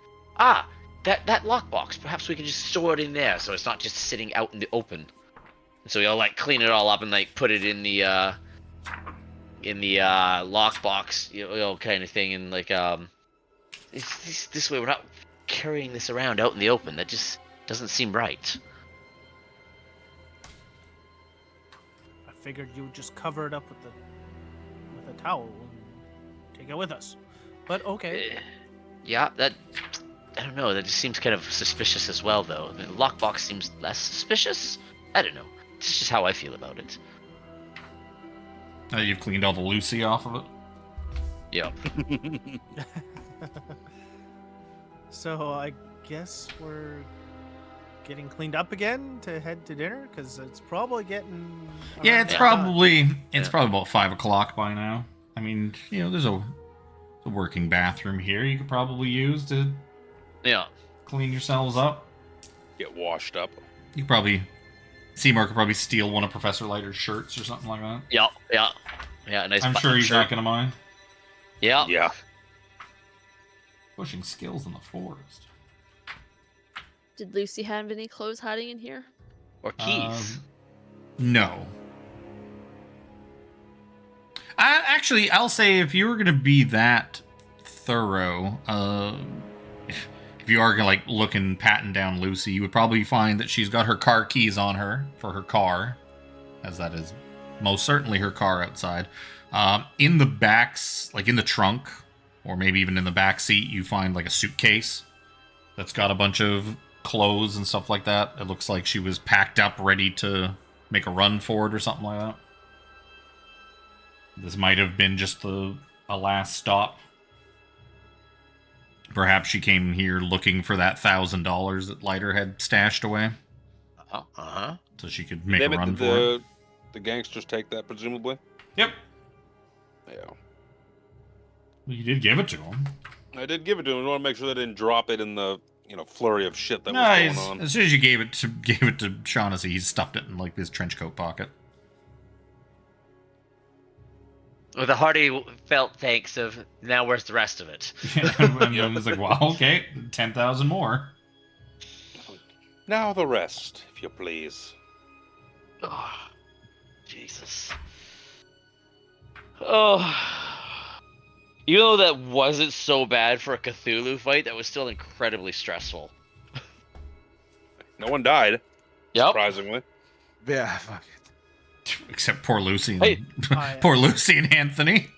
that lockbox, perhaps we can just store it in there, so it's not just sitting out in the open. And so he'll like clean it all up and like put it in the lockbox, kind of thing. And like this way we're not carrying this around out in the open. That just doesn't seem right. I figured you would just cover it up with a towel and take it with us. But okay. Yeah, I don't know. That just seems kind of suspicious as well, though. The lockbox seems less suspicious. I don't know. It's just how I feel about it. You've cleaned all the Lucy off of it? Yeah. So I guess we're getting cleaned up again to head to dinner, because it's probably getting... Yeah, it's probably about 5 o'clock by now. I mean, there's a working bathroom here you could probably use to clean yourselves up. Get washed up. You probably Seymore could probably steal one of Professor Leiter's shirts or something like that. Yeah. Nice. I'm sure he's not gonna mind. Yeah. Pushing skills in the forest. Did Lucy have any clothes hiding in here? Or keys? No. Actually, I'll say if you were gonna be that thorough, if you are gonna like look and patting down Lucy, you would probably find that she's got her car keys on her for her car, as that is most certainly her car outside. In the backs, like in the trunk, or maybe even in the back seat, you find like a suitcase that's got a bunch of clothes and stuff like that. It looks like she was packed up, ready to make a run for it or something like that. This might have been just a last stop. Perhaps she came here looking for that $1,000 that Leiter had stashed away. So she could make a run for it. The gangsters take that, presumably? Yep. Yeah. Well, you did give it to him. I did give it to him. I want to make sure they didn't drop it in the flurry of shit that was going on. As soon as you gave it to Shaughnessy, he stuffed it in like his trench coat pocket. With a hearty felt thanks of, now where's the rest of it? And then it's like, well, okay, 10,000 more. Now the rest, if you please. Oh, Jesus. Oh. Even though that wasn't so bad for a Cthulhu fight, that was still incredibly stressful. No one died. Yep. Surprisingly. Yeah, fuck it. Except poor Lucy and Hey. poor Lucy and Anthony.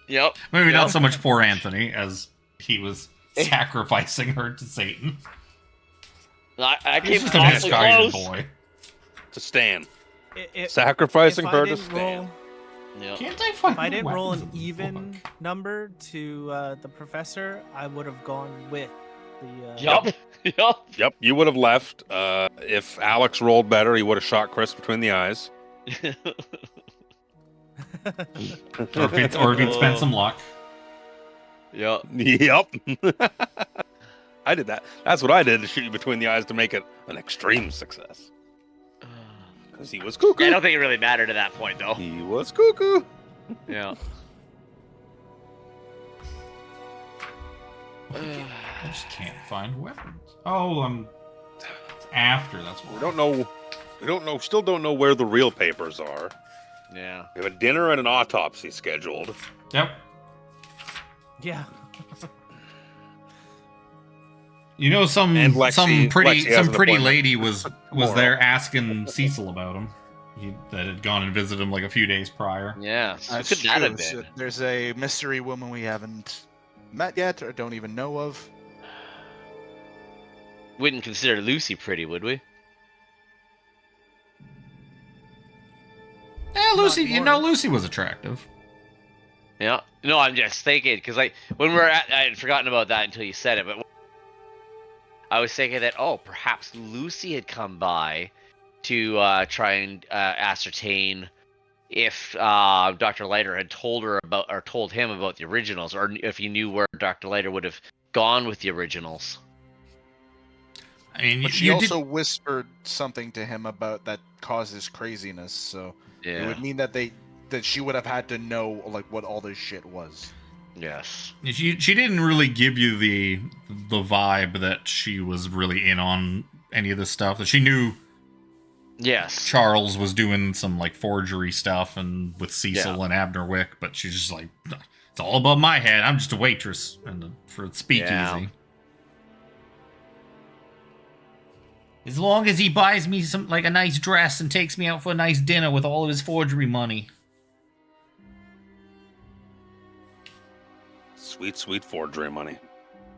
Yep. Maybe not so much poor Anthony as he was sacrificing her to Satan. I He's came just a awfully misguided close. boy. To Stan. If Sacrificing I her to didn't Stan. Yep. Can't I find If I didn't roll weapons an in the even book? number to the professor, I would have gone with the. Yep. Yep. Yep, you would have left. If Alex rolled better, he would have shot Chris between the eyes. Or if he'd spent some luck. Yep. Yep. I did that. That's what I did to shoot you between the eyes to make it an extreme success. Because he was cuckoo. I don't think it really mattered at that point, though. He was cuckoo. Yeah. I just can't find weapons. Oh, it's after. That's what We don't know. Still don't know where the real papers are. Yeah. We have a dinner and an autopsy scheduled. Yep. Yeah. You know, some Lexi some pretty has an appointment lady was tomorrow. there asking Cecil about him. That had gone and visited him like a few days prior. Yeah. So That's could that have true. been? There's a mystery woman we haven't met yet or don't even know of. Wouldn't consider Lucy pretty, would we? Lucy, Lucy was attractive. Yeah. No, I'm just thinking because like when we were at, I had forgotten about that until you said it, but I was thinking that perhaps Lucy had come by to try and ascertain if Dr. Leiter had told her about or told him about the originals, or if he knew where Dr. Leiter would have gone with the originals. I mean, But she also whispered something to him about that causes craziness, so it would mean that she would have had to know like what all this shit was. Yes. She didn't really give you the vibe that she was really in on any of this stuff. That she knew. Yes. Charles was doing some like forgery stuff and with Cecil and Abner Wick, but she's just like, it's all above my head. I'm just a waitress for speakeasy. Yeah. As long as he buys me some like a nice dress and takes me out for a nice dinner with all of his forgery money. Sweet, sweet forgery money.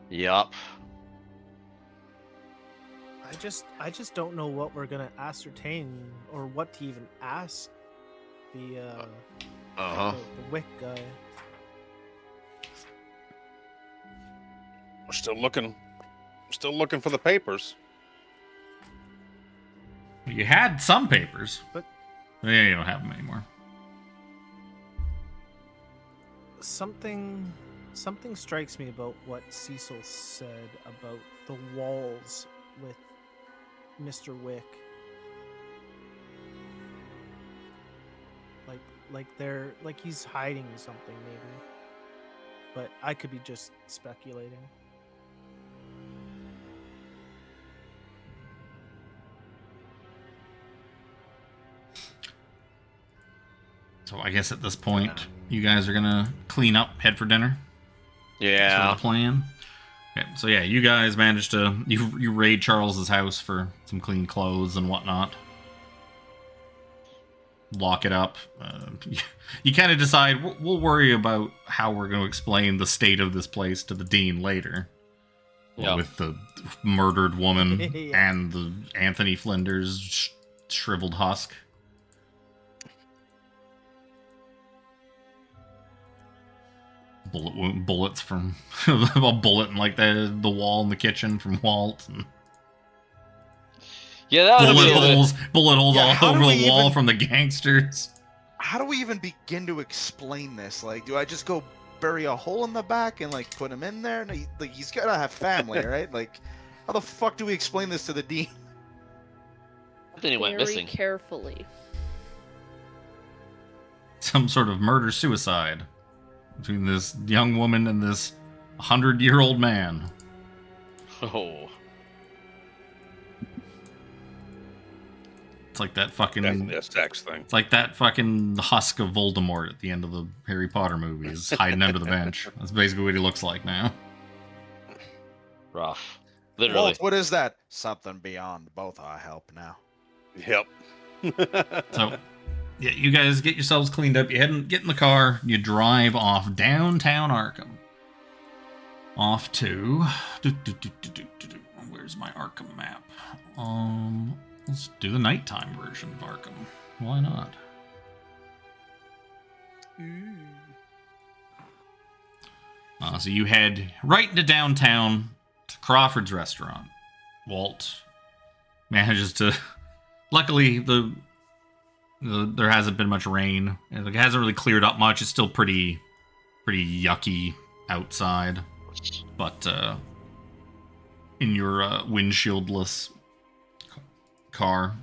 Yup. I just don't know what we're gonna ascertain or what to even ask the Wick guy. We're still looking for the papers. You had some papers, but yeah, you don't have them anymore. Something strikes me about what Cecil said about the walls with Mr. Wick. Like he's hiding something, maybe. But I could be just speculating. So I guess at this point, you guys are gonna clean up, head for dinner. Yeah. That's sort of the plan. Okay, so yeah, you guys managed to you raid Charles's house for some clean clothes and whatnot. Lock it up. You kind of decide we'll worry about how we're going to explain the state of this place to the dean later. Yep. With the murdered woman and the Anthony Flinders shriveled husk. Bullets from a bullet in like the wall in the kitchen from Walt. And yeah, that bullet holes all over the wall from the gangsters. How do we even begin to explain this? Like, do I just go bury a hole in the back and like put him in there? No, like he's gotta have family, right? Like, how the fuck do we explain this to the dean? Then he went missing. Very carefully. Some sort of murder-suicide between this young woman and this 100-year-old man. Oh. It's like that fucking... Definitely a sex thing. It's like that fucking husk of Voldemort at the end of the Harry Potter movies, hiding under the bench. That's basically what he looks like now. Rough. Literally. Walt, what is that? Something beyond both our help now. Yep. So, yeah, you guys get yourselves cleaned up. You get in the car. You drive off downtown Arkham. Off to... Where's my Arkham map? Let's do the nighttime version of Arkham. Why not? So you head right into downtown to Crawford's restaurant. Walt manages to... Luckily, there hasn't been much rain. It hasn't really cleared up much. It's still pretty yucky outside. But in your windshieldless car.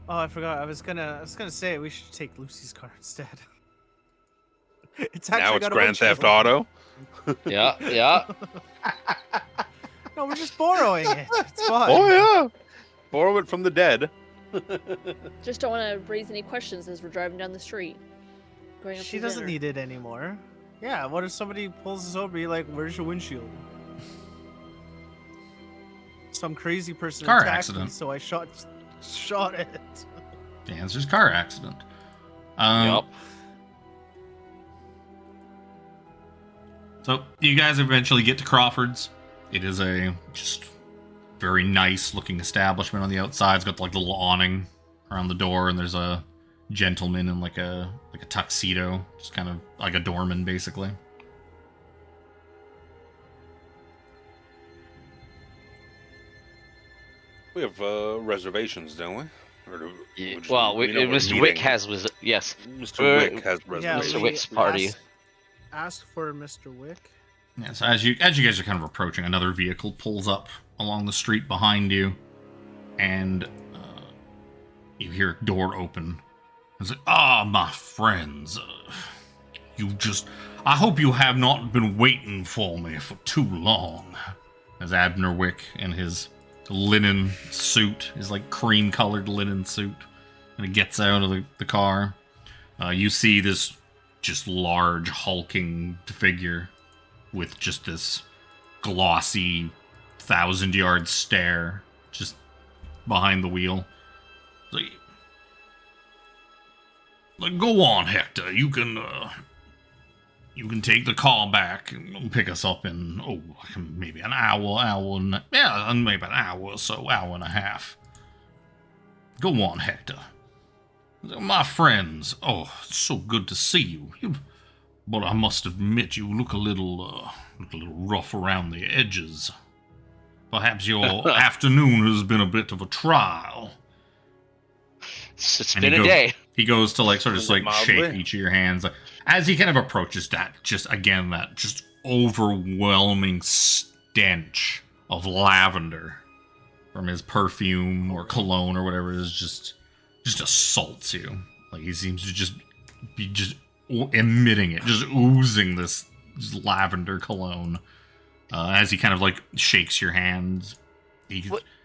Oh, I forgot. I was gonna say we should take Lucy's car instead. It's actually now it's got a Grand windshield. Theft Auto. Yeah. No, we're just borrowing it. It's fine. Oh yeah, borrow it from the dead. Just don't want to raise any questions as we're driving down the street. Going up She to doesn't dinner. need it anymore. Yeah, what if somebody pulls us over? You're like, where's your windshield? Some crazy person Car attacked accident. me, so I shot it. The answer's car accident. Yep. So you guys eventually get to Crawford's. It is a just very nice looking establishment on the outside. It's got like the little awning around the door, and there's a gentleman in like a tuxedo, just kind of like a doorman basically. We have reservations, don't we? Or do, Yeah, would you- well, we know we're Mr. Wick meeting. has yes. Mr. Wick has Yeah, reservations. Mr. Wick's party. Ask for Mr. Wick. Yeah, so as you guys are kind of approaching, another vehicle pulls up along the street behind you, and you hear a door open. It's like, my friends, I hope you have not been waiting for me for too long. As Abner Wick in his linen suit, his like cream-colored linen suit, and he gets out of the car. You see this just large, hulking figure with just this glossy, 1,000-yard stare just behind the wheel. Like, go on, Hector. You can take the car back and pick us up in maybe an hour, maybe an hour or so, hour and a half. Go on, Hector. My friends, it's so good to see you. But I must admit, you look a little rough around the edges. Perhaps your afternoon has been a bit of a trial. It's been a day. He goes to like shake Mildly. each of your hands. As he kind of approaches that overwhelming stench of lavender from his perfume or cologne or whatever it is just assaults you. Like he seems to just be emitting it, just oozing this lavender cologne. As he kind of like shakes your hand,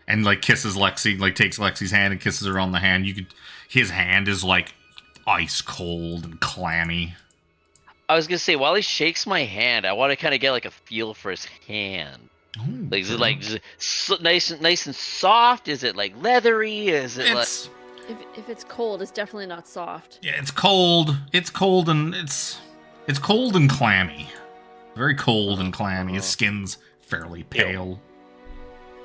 and like kisses Lexi, like takes Lexi's hand and kisses her on the hand. His hand is like ice cold and clammy. I was gonna say, while he shakes my hand, I want to kind of get like a feel for his hand. Ooh, like, is it like nice and soft? Is it like leathery? Is it like? If it's cold, it's definitely not soft. Yeah, it's cold. It's cold and it's cold and clammy. Very cold and clammy. His skin's fairly pale.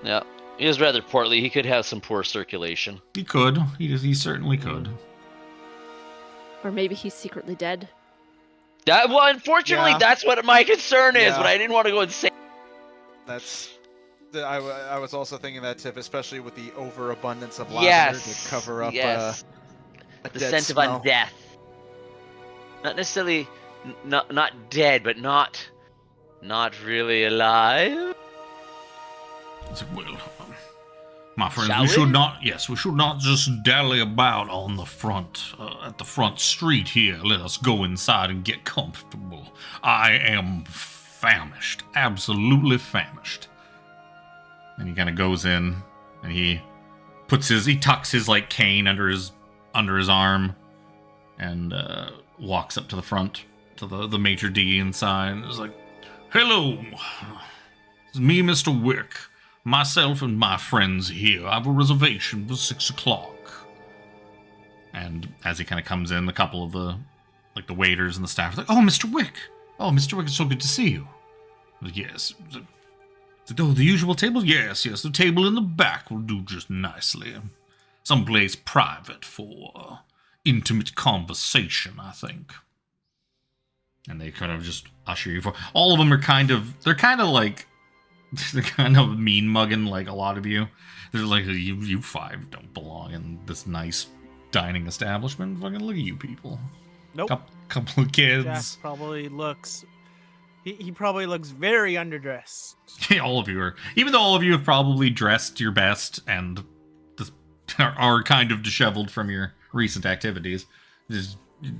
Yeah, he is rather portly. He could have some poor circulation. He could. He certainly could. Or maybe he's secretly dead. Unfortunately, that's what my concern is. But I didn't want to go insane. I was also thinking that, Tiff, especially with the overabundance of lavender to cover up the scent smell. of undeath. Not necessarily not dead, but not really alive. Well, my friends, we should not just dally about on the front, at the front street here. Let us go inside and get comfortable. I am famished, absolutely famished. And he kind of goes in, and he tucks his like cane under his arm, and walks up to the front to the maitre d' inside, and is like, "Hello, it's me, Mr. Wick. Myself and my friends here. I have a reservation for 6 o'clock." And as he kind of comes in, a couple of the waiters and the staff are like, "Oh, Mr. Wick. Oh, Mr. Wick, it's so good to see you." Like, "Yes. The usual table? Yes. The table in the back will do just nicely. Someplace private for intimate conversation, I think." And they kind of just usher you for. All of them are they're kind of mean mugging, like a lot of you. They're like, you five don't belong in this nice dining establishment. Fucking look at you people. Nope. Couple of kids. Jack probably looks. He probably looks very underdressed. All of you are. Even though all of you have probably dressed your best and are kind of disheveled from your recent activities,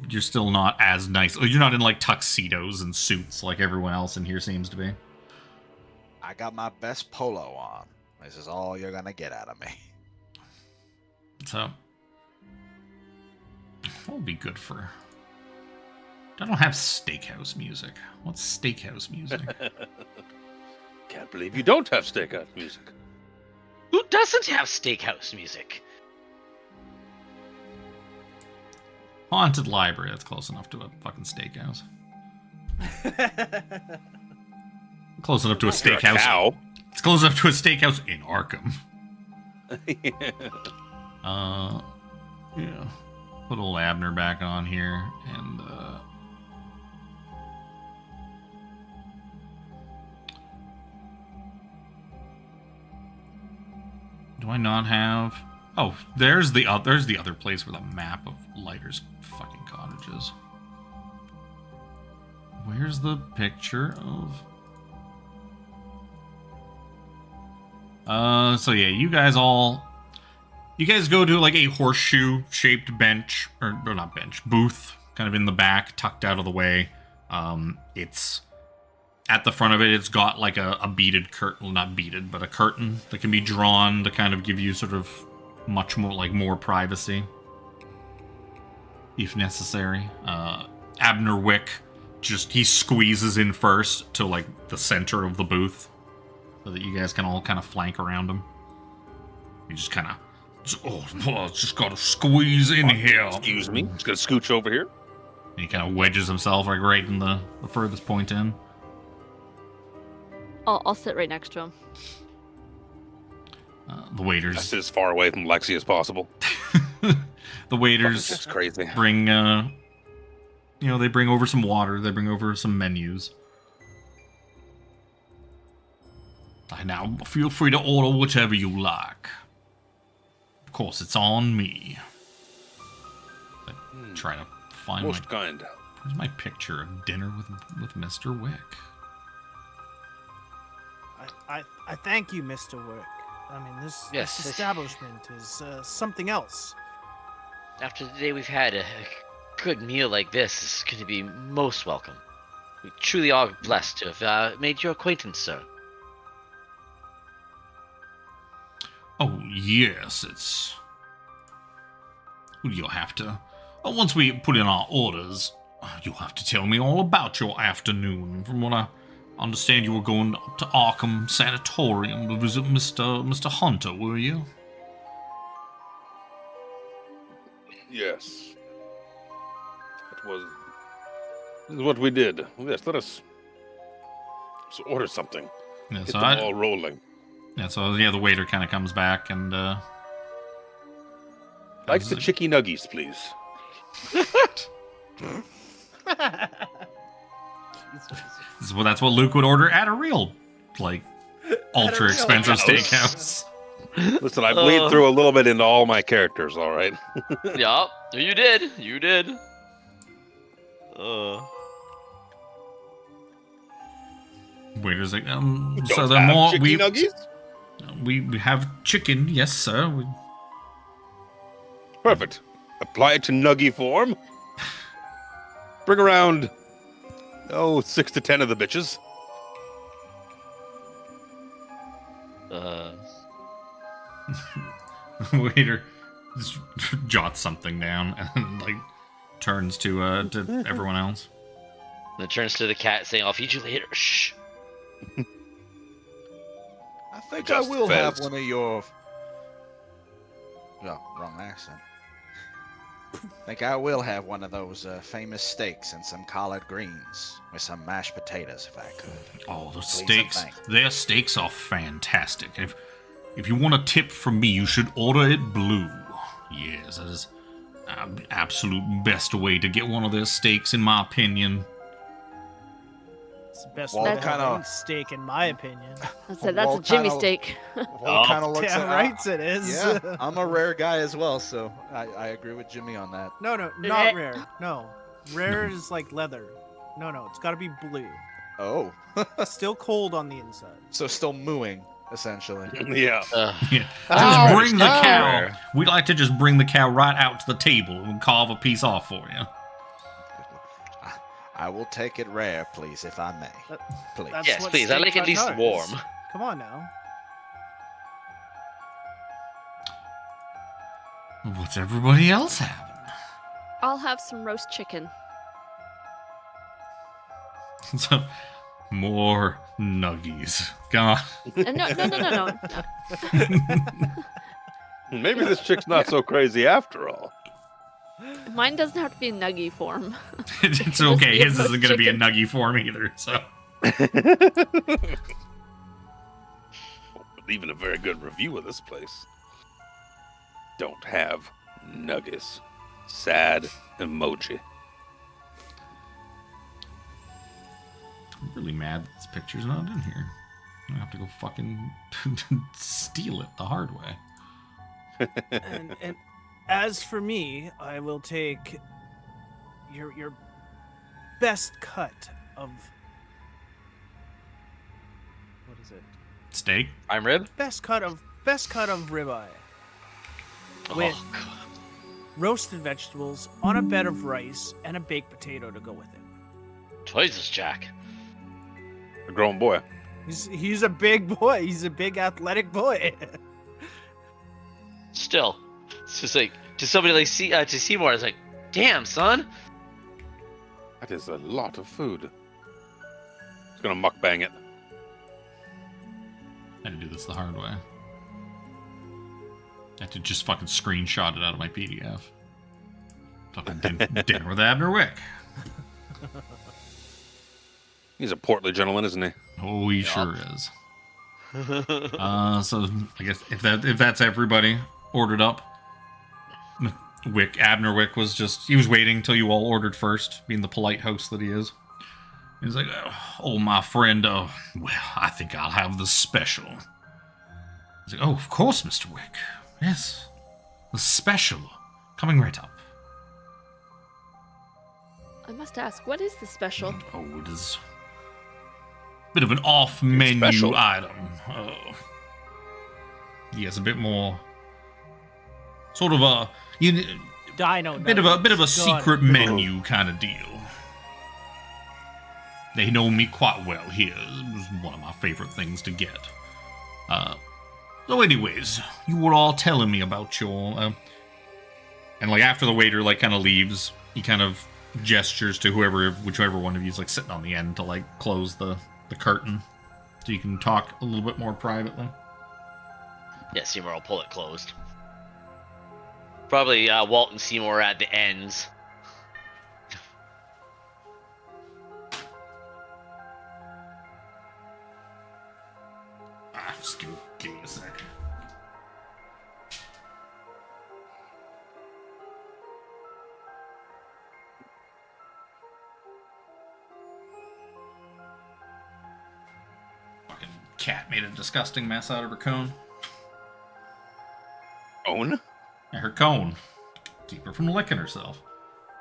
you're still not as nice. You're not in like tuxedos and suits like everyone else in here seems to be. I got my best polo on. This is all you're gonna get out of me. So, what would be good for? I don't have steakhouse music. What's steakhouse music? Can't believe you don't have steakhouse music. Who doesn't have steakhouse music? Haunted library. That's close enough to a fucking steakhouse. Close enough to a steakhouse. It's close enough to a steakhouse in Arkham. Yeah. Put old Abner back on here, and do I not have? Oh, there's the other place with a map of Leiter's fucking cottages. Where's the picture of? So yeah, you guys go to like a horseshoe-shaped bench, or not bench, booth, kind of in the back, tucked out of the way. It's at the front of it. It's got like a beaded curtain, well, not beaded, but a curtain that can be drawn to kind of give you sort of much more like more privacy, if necessary. Abner Wick he squeezes in first to like the center of the booth, so that you guys can all kind of flank around him. You just kind of, just gotta squeeze in here. Excuse me, just gonna scooch over here. And he kind of wedges himself like right in the furthest point in. I'll sit right next to him. The waiters. I sit as far away from Lexi as possible. The waiters crazy. Bring, they bring over some water. They bring over some menus. Now, feel free to order whatever you like. Of course, it's on me. Try to find most kind. Where's my picture of dinner with Mr. Wick? I thank you, Mr. Wick. I mean, this establishment is something else. after the day we've had, a good meal like this is going to be most welcome. We truly are blessed to have made your acquaintance, sir. Oh, yes, it's... You'll have to... Once we put in our orders, you'll have to tell me all about your afternoon. From what I understand, you were going up to Arkham Sanatorium to visit Mr. Hunter, were you? Yes. This is what we did. Yes, let's order something. Yeah, Get so the ball rolling. Yeah, so the waiter kind of comes back and Like the chicky nuggies, please. Well, that's what Luke would order at a real, like, ultra expensive steakhouse. Listen, I bleed through a little bit into all my characters, all right? Yup, you did. You did. Waiter's like, We so don't the have more chicky nuggies? we have chicken, yes, sir. Perfect. Apply it to nuggy form. Bring around, 6 to 10 of the bitches. Waiter just jots something down and like turns to everyone else. Then turns to the cat, saying, "I'll feed you later." Shh. I think Just I will Fez. have one of your... No, wrong accent. I think I will have one of those famous steaks and some collard greens with some mashed potatoes, if I could. Oh, the Please and steaks! thank Their steaks are fantastic. If you want a tip from me, you should order it blue. Yes, that is absolute best way to get one of their steaks, in my opinion. It's the best Walt way to have kinda- any steak, in my opinion. I said that's a Walt Jimmy kinda- steak. Walt kind of looks Damn at right it is. Yeah, I'm a rare guy as well, so I agree with Jimmy on that. No, not rare. No. Rare is like leather. No, it's got to be blue. Oh, Still cold on the inside. so still mooing, essentially. Yeah. Yeah. Ow, Just bring the ow. cow. We like to just bring the cow right out to the table and carve a piece off for you. I will take it rare, please, if I may. Please. That's Yes, what please. I steak like at least tartare warm. is. Come on now. What's everybody else having? I'll have some roast chicken. So, more nuggies. God. No. Maybe this chick's not so crazy after all. Mine doesn't have to be in nuggy form. It's okay. Just His roast isn't going to be a chicken. nuggy form either, so. Even a very good review of this place. Don't have nuggies. Sad emoji. I'm really mad that this picture's not in here. I have to go fucking steal it the hard way. And as for me, I will take your best cut of what is it? Steak? I'm rib. Best cut of ribeye with Oh, God. roasted vegetables on a bed of rice and a baked potato to go with it. Jesus, Jack. A grown boy. He's a big boy. He's a big athletic boy. Still, it's just like to somebody like to Seymore. It's like, damn, son. That is a lot of food. It's gonna mukbang it. I had to do this the hard way. I had to just fucking screenshot it out of my PDF. Fucking dinner with Abner Wick. He's a portly gentleman, isn't he? Oh, he sure is. So I guess if that's everybody ordered up, Abner Wick he was waiting till you all ordered first, being the polite host that he is. He's like, "Oh, my friend, well, I think I'll have the special." He's like, "Oh, of course, Mr. Wick. Yes, the special coming right up." I must ask, what is the special? Oh, it is a bit of an off-menu special. item. Yes, a bit more sort of Dino. A bit of a secret menu kind of deal. They know me quite well here. It was one of my favorite things to get. So anyways, you were all telling me about your... and like after the waiter like kind of leaves, he kind of gestures to whichever one of you is like sitting on the end to like close the curtain. So you can talk a little bit more privately. Yeah, Seymore will pull it closed. Probably Walt and Seymore at the ends. Just give me a sec. Fucking cat made a disgusting mess out of her cone. Cone? Yeah, her cone. Keep her from licking herself.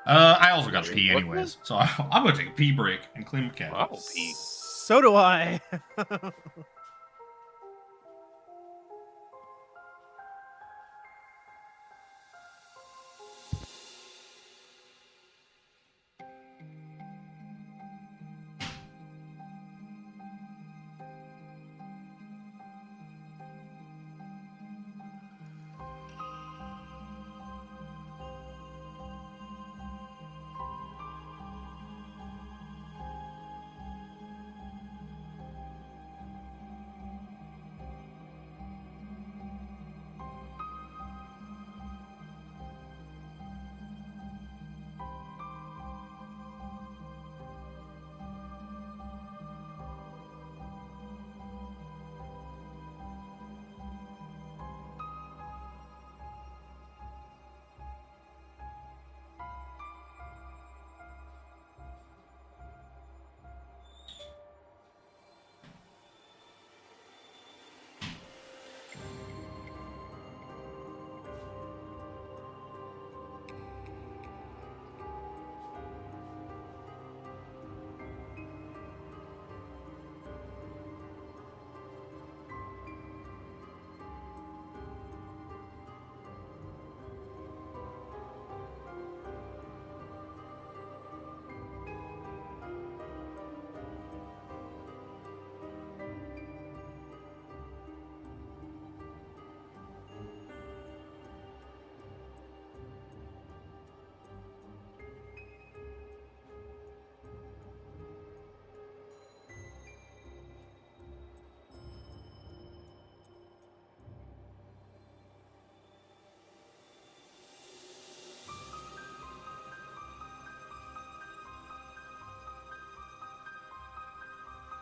I also got to pee anyways, so I'm gonna take a pee break and clean my cat. I'll pee. So do I.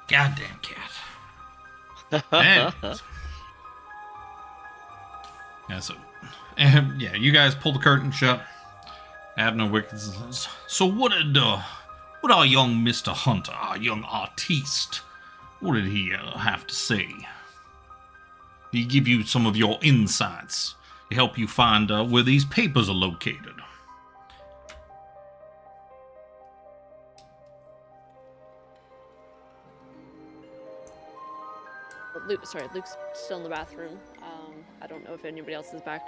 Goddamn cat. Man. Yeah, so... yeah, you guys pull the curtain shut. Abner Wickens says, so what did our young Mr. Hunter, our young artiste, what did he have to say? Did he give you some of your insights to help you find where these papers are located? Luke's still in the bathroom. I don't know if anybody else is back.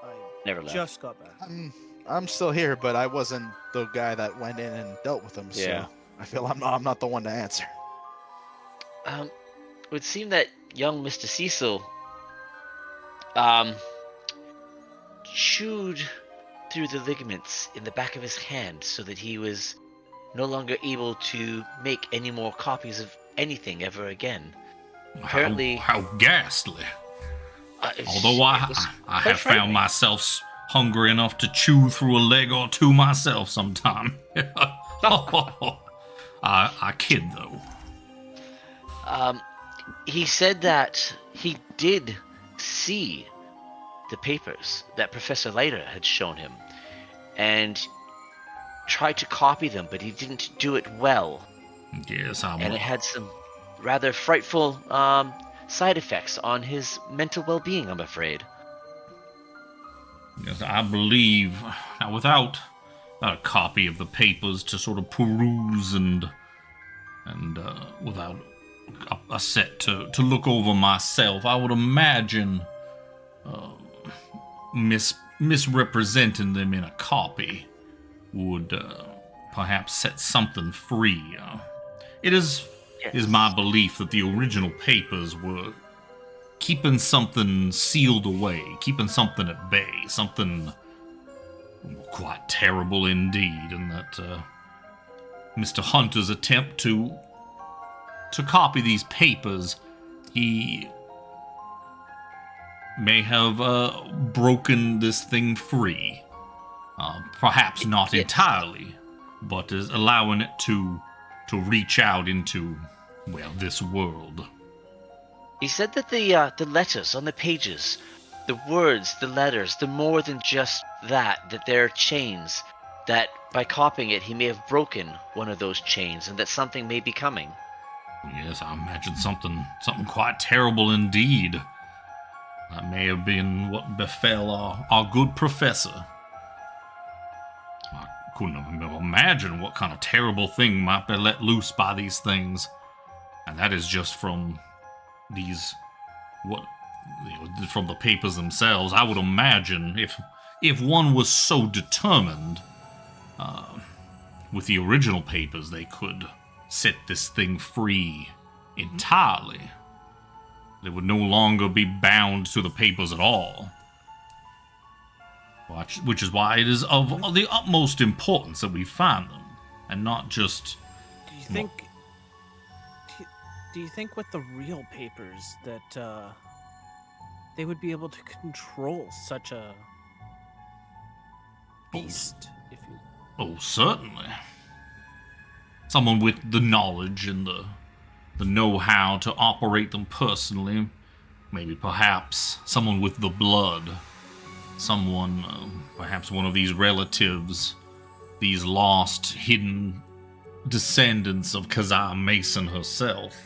I Never left. just got back. I'm still here, but I wasn't the guy that went in and dealt with him. Yeah. So I feel I'm not the one to answer. It would seem that young Mr. Cecil chewed through the ligaments in the back of his hand so that he was no longer able to make any more copies of anything ever again. Apparently, how ghastly. Although I have found myself hungry enough to chew through a leg or two myself sometime. I kid though. He said that he did see the papers that Professor Leiter had shown him and tried to copy them, but he didn't do it well. Yes, and it had some rather frightful side effects on his mental well-being, I'm afraid. Yes, I believe. Now, without a copy of the papers to sort of peruse and without a set to look over myself, I would imagine misrepresenting them in a copy would perhaps set something free. It is my belief that the original papers were keeping something sealed away, keeping something at bay, something quite terrible indeed, and that Mr. Hunter's attempt to copy these papers, he may have broken this thing free. Perhaps not entirely, but is allowing it to reach out into, well, this world. He said that the letters on the pages, the words, the letters, they're more than just that they're chains, that by copying it, he may have broken one of those chains, and that something may be coming. Yes, I imagine something quite terrible indeed. That may have been what befell our good professor. I couldn't imagine what kind of terrible thing might be let loose by these things. And that is just from from the papers themselves. I would imagine if one was so determined, with the original papers, they could set this thing free entirely. They would no longer be bound to the papers at all. Which is why it is of the utmost importance that we find them, and not just... Do you think with the real papers that they would be able to control such a beast? Oh, certainly. Someone with the knowledge and the know-how to operate them personally. Maybe perhaps someone with the blood. Someone, perhaps one of these relatives, these lost, hidden descendants of Kazaa Mason herself.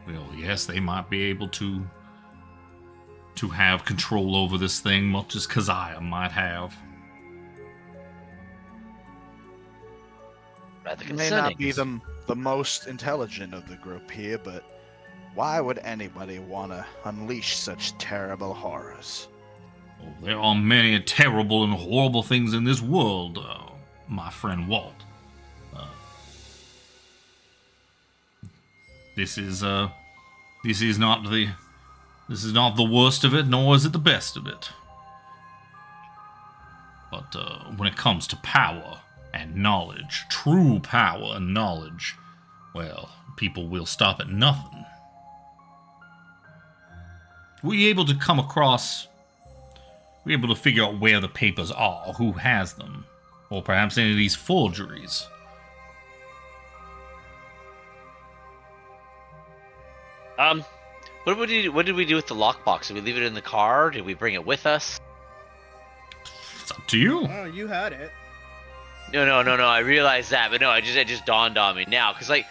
Well, yes, they might be able to have control over this thing, much as Kazaa might have. They may not be the most intelligent of the group here, but why would anybody want to unleash such terrible horrors? Well, there are many terrible and horrible things in this world, my friend Walt. This is not the worst of it, nor is it the best of it. But when it comes to power and knowledge, true power and knowledge, well, people will stop at nothing. Were you able to figure out where the papers are, who has them, or perhaps any of these forgeries? What did we do with the lockbox? Did we leave it in the car? Did we bring it with us? It's up to you. Oh, you had it. No. I realized that, but no, it just dawned on me now, because it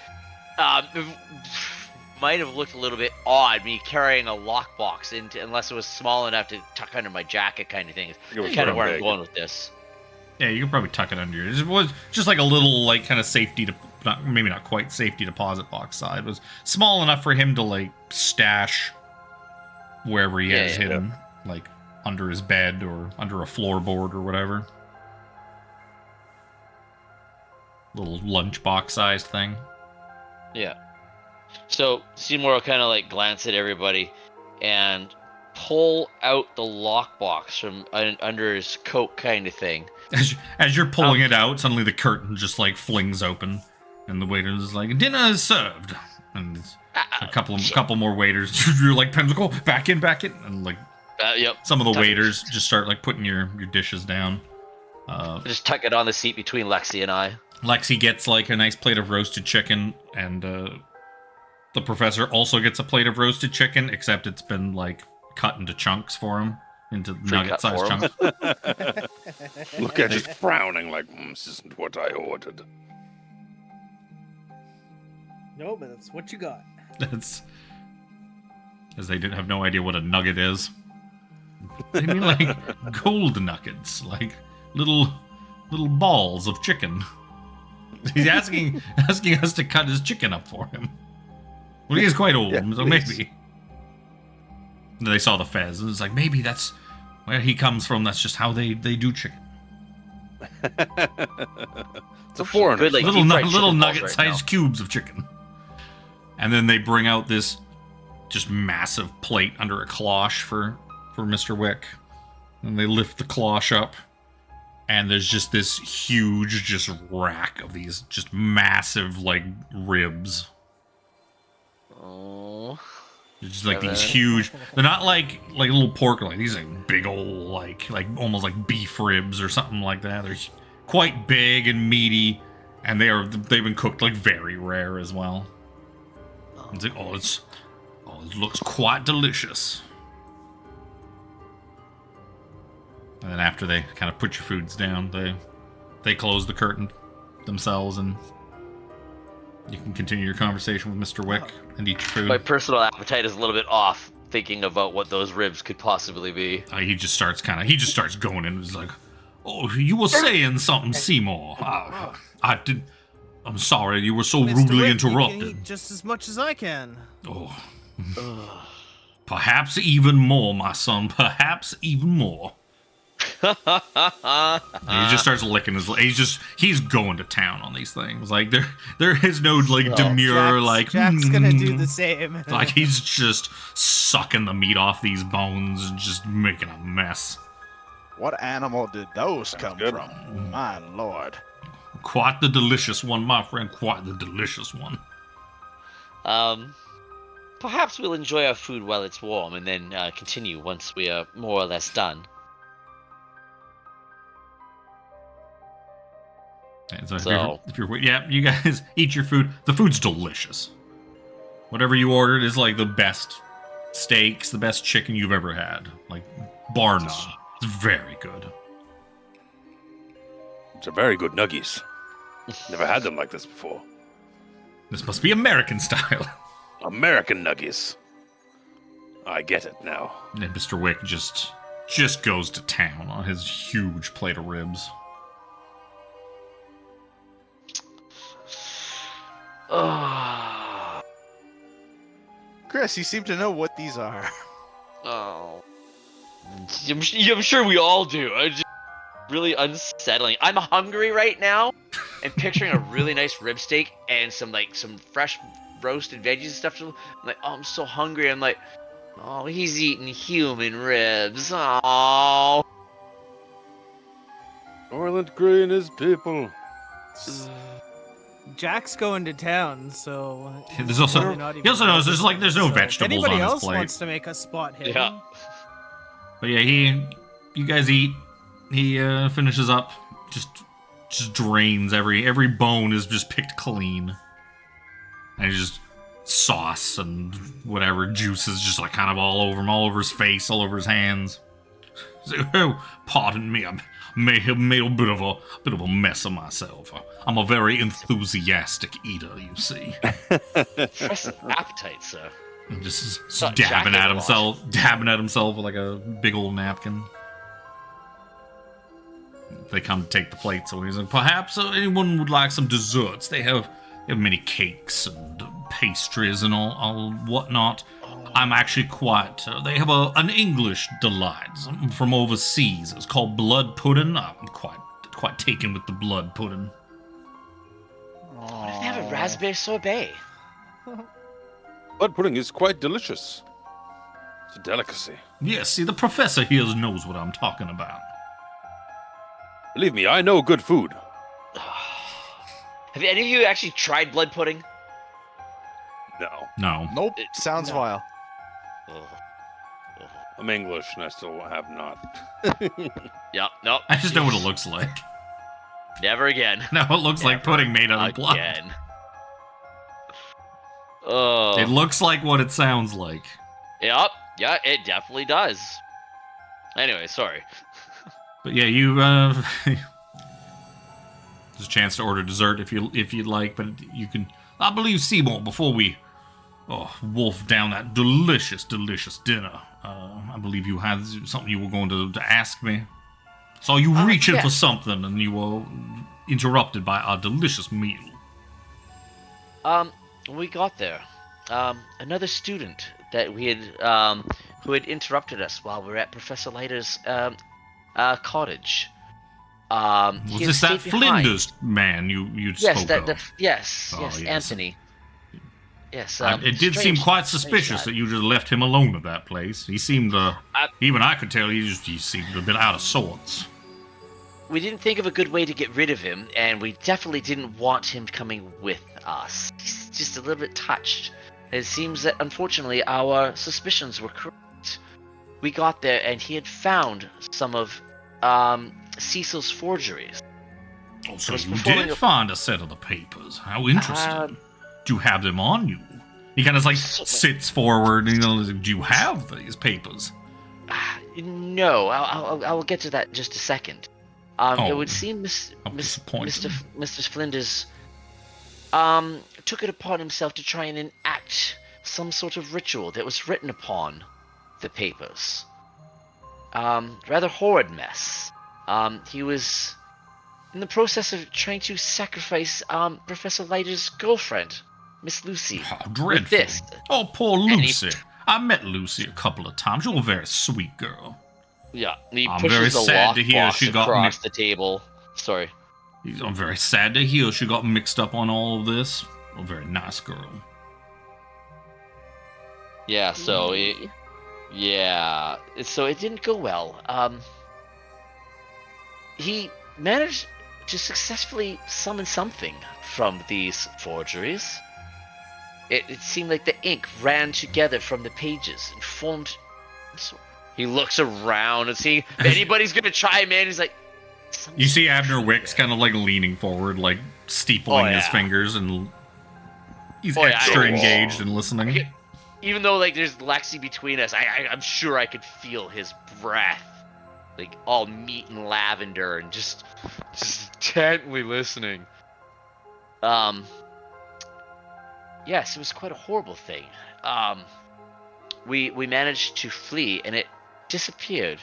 might have looked a little bit odd me carrying a lockbox unless it was small enough to tuck under my jacket, kind of thing. It's kind of where I'm going with this. Yeah, you could probably tuck it under your. It was just like a little, like, kind of safety maybe not quite safety deposit box side. It was small enough for him to, like, stash wherever he has hidden, like under his bed or under a floorboard or whatever. Little lunchbox sized thing. Yeah. So Seymore will kind of like glance at everybody and pull out the lockbox from under his coat, kind of thing. As you're pulling it out, suddenly the curtain just like flings open, and the waiter is like, "Dinner is served." And a couple more waiters. You're like, "Pimsicle, back in," and like, some of the waiters just start like putting your dishes down. Just tuck it on the seat between Lexi and I. Lexi gets like a nice plate of roasted chicken, and the professor also gets a plate of roasted chicken, except it's been like cut into chunks for him, into nugget-sized chunks. Look at just frowning like, this isn't what I ordered. No, but that's what you got. That's as they didn't have no idea what a nugget is. They mean like gold nuggets, like little balls of chicken. He's asking us to cut his chicken up for him. Well, he is quite old, so maybe. And they saw the fez, and it's like, maybe that's Where he comes from, that's just how they do chicken. It's a foreigner. Good, like, little deep fried little chicken balls nugget-sized right now. cubes of chicken. And then they bring out this just massive plate under a cloche for Mr. Wick. And they lift the cloche up. And there's just this huge just rack of these just massive, like, ribs. Oh. Just like these huge. They're not like little pork. Like these are big old like almost like beef ribs or something like that. They're quite big and meaty, and they've been cooked like very rare as well. It's like, it looks quite delicious. And then after they kind of put your foods down, they close the curtain themselves, and you can continue your conversation with Mr. Wick and eat your food. My personal appetite is a little bit off thinking about what those ribs could possibly be. He just starts going and is like, "Oh, you were saying something, Seymore. I'm sorry, you were so Mr. rudely Wick, interrupted." You can eat just as much as I can. Oh, perhaps even more, my son. Perhaps even more. He just starts licking his. He's going to town on these things. Like there is no like demure Jack's gonna do the same. Like he's just sucking the meat off these bones and just making a mess. What animal did those come from? My lord. Quite the delicious one, my friend. Quite the delicious one. Perhaps we'll enjoy our food while it's warm, and then continue once we are more or less done. So if you're you guys eat your food. The food's delicious. Whatever you ordered is like the best steaks, the best chicken you've ever had. Like bar none. It's very good. It's a very good nuggies. Never had them like this before. This must be American style. American nuggies. I get it now. And Mr. Wick just goes to town on his huge plate of ribs. Chris, you seem to know what these are. Oh. I'm sure we all do. It's just really unsettling. I'm hungry right now, and picturing a really nice rib steak and some fresh roasted veggies and stuff. I'm like, oh, I'm so hungry. I'm like, oh, he's eating human ribs. Oh. Orland Grey and his people. Jack's going to town, so there's also he also knows there's no vegetables on his plate. Anybody else wants to make a spot hit? Yeah. But yeah, you guys eat. He finishes up, just drains every bone is just picked clean, and just sauce and whatever juices just like kind of all over him, all over his face, all over his hands. So, oh, pardon me, I may have made a bit of a mess of myself. I'm a very enthusiastic eater, you see. Impressive appetite, sir. And just dabbing at himself with like a big old napkin. They come to take the plate, so he's like, perhaps anyone would like some desserts. They have many cakes and pastries and all whatnot. I'm actually quite. They have an English delight from overseas. It's called blood pudding. I'm quite taken with the blood pudding. What if they have a raspberry sorbet? Blood pudding is quite delicious. It's a delicacy. Yes, see, the professor here knows what I'm talking about. Believe me, I know good food. Have any of you actually tried blood pudding? No. Nope. Sounds vile. I'm English, and I still have not. Yep, nope. I just know what it looks like. Never again. No, it looks like pudding made out of blood. Again. Oh. It looks like what it sounds like. Yep. Yeah, it definitely does. Anyway, sorry. But yeah, you there's a chance to order dessert if you'd like, but you can. I believe Seymore before we wolf down that delicious dinner. I believe you had something you were going to ask me. Saw you reaching for something, and you were interrupted by our delicious meal. When we got there, another student that we had who had interrupted us while we were at Professor Leiter's cottage. Was this that Flinders man you spoke of? Yes, Oh, yes. Anthony. Yes. It did seem quite suspicious that you just left him alone at that place. He seemed, even I could tell he seemed a bit out of sorts. We didn't think of a good way to get rid of him, and we definitely didn't want him coming with us. He's just a little bit touched. It seems that, unfortunately, our suspicions were correct. We got there, and he had found some of Cecil's forgeries. Oh, so you did find a set of the papers. How interesting. Do you have them on you? He kind of sits forward, do you have these papers? No, I'll get to that in just a second. It would seem Mr. Flinders took it upon himself to try and enact some sort of ritual that was written upon the papers. Rather horrid mess. He was in the process of trying to sacrifice Professor Leiter's girlfriend, Miss Lucy. How dreadful. Oh, poor Lucy. I met Lucy a couple of times. You're a very sweet girl. Yeah, he I'm pushes very the sad to hear lockbox she got across the table. Sorry. I'm very sad to hear she got mixed up on all of this. A very nice girl. Yeah, so it didn't go well. He managed to successfully summon something from these forgeries. It seemed like the ink ran together from the pages and formed. So he looks around and see if anybody's gonna chime in. He's like, you see Abner Wicks kind of leaning forward, steepling his fingers, and he's extra engaged and listening. Even though there's Lexi between us, I'm sure I could feel his breath, all meat and lavender, and just intently listening. Yes, it was quite a horrible thing. We managed to flee, and it disappeared.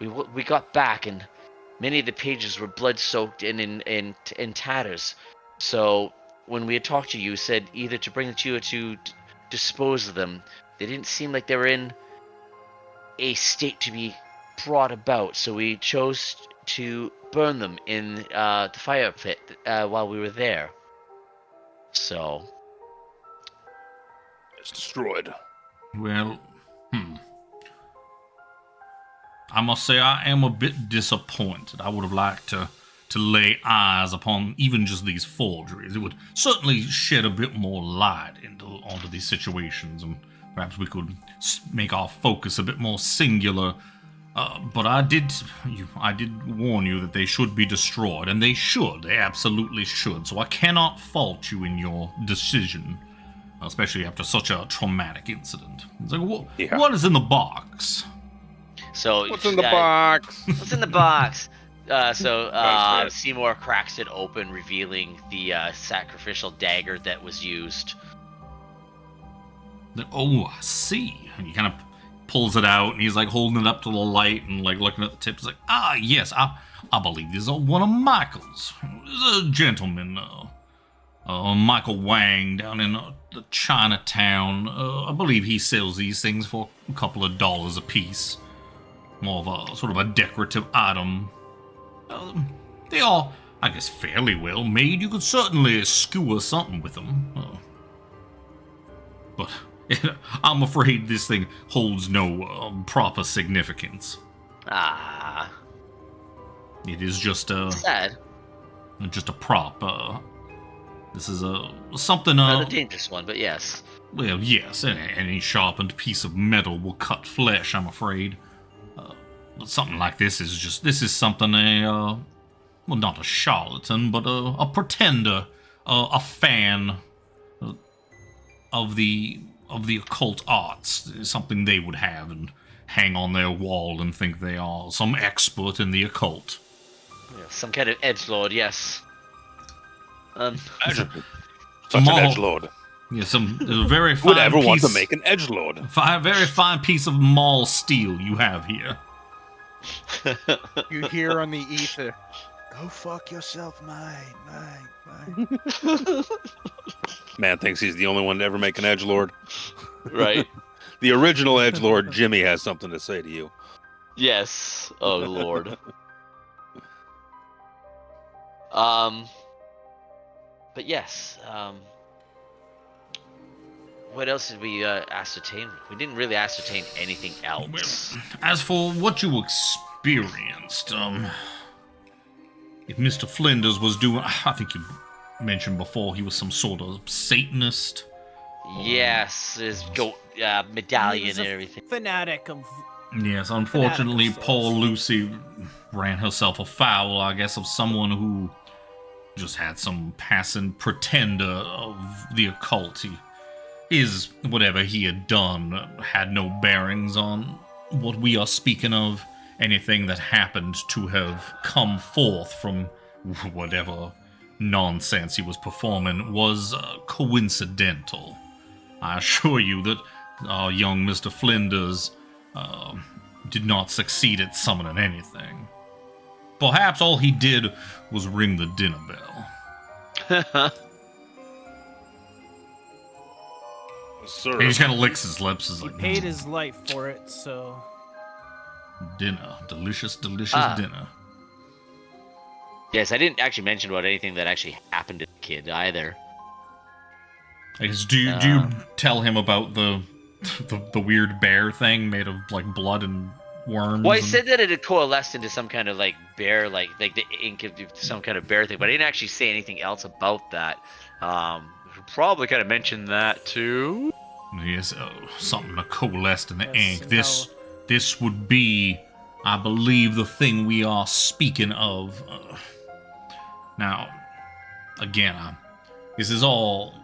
We got back, and many of the pages were blood-soaked and in tatters. So when we had talked to you, said either to bring them to you or to dispose of them. They didn't seem like they were in a state to be brought about, so we chose to burn them in the fire pit while we were there. So it's destroyed. Well, I must say I am a bit disappointed. I would have liked to lay eyes upon even just these forgeries. It would certainly shed a bit more light onto these situations, and perhaps we could make our focus a bit more singular. But I did warn you that they should be destroyed, and they absolutely should. So I cannot fault you in your decision, especially after such a traumatic incident. It's what is in the box? So what's in the box? What's in the box? Seymore cracks it open, revealing the sacrificial dagger that was used. Oh, I see. And he kind of pulls it out, and he's holding it up to the light and looking at the tip. He's like, yes, I believe this is one of Michael's. There's a gentleman, Michael Wang, down in the Chinatown. I believe he sells these things for a couple of dollars a piece. More of a sort of a decorative item. They are, I guess, fairly well made. You could certainly skewer something with them. But I'm afraid this thing holds no proper significance. It is just sad. Just a prop. This is something. Not a dangerous one, but yes. Well, yes. Any sharpened piece of metal will cut flesh, I'm afraid. Something like this is something well, not a charlatan, but a pretender, a fan of the occult arts, something they would have and hang on their wall and think they are some expert in the occult. Yeah, some kind of edgelord, yes. Such an edgelord. Yeah, a very fine Would ever want to make an edgelord? A very fine piece of mall steel you have here. You hear on the ether, "Go fuck yourself, mine." Man thinks he's the only one to ever make an edgelord. Right. The original edgelord Jimmy has something to say to you. Yes. Oh Lord. But yes. What else did we ascertain? We didn't really ascertain anything else. Well, as for what you experienced, if Mr. Flinders was doing, I think you mentioned before he was some sort of Satanist. Yes, his goat medallion and everything. Fanatic of. Yes, unfortunately, poor Lucy ran herself afoul, I guess, of someone who just had some passing pretender of the occult. His whatever he had done had no bearings on what we are speaking of. Anything that happened to have come forth from whatever nonsense he was performing was coincidental. I assure you that our young Mr. Flinders did not succeed at summoning anything. Perhaps all he did was ring the dinner bell. Sir. He just kind of licks his lips. Is like, paid his life for it, so... Dinner. Delicious dinner. Yes, I didn't actually mention about anything that actually happened to the kid either. I guess, do you tell him about the weird bear thing made of like blood and worms? Well, I said that it had coalesced into some kind of like bear, like the ink of some kind of bear thing, but I didn't actually say anything else about that. Should probably kind of mention that too. Yes, something that coalesced in the ink. This would be, I believe, the thing we are speaking of. Now, again, this is all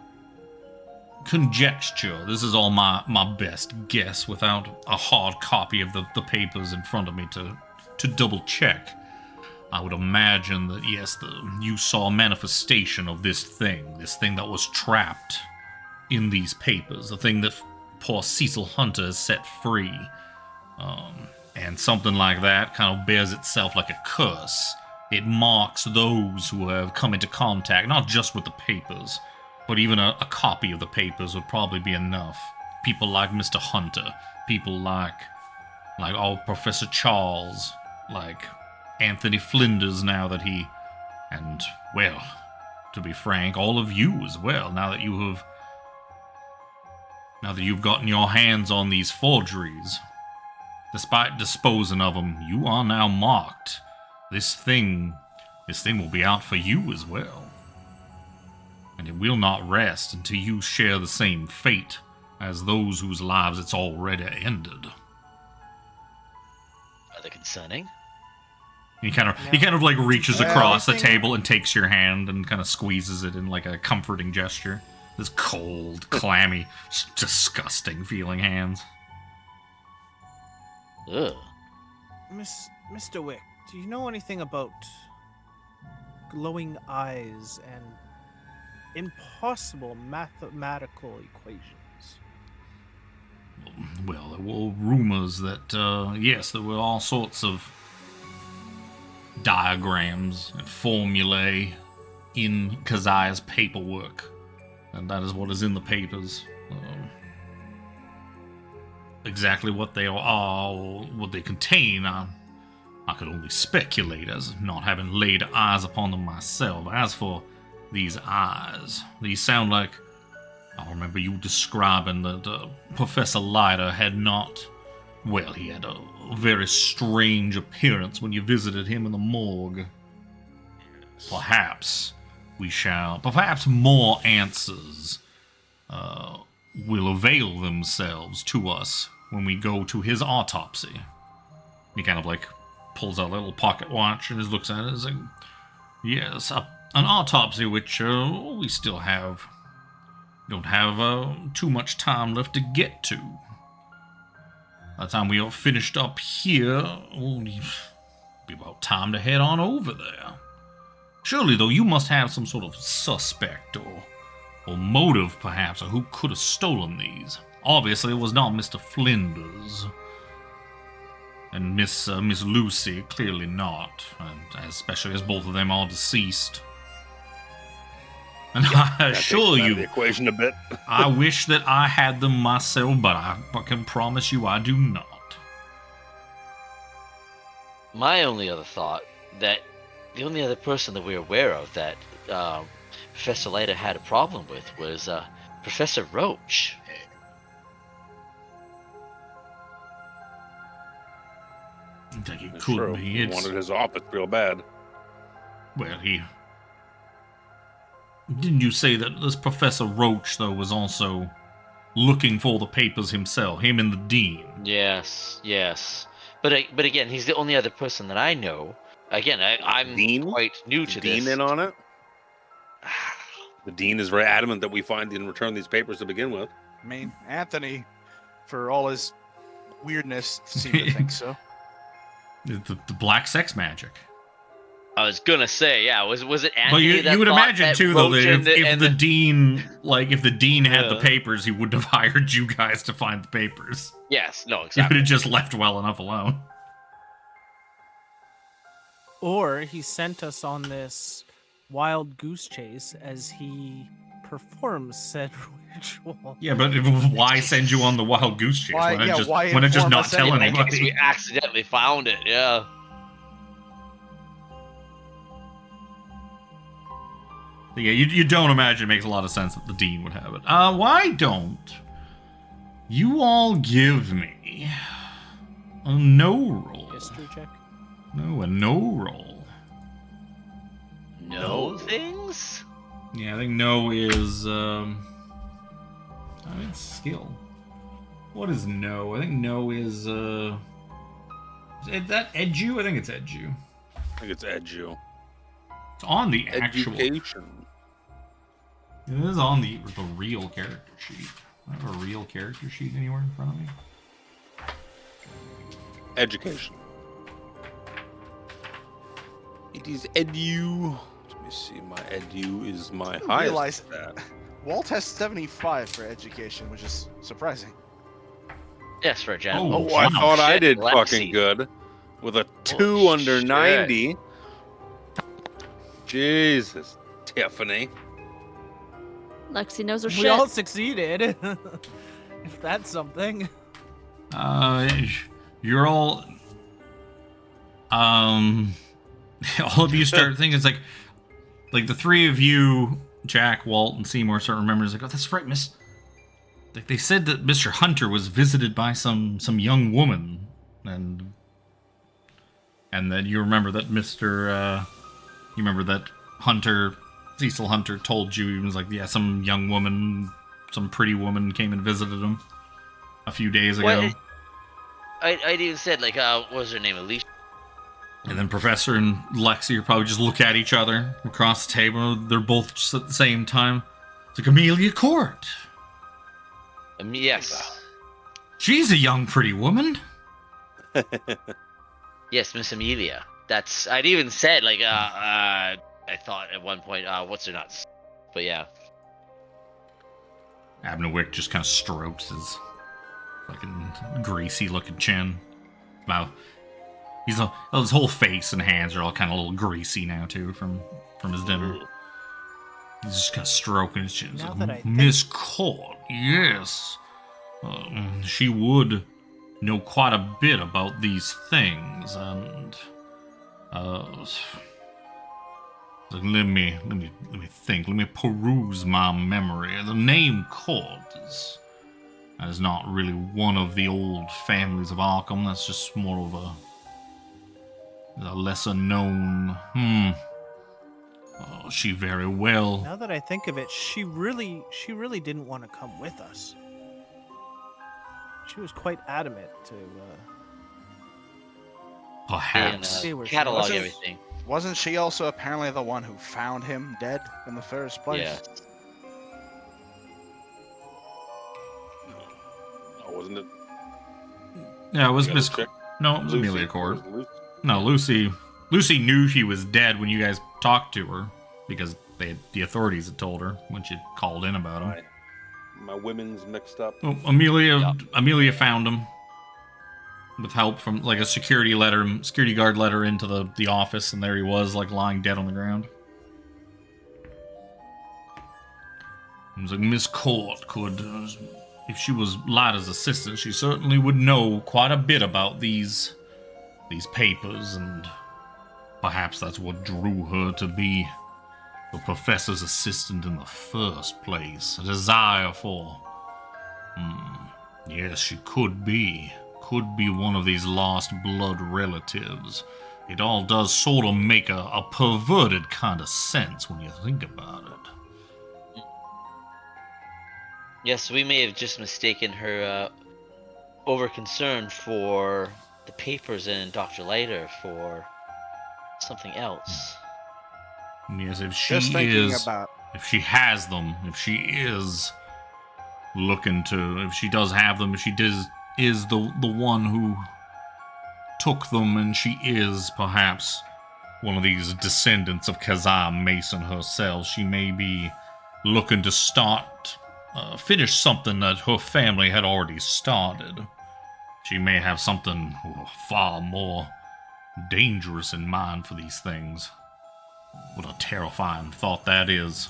conjecture. This is all my best guess without a hard copy of the papers in front of me to double check. I would imagine that, yes, you saw a manifestation of this thing that was trapped in these papers, the thing that poor Cecil Hunter has set free. And something like that kind of bears itself like a curse. It marks those who have come into contact, not just with the papers, but even a copy of the papers would probably be enough. People like Mr. Hunter, people like Professor Charles, like Anthony Flinders now that he, and, well, to be frank, all of you as well, now that you've gotten your hands on these forgeries. Despite disposing of them, you are now marked. This thing will be out for you as well. And it will not rest until you share the same fate as those whose lives it's already ended. Are they concerning? He kind of like reaches across the table and takes your hand and kind of squeezes it in like a comforting gesture. This cold, clammy, disgusting feeling hands. Ugh. Mr. Wick, do you know anything about glowing eyes and impossible mathematical equations? Well, there were rumors that, yes, there were all sorts of diagrams and formulae in Keziah's paperwork, and that is what is in the papers. Exactly what they are or what they contain, I could only speculate, as not having laid eyes upon them myself. As for these eyes, these sound like, I remember you describing that Professor Leiter had not, well, he had a very strange appearance when you visited him in the morgue. Perhaps more answers will avail themselves to us when we go to his autopsy. He kind of like pulls out a little pocket watch and just looks at it and is like, yes, an autopsy which we still don't have too much time left to get to. By the time we are finished up here, it'll be about time to head on over there. Surely, though, you must have some sort of suspect or motive, perhaps, of who could have stolen these. Obviously, it was not Mr. Flinders. And Miss Lucy, clearly not. And especially as both of them are deceased. And I assure you, the equation a bit. I wish that I had them myself, but I can promise you I do not. My only other thought, that the only other person that we're aware of that Professor Leiter had a problem with was Professor Roach. I think it That's could true. be. He wanted his office real bad. Well, didn't you say that this Professor Roach, though, was also looking for the papers himself, him and the dean? Yes. But again, he's the only other person that I know. Again, I'm Dean? quite new to Dean this. in on it? The dean is very adamant that we find and return these papers to begin with. I mean, Anthony, for all his weirdness, seemed to think so. The black sex magic. I was gonna say, yeah, was it Anthony? But that you would thought imagine that too, though, Roach that if the dean, if the dean had the Yeah. papers, he wouldn't have hired you guys to find the papers. Yes, no, He would exactly. have just left well enough alone. Or he sent us on this wild goose chase as he performs said ritual. Yeah, but why send you on the wild goose chase? Why- Why yeah, just, why why not just inform not us tell anyway? In case we anybody? accidentally found it, yeah. Yeah, you don't imagine it makes a lot of sense that the dean would have it. Why don't you all give me a no roll? History check. No, a no roll. No things? Yeah, I think no is, it's skill. What is no? I think no is that edu? I think it's edu. I think it's edu. It's on the actual... Education. It is on the real character sheet. I have a real character sheet anywhere in front of me. Education. It is edu. Let me see. My edu is my I highest. realize stat. Walt has 75 for education, which is surprising. Yes, for a general. Oh, Oh, I wow. thought I Shit, did Lexi. fucking good. With a 2 Holy under shit. 90. Jesus, Tiffany. Lexi knows her We shit. all succeeded. If that's something. You're all... all of you start thinking, it's like the three of you, Jack, Walt, and Seymore, start remembering, it's like, oh, that's right, miss. Like, they said that Mr. Hunter was visited by some young woman, and then you remember that you remember that Hunter, Cecil Hunter, told you, he was like, yeah, some young woman, some pretty woman came and visited him a few days ago. What? I'd even said, like, what was her name? Alicia? And then Professor and Lexi are probably just look at each other across the table. They're both just at the same time. It's like Amelia Court. Yes. She's a young, pretty woman. Yes, Miss Amelia. I'd even said, like, I thought at one point, what's her nuts? But yeah. Abnewick just kind of strokes his fucking greasy-looking chin. Wow. His whole face and hands are all kind of a little greasy now, too, from his dinner. He's just kind of stroking his chin. He's Now like, that I think- Miss Court, yes. She would know quite a bit about these things, and let me think. Let me peruse my memory. The name Court is not really one of the old families of Arkham. That's just more of a lesser known. Oh, she very well. Now that I think of it, she really didn't want to come with us. She was quite adamant to. Perhaps. See where she Catalog was. everything. Wasn't she also apparently the one who found him dead in the first place? Yeah. Oh, wasn't it? Yeah, it was You Miss. gotta check. No, it was Lucy. Amelia Court. It was Lucy. No, Lucy. Lucy knew she was dead when you guys talked to her because the authorities had told her when she called in about him. My women's mixed up. Well, Amelia found him with help from like a security guard letter into the office, and there he was, like lying dead on the ground. Seems like Miss Court could, if she was Leiter's assistant, she certainly would know quite a bit about these papers, and perhaps that's what drew her to be the professor's assistant in the first place. A desire for... Yes, she could be. Could be one of these lost blood relatives. It all does sort of make a perverted kind of sense when you think about it. Yes, we may have just mistaken her over-concern for the papers and Dr. Leiter for something else. Yes, if she Just thinking about... if she has them, if she is looking to, if she does have them, if she is the one who took them, and she is perhaps one of these descendants of Kazam Mason herself, she may be looking to finish something that her family had already started. She may have something far more dangerous in mind for these things. What a terrifying thought that is.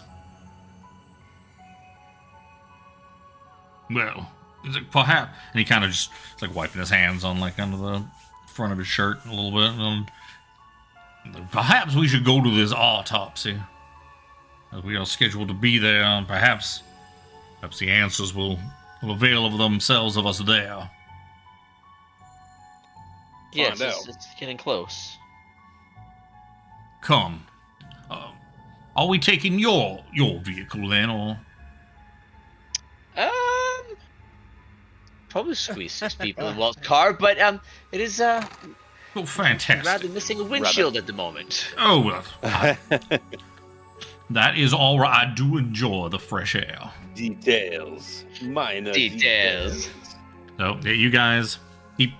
Well, is it perhaps... And he kind of just is like wiping his hands on like under the front of his shirt a little bit. And perhaps we should go to this autopsy. As we are scheduled to be there, and perhaps the answers will avail of themselves of us there. Yes, it's getting close. Come. Are we taking your vehicle then, or? Probably squeeze 6 people in Walt's car, but it is Oh, fantastic. rather missing a windshield at the moment. Oh, well. That is all right. I do enjoy the fresh air. Details. Minor details. So, yeah, you guys, he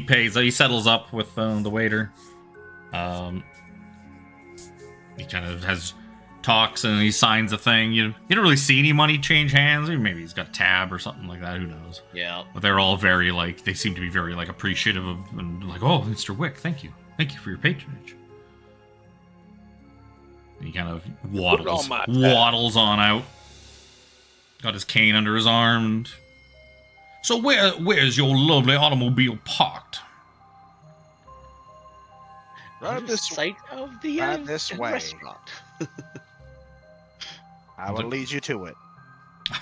pays, he settles up with the waiter. He kind of talks and he signs a thing. You don't really see any money change hands. Maybe he's got a tab or something like that. Who knows? Yeah. But they're all very, like, they seem to be very, like, appreciative of, and like, oh, Mr. Wick, thank you. Thank you for your patronage. And he kind of waddles on out. Got his cane under his arm. And... So where's your lovely automobile parked? Right this site of the this way. Restaurant. I will lead you to it.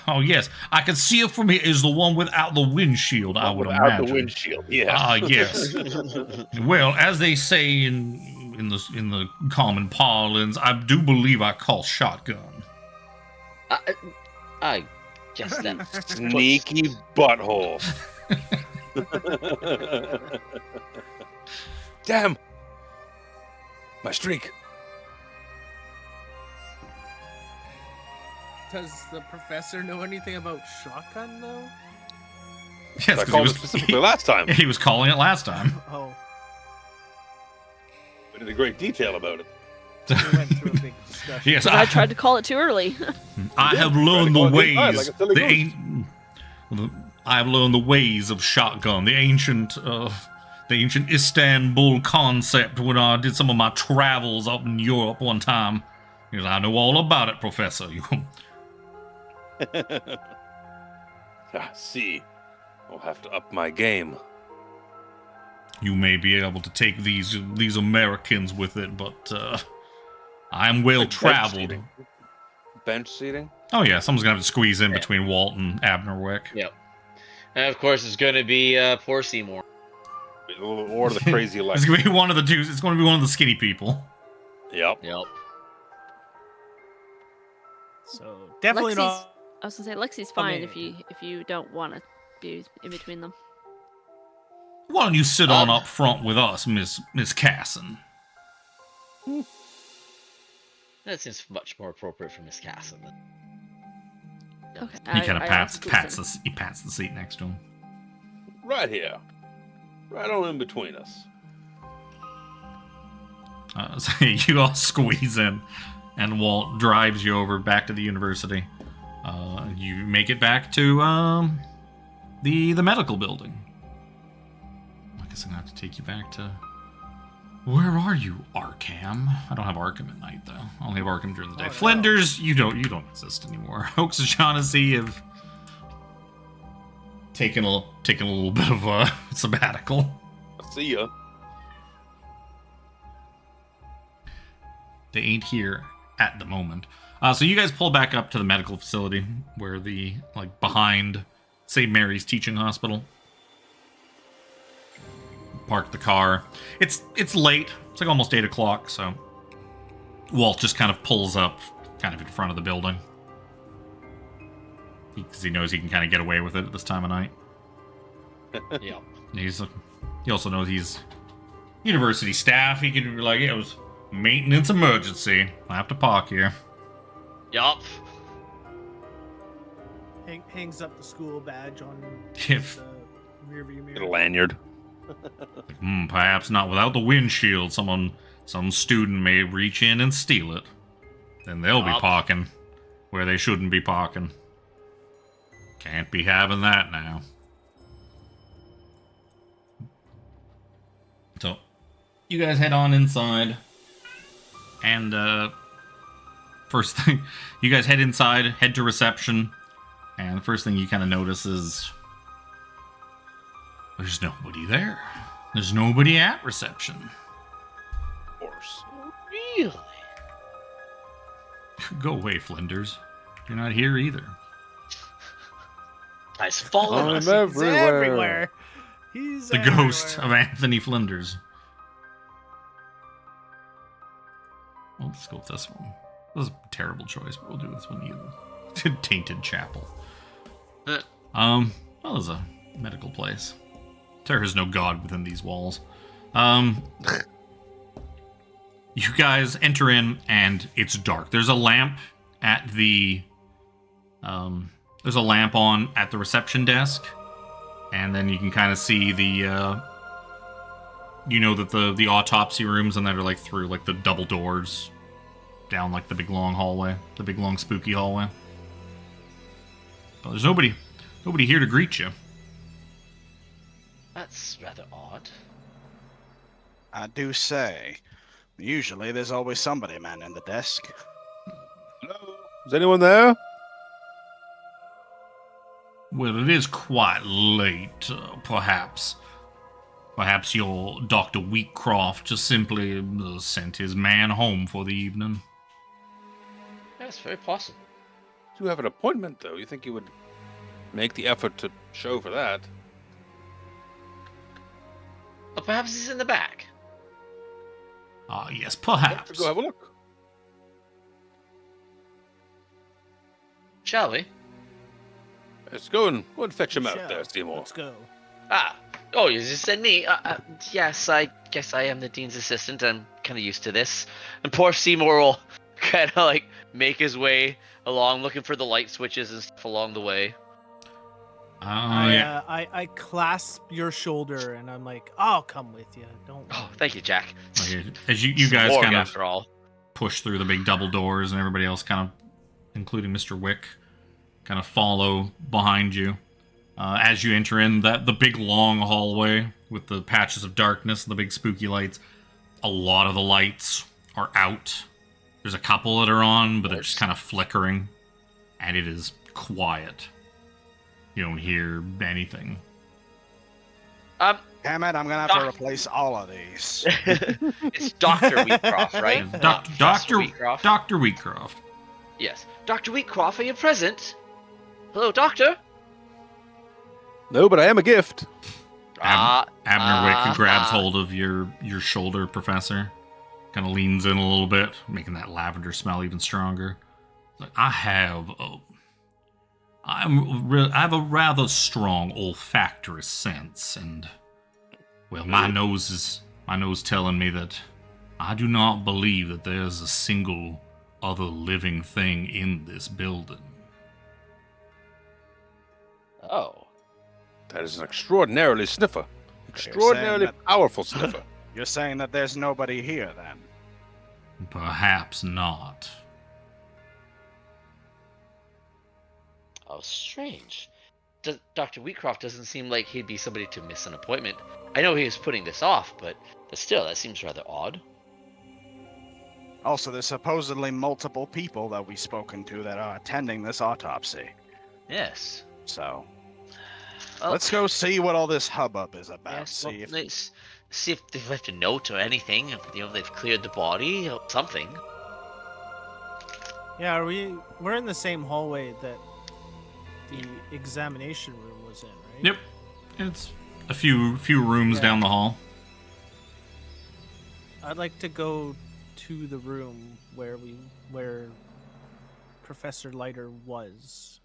Oh yes, I can see it from here. Is the one without the windshield? I would imagine. Without the windshield, yes. Ah, yes. Well, as they say in the common parlance, I do believe I call shotgun. I guess that sneaky butthole. Damn. My streak. Does the professor know anything about shotgun, though? Yes, I called it specifically last time. He was calling it last time. Oh. Went into great detail about it. We went through a big discussion. Yes, I tried to call it too early. I have learned the ways. I have learned the ways of shotgun. The ancient Istanbul concept when I did some of my travels up in Europe one time. Because I know all about it, Professor. See, I'll have to up my game. You may be able to take these Americans with it, but I am well traveled. Bench seating? Oh yeah, someone's gonna have to squeeze in between Walt and Abner Wick. Yep. And of course, it's gonna be poor Seymore. Or the crazy Lexi. It's gonna be one of the two. It's gonna be one of the skinny people. Yep. So definitely not. I was gonna say Lexi's fine if you don't want to be in between them. Why don't you sit on up front with us, Miss Cassin? That seems much more appropriate for Miss Cassin. Okay. He kind of pats the seat next to him. Right here. Right on in between us. So you all squeeze in, and Walt drives you over back to the university. You make it back to the medical building. I guess I'm gonna have to take you back to Where are you, Arkham? I don't have Arkham at night, though. I only have Arkham during the day. Oh, no. Flinders, you don't exist anymore. Hoax and Shaughnessy have taken a little bit of a sabbatical. See ya. They ain't here at the moment. So you guys pull back up to the medical facility where the, like, behind St. Mary's Teaching Hospital. Park the car. It's late. It's like almost 8 o'clock, so Walt just kind of pulls up kind of in front of the building. Because he knows he can kind of get away with it at this time of night. Yeah. He also knows he's university staff. He can be like, it was maintenance emergency. I have to park here. Yup. Hangs up the school badge on If- his rearview Get a mirror. lanyard. Perhaps not without the windshield. Some student may reach in and steal it. Then they'll be Yup. parking where they shouldn't be parking. Can't be having that now. So, you guys head on inside. And, first thing, you guys head inside, head to reception. And the first thing you kind of notice is there's nobody there. There's nobody at reception. Of course. Really? Go away, Flinders. You're not here either. Nice following us. He's everywhere. He's The everywhere. ghost of Anthony Flinders. Well, let's go with this one. This is a terrible choice, but we'll do this one either. Tainted Chapel. Well, it's a medical place. There is no god within these walls. You guys enter in, and it's dark. There's a lamp at the... there's a lamp on at the reception desk. And then you can kind of see the... you know that the autopsy rooms and that are like through like the double doors down like the big long hallway, the big long spooky hallway. But there's nobody here to greet you. That's rather odd. I do say, usually there's always somebody manning the desk. Hello? Is anyone there? Well, it is quite late, perhaps. Perhaps your Dr. Wheatcroft just simply sent his man home for the evening. That's very possible. You have an appointment, though. You think you would make the effort to show for that? Or perhaps he's in the back. Ah, yes, Let's perhaps. go have a look. Shall we? Let's go and fetch him out Shall. there, Seymore. Let's go. Ah. Oh, you just said me. Yes, I guess I am the dean's assistant. I'm kind of used to this. And poor Seymore will kind of like make his way along, looking for the light switches and stuff along the way. Yeah. I clasp your shoulder and I'm like, I'll come with you. Don't. Oh, thank you, Jack. Okay, as you guys Morgue, kind of after all. push through the big double doors and everybody else kind of, including Mr. Wick, kind of follow behind you. As you enter in the big long hallway with the patches of darkness and the big spooky lights, a lot of the lights are out. There's a couple that are on, but they're just kind of flickering, and it is quiet. You don't hear anything. Damn it, I'm gonna have to replace all of these. It's Dr. Wheatcroft, right? Not Professor Wheatcroft. Dr. Wheatcroft. Yes. Dr. Wheatcroft, are you present? Hello, Doctor? No, but I am a gift. Abner Wick grabs hold of your shoulder, Professor. Kind of leans in a little bit, making that lavender smell even stronger. Like, I have a rather strong olfactory sense, and well, my nose telling me that I do not believe that there's a single other living thing in this building. Oh. That is an extraordinarily sniffer. Extraordinarily powerful sniffer. You're saying that there's nobody here, then? Perhaps not. Oh, strange. Dr. Wheatcroft doesn't seem like he'd be somebody to miss an appointment. I know he was putting this off, but still, that seems rather odd. Also, there's supposedly multiple people that we've spoken to that are attending this autopsy. Yes. So, well, let's go see what all this hubbub is about. Yes, let's see if they've left a note or anything. If they've cleared the body or something. Yeah, we're in the same hallway that the examination room was in, right? Yep. It's a few rooms down the hall. I'd like to go to the room where Professor Leiter was.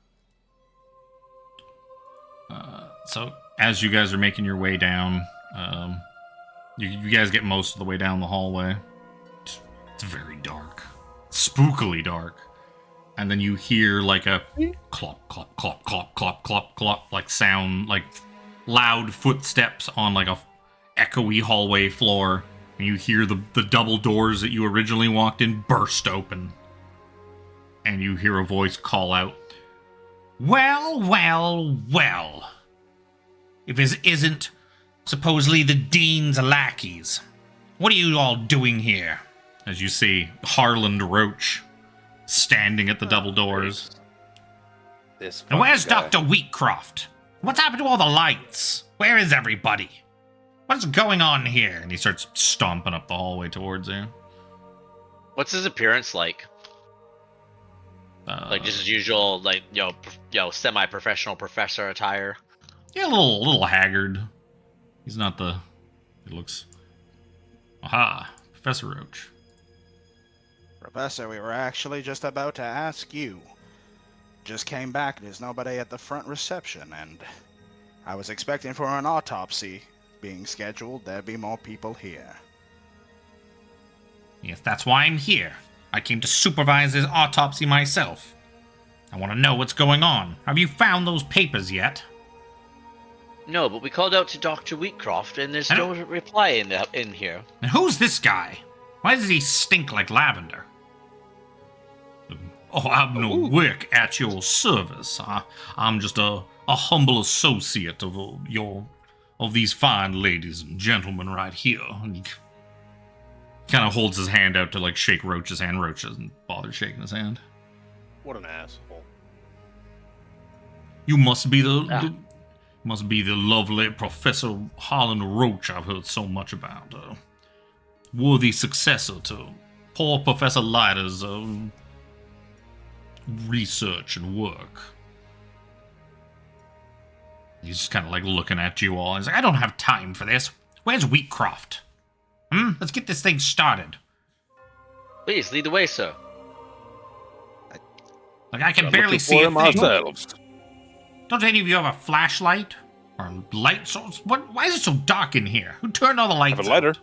So as you guys are making your way down, you guys get most of the way down the hallway. It's very dark, spookily dark, and then you hear like a clop, clop, clop, clop, clop, clop, clop, like sound, like loud footsteps on like a echoey hallway floor, and you hear the double doors that you originally walked in burst open, and you hear a voice call out, "Well, well, well. If this isn't supposedly the Dean's lackeys, what are you all doing here?" As you see Harland Roach standing at the double doors. And where's Dr. Wheatcroft? What's happened to all the lights? Where is everybody? What's going on here? And he starts stomping up the hallway towards you. What's his appearance like? Like just as usual, like semi-professional professor attire. Yeah, a little haggard. He's not the. He looks. Aha, Professor Roach. Professor, we were actually just about to ask you. Just came back. There's nobody at the front reception, and I was expecting for an autopsy being scheduled. There'd be more people here. Yes, that's why I'm here. I came to supervise this autopsy myself. I want to know what's going on. Have you found those papers yet? No, but we called out to Dr. Wheatcroft, and there's no reply in here. And who's this guy? Why does he stink like lavender? Oh, I'm no work at your service. I'm just a humble associate of these fine ladies and gentlemen right here. And he kind of holds his hand out to like shake Roach's hand. Roach doesn't bother shaking his hand. What an asshole! You must be the lovely Professor Harland Roach I've heard so much about. Worthy successor to poor Professor Leiter's research and work. He's just kind of like looking at you all. He's like, I don't have time for this. Where's Wheatcroft? Let's get this thing started. Please, lead the way, sir. Like, I can barely see a thing. Ourselves. Don't any of you have a flashlight? Or light source? Why is it so dark in here? Who turned all the lights I have a lighter. out?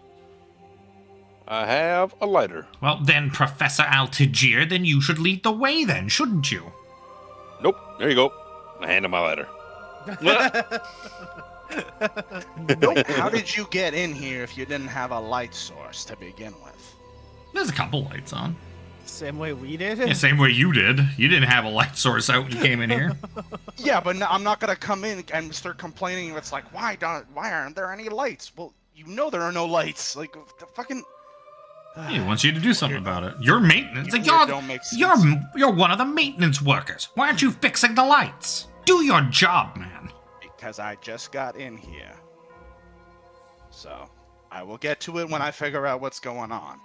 I have a lighter. Well, then, Professor Altigir, then you should lead the way then, shouldn't you? Nope. There you go. I hand him my lighter. Nope. How did you get in here if you didn't have a light source to begin with? There's a couple lights on. Same way we did? Yeah, same way you did. You didn't have a light source out when you came in here. Yeah, but I'm not gonna come in and start complaining. It's like, why aren't there any lights? Well, you know there are no lights. Like, the fucking... He wants you to do something about it. You're maintenance. Like, don't make sense. you're one of the maintenance workers. Why aren't you fixing the lights? Do your job, man. Because I just got in here. So, I will get to it when I figure out what's going on.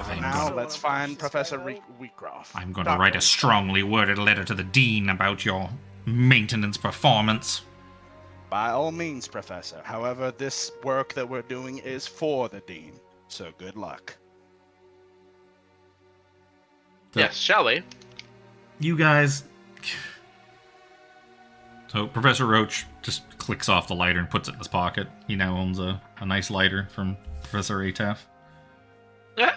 For now, let's find Professor Wheatcroft. I'm going to write a strongly worded letter to the Dean about your maintenance performance. By all means, Professor. However, this work that we're doing is for the Dean. So, good luck. Yes, shall we? You guys... So Professor Roach just clicks off the lighter and puts it in his pocket. He now owns a nice lighter from Professor Ataf. Yeah.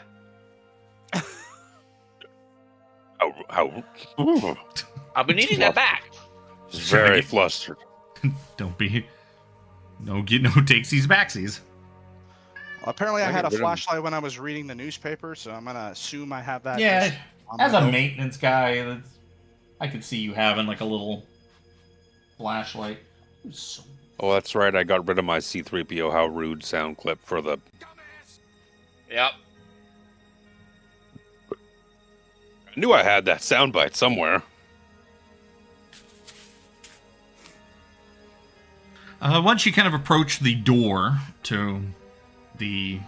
I've been needing that back. He's very flustered. Don't be... No takesies backsies. Well, apparently I had a flashlight when I was reading the newspaper, so I'm going to assume I have that. Yeah, on as my a note. maintenance guy, I could see you having like a little flashlight. Oh, that's right. I got rid of my C-3PO How Rude sound clip for the... Yep. I knew I had that soundbite somewhere. Once you kind of approach the door to the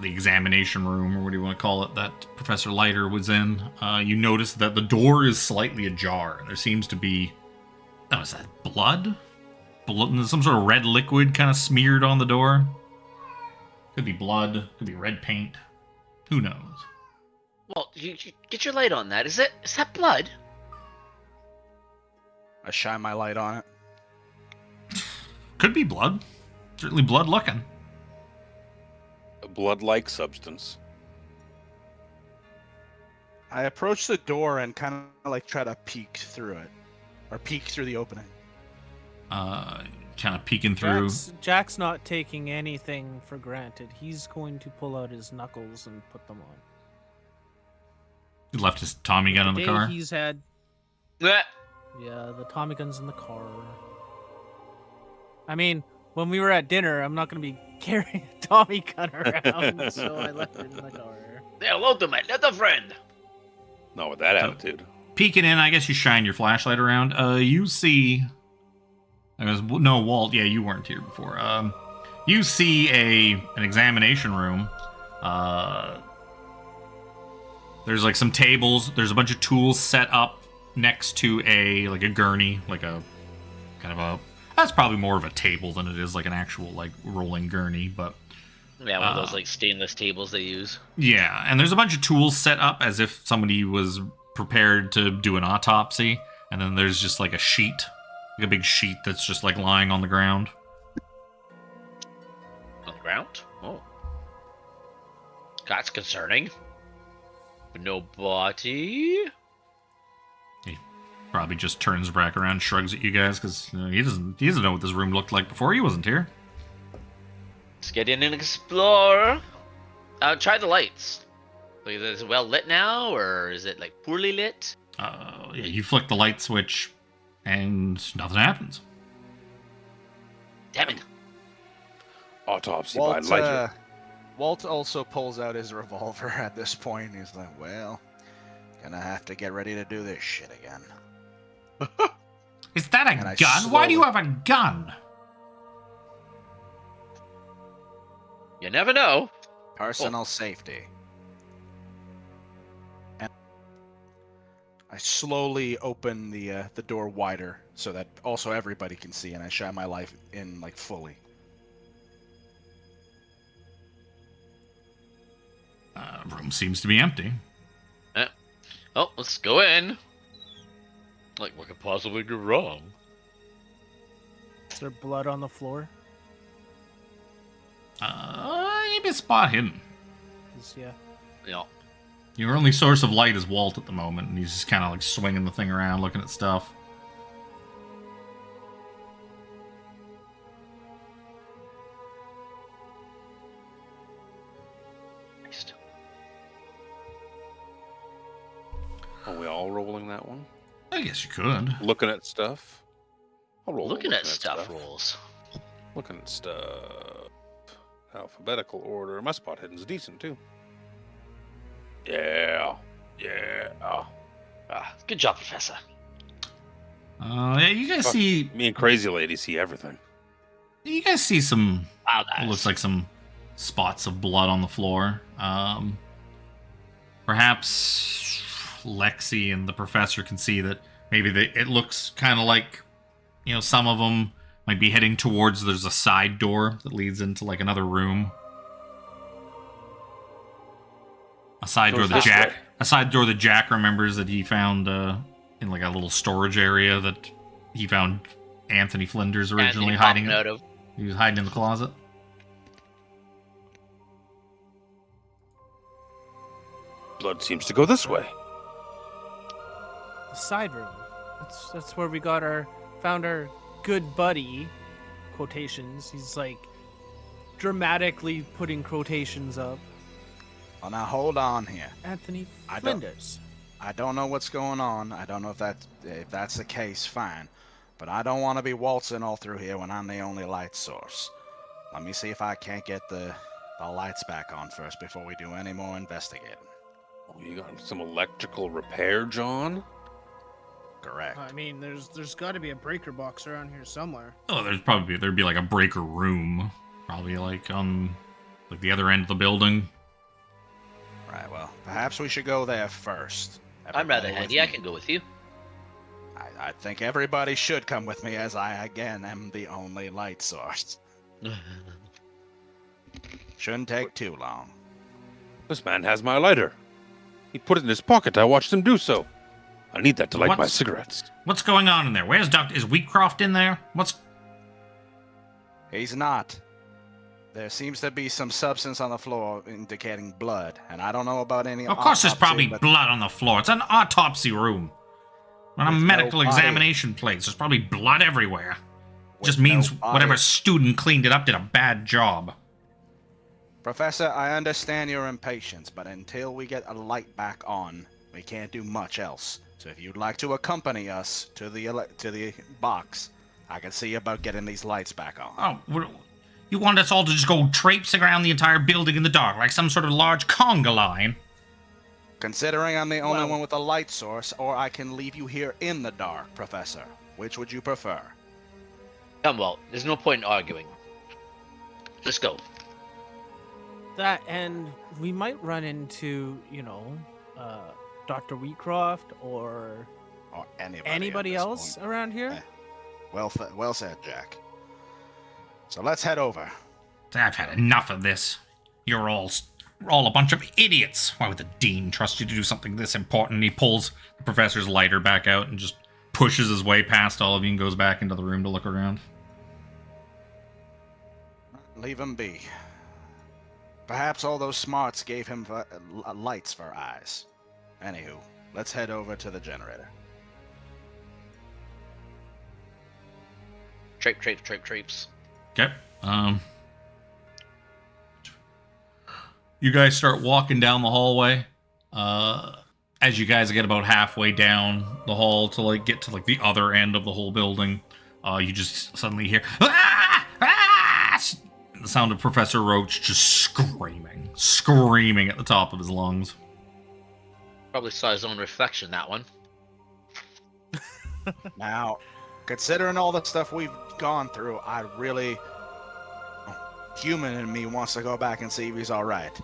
examination room, or what do you want to call it, that Professor Leiter was in, you notice that the door is slightly ajar. There seems to be, is that blood? Some sort of red liquid kind of smeared on the door. Could be blood, could be red paint. Who knows? Well, you get your light on that. Is that blood? I shine my light on it. Could be blood. Certainly blood looking. A blood-like substance. I approach the door and kind of like try to peek through it. Or peek through the opening. Kind of peeking through. Jack's not taking anything for granted. He's going to pull out his knuckles and put them on. He left his Tommy gun in the car. He's had. Blech. Yeah, the Tommy gun's in the car. I mean, when we were at dinner, I'm not going to be carrying a Tommy gun around, so I left it in the car. Say hello to my little friend. Not with that attitude. Peeking in, I guess you shine your flashlight around. You see... No, Walt, yeah, you weren't here before. You see an examination room. There's like some tables. There's a bunch of tools set up next to a gurney, like a kind of a... That's probably more of a table than it is like an actual like rolling gurney, but... Yeah, one of those like stainless tables they use. Yeah, and there's a bunch of tools set up as if somebody was prepared to do an autopsy, and then there's just like a sheet, like a big sheet that's just like lying on the ground. On the ground? Oh. That's concerning. But no body. He probably just turns back around, shrugs at you guys, because he doesn't know what this room looked like before. He wasn't here. Let's get in and explore. Try the lights. Like, is it well lit now, or is it like poorly lit? Yeah, you flick the light switch, and nothing happens. Damn it. Autopsy by Leiter. Walt also pulls out his revolver at this point. He's like, well, gonna have to get ready to do this shit again. Is that a gun? Why do you have a gun? You never know. Personal safety. And I slowly open the door wider so that also everybody can see, and I shine my light in like fully. Room seems to be empty. Oh, let's go in. Like, what could possibly go wrong? Is there blood on the floor? You can spot him. Yeah. Yeah. Your only source of light is Walt at the moment, and he's just kind of like swinging the thing around, looking at stuff. Are we all rolling that one? I guess you could. Looking at stuff. I'll roll Looking at stuff rolls. Looking at stuff. Alphabetical order. My spot hidden's decent too. Yeah. Good job, Professor. Yeah, you guys see... Me and Crazy Lady see everything. You guys see some... Wow, nice. Looks like some spots of blood on the floor. Perhaps Lexi and the Professor can see that maybe it looks kind of like, some of them might be heading towards... There's a side door that leads into like another room. A side door that Jack remembers that he found in like a little storage area that he found Anthony Flinders originally hiding out of. He was hiding in the closet. Blood seems to go this way. The side room. That's where we found our good buddy. Quotations. He's like dramatically putting quotations up. Oh, now hold on here. Anthony Flinders. I don't know what's going on. I don't know if that's the case, fine. But I don't want to be waltzing all through here when I'm the only light source. Let me see if I can't get the lights back on first before we do any more investigating. Oh, you got some electrical repair, John? Correct. I mean, there's got to be a breaker box around here somewhere. Oh, there'd be like a breaker room, probably like on like the other end of the building. Right. Well, perhaps we should go there first. I'm rather Everybody handy. with I me? can go with you. I think everybody should come with me, as I again am the only light source. Shouldn't take too long. This man has my lighter. He put it in his pocket. I watched him do so. I need that to light my cigarettes. What's going on in there? Is Wheatcroft in there? He's not. There seems to be some substance on the floor indicating blood, and I don't know about any. Of course, there's autopsy, probably but blood on the floor. It's an autopsy room. On a With no medical body. examination place, there's probably blood everywhere. with Just means no body. whatever student cleaned it up did a bad job. Professor, I understand your impatience, but until we get a light back on, we can't do much else. So if you'd like to accompany us to the box, I can see about getting these lights back on. Oh, you want us all to just go traipsing around the entire building in the dark, like some sort of large conga line? Considering I'm the only one with a light source, or I can leave you here in the dark, Professor. Which would you prefer? Come, Walt. There's no point in arguing. Let's go. That, and we might run into, Dr. Wheatcroft or anybody else around here. Well said, Jack. So let's head over. I've had enough of this. You're all a bunch of idiots. Why would the dean trust you to do something this important? He pulls the professor's lighter back out and just pushes his way past all of you and goes back into the room to look around. Leave him be. Perhaps all those smarts gave him lights for eyes. Anywho, let's head over to the generator. Traipse. Okay. You guys start walking down the hallway. As you guys get about halfway down the hall to get to the other end of the whole building, you just suddenly hear the sound of Professor Roach just screaming at the top of his lungs. Probably saw his own reflection, that one. Now, considering all the stuff we've gone through, human in me wants to go back and see if he's alright.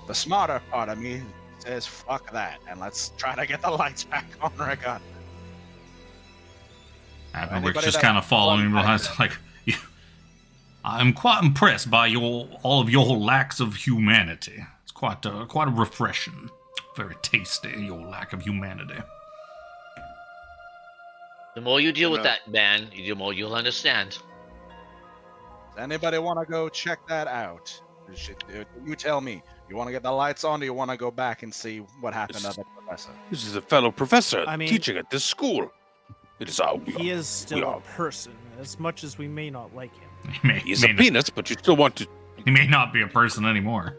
The smarter part of me says, fuck that, and let's try to get the lights back on again. Admiral's just kind of following behind. I'm quite impressed by all of your lacks of humanity. It's quite a refreshing, very tasty, your lack of humanity. The more you deal with that man, the more you'll understand. Does anybody want to go check that out? You tell me. You want to get the lights on, or you want to go back and see what happened to the professor? This is a fellow professor teaching at this school. It is our He is still a person, as much as we may not like him. He's a penis, but you still want to... He may not be a person anymore.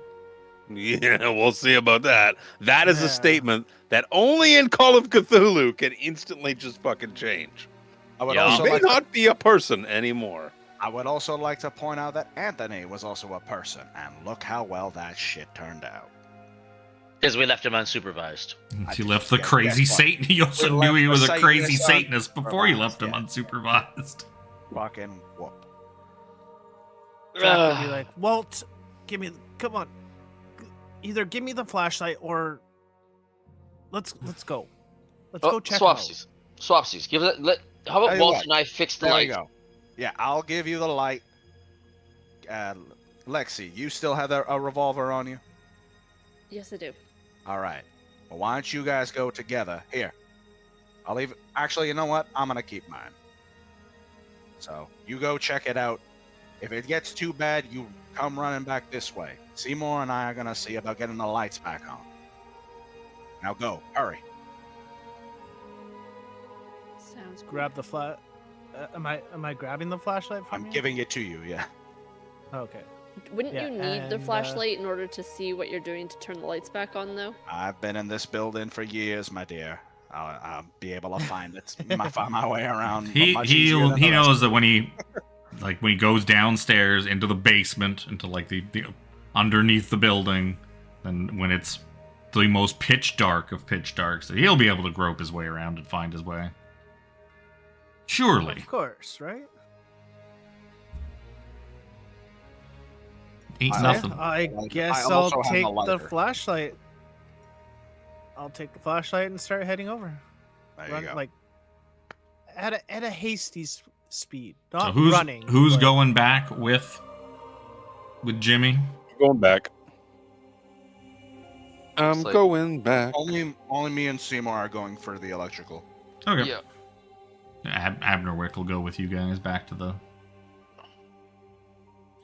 Yeah, we'll see about that. That is a statement that only in Call of Cthulhu can instantly just fucking change. I would also may not be a person anymore. I would also like to point out that Anthony was also a person, and look how well that shit turned out. Because we left him unsupervised. You left the crazy Satan. You also knew he was a crazy Satanist before you left him unsupervised. Fucking whoop. Jack would be like, Walt, come on. Either give me the flashlight or let's go. Let's go check Swapsies. Swapsies. How about Walt and I fix the light? There we go. Yeah, I'll give you the light. Lexi, you still have a revolver on you? Yes, I do. All right. Well, why don't you guys go together? Here. I'll leave. Actually, you know what? I'm going to keep mine. So, you go check it out. If it gets too bad, you come running back this way. Seymore and I are going to see about getting the lights back on. Now go. Hurry. Sounds good. Grab the flat. Am I grabbing the flashlight from you? I'm giving it to you, yeah. Okay. Wouldn't you need the flashlight in order to see what you're doing to turn the lights back on, though? I've been in this building for years, my dear. I'll be able to find my way around. He knows that when he goes downstairs into the basement, into like the underneath the building, and when it's the most pitch dark of pitch darks, so he'll be able to grope his way around and find his way. Surely. Of course, right? Ain't nothing. I guess I'll take the flashlight. I'll take the flashlight and start heading over. There you go. Like at a hasty speed, not so running. Who's going back with Jimmy? Going back. I'm going back. Only me and Seymore are going for the electrical. Okay. Yeah. Abnerwick will go with you guys back to the.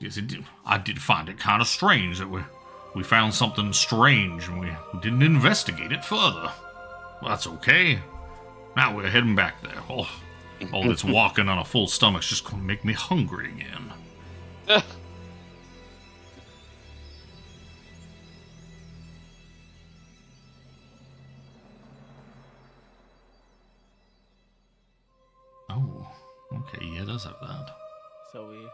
Yes, I did find it kind of strange that we found something strange and we didn't investigate it further. Well, that's okay. Now we're heading back there. All this walking on a full stomach's just gonna make me hungry again. Oh, okay, yeah, it does have that. So we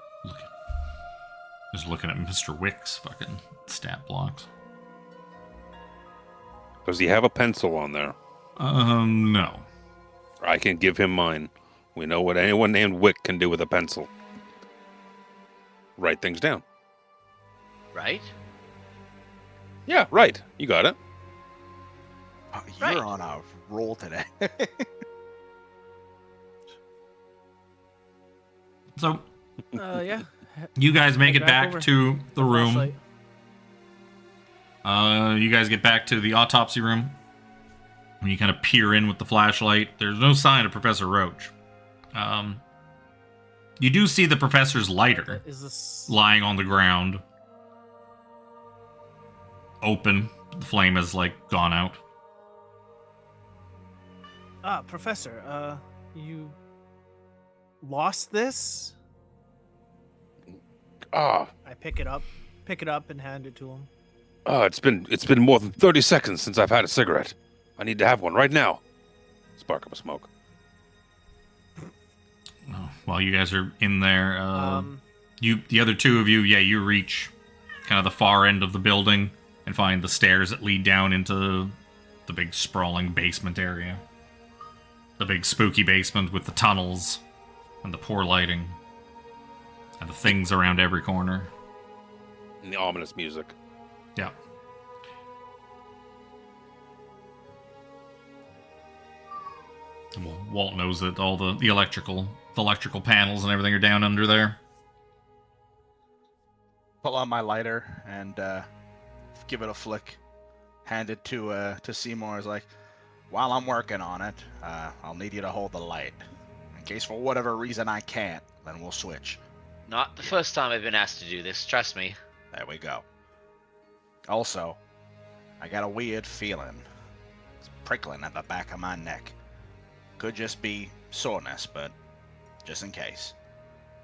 just looking at Mr. Wick's fucking stat blocks. Does he have a pencil on there? No. I can give him mine. We know what anyone named Wick can do with a pencil. Write things down. Right? Yeah, right. You got it. You're on a roll today. So, yeah. You guys make it back to the room. Flashlight. You guys get back to the autopsy room. When you kind of peer in with the flashlight, there's no sign of Professor Roach. You do see the professor's lighter lying on the ground. Open. The flame has, gone out. Professor, you lost this? I pick it up and hand it to him. It's been more than 30 seconds since I've had a cigarette. I need to have one right now. Spark up a smoke. While you guys are in there, the other two of you, you reach kind of the far end of the building and find the stairs that lead down into the big sprawling basement area. The big spooky basement with the tunnels and the poor lighting and the things around every corner. And the ominous music. Yeah. Well, Walt knows that all the electrical panels and everything are down under there. Pull out my lighter and give it a flick. Hand it to Seymore. Is like, while I'm working on it, I'll need you to hold the light. In case for whatever reason I can't, then we'll switch. Not the first time I've been asked to do this, trust me. There we go. Also, I got a weird feeling. It's prickling at the back of my neck. Could just be soreness, but just in case.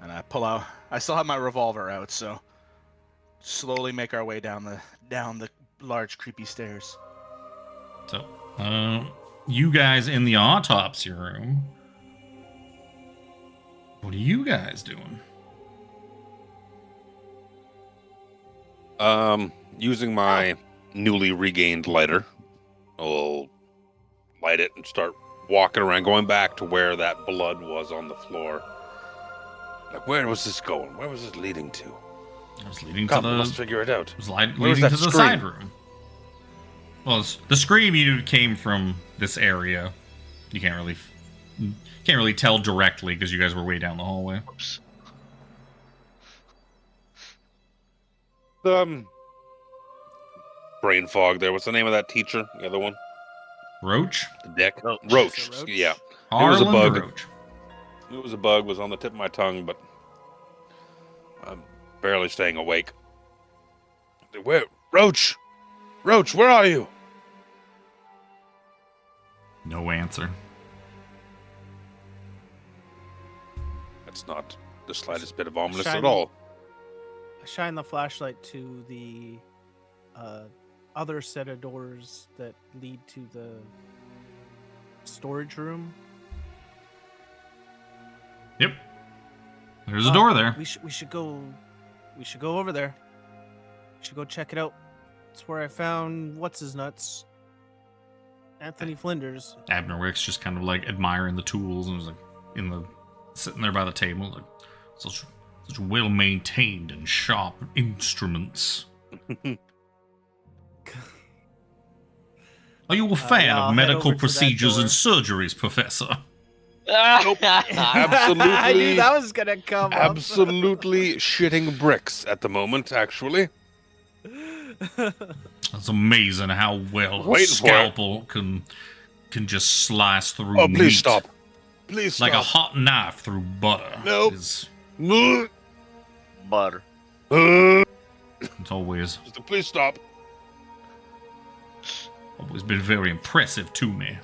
And I pull out. I still have my revolver out, so slowly make our way down the large creepy stairs. So, you guys in the autopsy room. What are you guys doing? Using my newly regained lighter, I'll light it and start walking around, going back to where that blood was on the floor. Like, where was this going? Where was it leading to? It was leading to the. Let's figure it out. It was leading to the side room. Well, the scream you came from this area. You can't really tell directly because you guys were way down the hallway. Oops. Brain fog there. What's the name of that teacher? The other one? Roach? The deck? Roach. Yeah. Harlan it was a bug. Roach. It was a bug. Was on the tip of my tongue, but I'm barely staying awake. Where? Roach! Roach, where are you? No answer. That's not the slightest bit of ominous at all. shine the flashlight to the other set of doors that lead to the storage room. Yep. There's a door there. We should go over there. We should go check it out. It's where I found what's his nuts. Anthony Flinders. Abner Wick's just kind of like admiring the tools and was like sitting there by the table, like such well maintained and sharp instruments. Are you a fan of medical procedures and surgeries, Professor? Nope. Absolutely. I knew that was gonna come up. Absolutely shitting bricks at the moment, actually. It's amazing how well a scalpel can just slice through Oh, meat. please stop. Please stop. Like a hot knife through butter. Nope. Butter. It's always Please stop. been very impressive to me.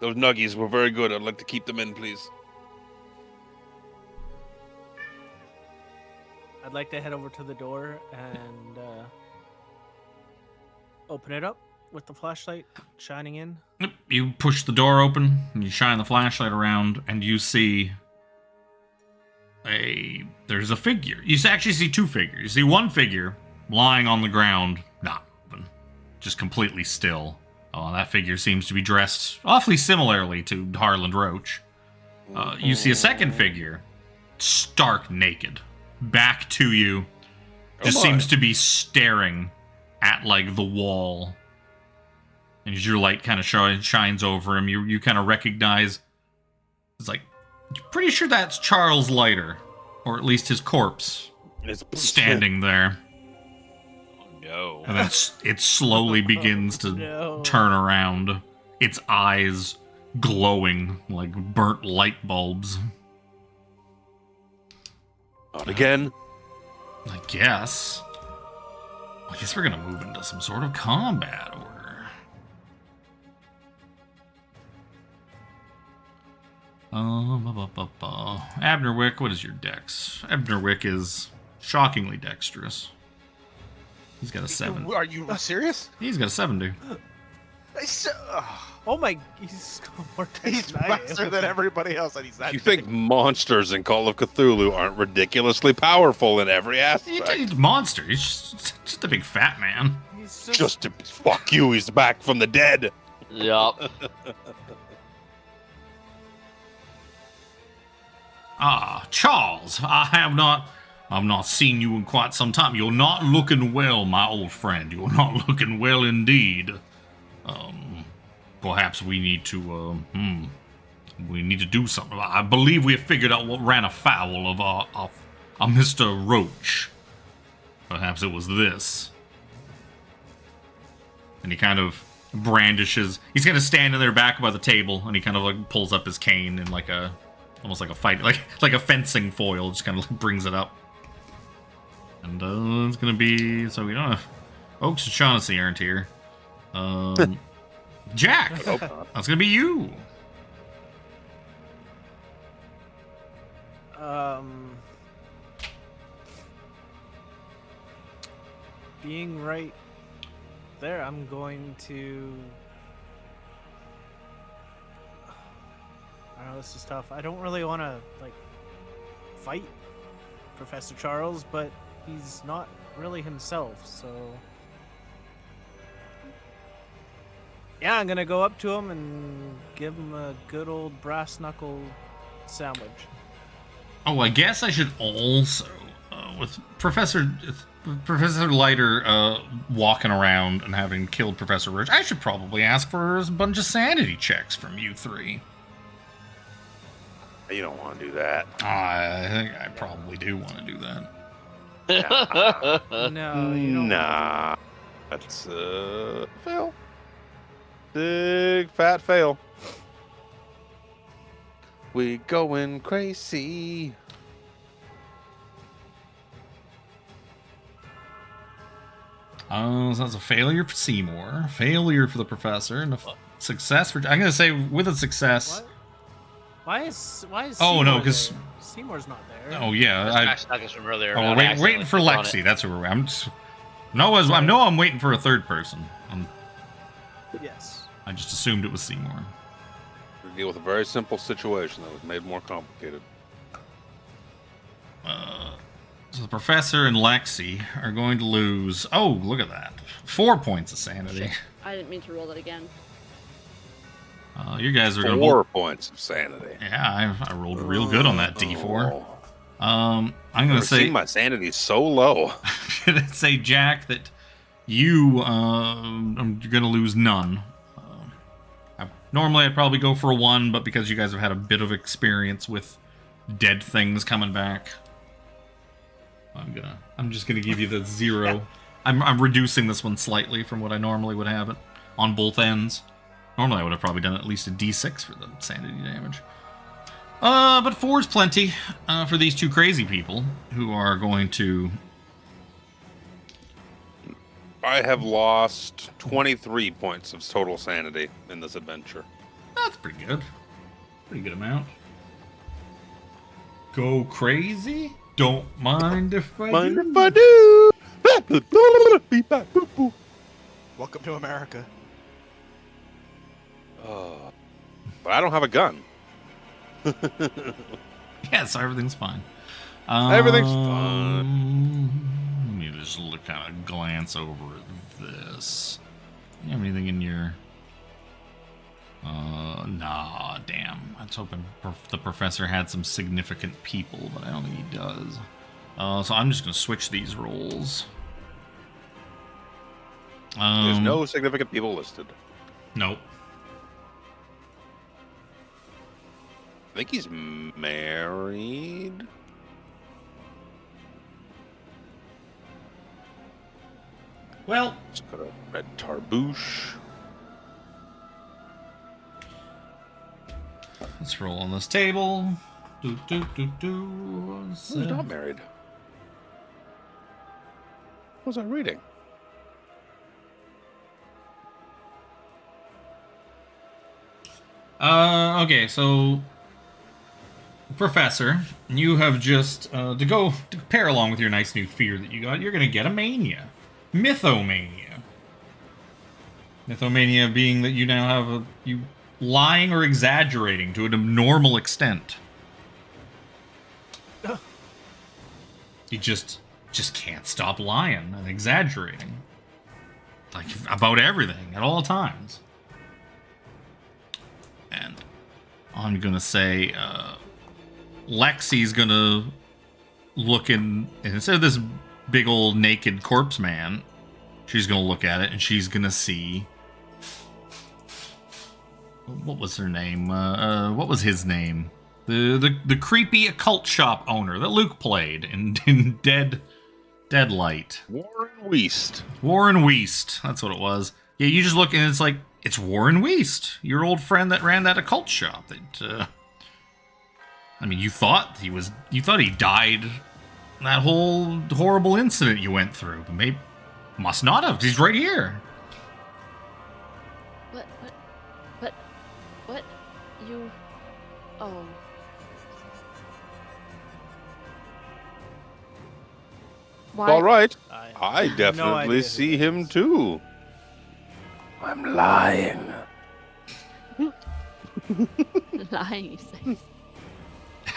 Those nuggies were very good. I'd like to keep them in, please. I'd like to head over to the door and open it up with the flashlight shining in. You push the door open, and you shine the flashlight around, and you see there's a figure. You actually see two figures. You see one figure lying on the ground, not moving, just completely still. That figure seems to be dressed awfully similarly to Harland Roach. You see a second figure, stark naked, back to you, just seems to be staring at like the wall. And as your light kind of shines over him, you kind of recognize, it's like, you're pretty sure that's Charles Leiter, or at least his corpse, standing there. No. And then it slowly begins to turn around, its eyes glowing like burnt light bulbs. Not again. I guess we're gonna move into some sort of combat order. Abner Wick, what is your dex? Abner Wick is shockingly dexterous. He's got a 7. Are you serious? He's got a 7, dude. Oh my, he's more He's faster than everybody else, and he's that You think monsters in Call of Cthulhu aren't ridiculously powerful in every aspect? He's a monster. He's just a big fat man. He's Just to fuck you, he's back from the dead. Yup. Charles, I've not seen you in quite some time. You're not looking well, my old friend. You're not looking well indeed. Perhaps we need to, do something. I believe we have figured out what ran afoul of our Mr. Roach. Perhaps it was this. And he kind of brandishes. He's kind of standing there back by the table, and he kind of like pulls up his cane and almost like a fight, like a fencing foil. Just kind of brings it up. And it's gonna be so we don't have Oaks and Shaughnessy aren't here. Jack, that's gonna be you. Being right there, I'm going to. I know this is tough. I don't really want to fight Professor Charles, but he's not really himself, so yeah, I'm gonna go up to him and give him a good old brass knuckle sandwich. Oh, I guess I should also, with Professor Leiter walking around and having killed Professor Roach, I should probably ask for a bunch of sanity checks from you three. You don't want to do that. I think I probably do want to do that. No, you don't. Nah. That's fail. Big fat fail. We going crazy. So that's a failure for Seymore, failure for the professor, and a success for. I'm gonna say with a success. What? Why is? Oh no, Seymore because there? Seymour's not there. Oh yeah, That's from earlier. we're waiting for Lexi. That's who we're. I'm waiting for a third person. Yes. I just assumed it was Seymore. We deal with a very simple situation that was made more complicated. So the professor and Lexi are going to lose. Oh, look at that! 4 points of sanity. Shit. I didn't mean to roll that again. You guys are going to 4 points of sanity. Yeah, I rolled real good on that D4. I'm going to say my sanity is so low. I'm going to say, Jack, that you I'm going to lose none. Normally I'd probably go for a 1, but because you guys have had a bit of experience with dead things coming back, I'm just gonna give you the 0. Yeah. I'm reducing this one slightly from what I normally would have it on both ends. Normally I would have probably done at least a D6 for the sanity damage. But 4 is plenty for these two crazy people who are going to. I have lost 23 points of total sanity in this adventure. That's pretty good. Pretty good amount. Go crazy? Don't mind if I do. Welcome to America. But I don't have a gun. Yeah, so everything's fine. Everything's fine. Let me just kind of glance over at this. You have anything in your... nah, damn. I was hoping the professor had some significant people, but I don't think he does. So I'm just going to switch these rolls. There's no significant people listed. Nope. I think he's married. Well, just got a red tarboosh. Let's roll on this table. Who's not married? What was I reading? Okay, so Professor, you have just to pair along with your nice new fear that you got, you're gonna get a mania. Mythomania. Mythomania being that you now have you lying or exaggerating to an abnormal extent. You just can't stop lying and exaggerating. Like, about everything at all times. And I'm gonna say Lexi's gonna look in, and instead of this big old naked corpse man, she's gonna look at it and she's gonna see, what was her name? What was his name? The creepy occult shop owner that Luke played in Deadlight. Warren Weast. Warren Weast. That's what it was. Yeah, you just look and it's like, it's Warren Weast, your old friend that ran that occult shop. That I mean, you thought he died in that whole horrible incident you went through, but maybe must not have. He's right here. What? You? Oh. Why? All right. I definitely see him too. I'm lying. Lying, you say?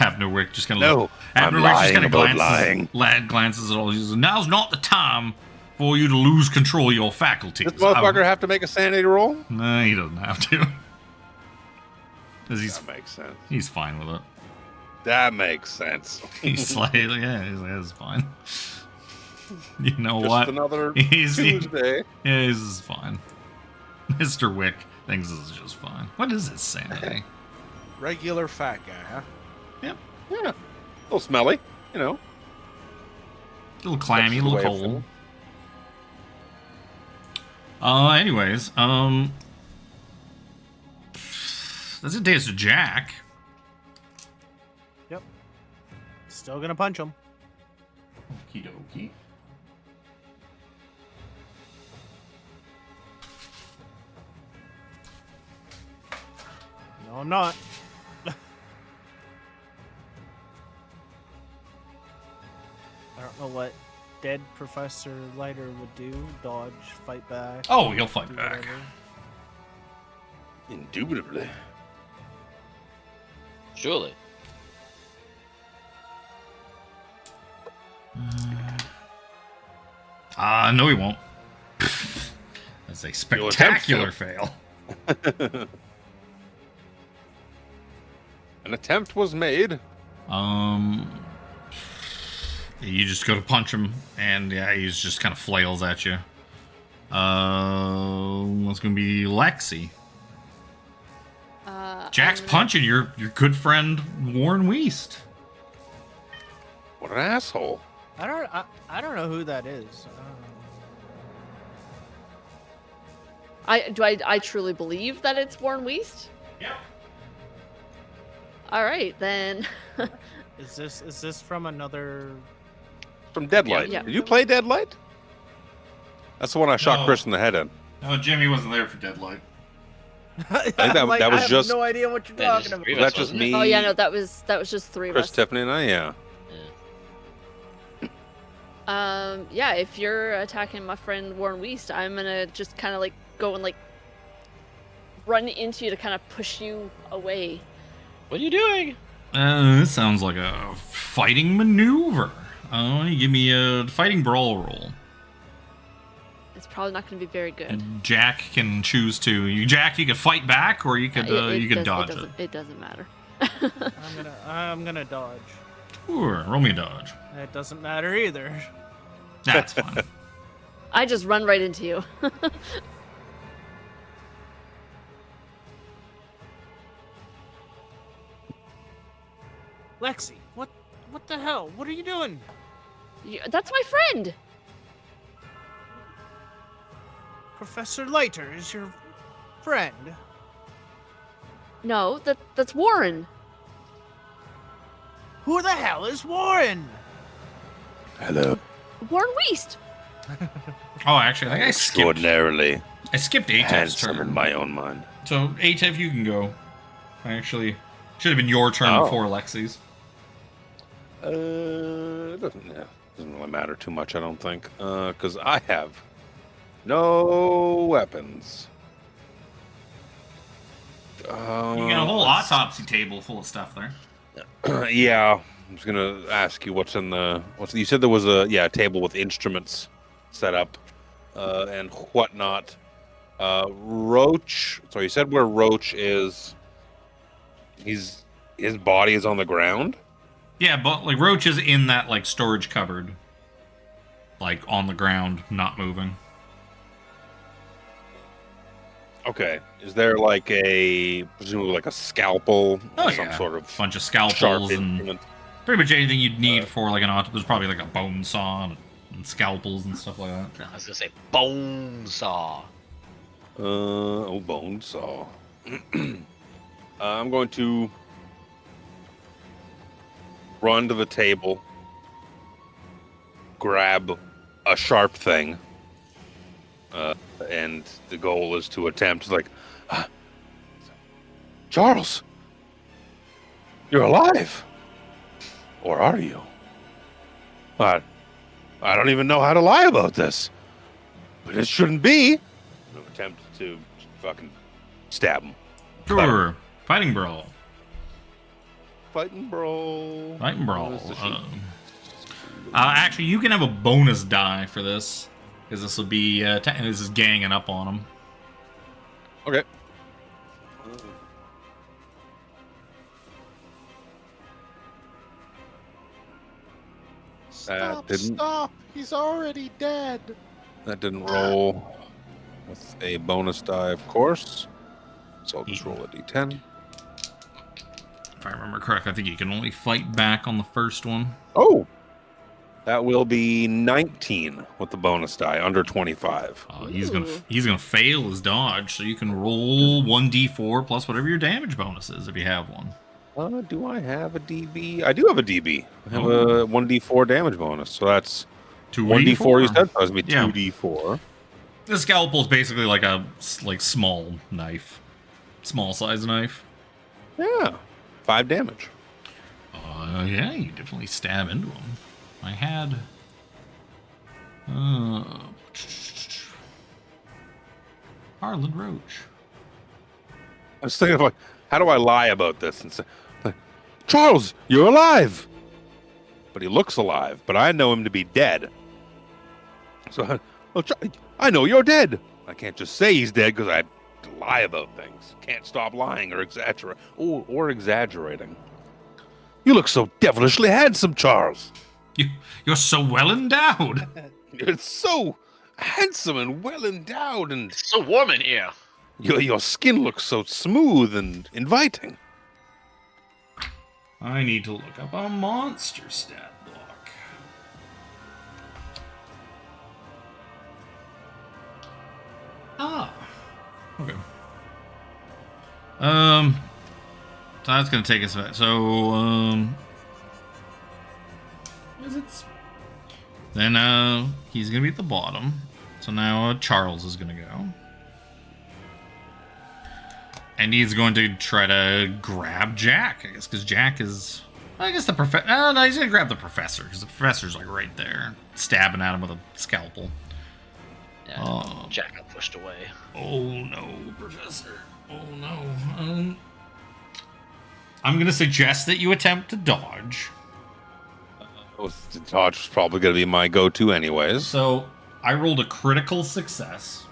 Abner Wick just kind of Abner Wick just kind of glances at all. He says, "Now's not the time for you to lose control of your faculties." Does this motherfucker have to make a sanity roll? No, he doesn't have to. That makes sense. He's fine with it. That makes sense. He's like, it's fine. You know just what? Another Tuesday. He's fine. Mr. Wick thinks this is just fine. What is his sanity? Regular fat guy, huh? Yep. Yeah. A little smelly, you know. A little clammy, a little cold. Anyways, that's a taste of Jack. Yep. Still gonna punch him. Okie dokie. No, I'm not. don't know what dead Professor Leiter would do. Dodge, fight back. Oh, he'll fight back. Whatever. Indubitably. Surely. No, he won't. That's a spectacular fail. An attempt was made. You just go to punch him, and yeah, he's just kind of flails at you. What's gonna be Lexi? Jack's punching your good friend Warren Weast. What an asshole! I don't know who that is. I truly believe that it's Warren Weast? Yeah. All right, then. Is this from another? From Deadlight. Yeah. Did you play Deadlight? That's the one I shot Chris in the head in. No, Jimmy wasn't there for Deadlight. I think that was I just. have no idea what you're talking about. Was that just me? Oh yeah, no, that was just three of Chris, us. Tiffany, and I. Yeah. Yeah, if you're attacking my friend Warren Weast, I'm gonna just kind of like go and like run into you to kind of push you away. What are you doing? This sounds like a fighting maneuver. You give me a fighting brawl roll. It's probably not going to be very good. And Jack can choose to. Jack, you can fight back, or you could you can dodge it. It doesn't matter. I'm gonna dodge. Sure, roll me a dodge. It doesn't matter either. That's fine. I just run right into you. Lexi, what the hell? What are you doing? That's my friend. Professor Leiter is your friend. No, that's Warren. Who the hell is Warren? Hello. Warren Weast. Oh, actually, I think I skipped. Extraordinarily I skipped Atev's handsome turn. in my own mind. So Atev, you can go. Actually, should have been your turn before Lexi's. It doesn't really matter too much, I don't think, because I have no weapons. You got a whole autopsy table full of stuff there. Yeah, I was gonna ask you what's you said there was a table with instruments set up and whatnot. Roach. So you said where Roach is. His body is on the ground. Yeah, but like Roach is in that like storage cupboard, like on the ground, not moving. Okay. Is there like presumably like a scalpel or some sort of bunch of sharp scalpels and instrument? pretty much anything you'd need for like an auto. There's probably like a bone saw and scalpels and stuff like that. I was gonna say bone saw. Bone saw. I'm going to run to the table, grab a sharp thing, and the goal is to attempt Charles, you're alive, or are you? I don't even know how to lie about this, but it shouldn't be. I'm gonna attempt to fucking stab him. Sure, fighting brawl. Fighting brawl. Fighting brawl. Actually, you can have a bonus die for this, because this will be this is ganging up on him. Okay. Stop! He's already dead. That didn't roll with a bonus die, of course. So I'll just roll a d10. If I remember correctly, I think you can only fight back on the first one. Oh! That will be 19 with the bonus die, under 25. Oh, he's gonna fail his dodge, so you can roll 1d4 plus whatever your damage bonus is if you have one. Do I have a DB? I do have a DB. I have a 1d4 damage bonus, so that's 1d4. You said, so it's be 2d4. The scalpel is basically like a small knife, small size knife. Yeah, 5 damage. Yeah, you definitely stab into him. I had Harlan Roach. I was thinking of like, how do I lie about this and say, like, Charles, you're alive. But he looks alive, but I know him to be dead. So, I know you're dead. I can't just say he's dead because I lie about things. Can't stop lying or exaggerate or exaggerating. You look so devilishly handsome, Charles. You're so well endowed. You're so handsome and well endowed, and It's so warm in here. Your skin looks so smooth and inviting. I need to look up a monster stat block. Okay. So that's gonna take us back. So then he's gonna be at the bottom. So now Charles is gonna go. And he's going to try to grab Jack, I guess, because Jack is... I guess the professor... no, he's going to grab the professor, because the professor's, like, right there, stabbing at him with a scalpel. Yeah, Jack got pushed away. Oh, no, Professor. Oh, no. I'm going to suggest that you attempt to dodge. Dodge was probably going to be my go-to anyways. So, I rolled a critical success.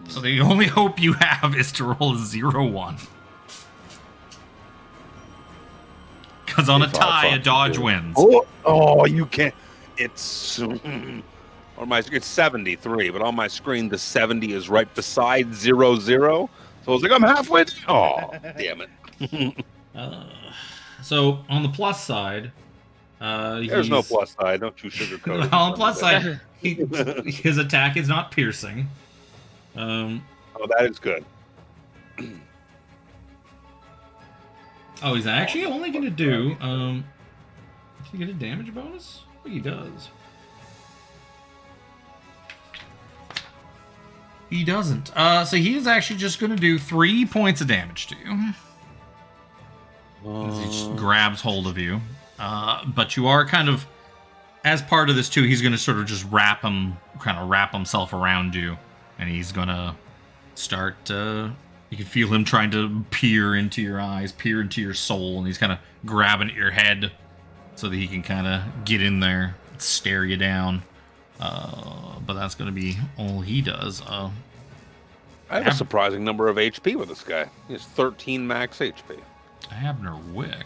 So the only hope you have is to roll a 0-1. Because on a tie, a dodge wins. Oh, you can't. It's on my it's 73, but on my screen the 70 is right beside 00. So I was like, I'm halfway. Oh, damn it. So on the plus side, there's no plus side. Don't you sugarcoat it. On the plus side, his attack is not piercing. Oh, that is good. Oh, he's actually only going to do... does he get a damage bonus? I think he does. He doesn't. So he is actually just going to do 3 points of damage to you. As he just grabs hold of you. But you are kind of... As part of this, too, he's going to sort of just wrap himself around you. And he's gonna start, you can feel him trying to peer into your eyes, peer into your soul, and he's kind of grabbing at your head so that he can kind of get in there and stare you down. But that's gonna be all he does. I have a surprising number of HP with this guy. He has 13 max HP. Abner Wick.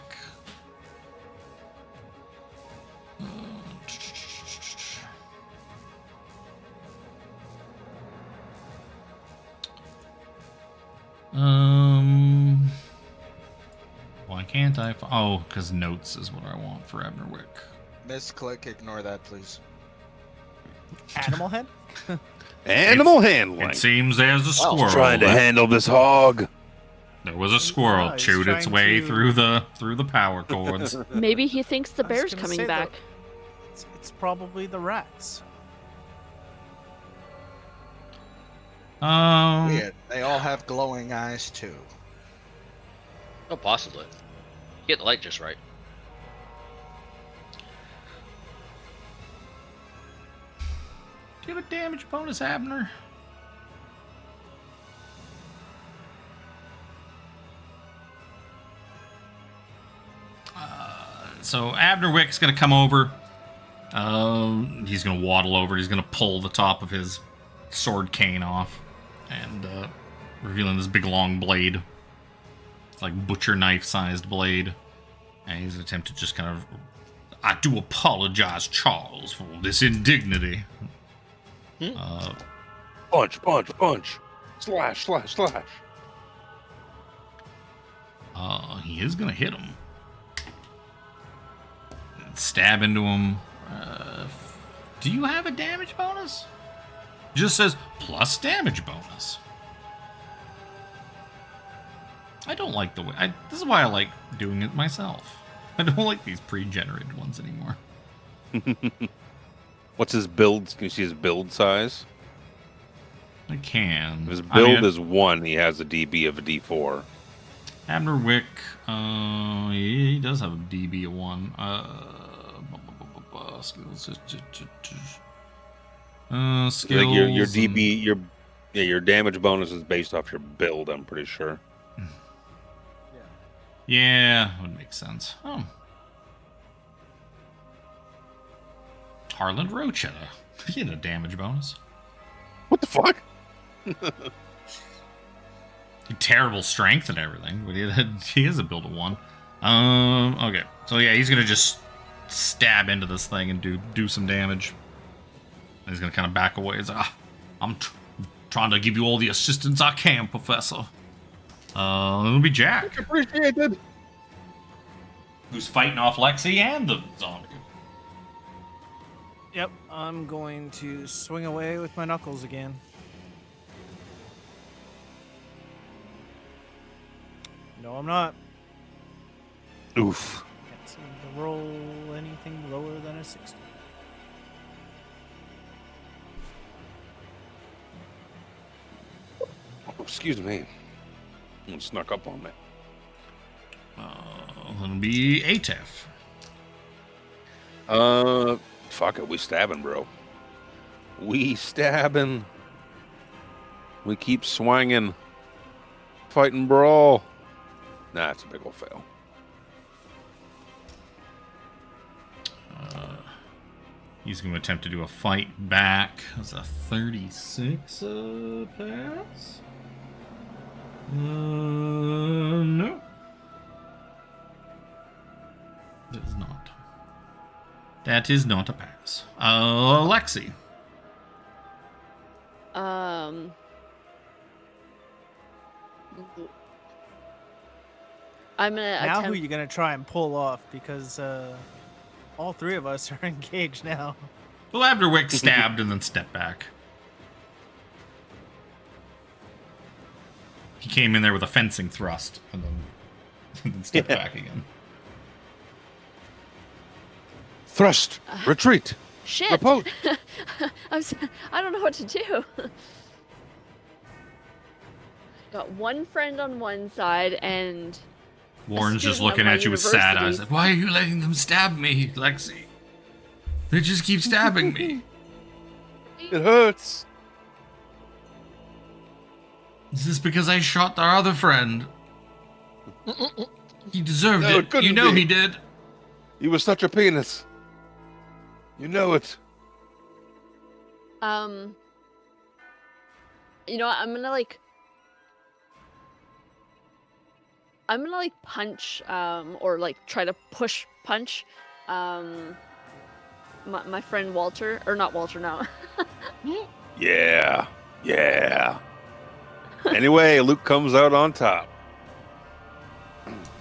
Why can't I? Oh, because notes is what I want for Abner Wick. Misclick, ignore that, please. Animal head? Animal handling. It seems there's a squirrel. Trying to handle this hog. There was a squirrel chewed its way through the power cords. Maybe he thinks the bear's coming back. It's probably the rats. Weird. They all have glowing eyes too. Oh, possibly. Get the light just right. Do you have a damage bonus, Abner? So Abner Wick's going to come over. He's going to waddle over. He's going to pull the top of his sword cane off. And revealing this big long blade. It's like butcher knife sized blade. And he's going to attempt to just kind of... I do apologize, Charles, for this indignity. Punch, punch, punch. Slash, slash, slash. He is going to hit him. Stab into him. Do you have a damage bonus? It just says plus damage bonus. I don't like the way... this is why I like doing it myself. I don't like these pre-generated ones anymore. What's his build? Can you see his build size? I can. If his build is 1, he has a DB of a D4. Abner Wick, he does have a DB of 1. Skills. Like your DB, your damage bonus is based off your build. I'm pretty sure. Yeah, would make sense. Oh. Harland Rocha. He had a damage bonus. What the fuck? Terrible strength and everything, but he has a build of 1. Okay. So yeah, he's gonna just stab into this thing and do some damage. He's gonna kind of back away. He's like, I'm trying to give you all the assistance I can, Professor. It'll be Jack. Appreciated. Who's fighting off Lexi and the zombie. Yep, I'm going to swing away with my knuckles again. No, I'm not. Oof. Can't seem to roll anything lower than a 60. Oh, excuse me. It snuck up on me. It'll be Atef. Fuck it. We stabbing, bro. We stabbing. We keep swinging. Fighting brawl. Nah, it's a big old fail. He's going to attempt to do a fight back. That's a 36 pass? No. That is not. That is not a pass. Lexi. I'm gonna now attempt... who are you gonna try and pull off? Because all 3 of us are engaged now. Well, Abderwick stabbed and then stepped back. He came in there with a fencing thrust and then stepped back again. Thrust. Retreat. Shit. Repose. I don't know what to do. Got one friend on one side and... Warren's just looking at you with sad eyes. Like, why are you letting them stab me, Lexi? They just keep stabbing me. It hurts. Is this because I shot our other friend? He deserved No, it. You know he did. He was such a penis. You know it. You know what? I'm gonna punch, or like try to push punch, my friend Walter, or not Walter now. Yeah. Anyway, Luke comes out on top.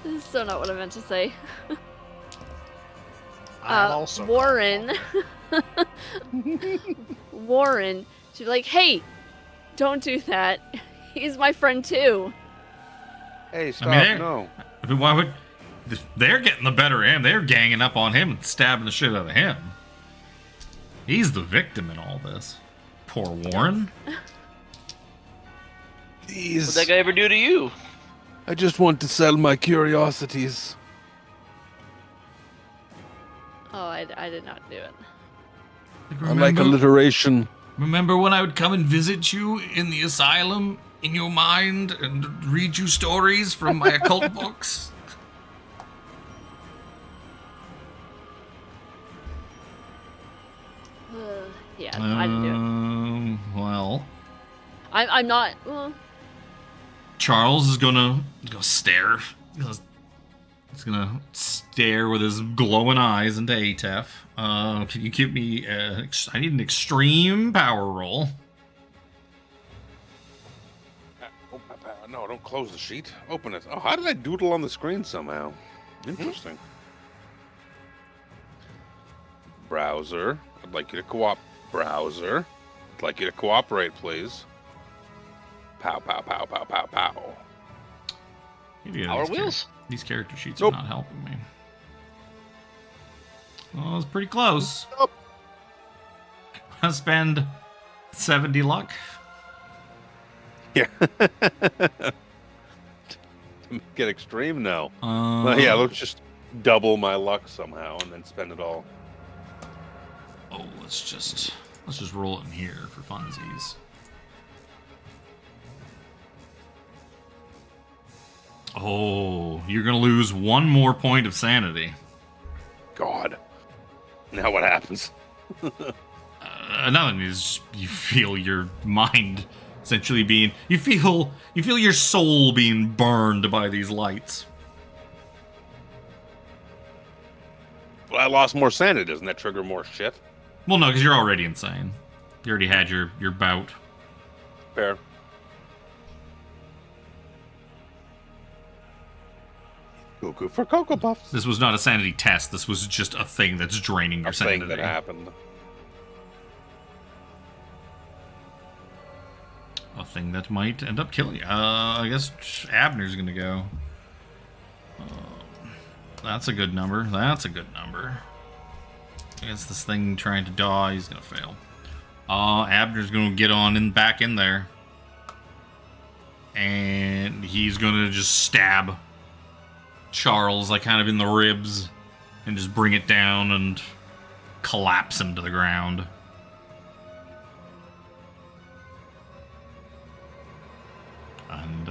This is so not what I meant to say. I'm also Warren. Warren. She's like, hey, don't do that. He's my friend too. Hey, stop! No. I mean, why would they're getting the better of him? They're ganging up on him and stabbing the shit out of him. He's the victim in all this. Poor Warren. Please. What'd that guy ever do to you? I just want to sell my curiosities. Oh, I did not do it. I like alliteration. Remember when I would come and visit you in the asylum in your mind and read you stories from my occult books? Yeah, I didn't do it. Well, I'm not. Well, Charles is gonna stare. He's gonna stare with his glowing eyes into Atef. Can you give me? I need an extreme power roll. No, don't close the sheet. Open it. Oh, how did I doodle on the screen somehow? Interesting. Browser. I'd like you to Browser. I'd like you to cooperate, please. Pow, pow, pow, pow, pow, pow. Power wheels? These character sheets are not helping me. Well, it's pretty close. Nope. I'll spend 70 luck. Yeah. Get extreme now. Well, yeah, let's just double my luck somehow and then spend it all. Oh, let's just... Let's just roll it in here for funsies. Oh, you're gonna lose one more point of sanity. God. Now what happens? Another is you feel your mind essentially being you feel your soul being burned by these lights. Well, I lost more sanity. Doesn't that trigger more shit? Well, no, because you're already insane. You already had your bout. Fair. Cuckoo for Cocoa Puffs. This was not a sanity test. This was just a thing that's draining your sanity. A thing that happened. A thing that might end up killing you. I guess Abner's gonna go. That's a good number. That's a good number. I guess this thing trying to die, he's gonna fail. Abner's gonna get on back in there. And he's gonna just stab Charles, like kind of in the ribs, and just bring it down and collapse him to the ground. And,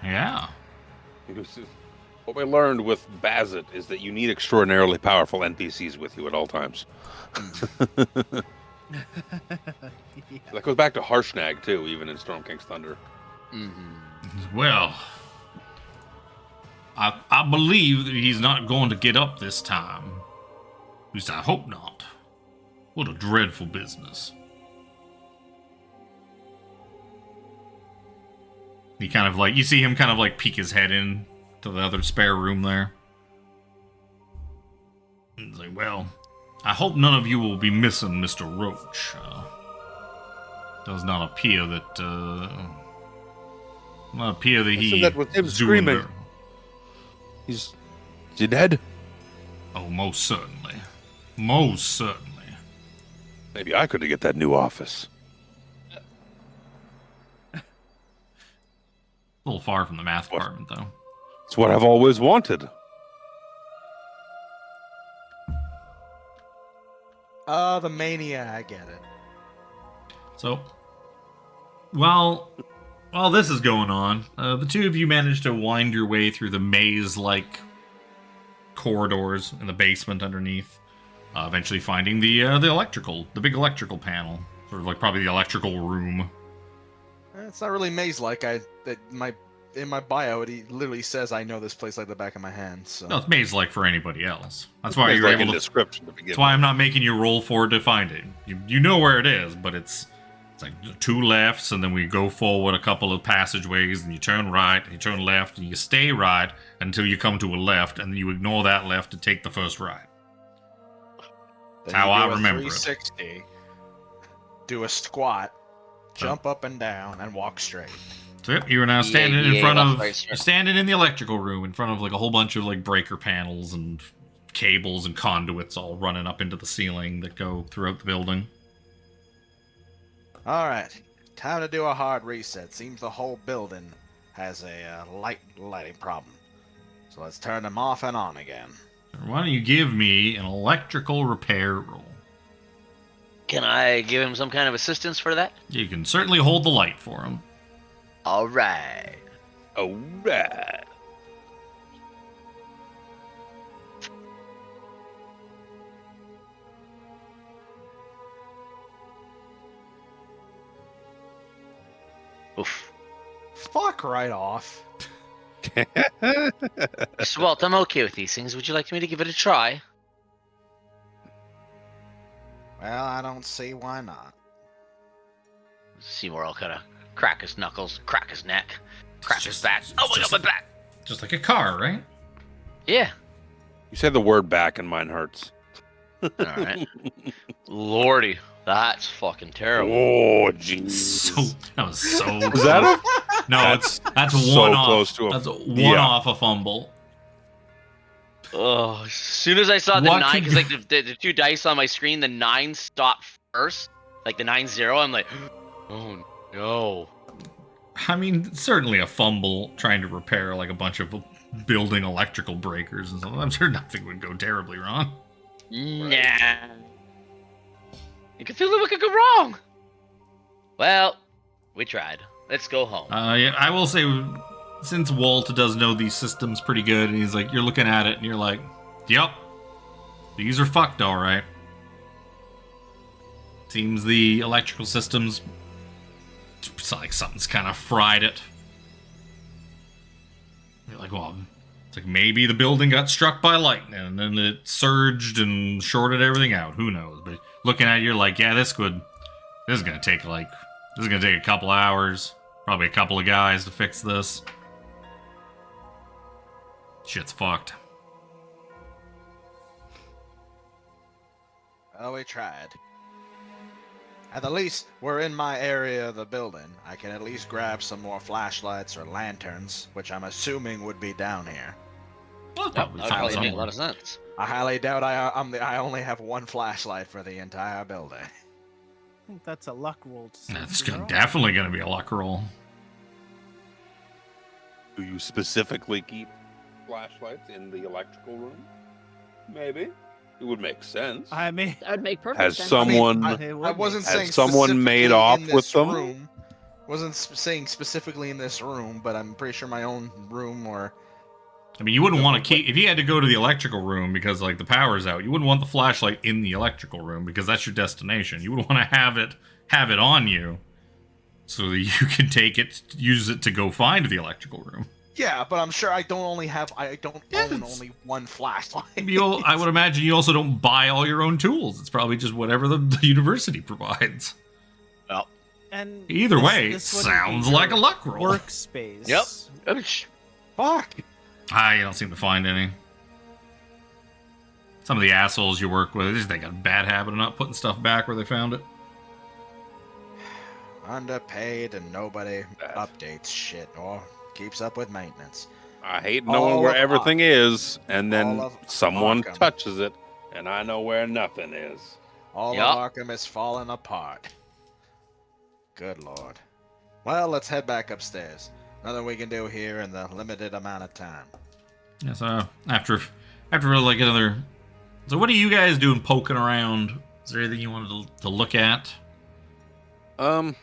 yeah. What we learned with Bazit is that you need extraordinarily powerful NPCs with you at all times. That goes back to Harshnag, too, even in Storm King's Thunder. Well, I believe that he's not going to get up this time. At least I hope not. What a dreadful business. He kind of like, you see him kind of like peek his head in to the other spare room there. He's like, well, I hope none of you will be missing Mr. Roach. Does not appear that, he that with him screaming. Is he dead? Oh, most certainly. Most certainly. Maybe I could get that new office. A little far from the math department, though. It's what I've always wanted. The mania, I get it. So, while this is going on, the two of you manage to wind your way through the maze-like corridors in the basement underneath, eventually finding the big electrical panel, sort of like probably the electrical room. It's not really maze-like. In my bio, it literally says I know this place like the back of my hand. So. No, it's maze-like for anybody else. That's why you're able to. Description to begin that's why I'm not making you roll for it to find it. You know where it is, but it's like two lefts, and then we go forward a couple of passageways, and you turn right, and you turn left, and you stay right until you come to a left, and then you ignore that left to take the first right. That's how I remember 360, do a squat, jump up and down, and walk straight. So yep, you are now standing in front of. You're standing in the electrical room in front of like a whole bunch of like breaker panels and cables and conduits all running up into the ceiling that go throughout the building. All right, time to do a hard reset. Seems the whole building has a lighting problem. So let's turn them off and on again. Why don't you give me an electrical repair roll? Can I give him some kind of assistance for that? You can certainly hold the light for him. All right. All right. Oof. Fuck right off. Mr. Walt, I'm okay with these things. Would you like me to give it a try? Well, I don't see why not. Seymore will kind of crack his knuckles, crack his neck, crack his back. Oh my god, my back! Just like a car, right? Yeah. You said the word back and mine hurts. Alright. Lordy, that's fucking terrible. Oh, jeez. That was so Was that a... No, that's so one off. Close to a... That's one off a fumble. Oh, as soon as I saw the 9, because like the two dice on my screen, the 9 stopped first, like the 9-0, I'm like, oh no. I mean, certainly a fumble trying to repair like a bunch of building electrical breakers and stuff. I'm sure nothing would go terribly wrong. Nah. In Cthulhu, what could go wrong? Well, we tried. Let's go home. Yeah, I will say, since Walt does know these systems pretty good, and he's like, you're looking at it, and you're like, yep, these are fucked, all right. Seems the electrical systems, it's like something's kind of fried it. You're like, well, it's like maybe the building got struck by lightning, and then it surged and shorted everything out. Who knows? But looking at it, you're like, yeah, this is gonna take a couple hours, probably a couple of guys to fix this. Shit's fucked. Well, we tried. At the least, we're in my area of the building. I can at least grab some more flashlights or lanterns, which I'm assuming would be down here. Well, that would probably make a lot of sense. I highly doubt I only have one flashlight for the entire building. I think that's a luck roll. That's definitely going to be a luck roll. Do you specifically keep flashlights in the electrical room? Maybe. It would make sense. I mean, that would make perfect has sense. Someone, I wasn't saying someone made off with them? Room. Wasn't saying specifically in this room, but I'm pretty sure my own room or... I mean, you wouldn't want to keep... If you had to go to the electrical room because, like, the power's out, you wouldn't want the flashlight in the electrical room because that's your destination. You would want to have it on you so that you can use it to go find the electrical room. Yeah, but I'm sure I don't own only one flashlight. I would imagine you also don't buy all your own tools. It's probably just whatever the university provides. Well, and either way, it sounds like a luck roll. Workspace. Yep. Fuck. You don't seem to find any. Some of the assholes you work with, they got a bad habit of not putting stuff back where they found it. Underpaid and nobody updates shit or keeps up with maintenance. I hate knowing where everything is, and then someone touches it, and I know where nothing is. All of Arkham is falling apart. Good lord. Well, let's head back upstairs. Nothing we can do here in the limited amount of time. Yeah, so after like another... So what are you guys doing poking around? Is there anything you wanted to look at? While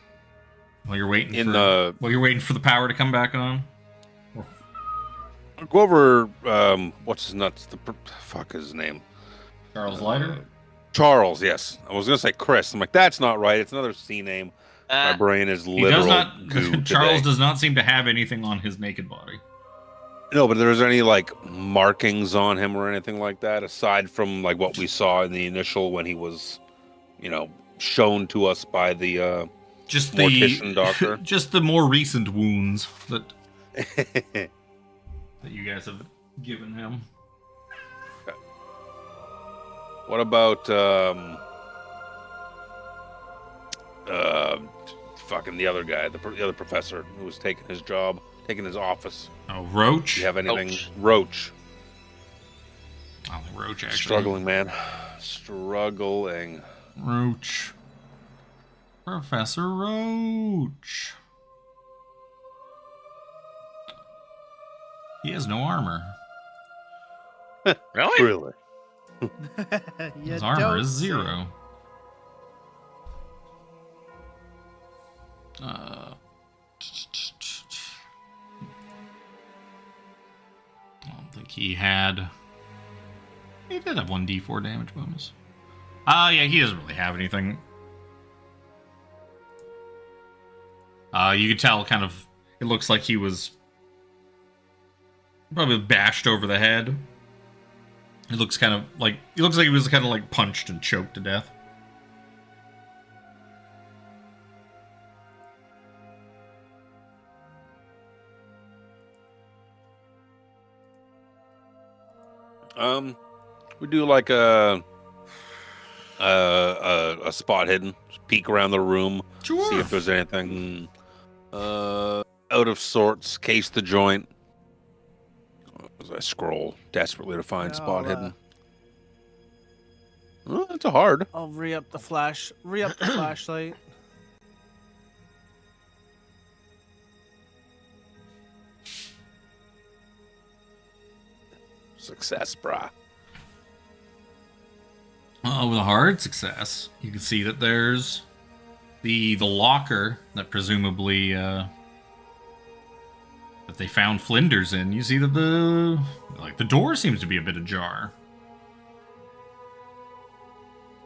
you're waiting for the power to come back on? I'll go over, what's his nuts? Fuck is his name? Charles Leiter? Charles, yes. I was going to say Chris. I'm like, that's not right. It's another C name. My brain is literal goo Charles does not seem to have anything on his naked body. No, but there's any, like, markings on him or anything like that, aside from, like, what we saw in the initial when he was, shown to us by the mortician doctor. Just the more recent wounds that you guys have given him. Okay. What about fucking the other guy, the other professor who was taking his job, taking his office? Oh, Roach? Do you have anything? Roach. Oh, Roach, actually. Struggling, man. Struggling. Roach. Professor Roach. He has no armor. Really? His armor is 0. I don't think he had... He did have 1d4 damage bonus. Yeah, he doesn't really have anything. You could tell kind of... It looks like he was... probably bashed over the head. It looks kind of like... He looks like he was kind of like punched and choked to death. We do like a spot hidden. Just peek around the room, sure. See if there's anything out of sorts. Case the joint. As I scroll desperately to find spot hidden. Well, it's a hard. I'll re-up the flashlight. Success, brah. With a hard success, you can see that there's the locker that presumably that they found Flinders in. You see that the door seems to be a bit ajar.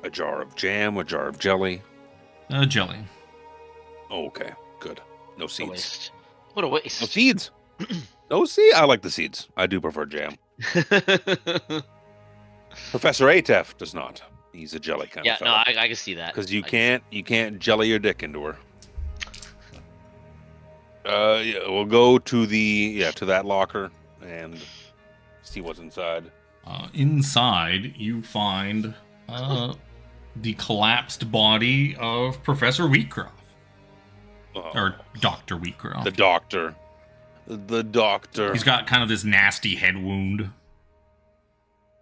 A jar of jam, a jar of jelly. Jelly. Oh, okay, good. No seeds. What a waste. No seeds. No seeds. I like the seeds. I do prefer jam. Professor Atef does not. He's a jelly kind of fellow. Yeah, no, I can see that. Because you can't jelly your dick into her. Yeah, we'll go to that locker and see what's inside. Inside, you find the collapsed body of Professor Wheatcroft. Or Dr. Wheatcroft. The doctor. The doctor. He's got kind of this nasty head wound.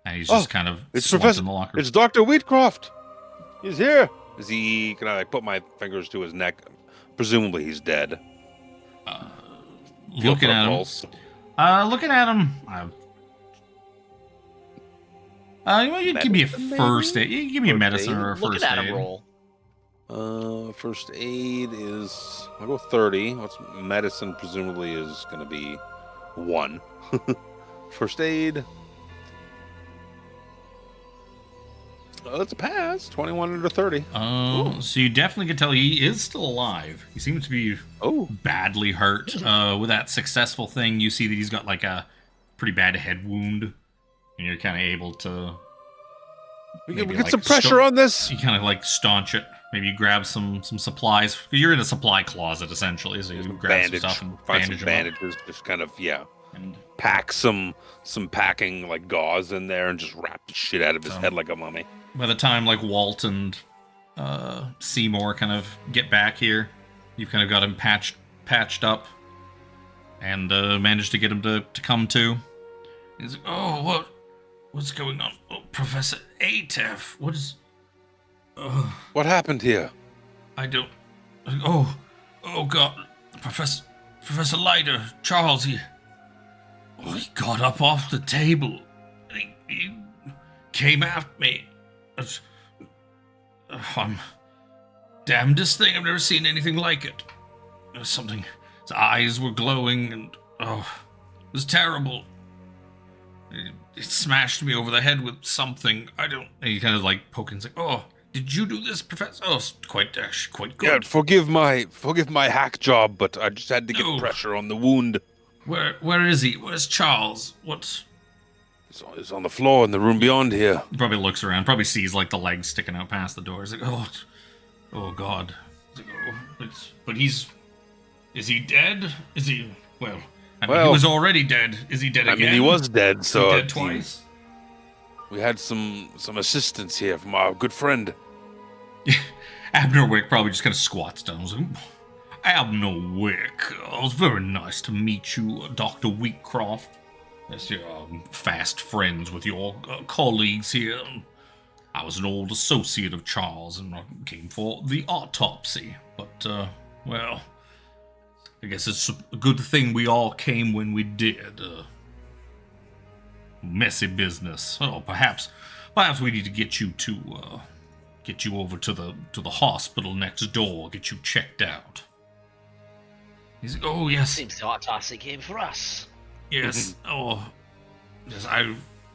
And he's just kind of slumped in the locker. It's Dr. Wheatcroft. He's here. Can I put my fingers to his neck? Presumably he's dead. Looking at him. You give me a first aid. You give me a medicine or a first aid. Roll. First aid is, I'll go 30. What's medicine presumably is going to be 1. First aid. That's a pass. 21 under 30. So you definitely can tell he is still alive. He seems to be badly hurt. With that successful thing, you see that he's got like a pretty bad head wound, and you're kind of able to. We get some pressure on this. You kind of like staunch it. Maybe you grab some supplies. You're in a supply closet essentially, so you can grab some stuff and bandage some bandages. Just kind of and pack some packing like gauze in there and just wrap the shit out of his head like a mummy. By the time like Walt and Seymore kind of get back here, you've kind of got him patched up and managed to get him to come to. He's like, oh, what's going on? Oh, Professor Atef, what is... What happened here? I don't... Oh God, Professor Leiter, Charles, he got up off the table. He came at me. I'm damnedest thing. I've never seen anything like it. Something. His eyes were glowing, and it was terrible. It smashed me over the head with something. And he kind of like poking. He's like, "Oh, did you do this, Professor? Oh, it's quite good." Yeah, forgive my hack job, but I just had to get pressure on the wound. Where is he? Where's Charles? What's... He's on the floor in the room beyond here. He probably looks around, probably sees like the legs sticking out past the door. He's like, oh God. He's like, but is he dead? Is he, he was already dead. Is he dead again? I mean, he was dead, so... Dead twice? We had some assistance here from our good friend. Abner Wick probably just kind of squats down. He's like, Abner Wick, it was very nice to meet you, Dr. Wheatcroft. Yes, you're fast friends with your colleagues here. I was an old associate of Charles and I came for the autopsy. But, I guess it's a good thing we all came when we did. Messy business. Oh, perhaps we need to get you over to the hospital next door, get you checked out. He's like, oh yes. Seems the autopsy came for us. Yes. Yes.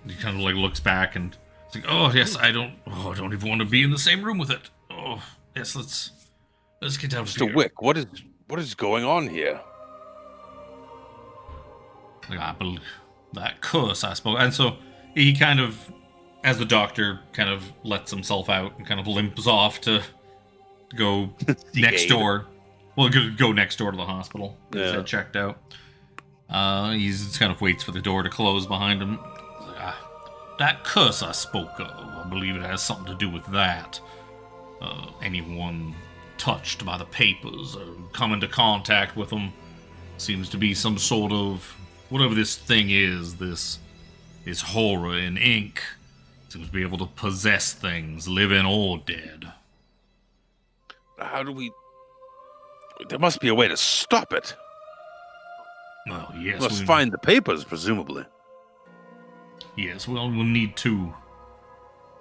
He kind of like looks back and it's like, oh yes, I don't even want to be in the same room with it. Oh yes, let's get out of here. Mr. Wick, what is going on here? Like, I believe that curse, I suppose. And so he kind of, as the doctor kind of lets himself out and kind of limps off to go next door. Well, go next door to the hospital. Get his head checked out. He just kind of waits for the door to close behind him. That curse I spoke of, I believe it has something to do with that. Anyone touched by the papers or come into contact with them seems to be some sort of, whatever this thing is, this horror in ink, seems to be able to possess things, living or dead. How do we... There must be a way to stop it. Well, yes. We must find the papers, presumably. Yes, well, we'll need to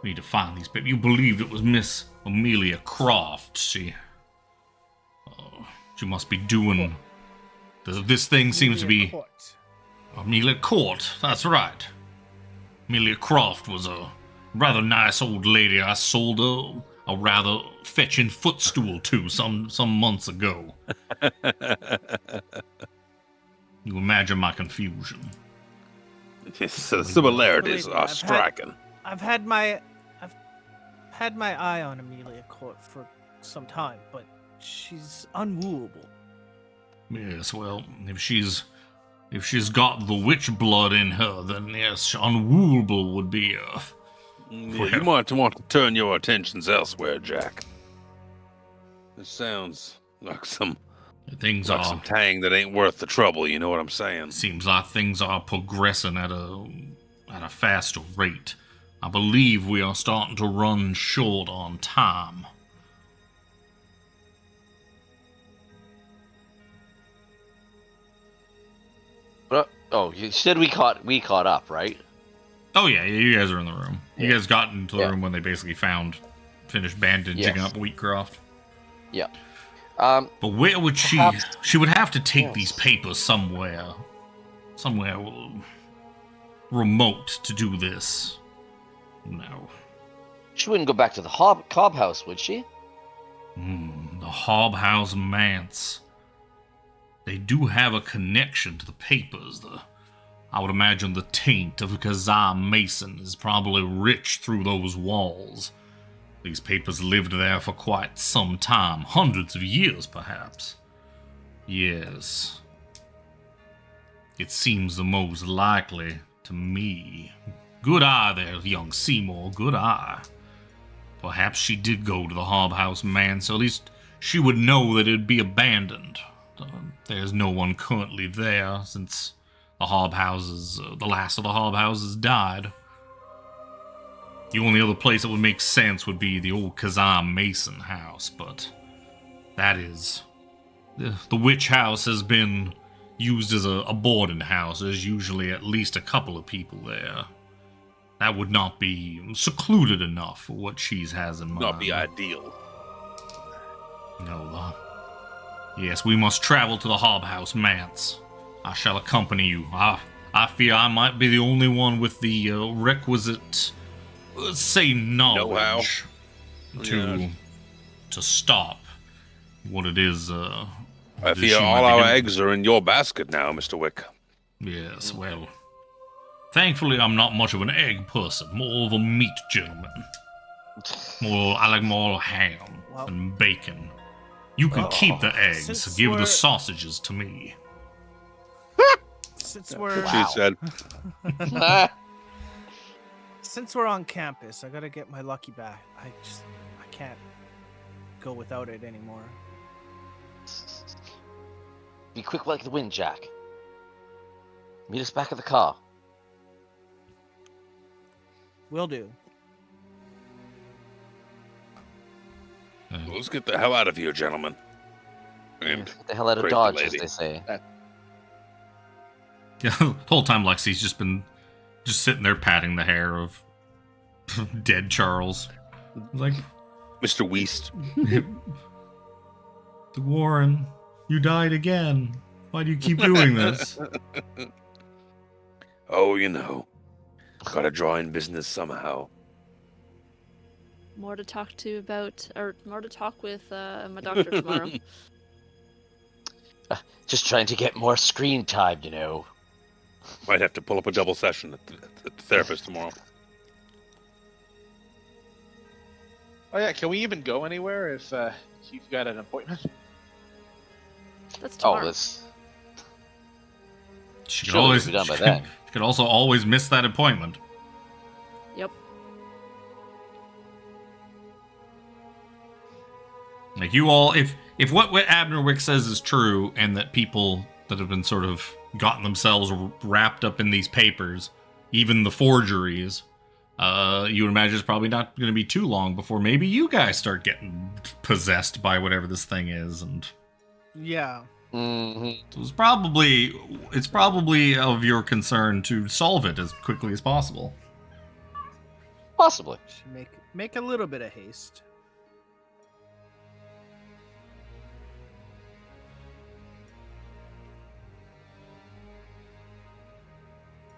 We need to find these people. You believed it was Miss Amelia Croft. She must be doing... This thing seems to be... Amelia Court, that's right. Amelia Croft was a rather nice old lady I sold a rather fetching footstool to some months ago. You imagine my confusion. Yes, the similarities are striking. I've had my eye on Amelia Court for some time, but she's unwooable. Yes, well, if she's got the witch blood in her, then yes, unwooable would be You might want to turn your attentions elsewhere, Jack. This sounds like some tang that ain't worth the trouble, you know what I'm saying? Seems like things are progressing at a faster rate. I believe we are starting to run short on time. Oh, you said we caught up, right? Oh yeah, you guys are in the room. You guys got into the room when they basically finished bandaging up Wheatcroft. Yeah. But where would she would have to take these papers somewhere remote to do this. No. She wouldn't go back to the Cobb House, would she? The Hob House Manse. They do have a connection to the papers. I would imagine the taint of a Kazaa Mason is probably rich through those walls. These papers lived there for quite some time, hundreds of years perhaps. Yes. It seems the most likely to me. Good eye there, young Seymore, good eye. Perhaps she did go to the Hob House Manse, so at least she would know that it'd be abandoned. There's no one currently there since the last of the Hob Houses died. The only other place that would make sense would be the old Kazaa Mason house, but that is... The witch house has been used as a boarding house. There's usually at least a couple of people there. That would not be secluded enough for what she has in mind. Not be ideal. No, yes, we must travel to the Hob House Manse. I shall accompany you. I fear I might be the only one with the requisite, let's say, knowledge to stop what it is. I fear all our eggs are in your basket now, Mr. Wick. Yes, well, thankfully I'm not much of an egg person, more of a meat gentleman. I like more ham and bacon. You can keep the eggs. Give the sausages to me. Since we're She said. Since we're on campus, I gotta get my lucky back. I can't go without it anymore. Be quick like the wind, Jack. Meet us back at the car. Will do. Let's get the hell out of here, gentlemen. And get the hell out of Dodge, as they say. Yeah, the whole time Lexi's just been sitting there patting the hair of dead Charles. Like, Mr. Weast. Warren, you died again. Why do you keep doing this? Oh, you know. Gotta draw in business somehow. More to talk with my doctor tomorrow. Just trying to get more screen time, you know. Might have to pull up a double session at the therapist tomorrow. Oh yeah, can we even go anywhere if you've got an appointment? That's tomorrow. Oh, this. She could also always miss that appointment. Yep. Like, you all, if what Abner Wick says is true, and that people that have been sort of gotten themselves wrapped up in these papers, even the forgeries, you would imagine it's probably not going to be too long before maybe you guys start getting possessed by whatever this thing is, and yeah. Mm-hmm. So it's probably of your concern to solve it as quickly as possible. Possibly. Should make a little bit of haste.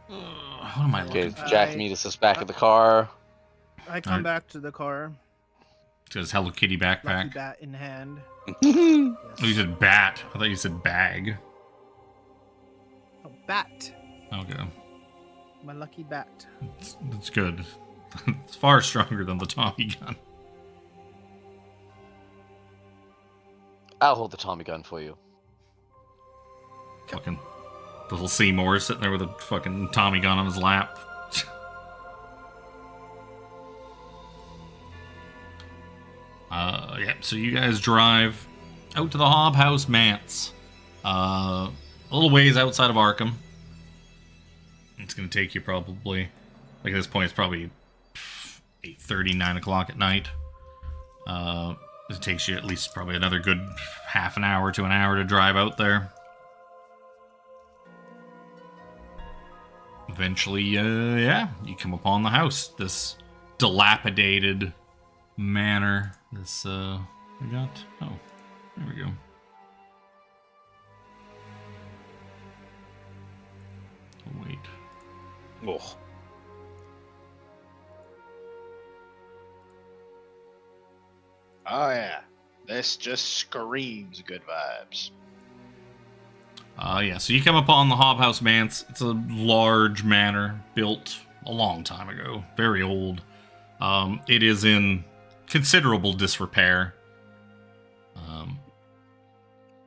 What am I looking for? Jack meets us back at the car. I come back to the car. Says Hello Kitty backpack. Lucky bat in hand. Yes. Oh, you said bat. I thought you said bag. Oh, bat. Okay. My lucky bat. That's good. It's far stronger than the Tommy gun. I'll hold the Tommy gun for you. Fucking little Seymore sitting there with a fucking Tommy gun on his lap. Yeah, so you guys drive out to the Hob House Manse. A little ways outside of Arkham. It's going to take you probably, like at this point, it's probably 8:30, 9 o'clock at night. It takes you at least probably another good half an hour to an hour to drive out there. Eventually, yeah, you come upon the house. This dilapidated manor. This, we got, oh, there we go. Oh, wait. Oh. Oh yeah, this just screams good vibes. Yeah, so you come upon the Hob House Manse. It's a large manor built a long time ago, very old. It is in considerable disrepair.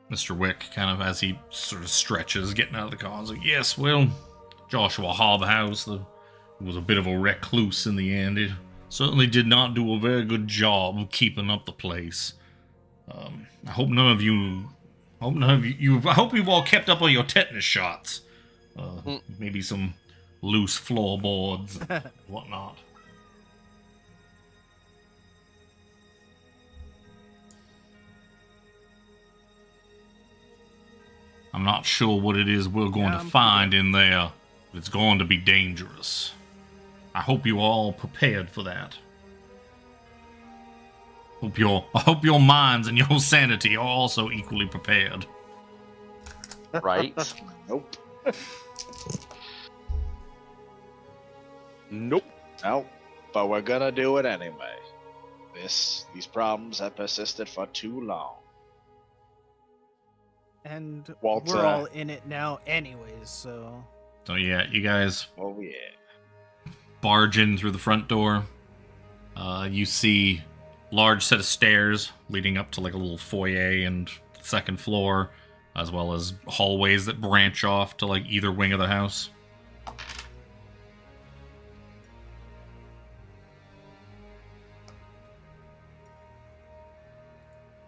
Mr. Wick, kind of as he sort of stretches, getting out of the car, is like, yes, well, Joshua Hobhouse was a bit of a recluse in the end. He certainly did not do a very good job of keeping up the place. I hope none of you... I hope you've all kept up on your tetanus shots. Maybe some loose floorboards and whatnot. I'm not sure what it is we're going to find in there. It's going to be dangerous. I hope you are all prepared for that. I hope your minds and your sanity are also equally prepared. Right? Nope. Nope. Nope. But we're gonna do it anyway. These problems have persisted for too long. And Walt, we're all in it now anyways, so... So yeah, you guys Oh yeah. barge in through the front door. You see large set of stairs leading up to like a little foyer and second floor, as well as hallways that branch off to like either wing of the house. I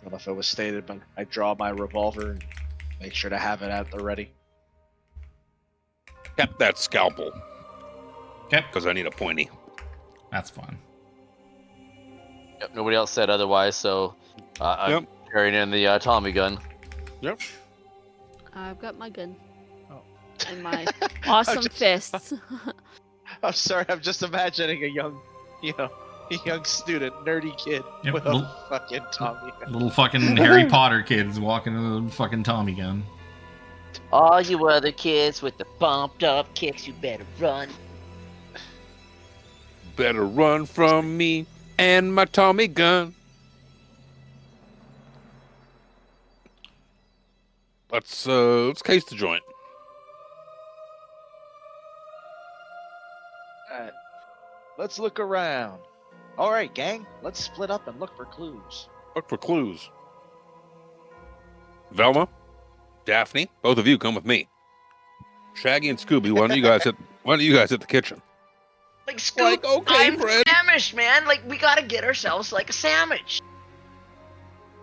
don't know if it was stated, but I draw my revolver and make sure to have it at the ready. Kept that scalpel. Okay. Because I need a pointy. That's fine. Yep, nobody else said otherwise, so I'm carrying in the Tommy gun. Yep. I've got my gun. Oh. And my awesome fists. I'm sorry, I'm just imagining a young student, nerdy kid with a fucking Tommy gun. Little fucking Harry Potter kids walking with a fucking Tommy gun. All you other kids with the bumped up kicks, you better run. Better run from me and my Tommy gun. Let's case the joint. Alright. Let's look around. Alright, gang, let's split up and look for clues. Look for clues. Velma, Daphne, both of you come with me. Shaggy and Scooby, why don't you guys hit the kitchen? Like, Scoop, I'm famished, man. Like, we gotta get ourselves like a sandwich.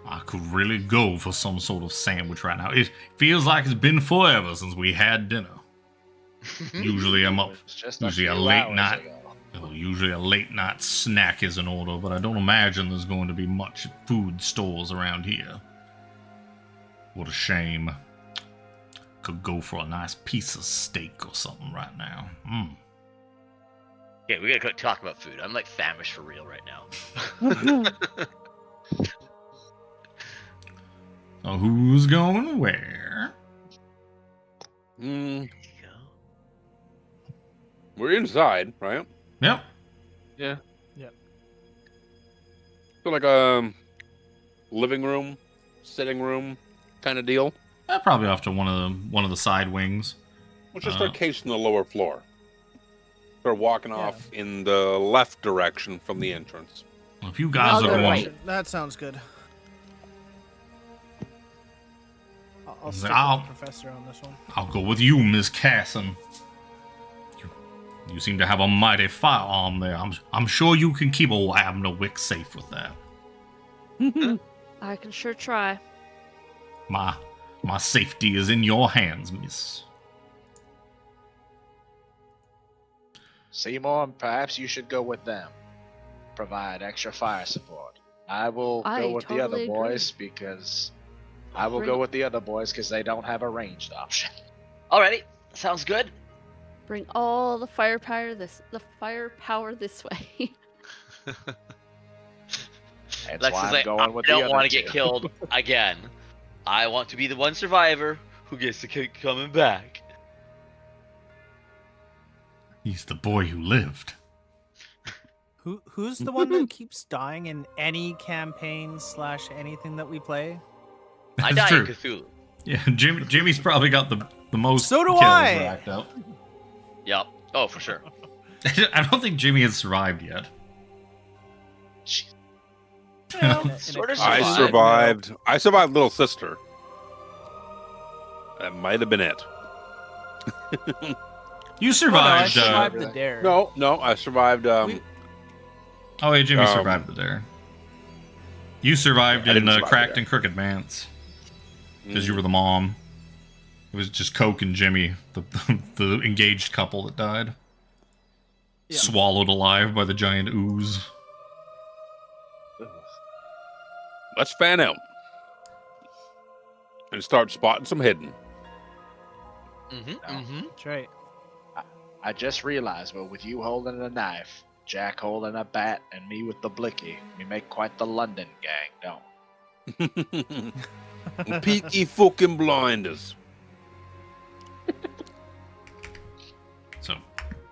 I could really go for some sort of sandwich right now. It feels like it's been forever since we had dinner. Usually I'm up. Usually a late night. Usually a late night snack is in order, but I don't imagine there's going to be much food stores around here. What a shame. Could go for a nice piece of steak or something right now. Okay, we gotta talk about food. I'm like famished for real right now. So who's going where? We're inside, right? Yep. Yeah. So like a living room, sitting room kind of deal. Probably off to one of the side wings. Let's just start casing the lower floor. Start walking off in the left direction from the entrance. Well, if you guys are going, right. That sounds good. I'll stick I'll- with the professor on this one. I'll go with you, Miss Cassin. You seem to have a mighty firearm there. I'm sure you can keep old Abner Wick safe with that. I can sure try. My safety is in your hands, miss. Seymore, perhaps you should go with them. Provide extra fire support. I will go with the other boys because they don't have a ranged option. Alrighty, sounds good. Bring all the firepower this way. That's Lex why is I'm like, going with I the don't other want to get two. killed again. I want to be the one survivor who gets to keep coming back. He's the boy who lived. Who's the one that keeps dying in any campaign / anything that we play? I That's die in true. Cthulhu. Yeah, Jimmy's probably got the most So do kills I. racked up. Yep. Oh, for sure. I don't think Jimmy has survived yet. Sort of I survived. I survived Little Sister. That might have been it. You I survived. survived the dare. No, I survived. Oh, yeah, Jimmy survived the dare. You survived I in didn't survive Cracked the and Crooked Mance. Because you were the mom. It was just Coke and Jimmy, the engaged couple that died. Yeah. Swallowed alive by the giant ooze. Let's fan out and start spotting some hidden. That's right. I just realized, well, with you holding a knife, Jack holding a bat, and me with the blicky, we make quite the London gang, don't Peaky fucking blinders. So,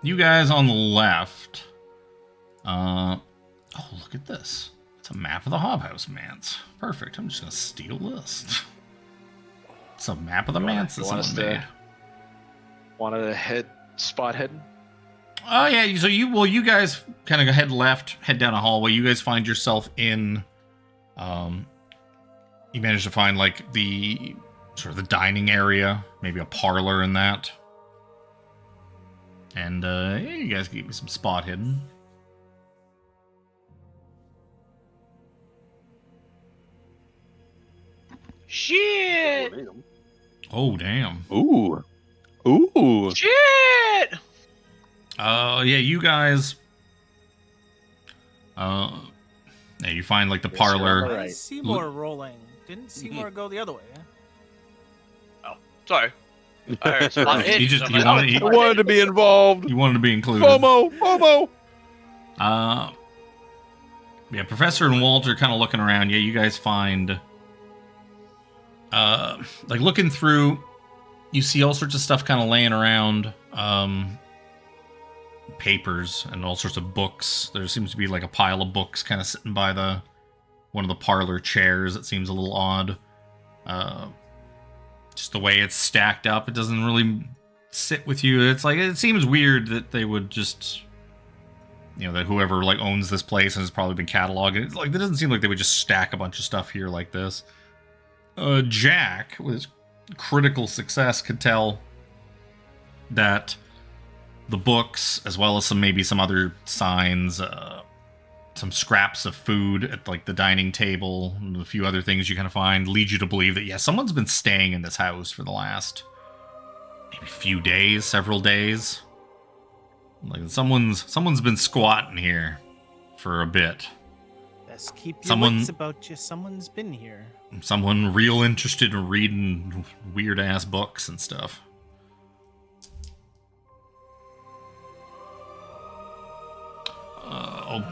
you guys on the left. Oh, look at this. It's a map of the Hobhouse Manse. Perfect. I'm just going to steal this. It's a map of the manse that someone made. Wanted to head spot hidden? Oh, yeah. So, you guys kind of head left, head down a hallway. You guys find yourself in. You manage to find, like, the sort of the dining area, maybe a parlor in that. And, yeah, you guys give me some spot hidden. Shit! Oh, damn. Ooh. Shit! Yeah, you guys. Yeah, you find like the parlor. Right. Seymore rolling. Didn't Seymore go the other way? Sorry. I heard spot hidden. He just I'm he like, wanted, oh, he, spot Wanted hidden. to be involved. you wanted to be included. FOMO. Yeah, Professor and Walt are kind of looking around. Yeah, you guys find. Like looking through, you see all sorts of stuff kind of laying around. Papers and all sorts of books. There seems to be like a pile of books kind of sitting by one of the parlor chairs. It seems a little odd. Just the way it's stacked up, it doesn't really sit with you. It's like, it seems weird that they would just, that whoever like owns this place has probably been cataloged. It's like, it doesn't seem like they would just stack a bunch of stuff here like this. Jack, with his critical success, could tell that the books, as well as maybe some other signs, some scraps of food at like the dining table, and a few other things you kind of find, lead you to believe that someone's been staying in this house for the last maybe few days, several days. Like someone's been squatting here for a bit. Let's keep your wits about you. Someone's been here. Someone real interested in reading weird ass books and stuff.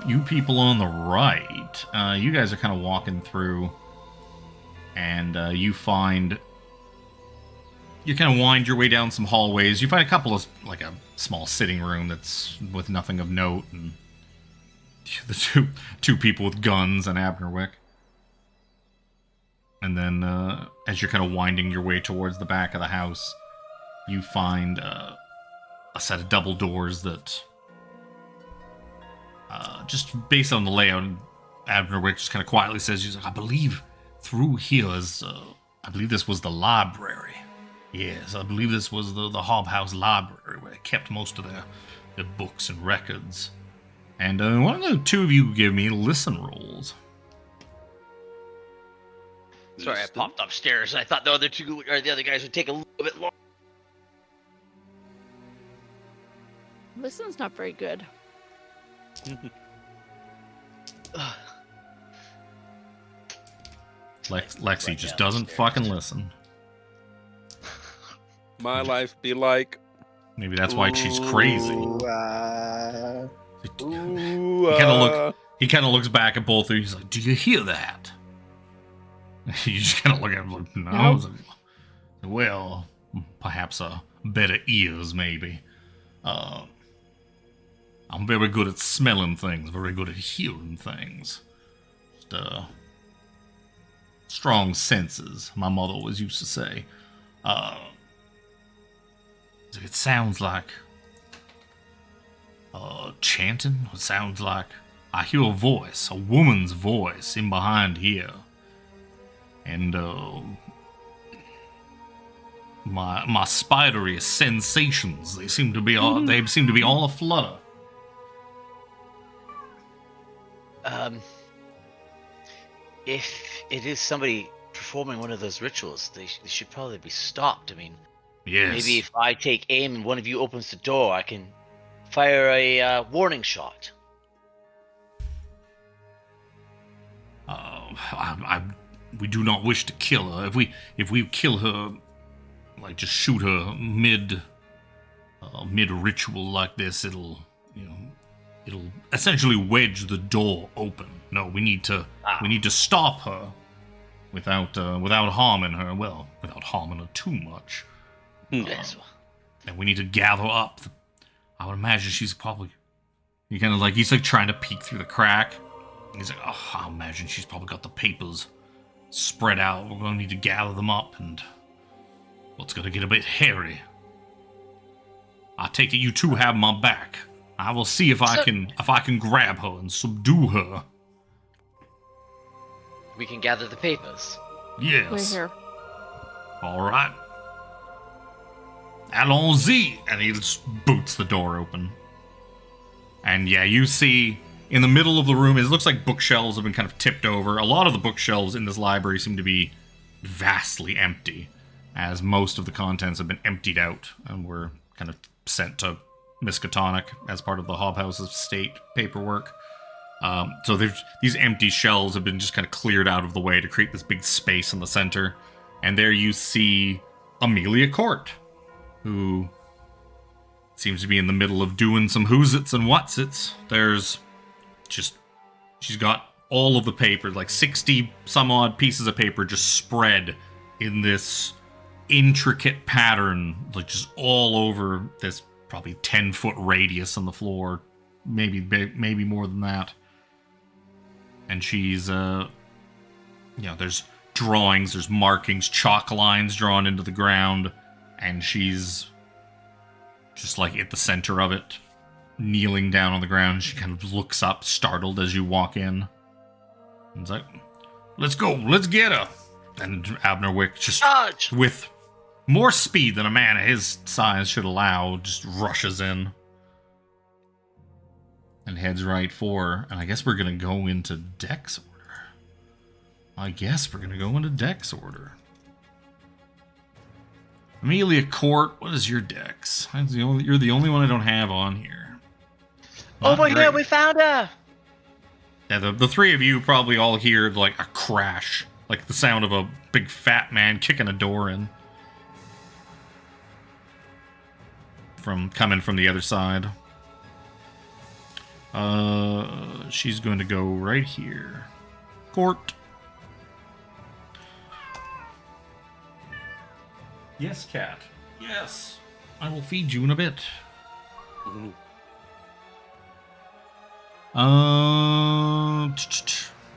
You people on the right, you guys are kind of walking through, and you kind of wind your way down some hallways. You find a couple of, like a small sitting room that's with nothing of note, and the two people with guns and Abnerwick. And then, as you're kind of winding your way towards the back of the house, you find a set of double doors that, just based on the layout, Abnerwick just kind of quietly says, he's like, I believe through here is, I believe this was the library. Yes, I believe this was the Hob House library where they kept most of their books and records. And why don't the two of you give me listen rolls? Sorry, I popped upstairs. I thought the other guys would take a little bit longer. Listen's not very good. Lexi just doesn't fucking listen. My life be like. Maybe that's why she's crazy. He kind of looks back at both of you. He's like, "Do you hear that?" You just kind of look at him like, "No." Nope. Well, perhaps better ears, maybe. I'm very good at smelling things, very good at hearing things. Just, strong senses, my mother always used to say. It sounds like chanting. It sounds like I hear a voice, a woman's voice in behind here. And my spidery sensations, they seem to be all aflutter. If it is somebody performing one of those rituals, they should probably be stopped. I mean, yes. Maybe if I take aim and one of you opens the door, I can fire a warning shot. We do not wish to kill her. If we kill her, like just shoot her mid ritual like this, it'll essentially wedge the door open. No, we need to stop her without harming her. Well, without harming her too much. Yes. And we need to gather up. I would imagine she's probably. He's like trying to peek through the crack. He's like, oh, I imagine she's probably got the papers spread out. We're gonna need to gather them up, and it's gonna get a bit hairy. I take it you two have my back. I will see if I can grab her and subdue her. We can gather the papers. Yes. We're here. All right. Allons-y! And he just boots the door open. And yeah, you see in the middle of the room, it looks like bookshelves have been kind of tipped over. A lot of the bookshelves in this library seem to be vastly empty, as most of the contents have been emptied out and were kind of sent to Miskatonic as part of the Hobhouse's state paperwork. So these empty shelves have been just kind of cleared out of the way to create this big space in the center. And there you see Amelia Court, who seems to be in the middle of doing some who's-its and what's-its. She's got all of the paper, like 60 some odd pieces of paper just spread in this intricate pattern, like just all over this probably 10-foot radius on the floor, maybe more than that. And she's, there's drawings, there's markings, chalk lines drawn into the ground, and she's just like at the center of it, kneeling down on the ground. She kind of looks up, startled as you walk in. And it's like, let's go, let's get her. And Abnerwick just, with more speed than a man of his size should allow, just rushes in. And heads right for her. And I guess we're going to go into Dex order. Amelia Court, what is your Dex? You're the only one I don't have on here. Oh my god, we found her! Yeah, the three of you probably all hear like a crash. Like the sound of a big fat man kicking a door in. Coming from the other side. She's going to go right here. Court. Yes, cat. Yes. I will feed you in a bit.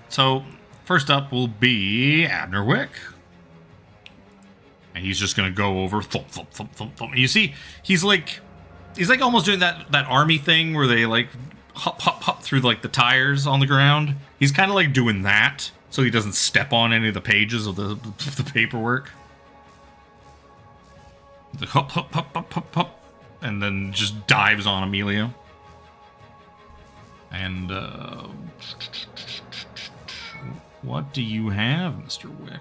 So, first up will be Abner Wick. And he's just going to go over, thump, thump, thump, thump, thump. You see, he's like almost doing that army thing where they like hop, hop, hop through like the tires on the ground. He's kind of like doing that so he doesn't step on any of the pages of the paperwork. The hop, hop, hop, hop, hop, hop, and then just dives on Amelia. And, what do you have, Mr. Wick?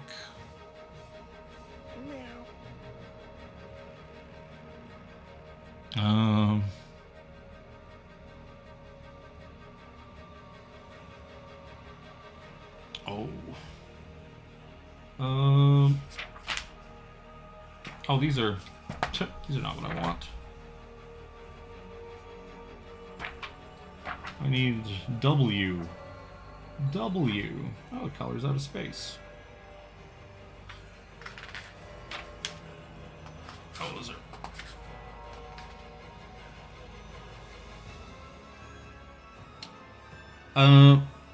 Oh, these are not what I want. I need W. Oh, the color's out of space. Oh, is there?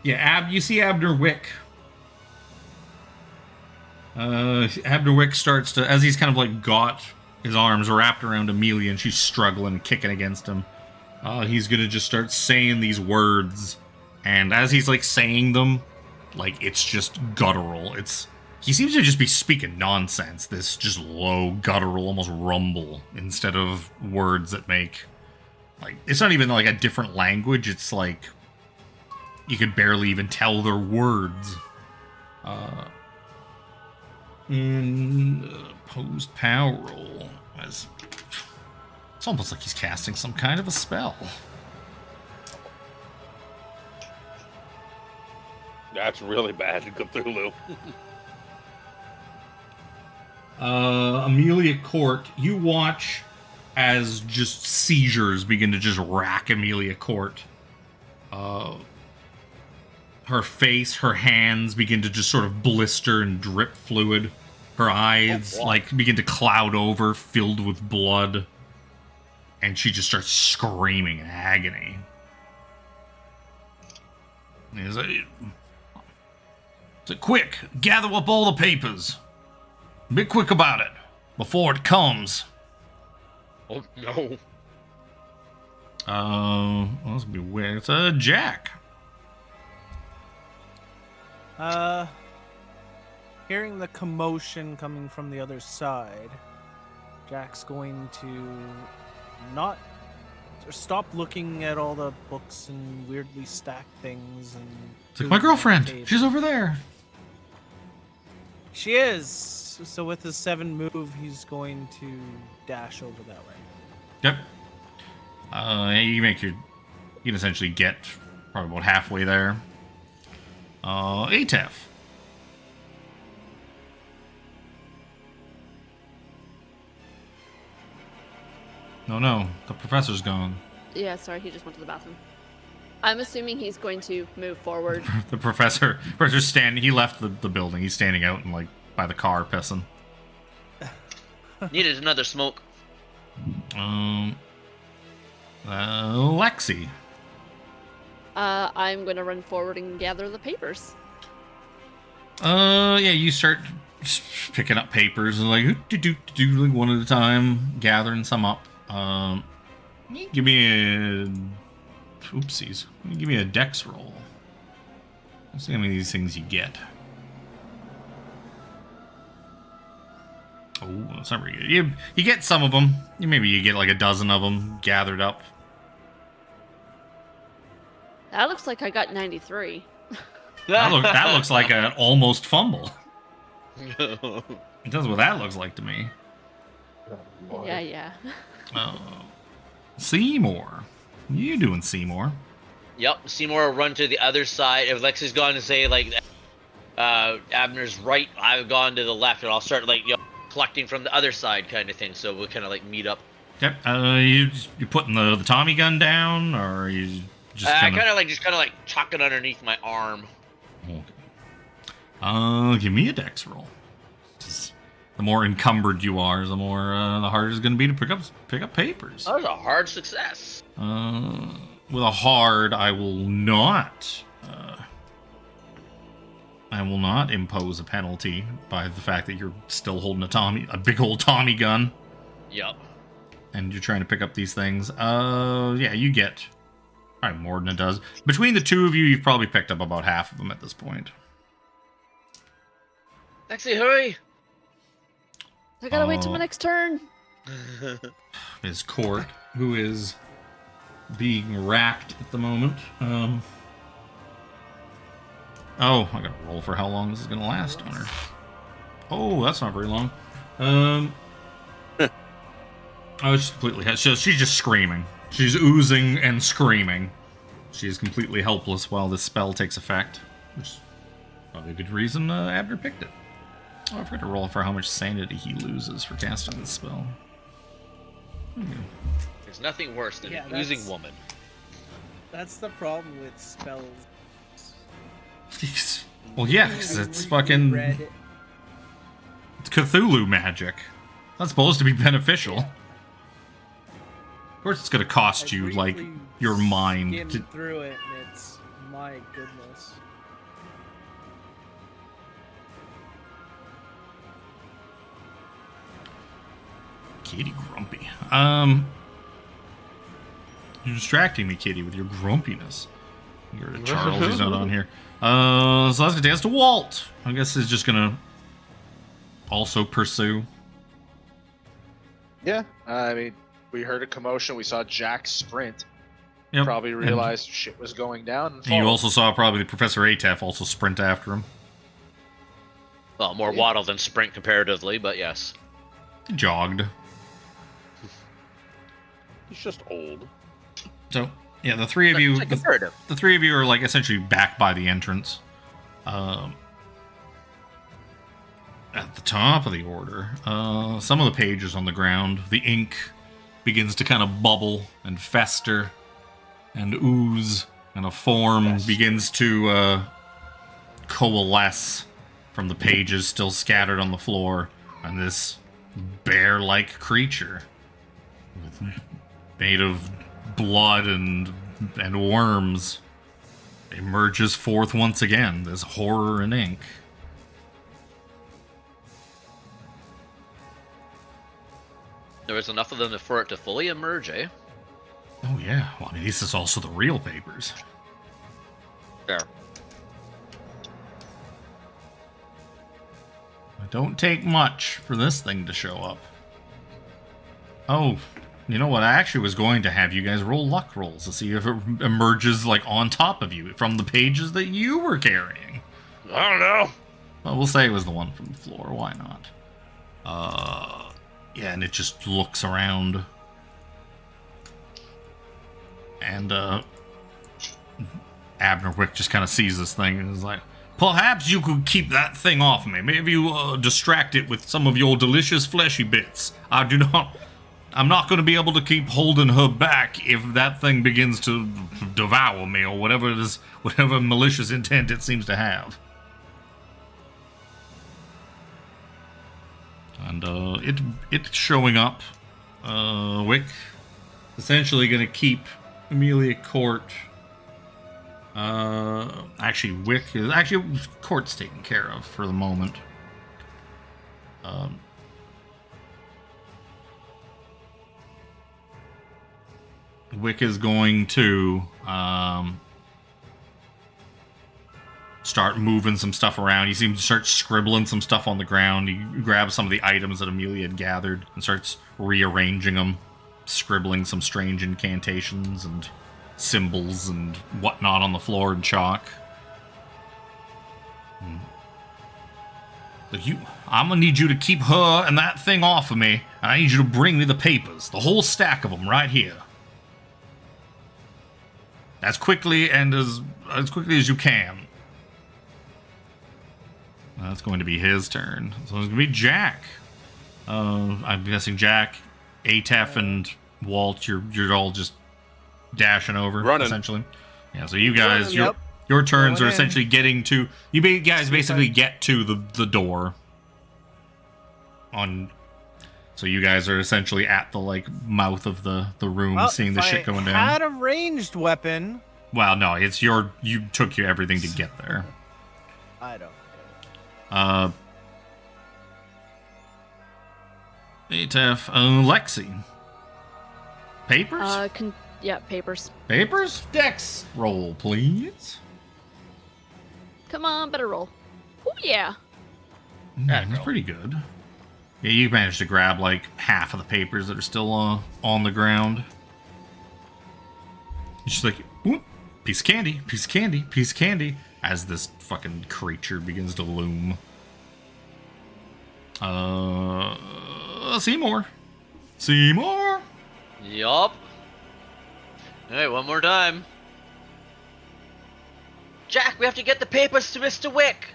Yeah, you see Abner Wick. Abner Wick starts to, as he's kind of like got his arms wrapped around Amelia and she's struggling, kicking against him. He's gonna just start saying these words, and as he's like saying them, like it's just guttural. He seems to just be speaking nonsense. This just low, guttural, almost rumble instead of words that make like it's not even like a different language. It's like you could barely even tell their words. Opposed power roll as. It's almost like he's casting some kind of a spell. That's really bad, Cthulhu. Amelia Court, you watch as just seizures begin to just rack Amelia Court. Her face, her hands begin to just sort of blister and drip fluid. Her eyes like begin to cloud over, filled with blood. And she just starts screaming in agony. He's like, quick, gather up all the papers. Be quick about it, before it comes. Oh, no. Well, this would be weird. It's Jack. Hearing the commotion coming from the other side, Jack's going to stop looking at all the books and weirdly stacked things and it's like my girlfriend. She's over there. She is. So with his 7 move, he's going to dash over that way. Yep. You can essentially get probably about halfway there. ATEF. No, the professor's gone. Yeah, sorry, he just went to the bathroom. I'm assuming he's going to move forward. The professor's standing. He left the building. He's standing out and like by the car pissing. Needed another smoke. Lexi. I'm going to run forward and gather the papers. Yeah, you start picking up papers and like do like one at a time, gathering some up. Give me a dex roll. Let's see how many of these things you get. Oh, that's not very good. You get some of them. Maybe you get like a dozen of them gathered up. That looks like I got 93. That looks like an almost fumble. That's what that looks like to me. Yeah. Seymore. You doing, Seymore? Yep, Seymore will run to the other side. If Lexi's gone to say, like, Abner's right, I've gone to the left, and I'll start, like, collecting from the other side kind of thing, so we'll kind of, like, meet up. Yep. You putting the Tommy gun down, or are you I kind of like tuck it underneath my arm. Okay. Give me a dex roll. The more encumbered you are, the harder it's going to be to pick up papers. That was a hard success. With a hard, I will not impose a penalty by the fact that you're still holding a big old Tommy gun. Yep. And you're trying to pick up these things. Yeah, you get probably more than it does. Between the two of you, you've probably picked up about half of them at this point. Lexi, hurry! I gotta wait till my next turn. Ms. Court, who is being racked at the moment. Oh, I gotta roll for how long this is gonna last on her. Oh, that's not very long. She's completely... She's just screaming. She's oozing and screaming. She's completely helpless while this spell takes effect. Which is probably a good reason Abner picked it. Oh, I forgot to roll for how much sanity he loses for casting this spell. There's nothing worse than an oozing woman. That's the problem with spells. Well, yeah, because it's fucking... It's Cthulhu magic. That's supposed to be beneficial. Yeah. Of course it's going to cost you, like, your mind. Skimmed through it, and it's... My goodness. Kitty grumpy. You're distracting me, Kitty, with your grumpiness. You're to Charles, he's not on here. So that's gonna take us to Walt. I guess he's just gonna also pursue. Yeah, I mean, we heard a commotion. We saw Jack sprint. Yep. Probably realized shit was going down. And you also saw probably Professor Atef also sprint after him. Well, more waddle than sprint comparatively, but yes. He jogged. He's just old. So, yeah, the three of you... The three of you are, like, essentially back by the entrance. At the top of the order, some of the pages on the ground, the ink begins to kind of bubble and fester and ooze, and a form begins to coalesce from the pages still scattered on the floor, and this bear-like creature made of blood and worms emerges forth once again, this horror in ink. There was enough of them for it to fully emerge, eh? Oh yeah, well, I mean, this is also the real papers. Fair. It don't take much for this thing to show up. Oh, you know what? I actually was going to have you guys roll luck rolls to see if it emerges, like, on top of you from the pages that you were carrying. I don't know. Well, we'll say it was the one from the floor. Why not? Yeah, and it just looks around. And, Abner Wick just kind of sees this thing and is like, perhaps you could keep that thing off me. Maybe you distract it with some of your delicious fleshy bits. I'm not going to be able to keep holding her back if that thing begins to devour me or whatever it is, whatever malicious intent it seems to have. And it's showing up. Wick essentially going to keep Amelia Court. Court's taken care of for the moment. Wick is going to start moving some stuff around. He seems to start scribbling some stuff on the ground. He grabs some of the items that Amelia had gathered and starts rearranging them, scribbling some strange incantations and symbols and whatnot on the floor in chalk. I'm gonna need you to keep her and that thing off of me, and I need you to bring me the papers, the whole stack of them right here. As quickly and as quickly as you can. That's going to be his turn. So it's going to be Jack. I'm guessing Jack, Atef, and Walt, you're all just dashing over, running. essentially. Yeah, so you guys, your turns are essentially getting to... You guys basically get to the door. So you guys are essentially at the, like, mouth of the room, seeing the shit going down. If I had a ranged weapon... Well, no, it's you took everything to get there. I don't. ATF, Lexi. Papers? Yeah, papers. Papers? Dex roll, please. Come on, better roll. Oh, yeah. That's pretty good. Yeah, you managed to grab, like, half of the papers that are still on the ground. It's just like, whoop, piece of candy, piece of candy, piece of candy, as this fucking creature begins to loom. Seymore. Seymore? Yup. Alright, one more time. Jack, we have to get the papers to Mr. Wick.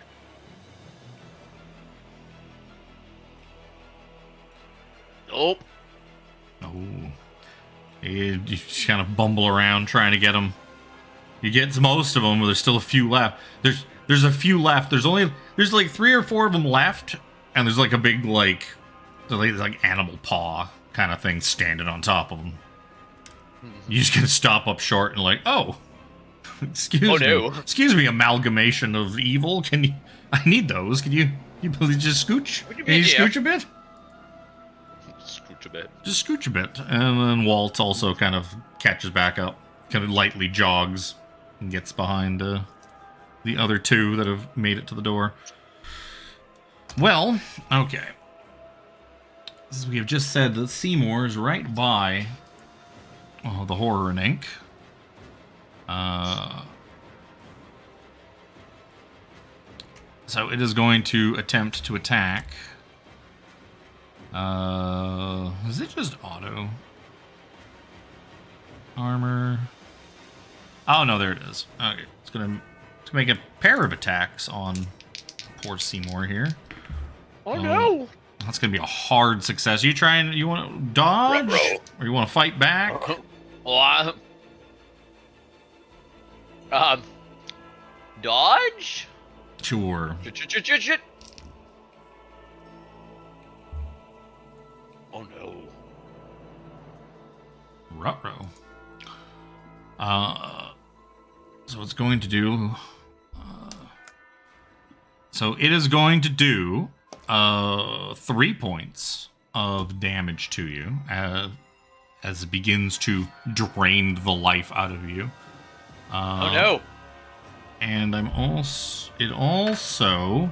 Nope. Oh. You just kind of bumble around trying to get them. You get most of them, but there's still a few left. There's a few left. There's like 3 or 4 of them left, and there's like a big like animal paw kind of thing standing on top of them. You just gonna stop up short and like, oh, excuse me, amalgamation of evil. Can you? I need those. Can you please just scooch? Can you scooch a bit? Scooch a bit. Just scooch a bit, and then Walt also kind of catches back up, kind of lightly jogs, and gets behind the other 2 that have made it to the door. Well, okay. As we have just said, that Seymore is right by the horror and ink. So it is going to attempt to attack. Is it just auto? Armor. Oh no, there it is. Okay, it's gonna make a pair of attacks on poor Seymore here. Oh no! That's gonna be a hard success. You want to dodge, or you want to fight back? Dodge? Sure. Oh no. Ruh-roh. So it's going to do... so it is going to do 3 points of damage to you as it begins to drain the life out of you. Oh no. And it also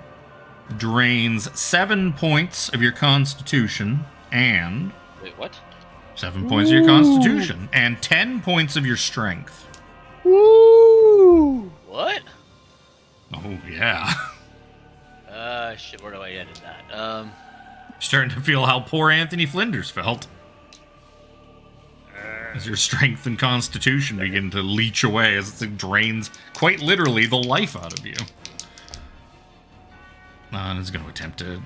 drains 7 points of your constitution and... Wait, what? 7 points of your constitution and 10 points of your strength. Woo! What? Oh, yeah. Shit, where do I edit that? Starting to feel how poor Anthony Flinders felt. As your strength and constitution begin to leech away as it drains, quite literally, the life out of you. And it's going to attempt to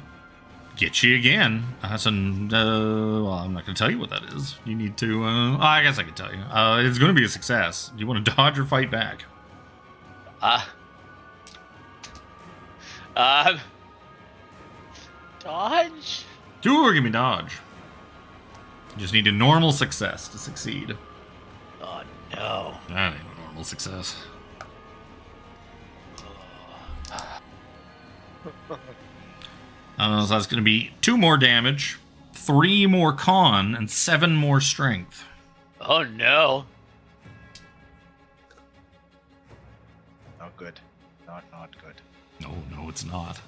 get you again. Well, I'm not going to tell you what that is. You need to, I guess I can tell you. It's going to be a success. Do you want to dodge or fight back? Dodge? Sure, give me dodge. You just need a normal success to succeed. Oh, no. That ain't a normal success. So that's going to be 2 more damage, 3 more con, and 7 more strength. Oh, no. Not good. Not good. No, it's not.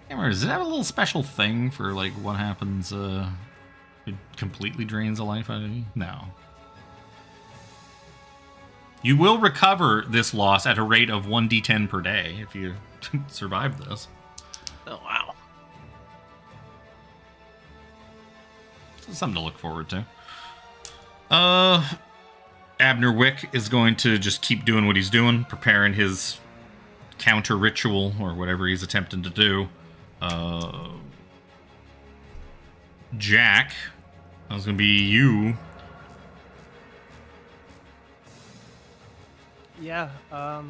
Does it have a little special thing for, like, what happens, it completely drains the life out of you? No. You will recover this loss at a rate of 1d10 per day if you survive this. Oh, wow. Something to look forward to. Abner Wick is going to just keep doing what he's doing, preparing his counter ritual or whatever he's attempting to do. Jack, that was going to be you. Yeah, I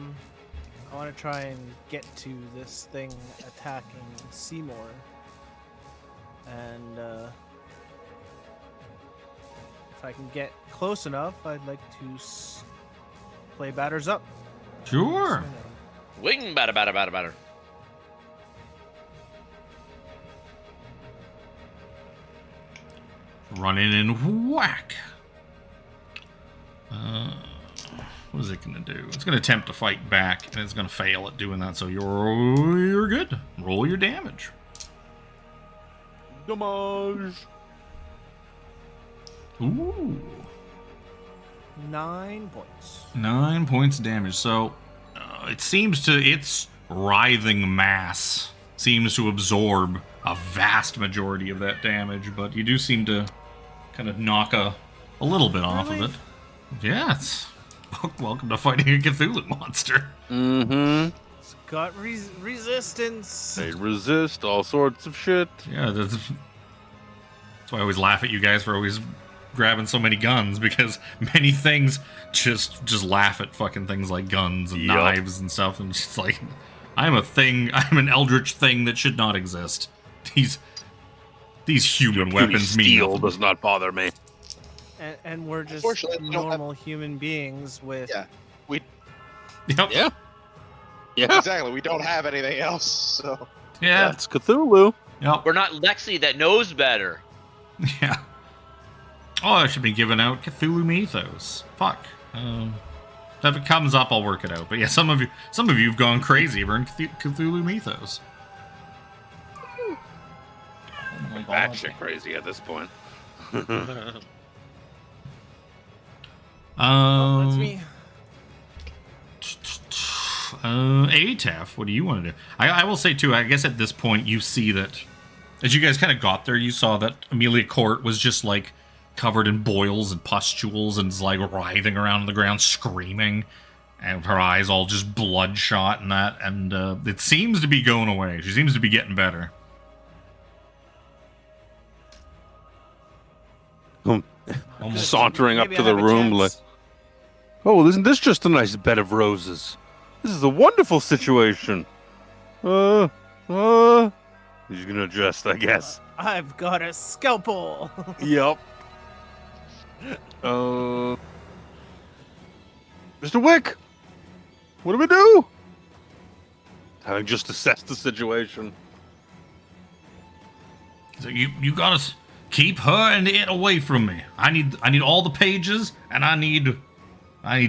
want to try and get to this thing attacking Seymore. And if I can get close enough, I'd like to play batters up. Sure. Wing batter. Run in and whack. What is it going to do? It's going to attempt to fight back, and it's going to fail at doing that, so you're good. Roll your damage. Damage. Ooh. 9 points. 9 points of damage. So it seems to, its writhing mass seems to absorb a vast majority of that damage, but you do seem to kind of knock a little bit off of it. Yeah, it's welcome to fighting a Cthulhu monster. Mm-hmm. It's got resistance. They resist all sorts of shit. Yeah, that's why I always laugh at you guys for always grabbing so many guns, because many things just laugh at fucking things like guns and knives and stuff, and it's just like, I'm an eldritch thing that should not exist. These human weapons mean steel nothing. does not bother me. And we're just Unfortunately, normal human beings with... Yeah. Yep. Yeah. Yeah. Exactly. We don't have anything else, so... Yeah. That's Cthulhu. Yep. We're not Lexi that knows better. Yeah. Oh, I should be giving out Cthulhu Mythos. Fuck. If it comes up, I'll work it out. But yeah, some of you've gone crazy over in Cthulhu Mythos. That shit crazy at this point. That's me. Atef, what do you want to do? I will say too, I guess at this point you see that as you guys kind of got there, you saw that Amelia Court was just like covered in boils and pustules and is like writhing around on the ground screaming, and her eyes all just bloodshot and that, and it seems to be going away. She seems to be getting better. Sauntering up to the room like, oh, isn't this just a nice bed of roses? This is a wonderful situation. He's gonna adjust, I guess. I've got a scalpel. Yep. Mr. Wick, what do we do? Having just assessed the situation. So you gotta keep her and it away from me. I need all the pages, and I need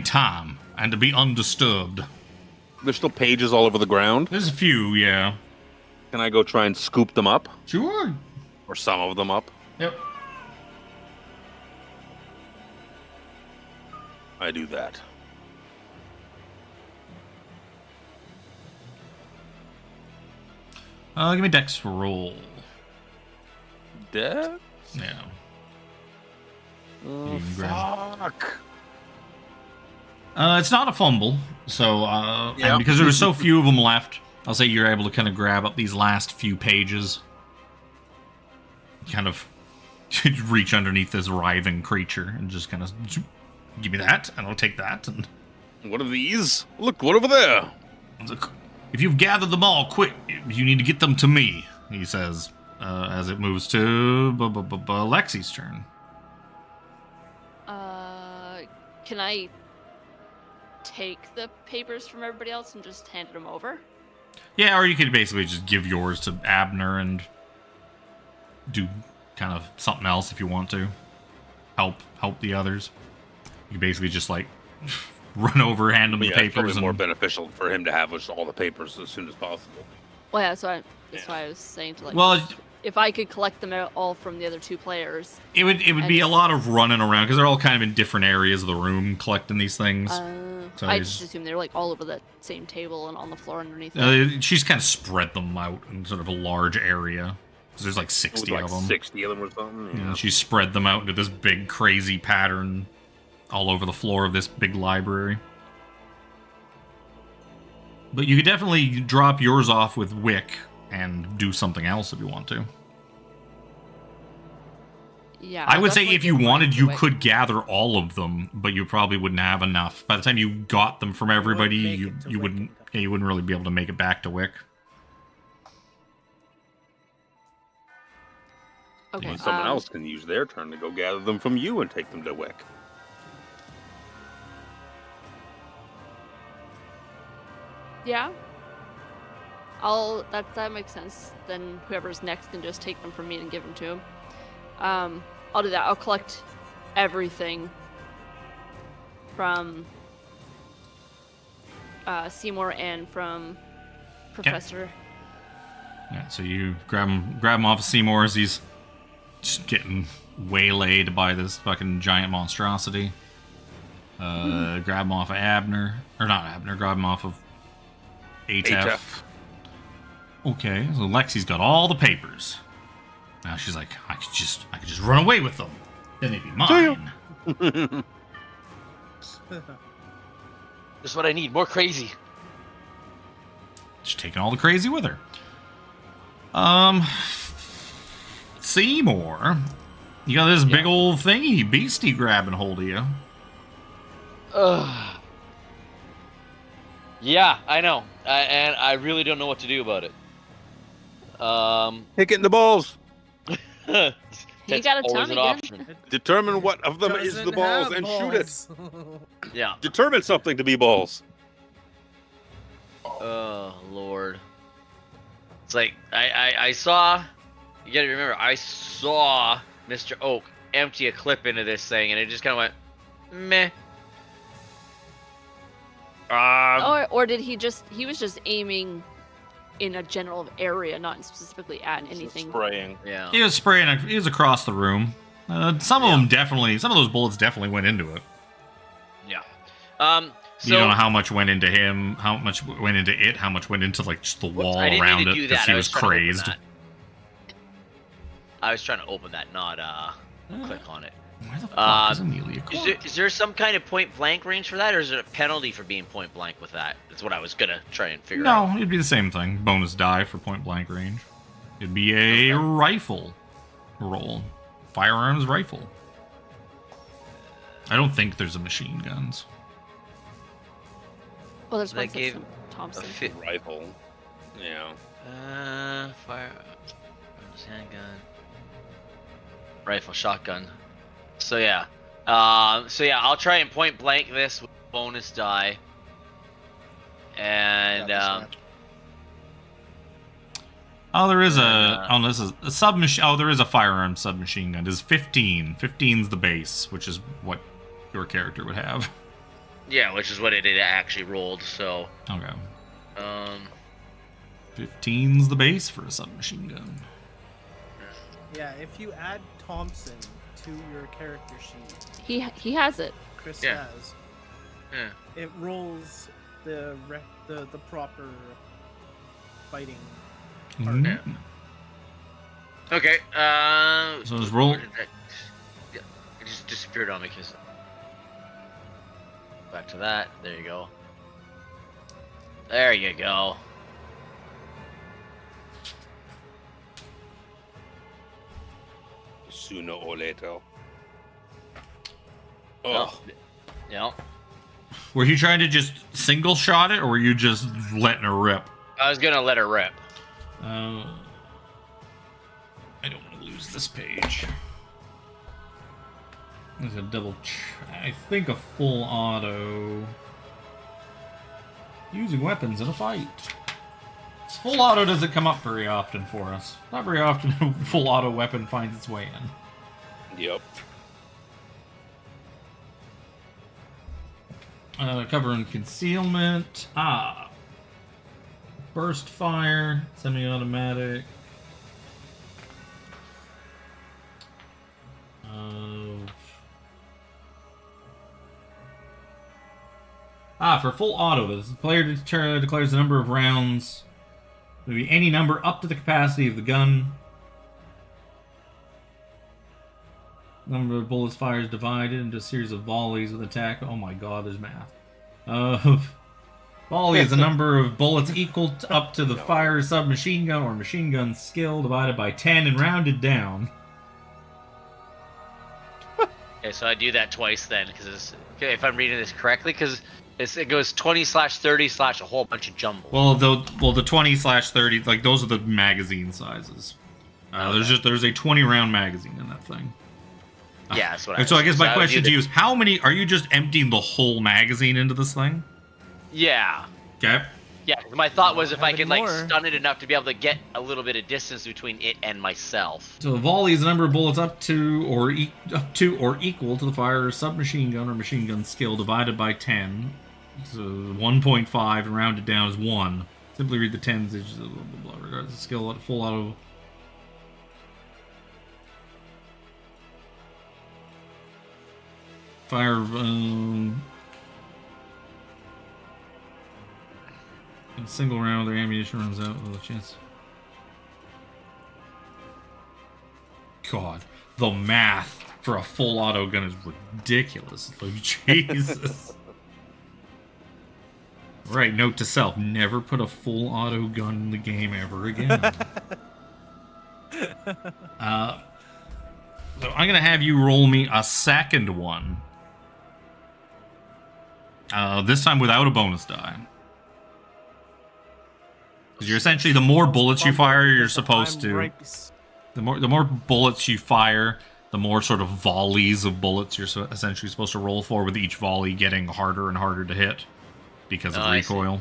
time and to be undisturbed. There's still pages all over the ground. There's a few, yeah. Can I go try and scoop them up? Sure. Or some of them up? Yep. I do that. Give me Dex roll. Dex? Yeah. Fuck. It's not a fumble, so and because there were so few of them left, I'll say you're able to kind of grab up these last few pages, kind of reach underneath this writhing creature and just kind of give me that, and I'll take that. And what are these? Look, what over there? If you've gathered them all, quick! You need to get them to me, he says, as it moves to Lexi's turn. Can I take the papers from everybody else and just hand them over? Yeah, or you could basically just give yours to Abner and do kind of something else if you want to. Help the others. You basically just like run over, hand them the papers. It's probably more beneficial for him to have all the papers as soon as possible. Well, yeah, that's why I was saying to like. Well, if I could collect them all from the other two players, it would be a lot of running around because they're all kind of in different areas of the room collecting these things. So I just assumed they were like all over the same table and on the floor underneath. She's kind of spread them out in sort of a large area. So there's like 60 of them. 60 of them or something. Yeah. She spread them out into this big crazy pattern all over the floor of this big library. But you could definitely drop yours off with Wick and do something else if you want to. Yeah. I would say if you wanted, you could gather all of them, but you probably wouldn't have enough. By the time you got them from everybody, you wouldn't really be able to make it back to Wick. Okay. Someone else can use their turn to go gather them from you and take them to Wick. Yeah. That makes sense. Then whoever's next can just take them from me and give them to him. I'll do that. I'll collect everything from Seymore and from Professor. Yeah, so you grab him off of Seymore as he's just getting waylaid by this fucking giant monstrosity. Grab him off of Abner. Or not Abner, grab him off of Atef. Okay, so Lexi's got all the papers. Now she's like, I could just run away with them. Then they'd be mine. This is what I need. More crazy. She's taking all the crazy with her. Seymore, you got this big old thingy beastie grabbing hold of you. Yeah, I know. And I really don't know what to do about it. Kick it in the balls. You got a tummy gun. Determine what of them is the balls and shoot it. Yeah. Determine something to be balls. Oh, Lord. It's like, I saw... You gotta remember, I saw Mr. Oak empty a clip into this thing, and it just kind of went, meh. Or did he was just aiming in a general area, not specifically at anything. Spraying. Yeah. He was spraying. He was across the room. Some of those bullets definitely went into it. Yeah. So, you don't know how much went into him, how much went into it, how much went into like just the wall around it because he was crazed. I was trying to open that, not click on it. Where the fuck is Amelia? Is there some kind of point blank range for that, or is it a penalty for being point blank with that? That's what I was gonna try and figure out. No, it'd be the same thing. Bonus die for point blank range. It'd be a rifle roll. Firearms rifle. I don't think there's a machine guns. Well, there's one that's Thompson. Rifle. Yeah. Fire. Handgun. Rifle, shotgun. So yeah. I'll try and point blank this with bonus die. And there is this is a submachine. Oh, there is a firearm submachine gun. It's 15. 15's the base, which is what your character would have. Yeah, which is what it actually rolled. So. Okay. 15's the base for a submachine gun. Yeah, if you add Thompson to your character sheet, he has it. Chris has. Yeah. It rolls the proper fighting part. Mm-hmm. Yeah. Okay. So let's roll. It just disappeared on me. Cause back to that. There you go. There you go. Sooner or later. Oh. Yeah. Were you trying to just single shot it, or were you just letting her rip? I was gonna let her rip. I don't want to lose this page. There's a double. I think a full auto. Using weapons in a fight. Full auto doesn't come up very often for us. Not very often a full auto weapon finds its way in. Yep. Cover and concealment. Burst fire. Semi-automatic. For full auto, the player declares the number of rounds. Maybe any number up to the capacity of the gun. Number of bullets fired is divided into a series of volleys with attack. Oh my god, there's math. Volley is the number of bullets equal up to the fire submachine gun or machine gun skill divided by 10 and rounded down. Okay, so I do that twice then, because if I'm reading this correctly, because it goes 20/30/ a whole bunch of jumble. Well, the 20/30, like those are the magazine sizes. There's a 20-round magazine in that thing. Yeah, that's what I. So I guess my question to you is, how many are you just emptying the whole magazine into this thing? Yeah. Okay. Yeah, my thought was if I could like more. stun it enough to be able to get a little bit of distance between it and myself. So a volley is the number of bullets up to or equal to the fire submachine gun or machine gun skill divided by 10. So 1.5 and rounded down is 1. Simply read the 10s digits blah, blah, blah, regardless of skill at full auto. Fire in a single round, their ammunition runs out with a chance. God, the math for a full auto gun is ridiculous. Like, Jesus. Right, note to self, never put a full auto gun in the game ever again. So I'm going to have you roll me a second one. This time without a bonus die. Because you're essentially, the more bullets you fire, you're supposed to... The more bullets you fire, the more sort of volleys of bullets you're essentially supposed to roll for, with each volley getting harder and harder to hit because of recoil.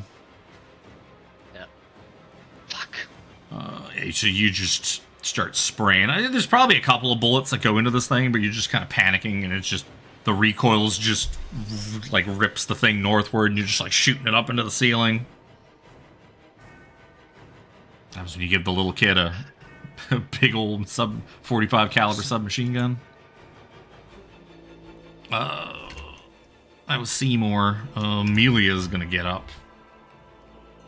Yeah. Fuck. So you just start spraying. There's probably a couple of bullets that go into this thing, but you're just kind of panicking, and it's just the recoil's just like rips the thing northward, and you're just like shooting it up into the ceiling. That's when you give the little kid a big old .45 caliber submachine gun. That was Seymore. Amelia's gonna get up.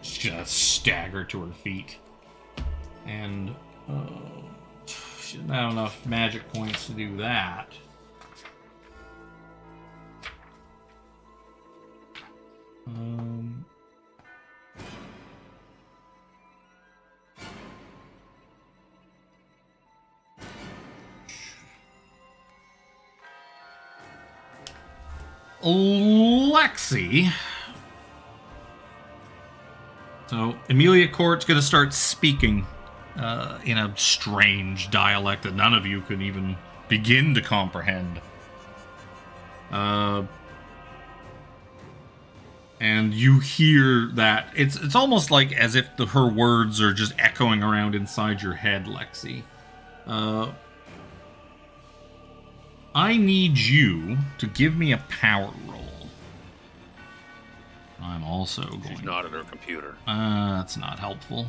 She's gonna stagger to her feet. And she doesn't have enough magic points to do that. Lexi. So Amelia Court's gonna start speaking in a strange dialect that none of you could even begin to comprehend. And you hear that it's almost like as if her words are just echoing around inside your head, Lexi. I need you to give me a power roll. I'm also going... She's not at her computer. That's not helpful.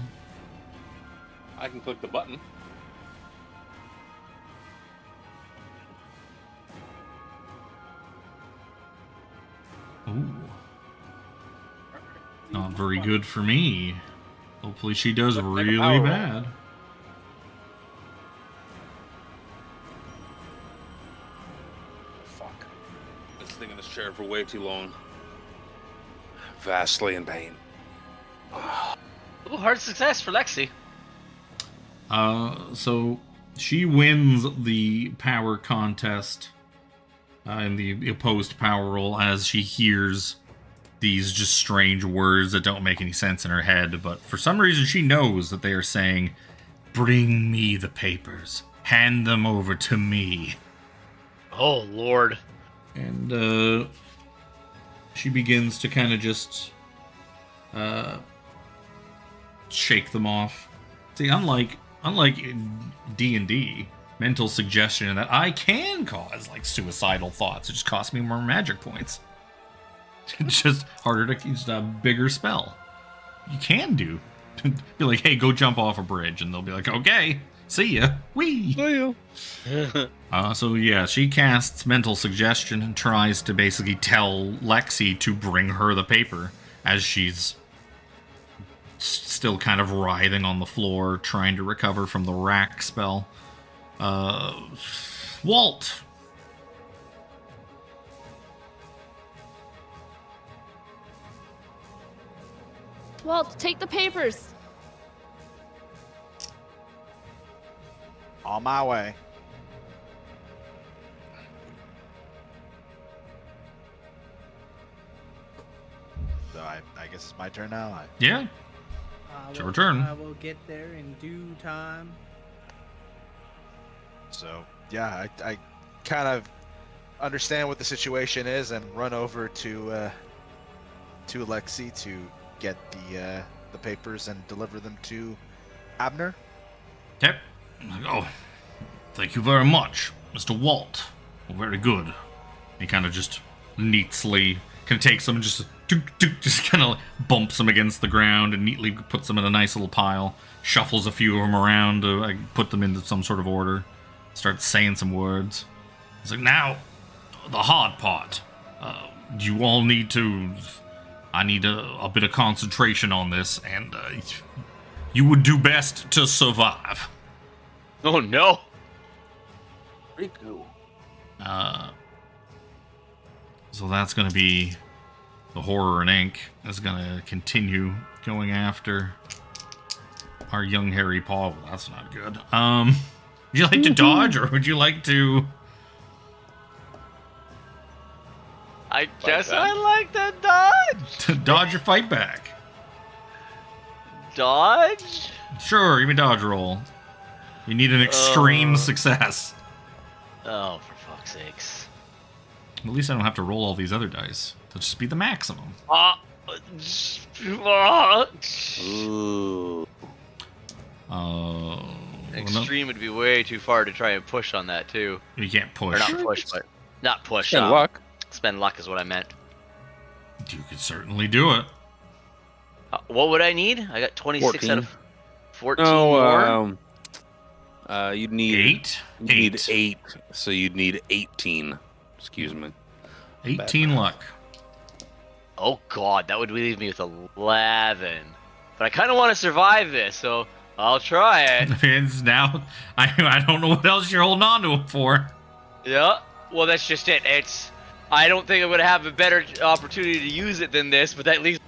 I can click the button. Ooh. Not very good for me. Hopefully she does really bad. Fuck. Been sitting in this chair for way too long. Vastly in pain. Ooh, hard success for Lexi. So she wins the power contest in the opposed power roll as she hears these just strange words that don't make any sense in her head, but for some reason she knows that they are saying, "Bring me the papers. Hand them over to me." Oh, Lord. And she begins to kind of just shake them off. See, unlike D&D, mental suggestion and that I can cause like suicidal thoughts. It just costs me more magic points. It's just harder to use a bigger spell. You can do. Be like, hey, go jump off a bridge, and they'll be like, okay, see ya. Wee. See ya. So yeah, she casts mental suggestion and tries to basically tell Lexi to bring her the paper as she's still kind of writhing on the floor, trying to recover from the rack spell. Walt. Walt, take the papers. On my way. I guess it's my turn now. Yeah. It's your turn. I will get there in due time. So yeah, I kind of understand what the situation is and run over to Lexi to get the papers and deliver them to Abner. Yep. Oh, thank you very much, Mr. Walt. Well, very good. He kind of just neatly kind of takes them and just kind of bumps them against the ground and neatly puts them in a nice little pile. Shuffles a few of them around to put them into some sort of order. Starts saying some words. He's like, now, the hard part. You all need to... I need a bit of concentration on this, and you would do best to survive. Oh, no. Pretty cool. So that's going to be... The Horror and Ink is going to continue going after our young Harry Paul. Well, that's not good. Would you like to dodge, or would you like to... I guess I like to dodge. to dodge or fight back? Dodge? Sure, give me a dodge roll. You need an extreme success. Oh, for fuck's sakes. At least I don't have to roll all these other dice. They'll just be the maximum. Ooh. Extreme would be way too far to try and push on that, too. You can't push. Or not push, but... Not push. Spend luck. Spend luck is what I meant. You could certainly do it. What would I need? I got 26 14. out of 14 more. You'd need 8? You'd need 8, so you'd need 18. Excuse me. 18 luck. Oh god, that would leave me with 11. But I kind of want to survive this, so I'll try it. It's now, I don't know what else you're holding on to him for. Yeah, well that's just it. I don't think I'm going to have a better opportunity to use it than this, but that leaves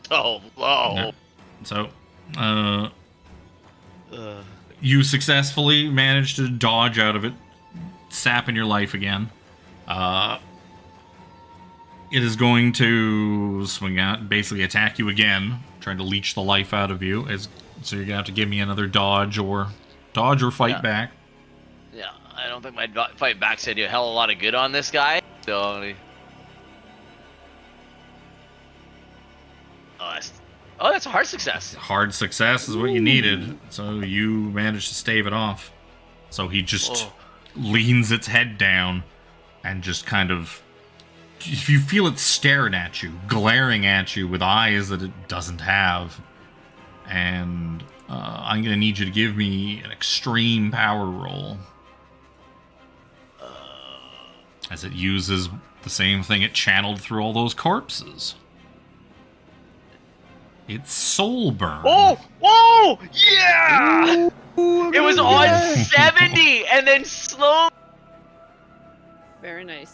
so low. Yeah. So, you successfully managed to dodge out of it, sapping your life again. It is going to swing out and basically attack you again, trying to leech the life out of you. So you're gonna have to give me another dodge or fight back. Yeah, I don't think my fight back's gonna do a hell of a lot of good on this guy. So, that's a hard success. Hard success is what you needed, so you managed to stave it off. So he just leans its head down and just kind of... If you feel it staring at you, glaring at you with eyes that it doesn't have. And I'm going to need you to give me an extreme power roll. As it uses the same thing it channeled through all those corpses. It's soul burn. Oh, yeah! Ooh, it was on 70 and then slow. Very nice.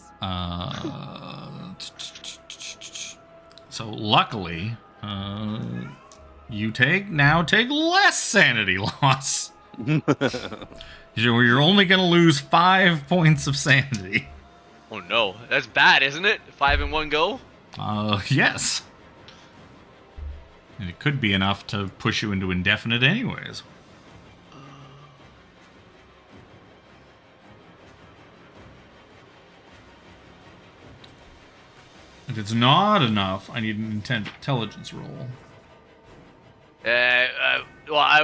So luckily, you take less sanity loss. You're only going to lose 5 points of sanity. Oh no, that's bad, isn't it? 5 in one go? Yes. And it could be enough to push you into indefinite anyways. If it's not enough, I need an intelligence roll. Well, I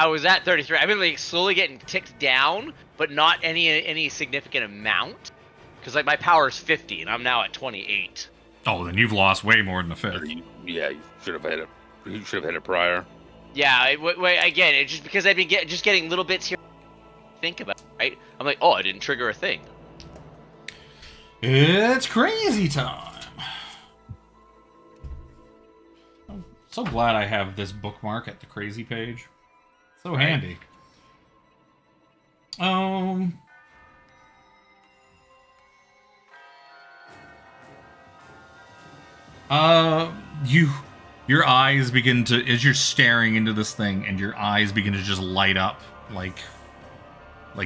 was at 33. I've been like slowly getting ticked down, but not any significant amount. Because like my power is 50, and I'm now at 28. Oh, then you've lost way more than a fifth. Yeah, you should have hit it. You should have hit it prior. Yeah, again, it's just because I've been getting little bits here. Think about it, right? I'm like, oh, I didn't trigger a thing. It's crazy time. I'm so glad I have this bookmark at the crazy page. So handy. Your eyes begin to, as you're staring into this thing, and your eyes begin to just light up like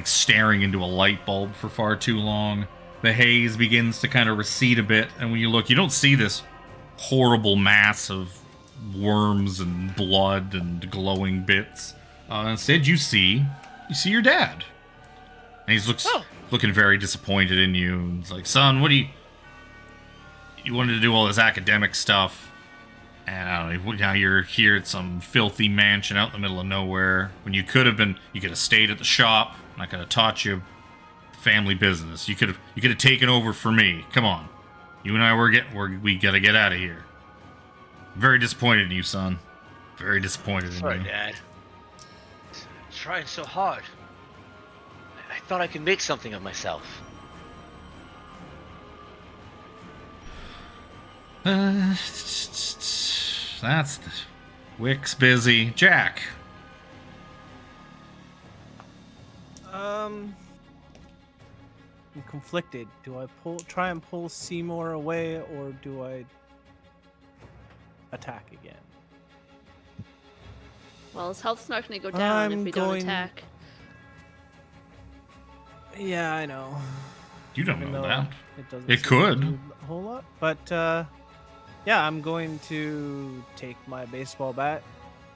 staring into a light bulb for far too long. The haze begins to kind of recede a bit, and when you look, you don't see this horrible mass of worms and blood and glowing bits. Instead, you see your dad. And he's looking very disappointed in you. And he's like, son, what do you wanted to do all this academic stuff, and I don't know, now you're here at some filthy mansion out in the middle of nowhere, when you could have stayed at the shop, and I could have taught you family business. You could have taken over for me. Come on. You and I we gotta get out of here. Very disappointed in you, son. Very disappointed in you. Sorry, Dad. Trying so hard. I thought I could make something of myself. That's the Wick's busy. Jack. I'm conflicted. Do I try and pull Seymore away, or do I attack again? Well, his health's not going to go down if we don't attack. Yeah, I know. You don't know that. It could. Do a whole lot, but yeah, I'm going to take my baseball bat,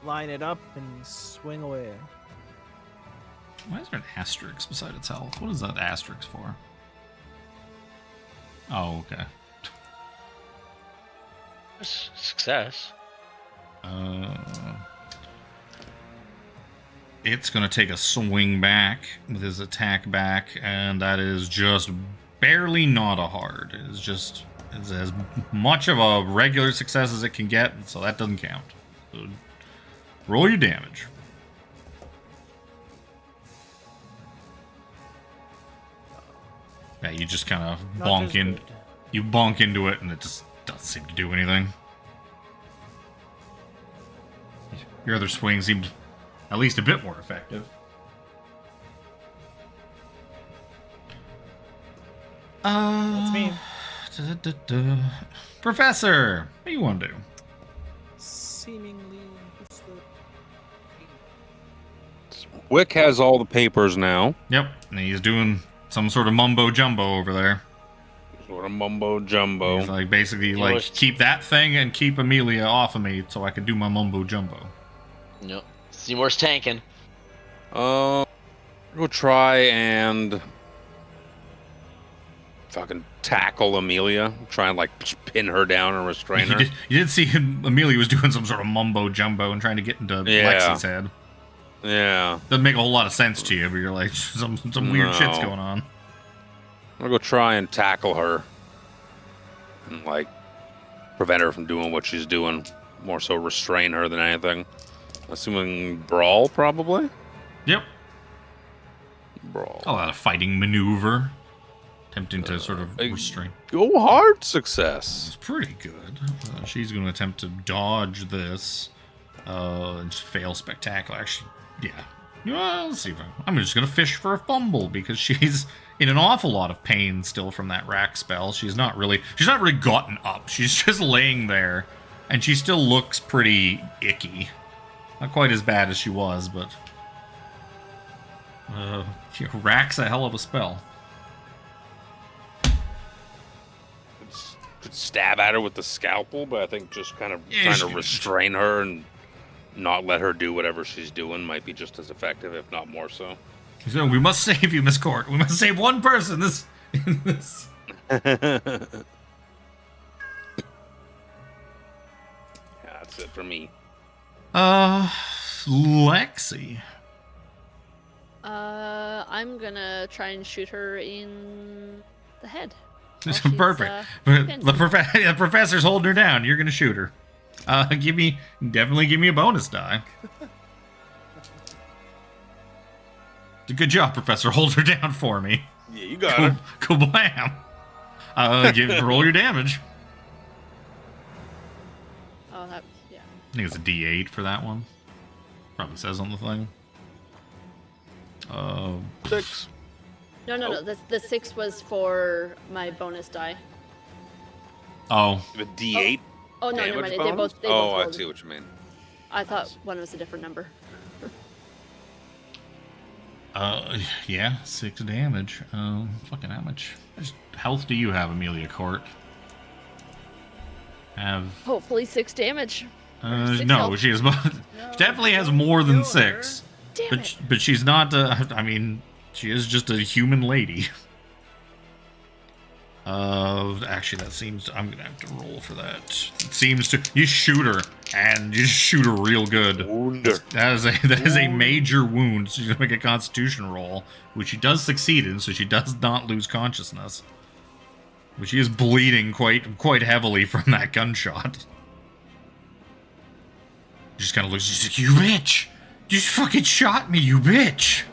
line it up, and swing away. Why is there an asterisk beside its health? What is that asterisk for? Oh, okay. Success. It's going to take a swing back with his attack back, and that is just barely not a hard. It's as much of a regular success as it can get, so that doesn't count. So roll your damage. Yeah, you just kind of bonk into it, and it just doesn't seem to do anything. Your other swing seemed at least a bit more effective. That's me. Professor, what do you want to do? Seemingly Wick has all the papers now. Yep, and he's doing some sort of mumbo jumbo over there. Sort of mumbo jumbo. He's like basically keep that thing and keep Amelia off of me so I can do my mumbo jumbo. Yep. Seymour's tanking. We'll try and fucking tackle Amelia. Try and pin her down and restrain her. You did see Amelia was doing some sort of mumbo jumbo and trying to get into Lexi's head. Yeah. Doesn't make a whole lot of sense to you, but you're like, some weird shit's going on. I'll go try and tackle her. And, prevent her from doing what she's doing. More so restrain her than anything. Assuming brawl, probably? Yep. Brawl. A lot of fighting maneuver. Attempting to sort of restrain. Go hard success. It's pretty good. She's going to attempt to dodge this. And just fail spectacular. Actually, yeah. Well, let's see. I'm just going to fish for a fumble because she's in an awful lot of pain still from that rack spell. She's not really gotten up. She's just laying there, and she still looks pretty icky. Not quite as bad as she was, but rack's a hell of a spell. Could stab at her with the scalpel, but I think just kind of trying to restrain her and not let her do whatever she's doing might be just as effective, if not more so. So we must save you, Miss Court. We must save one person. In this. Yeah, that's it for me. Lexi. I'm gonna try and shoot her in the head. Perfect. The professor's holding her down. You're gonna shoot her. Definitely give me a bonus die. Good job, Professor. Hold her down for me. Yeah, you got her. Kablam. Roll your damage. Oh, yeah. I think it's a D8 for that one. Probably says on the thing. 6. No. The 6 was for my bonus die. Oh. The D8? Oh no, never mind. They both I see what you mean. I thought one was a different number. Yeah, 6 damage. Fucking how much health do you have, Amelia Court? have... Hopefully 6 damage. No, she definitely has more than 6. Damn it. But she's not, I mean, she is just a human lady. Actually, that seems, I'm gonna have to roll for that. It seems to, you shoot her, and you shoot her real good. That is a major wound, so she's gonna make a constitution roll, which she does succeed in, so she does not lose consciousness. But she is bleeding quite heavily from that gunshot. She just kind of looks, she's like, you bitch! You just fucking shot me, you bitch!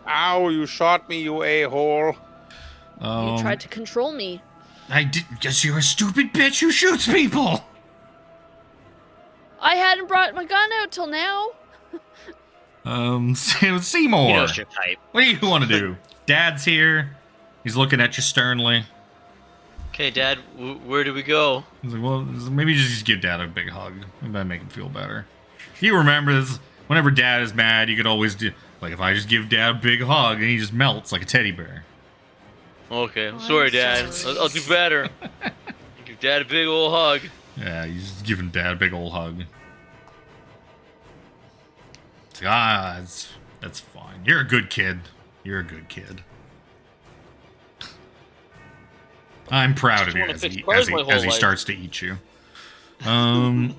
Ow, you shot me, you a-hole. You tried to control me. I did, guess you're a stupid bitch who shoots people! I hadn't brought my gun out till now. Seymore. You know your type. What do you want to do? Dad's here. He's looking at you sternly. Okay, Dad, where do we go? He's like, well, maybe just give Dad a big hug. Maybe that'd make him feel better. You remember this, whenever Dad is mad, you could always do, like, if I just give Dad a big hug, and he just melts like a teddy bear. Okay, I'm sorry, Dad. I'll do better. Give Dad a big old hug. Yeah, he's just giving Dad a big old hug. It's like, that's fine. You're a good kid. You're a good kid. I'm proud of you as he starts to eat you. Amelia,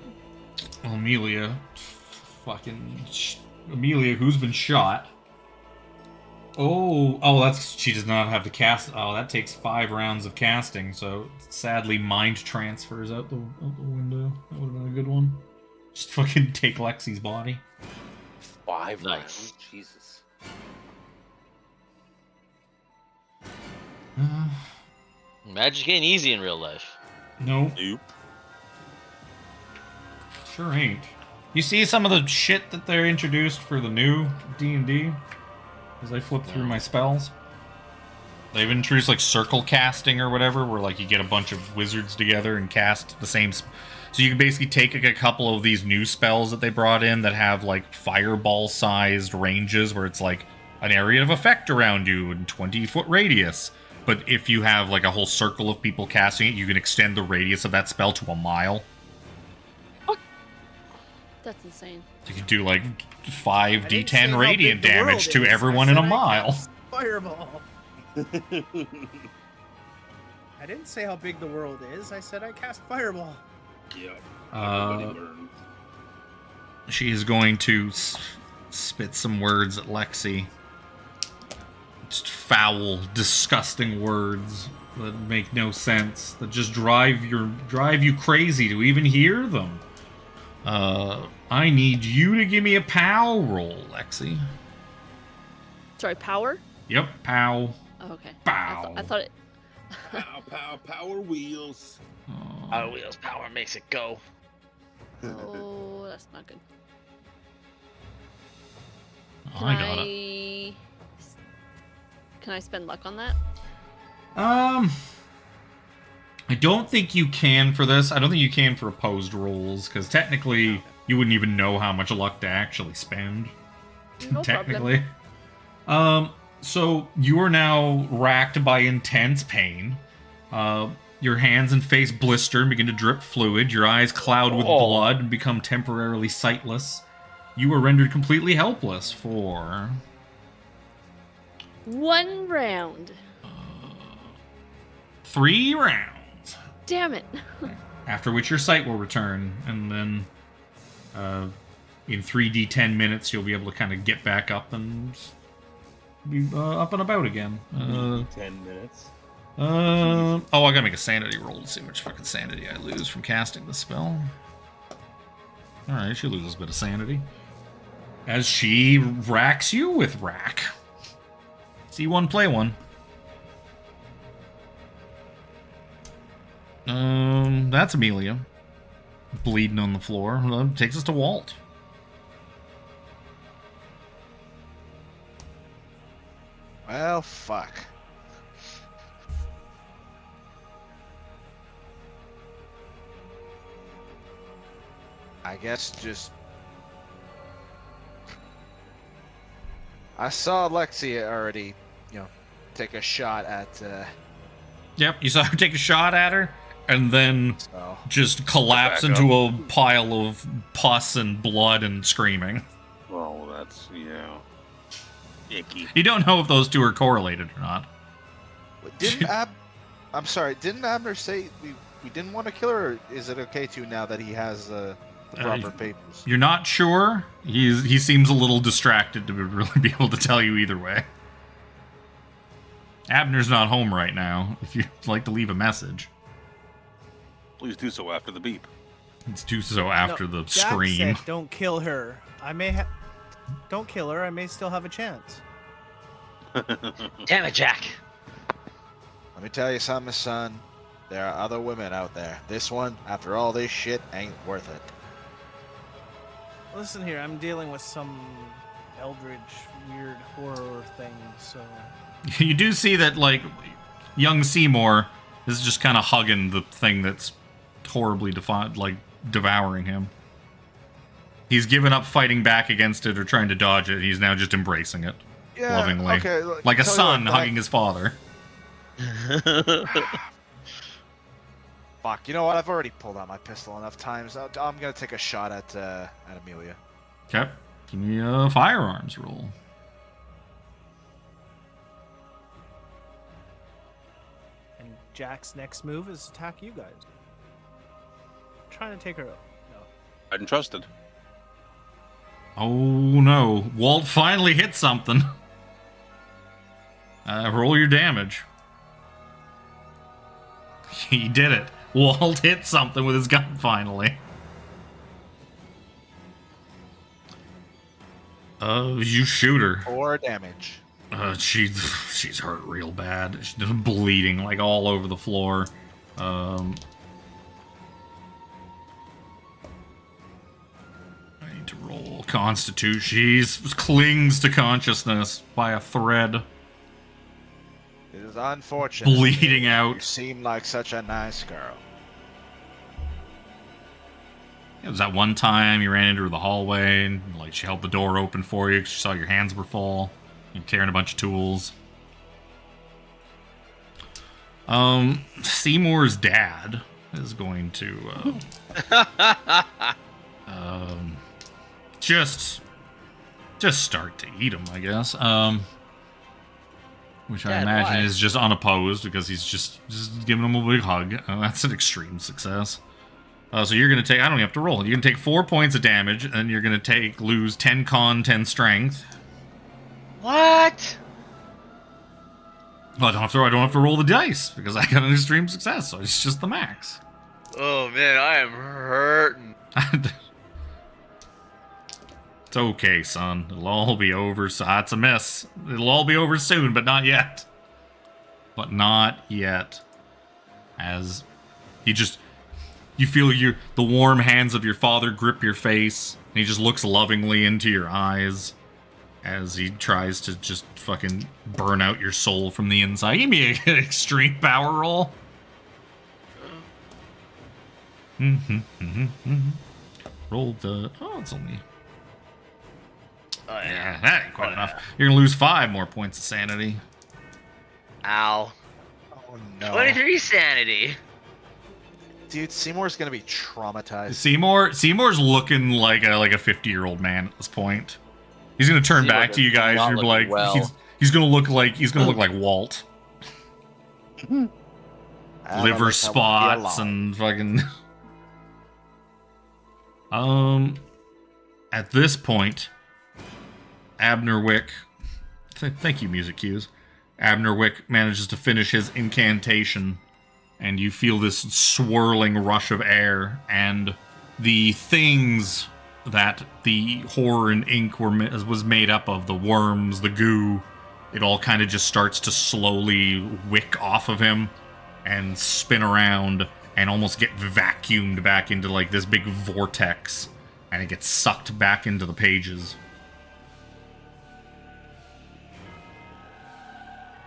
who's been shot. Oh, she does not have the cast. Oh, that takes 5 rounds of casting. So sadly, mind transfers out the window. That would have been a good one. Just fucking take Lexi's body. 5 rounds, Jesus. Magic ain't easy in real life. Nope. Sure ain't. You see some of the shit that they're introduced for the new D&D? As I flip through my spells? They've introduced like circle casting or whatever, where like you get a bunch of wizards together and cast the same... So you can basically take like, a couple of these new spells that they brought in that have like fireball-sized ranges, where it's like an area of effect around you in 20-foot radius. But if you have like a whole circle of people casting it, you can extend the radius of that spell to a mile. That's insane. You could do like 5d10 radiant damage to everyone in a mile. Fireball. I didn't say how big the world is. I said I cast fireball. Yep. She is going to spit some words at Lexi. Just foul, disgusting words that make no sense. That just drive you crazy to even hear them. I need you to give me a POW roll, Lexi. Sorry, power? Yep, POW. Oh, okay. Pow. I thought it... Power wheels. Power wheels, power makes it go. Oh, that's not good. Oh, I got it. Can I spend luck on that? I don't think you can for this. I don't think you can for opposed rolls, because technically you wouldn't even know how much luck to actually spend. No technically. Problem. So you are now racked by intense pain. Your hands and face blister and begin to drip fluid. Your eyes cloud with blood and become temporarily sightless. You are rendered completely helpless for... 1 round. 3 rounds. Damn it. After which your sight will return, and then in 3d10 minutes you'll be able to kind of get back up and be up and about again. 10 minutes. I gotta make a sanity roll to see how much fucking sanity I lose from casting the spell. Alright, she loses a bit of sanity. As she racks you with rack. See one, play one. That's Amelia. Bleeding on the floor. Takes us to Walt. Well, fuck. I guess just... I saw Lexi already, take a shot at... Yep, you saw her take a shot at her, and then just collapse into a pile of pus and blood and screaming. Oh, that's, icky. You don't know if those two are correlated or not. Didn't Abner say we didn't want to kill her, or is it okay to now that he has the proper papers? You're not sure? He seems a little distracted to really be able to tell you either way. Abner's not home right now, if you'd like to leave a message. Please do so after the beep. Let's do so after the Jack scream. said, don't kill her. Don't kill her. I may still have a chance. Damn it, Jack. Let me tell you something, son. There are other women out there. This one, after all this shit, ain't worth it. Listen here, I'm dealing with some eldritch, weird horror thing, so... You do see that, like, young Seymore is just kind of hugging the thing that's horribly devouring him. He's given up fighting back against it or trying to dodge it. He's now just embracing it lovingly. Okay, like a son hugging his father. Fuck, you know what? I've already pulled out my pistol enough times. I'm gonna take a shot at Amelia. Okay. Give me a firearms roll. And Jack's next move is attack you guys. I'm trying to take her out. No. I didn't trust it. Oh no. Walt finally hit something. Roll your damage. He did it. Walt hit something with his gun finally. You shoot her. 4 damage. She's hurt real bad. She's bleeding like all over the floor. I need to roll Constitution. She clings to consciousness by a thread. It is unfortunate. Bleeding out. You seem like such a nice girl. It was that one time you ran into her the hallway and like she held the door open for you because she saw your hands were full. You're carrying a bunch of tools. Seymour's dad is going to just start to eat him, I guess. Which I imagine is just unopposed because he's just giving him a big hug. That's an extreme success. So you're going to take... I don't even have to roll. You're going to take 4 points of damage, and you're going to lose 10 con, 10 strength. What? Well, I don't have to roll the dice, because I got an extreme success, so it's just the max. Oh, man, I am hurting. It's okay, son. It'll all be over. So that's a miss. It'll all be over soon, but not yet. But not yet. As you feel the warm hands of your father grip your face, and he just looks lovingly into your eyes as he tries to just fucking burn out your soul from the inside. Give me an extreme power roll. Roll the... Oh, it's only... Yeah, that ain't quite enough. You're gonna lose 5 more points of sanity. Ow. Oh no. 23 sanity. Dude, Seymour's gonna be traumatized. Seymour's looking like a 50-year-old man at this point. He's gonna turn back to you guys. You're like, well. he's gonna look like Walt. Liver spots and fucking. At this point, Abner Wick. Thank you, music cues. Abner Wick manages to finish his incantation. And you feel this swirling rush of air, and the things that the horror and ink was made up of, the worms, the goo, it all kind of just starts to slowly wick off of him and spin around and almost get vacuumed back into like this big vortex, and it gets sucked back into the pages.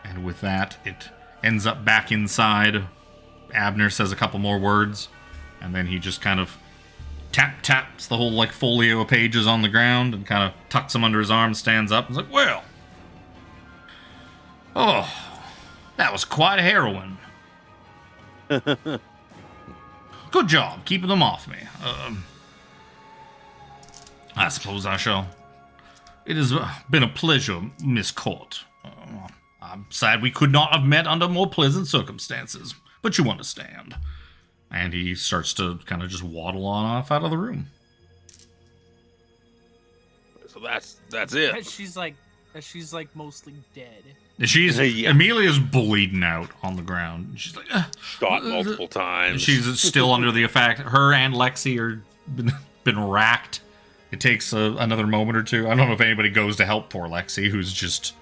And with that, it ends up back inside. Abner says a couple more words, and then he just kind of taps the whole like folio of pages on the ground and kind of tucks them under his arm, stands up, and is like, well, oh, that was quite a heroine. Good job keeping them off me. I suppose I shall. It has been a pleasure, Miss Court. I'm sad we could not have met under more pleasant circumstances, but you understand. And he starts to kind of just waddle on off out of the room. So that's it. And she's like mostly dead. She's Amelia's bleeding out on the ground. She's like shot multiple times. She's still under the effect. Her and Lexi are been racked. It takes another moment or two. I don't know if anybody goes to help poor Lexi, who's just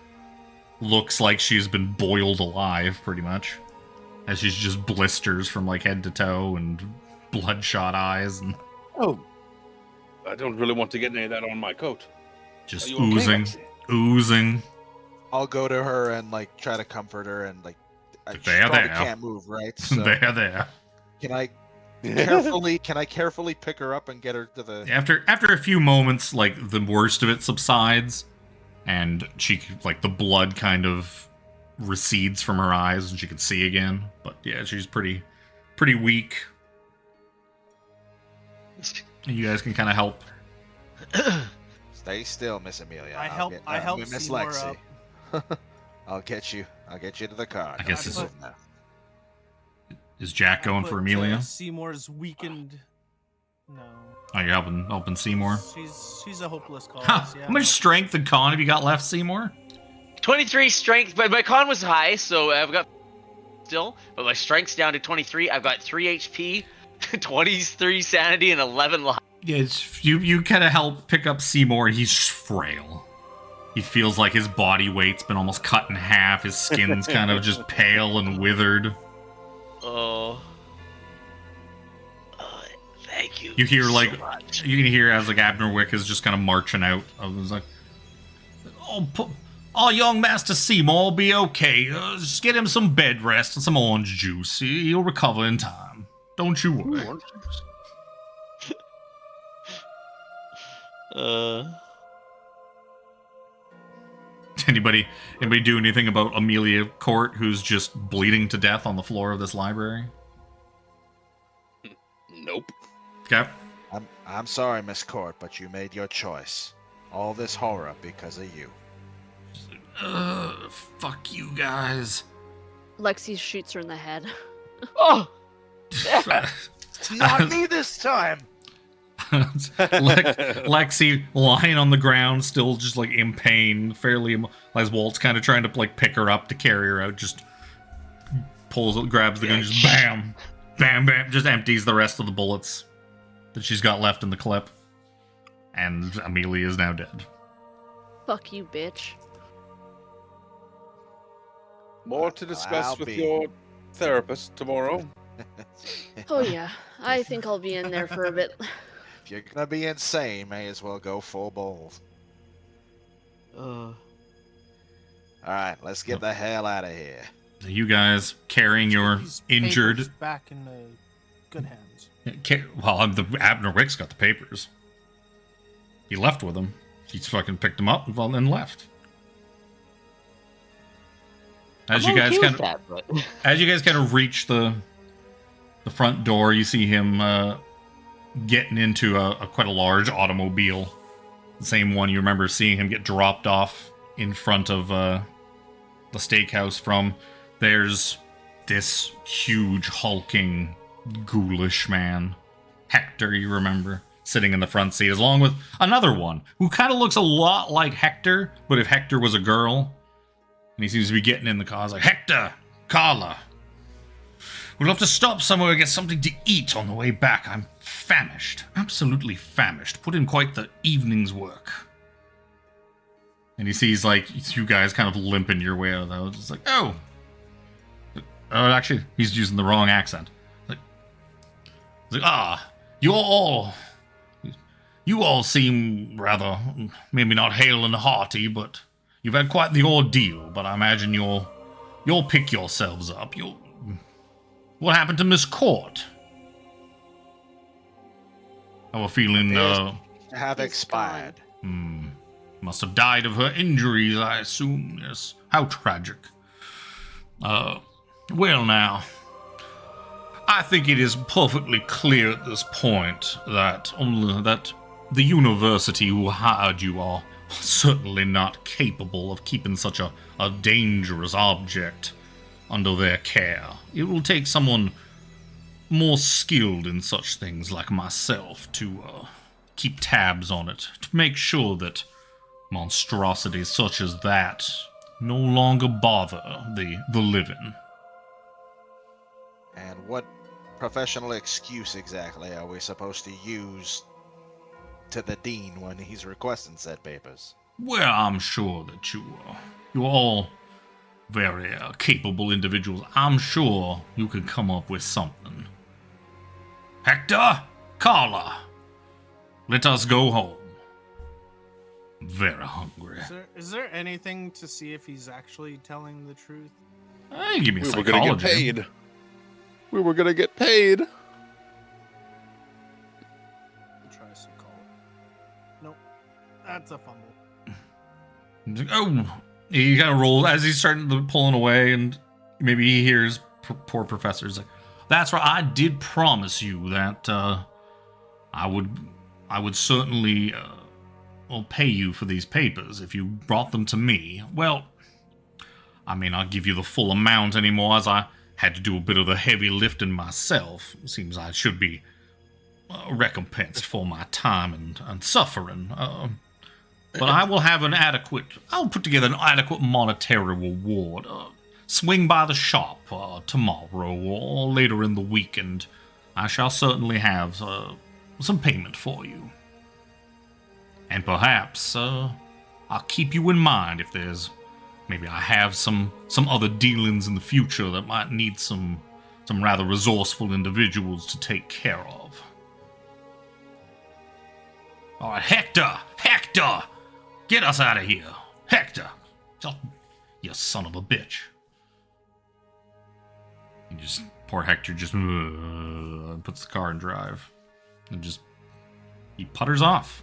looks like she's been boiled alive, pretty much, as she's just blisters from like head to toe and bloodshot eyes and. Oh, I don't really want to get any of that on my coat. Just oozing. I'll go to her and like try to comfort her and like. She can't move, right? So there. Can I carefully pick her up and get her to the? After a few moments, like the worst of it subsides, and she like the blood kind of recedes from her eyes and she can see again. But yeah, she's pretty weak. And you guys can kind of help. Stay still, Miss Amelia. I help Miss Seymore Lexi. up. I'll get you to the car. I guess is Jack going for Amelia? Seymour's weakened. No. Oh, you're helping Seymore? She's a hopeless cause. Yeah, how much strength and con have you got left, Seymore? 23 strength, but my con was high, so I've got still, but my strength's down to 23. I've got 3 HP, 23 sanity, and 11 life. Yeah, you kind of help pick up Seymore, and he's frail. He feels like his body weight's been almost cut in half. His skin's kind of just pale and withered. Oh, thank you. You hear so like much. You can hear as like Abner Wick is just kind of marching out. I was like, "Oh, young Master Seymore will be okay. Just get him some bed rest and some orange juice. He'll recover in time. Don't you worry." Anybody do anything about Amelia Court, who's just bleeding to death on the floor of this library? Nope. Okay. I'm sorry, Miss Court, but you made your choice. All this horror because of you. Fuck you guys. Lexi shoots her in the head. Oh! Not me this time! Lexi lying on the ground, still just like in pain, fairly as Walt's kind of trying to like pick her up to carry her out, just grabs the gun, just bam, just empties the rest of the bullets that she's got left in the clip, and Amelia is now dead. Fuck you, bitch. More to discuss with your therapist tomorrow. Oh yeah, I think I'll be in there for a bit. If you're gonna be insane, may as well go full balls. Alright, let's get the hell out of here. You guys carrying your injured back in the good hands. Well, Abner Wick's got the papers. He left with them. He's fucking picked them up and left. As you guys kind of reach the front door, you see him getting into quite a large automobile. The same one you remember seeing him get dropped off in front of the steakhouse from. There's this huge, hulking, ghoulish man, Hector, you remember, sitting in the front seat, along with another one who kind of looks a lot like Hector, but if Hector was a girl. And he seems to be getting in the car. He's like, Hector, Carla, we'll have to stop somewhere and get something to eat on the way back. I'm famished, absolutely famished. Put in quite the evening's work. And he sees, like, you guys kind of limping your way out of that. It's like, oh, actually, he's using the wrong accent. You all seem rather, maybe not hale and hearty, but you've had quite the ordeal. But I imagine you'll pick yourselves up. What happened to Miss Court? I have a feeling have expired. Must have died of her injuries, I assume. Yes. How tragic. Well now, I think it is perfectly clear at this point that the university who hired you are certainly not capable of keeping such a dangerous object under their care. It will take someone more skilled in such things like myself to keep tabs on it, to make sure that monstrosities such as that no longer bother the living. And what professional excuse exactly are we supposed to use to the dean when he's requesting said papers? Well, I'm sure that you're all very capable individuals. I'm sure you could come up with something. Hector, Carla, let us go home. I'm very hungry. Is there anything to see if he's actually telling the truth? Give me a psychology. We're gonna get paid. We were gonna get paid. Try psychology. Nope. That's a fumble. Oh, he kind of rolls as he's starting to pulling away, and maybe he hears poor Professor's like, "That's right. I did promise you that I would certainly pay you for these papers if you brought them to me. Well, I may not give you the full amount anymore, as I had to do a bit of the heavy lifting myself. It seems I should be recompensed for my time and suffering. But I will have I'll put together an adequate monetary reward. Swing by the shop tomorrow or later in the week, and I shall certainly have some payment for you. And perhaps I'll keep you in mind if maybe I have some other dealings in the future that might need some rather resourceful individuals to take care of. All right, Hector! Get us out of here! Hector! You son of a bitch. Poor Hector just puts the car in drive. And he putters off.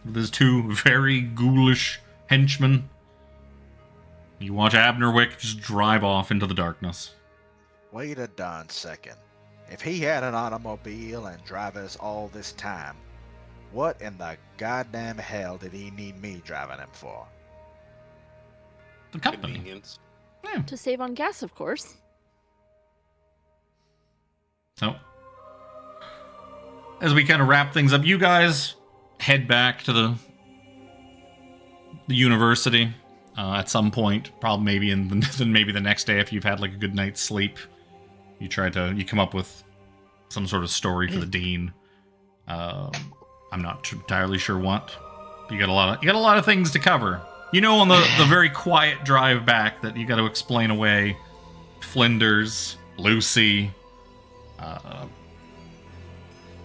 With his two very ghoulish henchmen. You watch Abner Wick just drive off into the darkness. Wait a darn second. If he had an automobile and drive us all this time, what in the goddamn hell did he need me driving him for? The company. Convenience. Yeah. To save on gas, of course. So, as we kind of wrap things up, you guys head back to the university at some point, probably maybe maybe the next day if you've had like a good night's sleep. You come up with some sort of story for the dean. I'm not entirely sure what. You got a lot of things to cover. You know, on the very quiet drive back that you got to explain away Flinders, Lucy,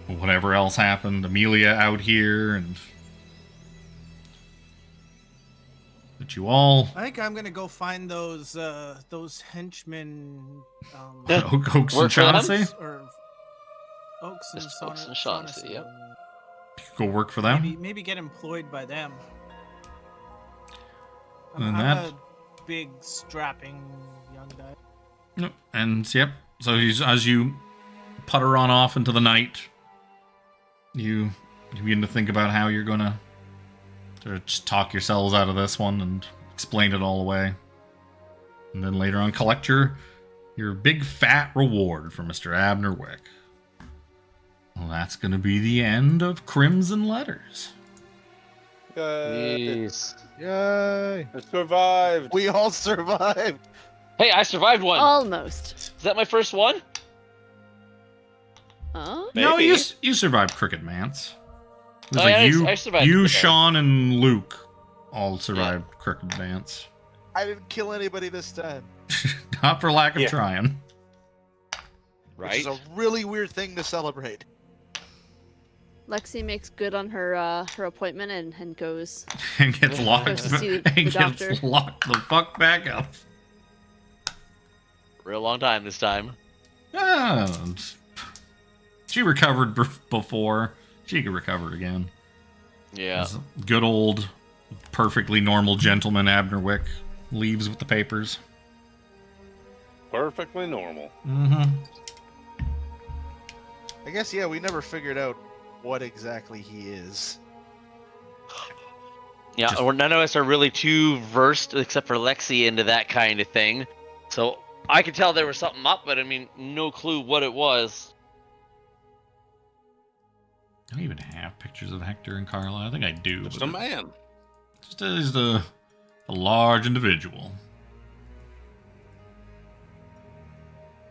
whatever else happened, Amelia out here, and that you all. I think I'm gonna go find those henchmen. Oaks and Shaughnessy? Or Oaks and Shaughnessy, yep. Go work for them. Maybe get employed by them. And I'm a big strapping young guy. And yep. So as you putter on off into the night, you begin to think about how you're gonna sort of just talk yourselves out of this one and explain it all away. And then later on collect your big fat reward for Mr. Abner Wick. Well, that's gonna be the end of Crimson Letters. Yay! Yay! I survived. We all survived. Hey, I survived one. Almost. Is that my first one? Huh? No, Maybe. you survived Crooked Mance. It was Oh, yeah, I survived you, Crooked Sean, and Luke all survived Crooked Mance. I didn't kill anybody this time. Not for lack of Yeah. trying. Right? Which is a really weird thing to celebrate. Lexi makes good on her her appointment and goes. And gets locked. Goes to see the and doctor. gets locked the fuck back up. Real long time this time. And she recovered before. She could recover again. Yeah. This good old, perfectly normal gentleman Abner Wick leaves with the papers. Perfectly normal. Mm-hmm. I guess, yeah, we never figured out what exactly he is. Yeah, none of us are really too versed, except for Lexi, into that kind of thing. So I could tell there was something up, but I mean, no clue what it was. I don't even have pictures of Hector and Carla. I think I do. Just a man. Just as a large individual.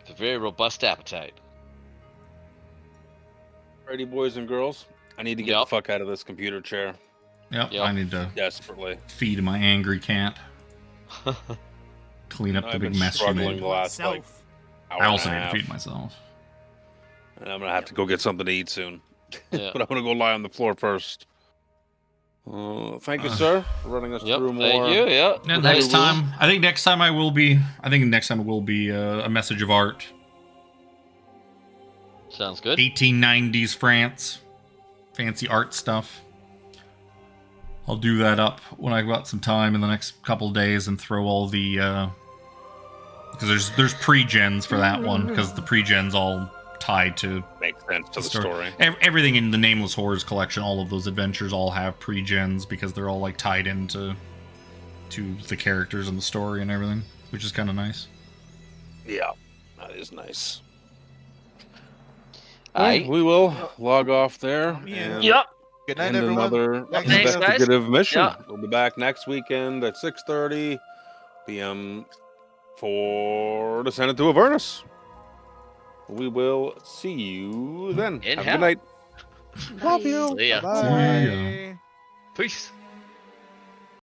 It's a very robust appetite. Ready, boys and girls? I need to get the fuck out of this computer chair. Yep. I need to desperately feed my angry cat. Clean up the big mess she made. The last, like, I also need to feed myself. And I'm gonna have to go get something to eat soon. But I'm gonna go lie on the floor first. Thank you, sir, for running us through more. Thank you. Yeah. And next time, I think next time it will be a message of art. Sounds good. 1890s France, fancy art stuff. I'll do that up when I've got some time in the next couple of days and throw all the because there's pre-gens for that one, because the pre-gens all tied to makes sense to the story. Everything in the Nameless Horrors collection, all of those adventures all have pre-gens because they're all like tied into the characters and the story and everything, which is kind of nice. Yeah, that is nice. We will log off there. And Good night, everyone. Another investigative mission. We'll be back next weekend at 6:30 p.m. for Descendant to Avernus. We will see you then. Have a good night. Love you. See ya. Peace.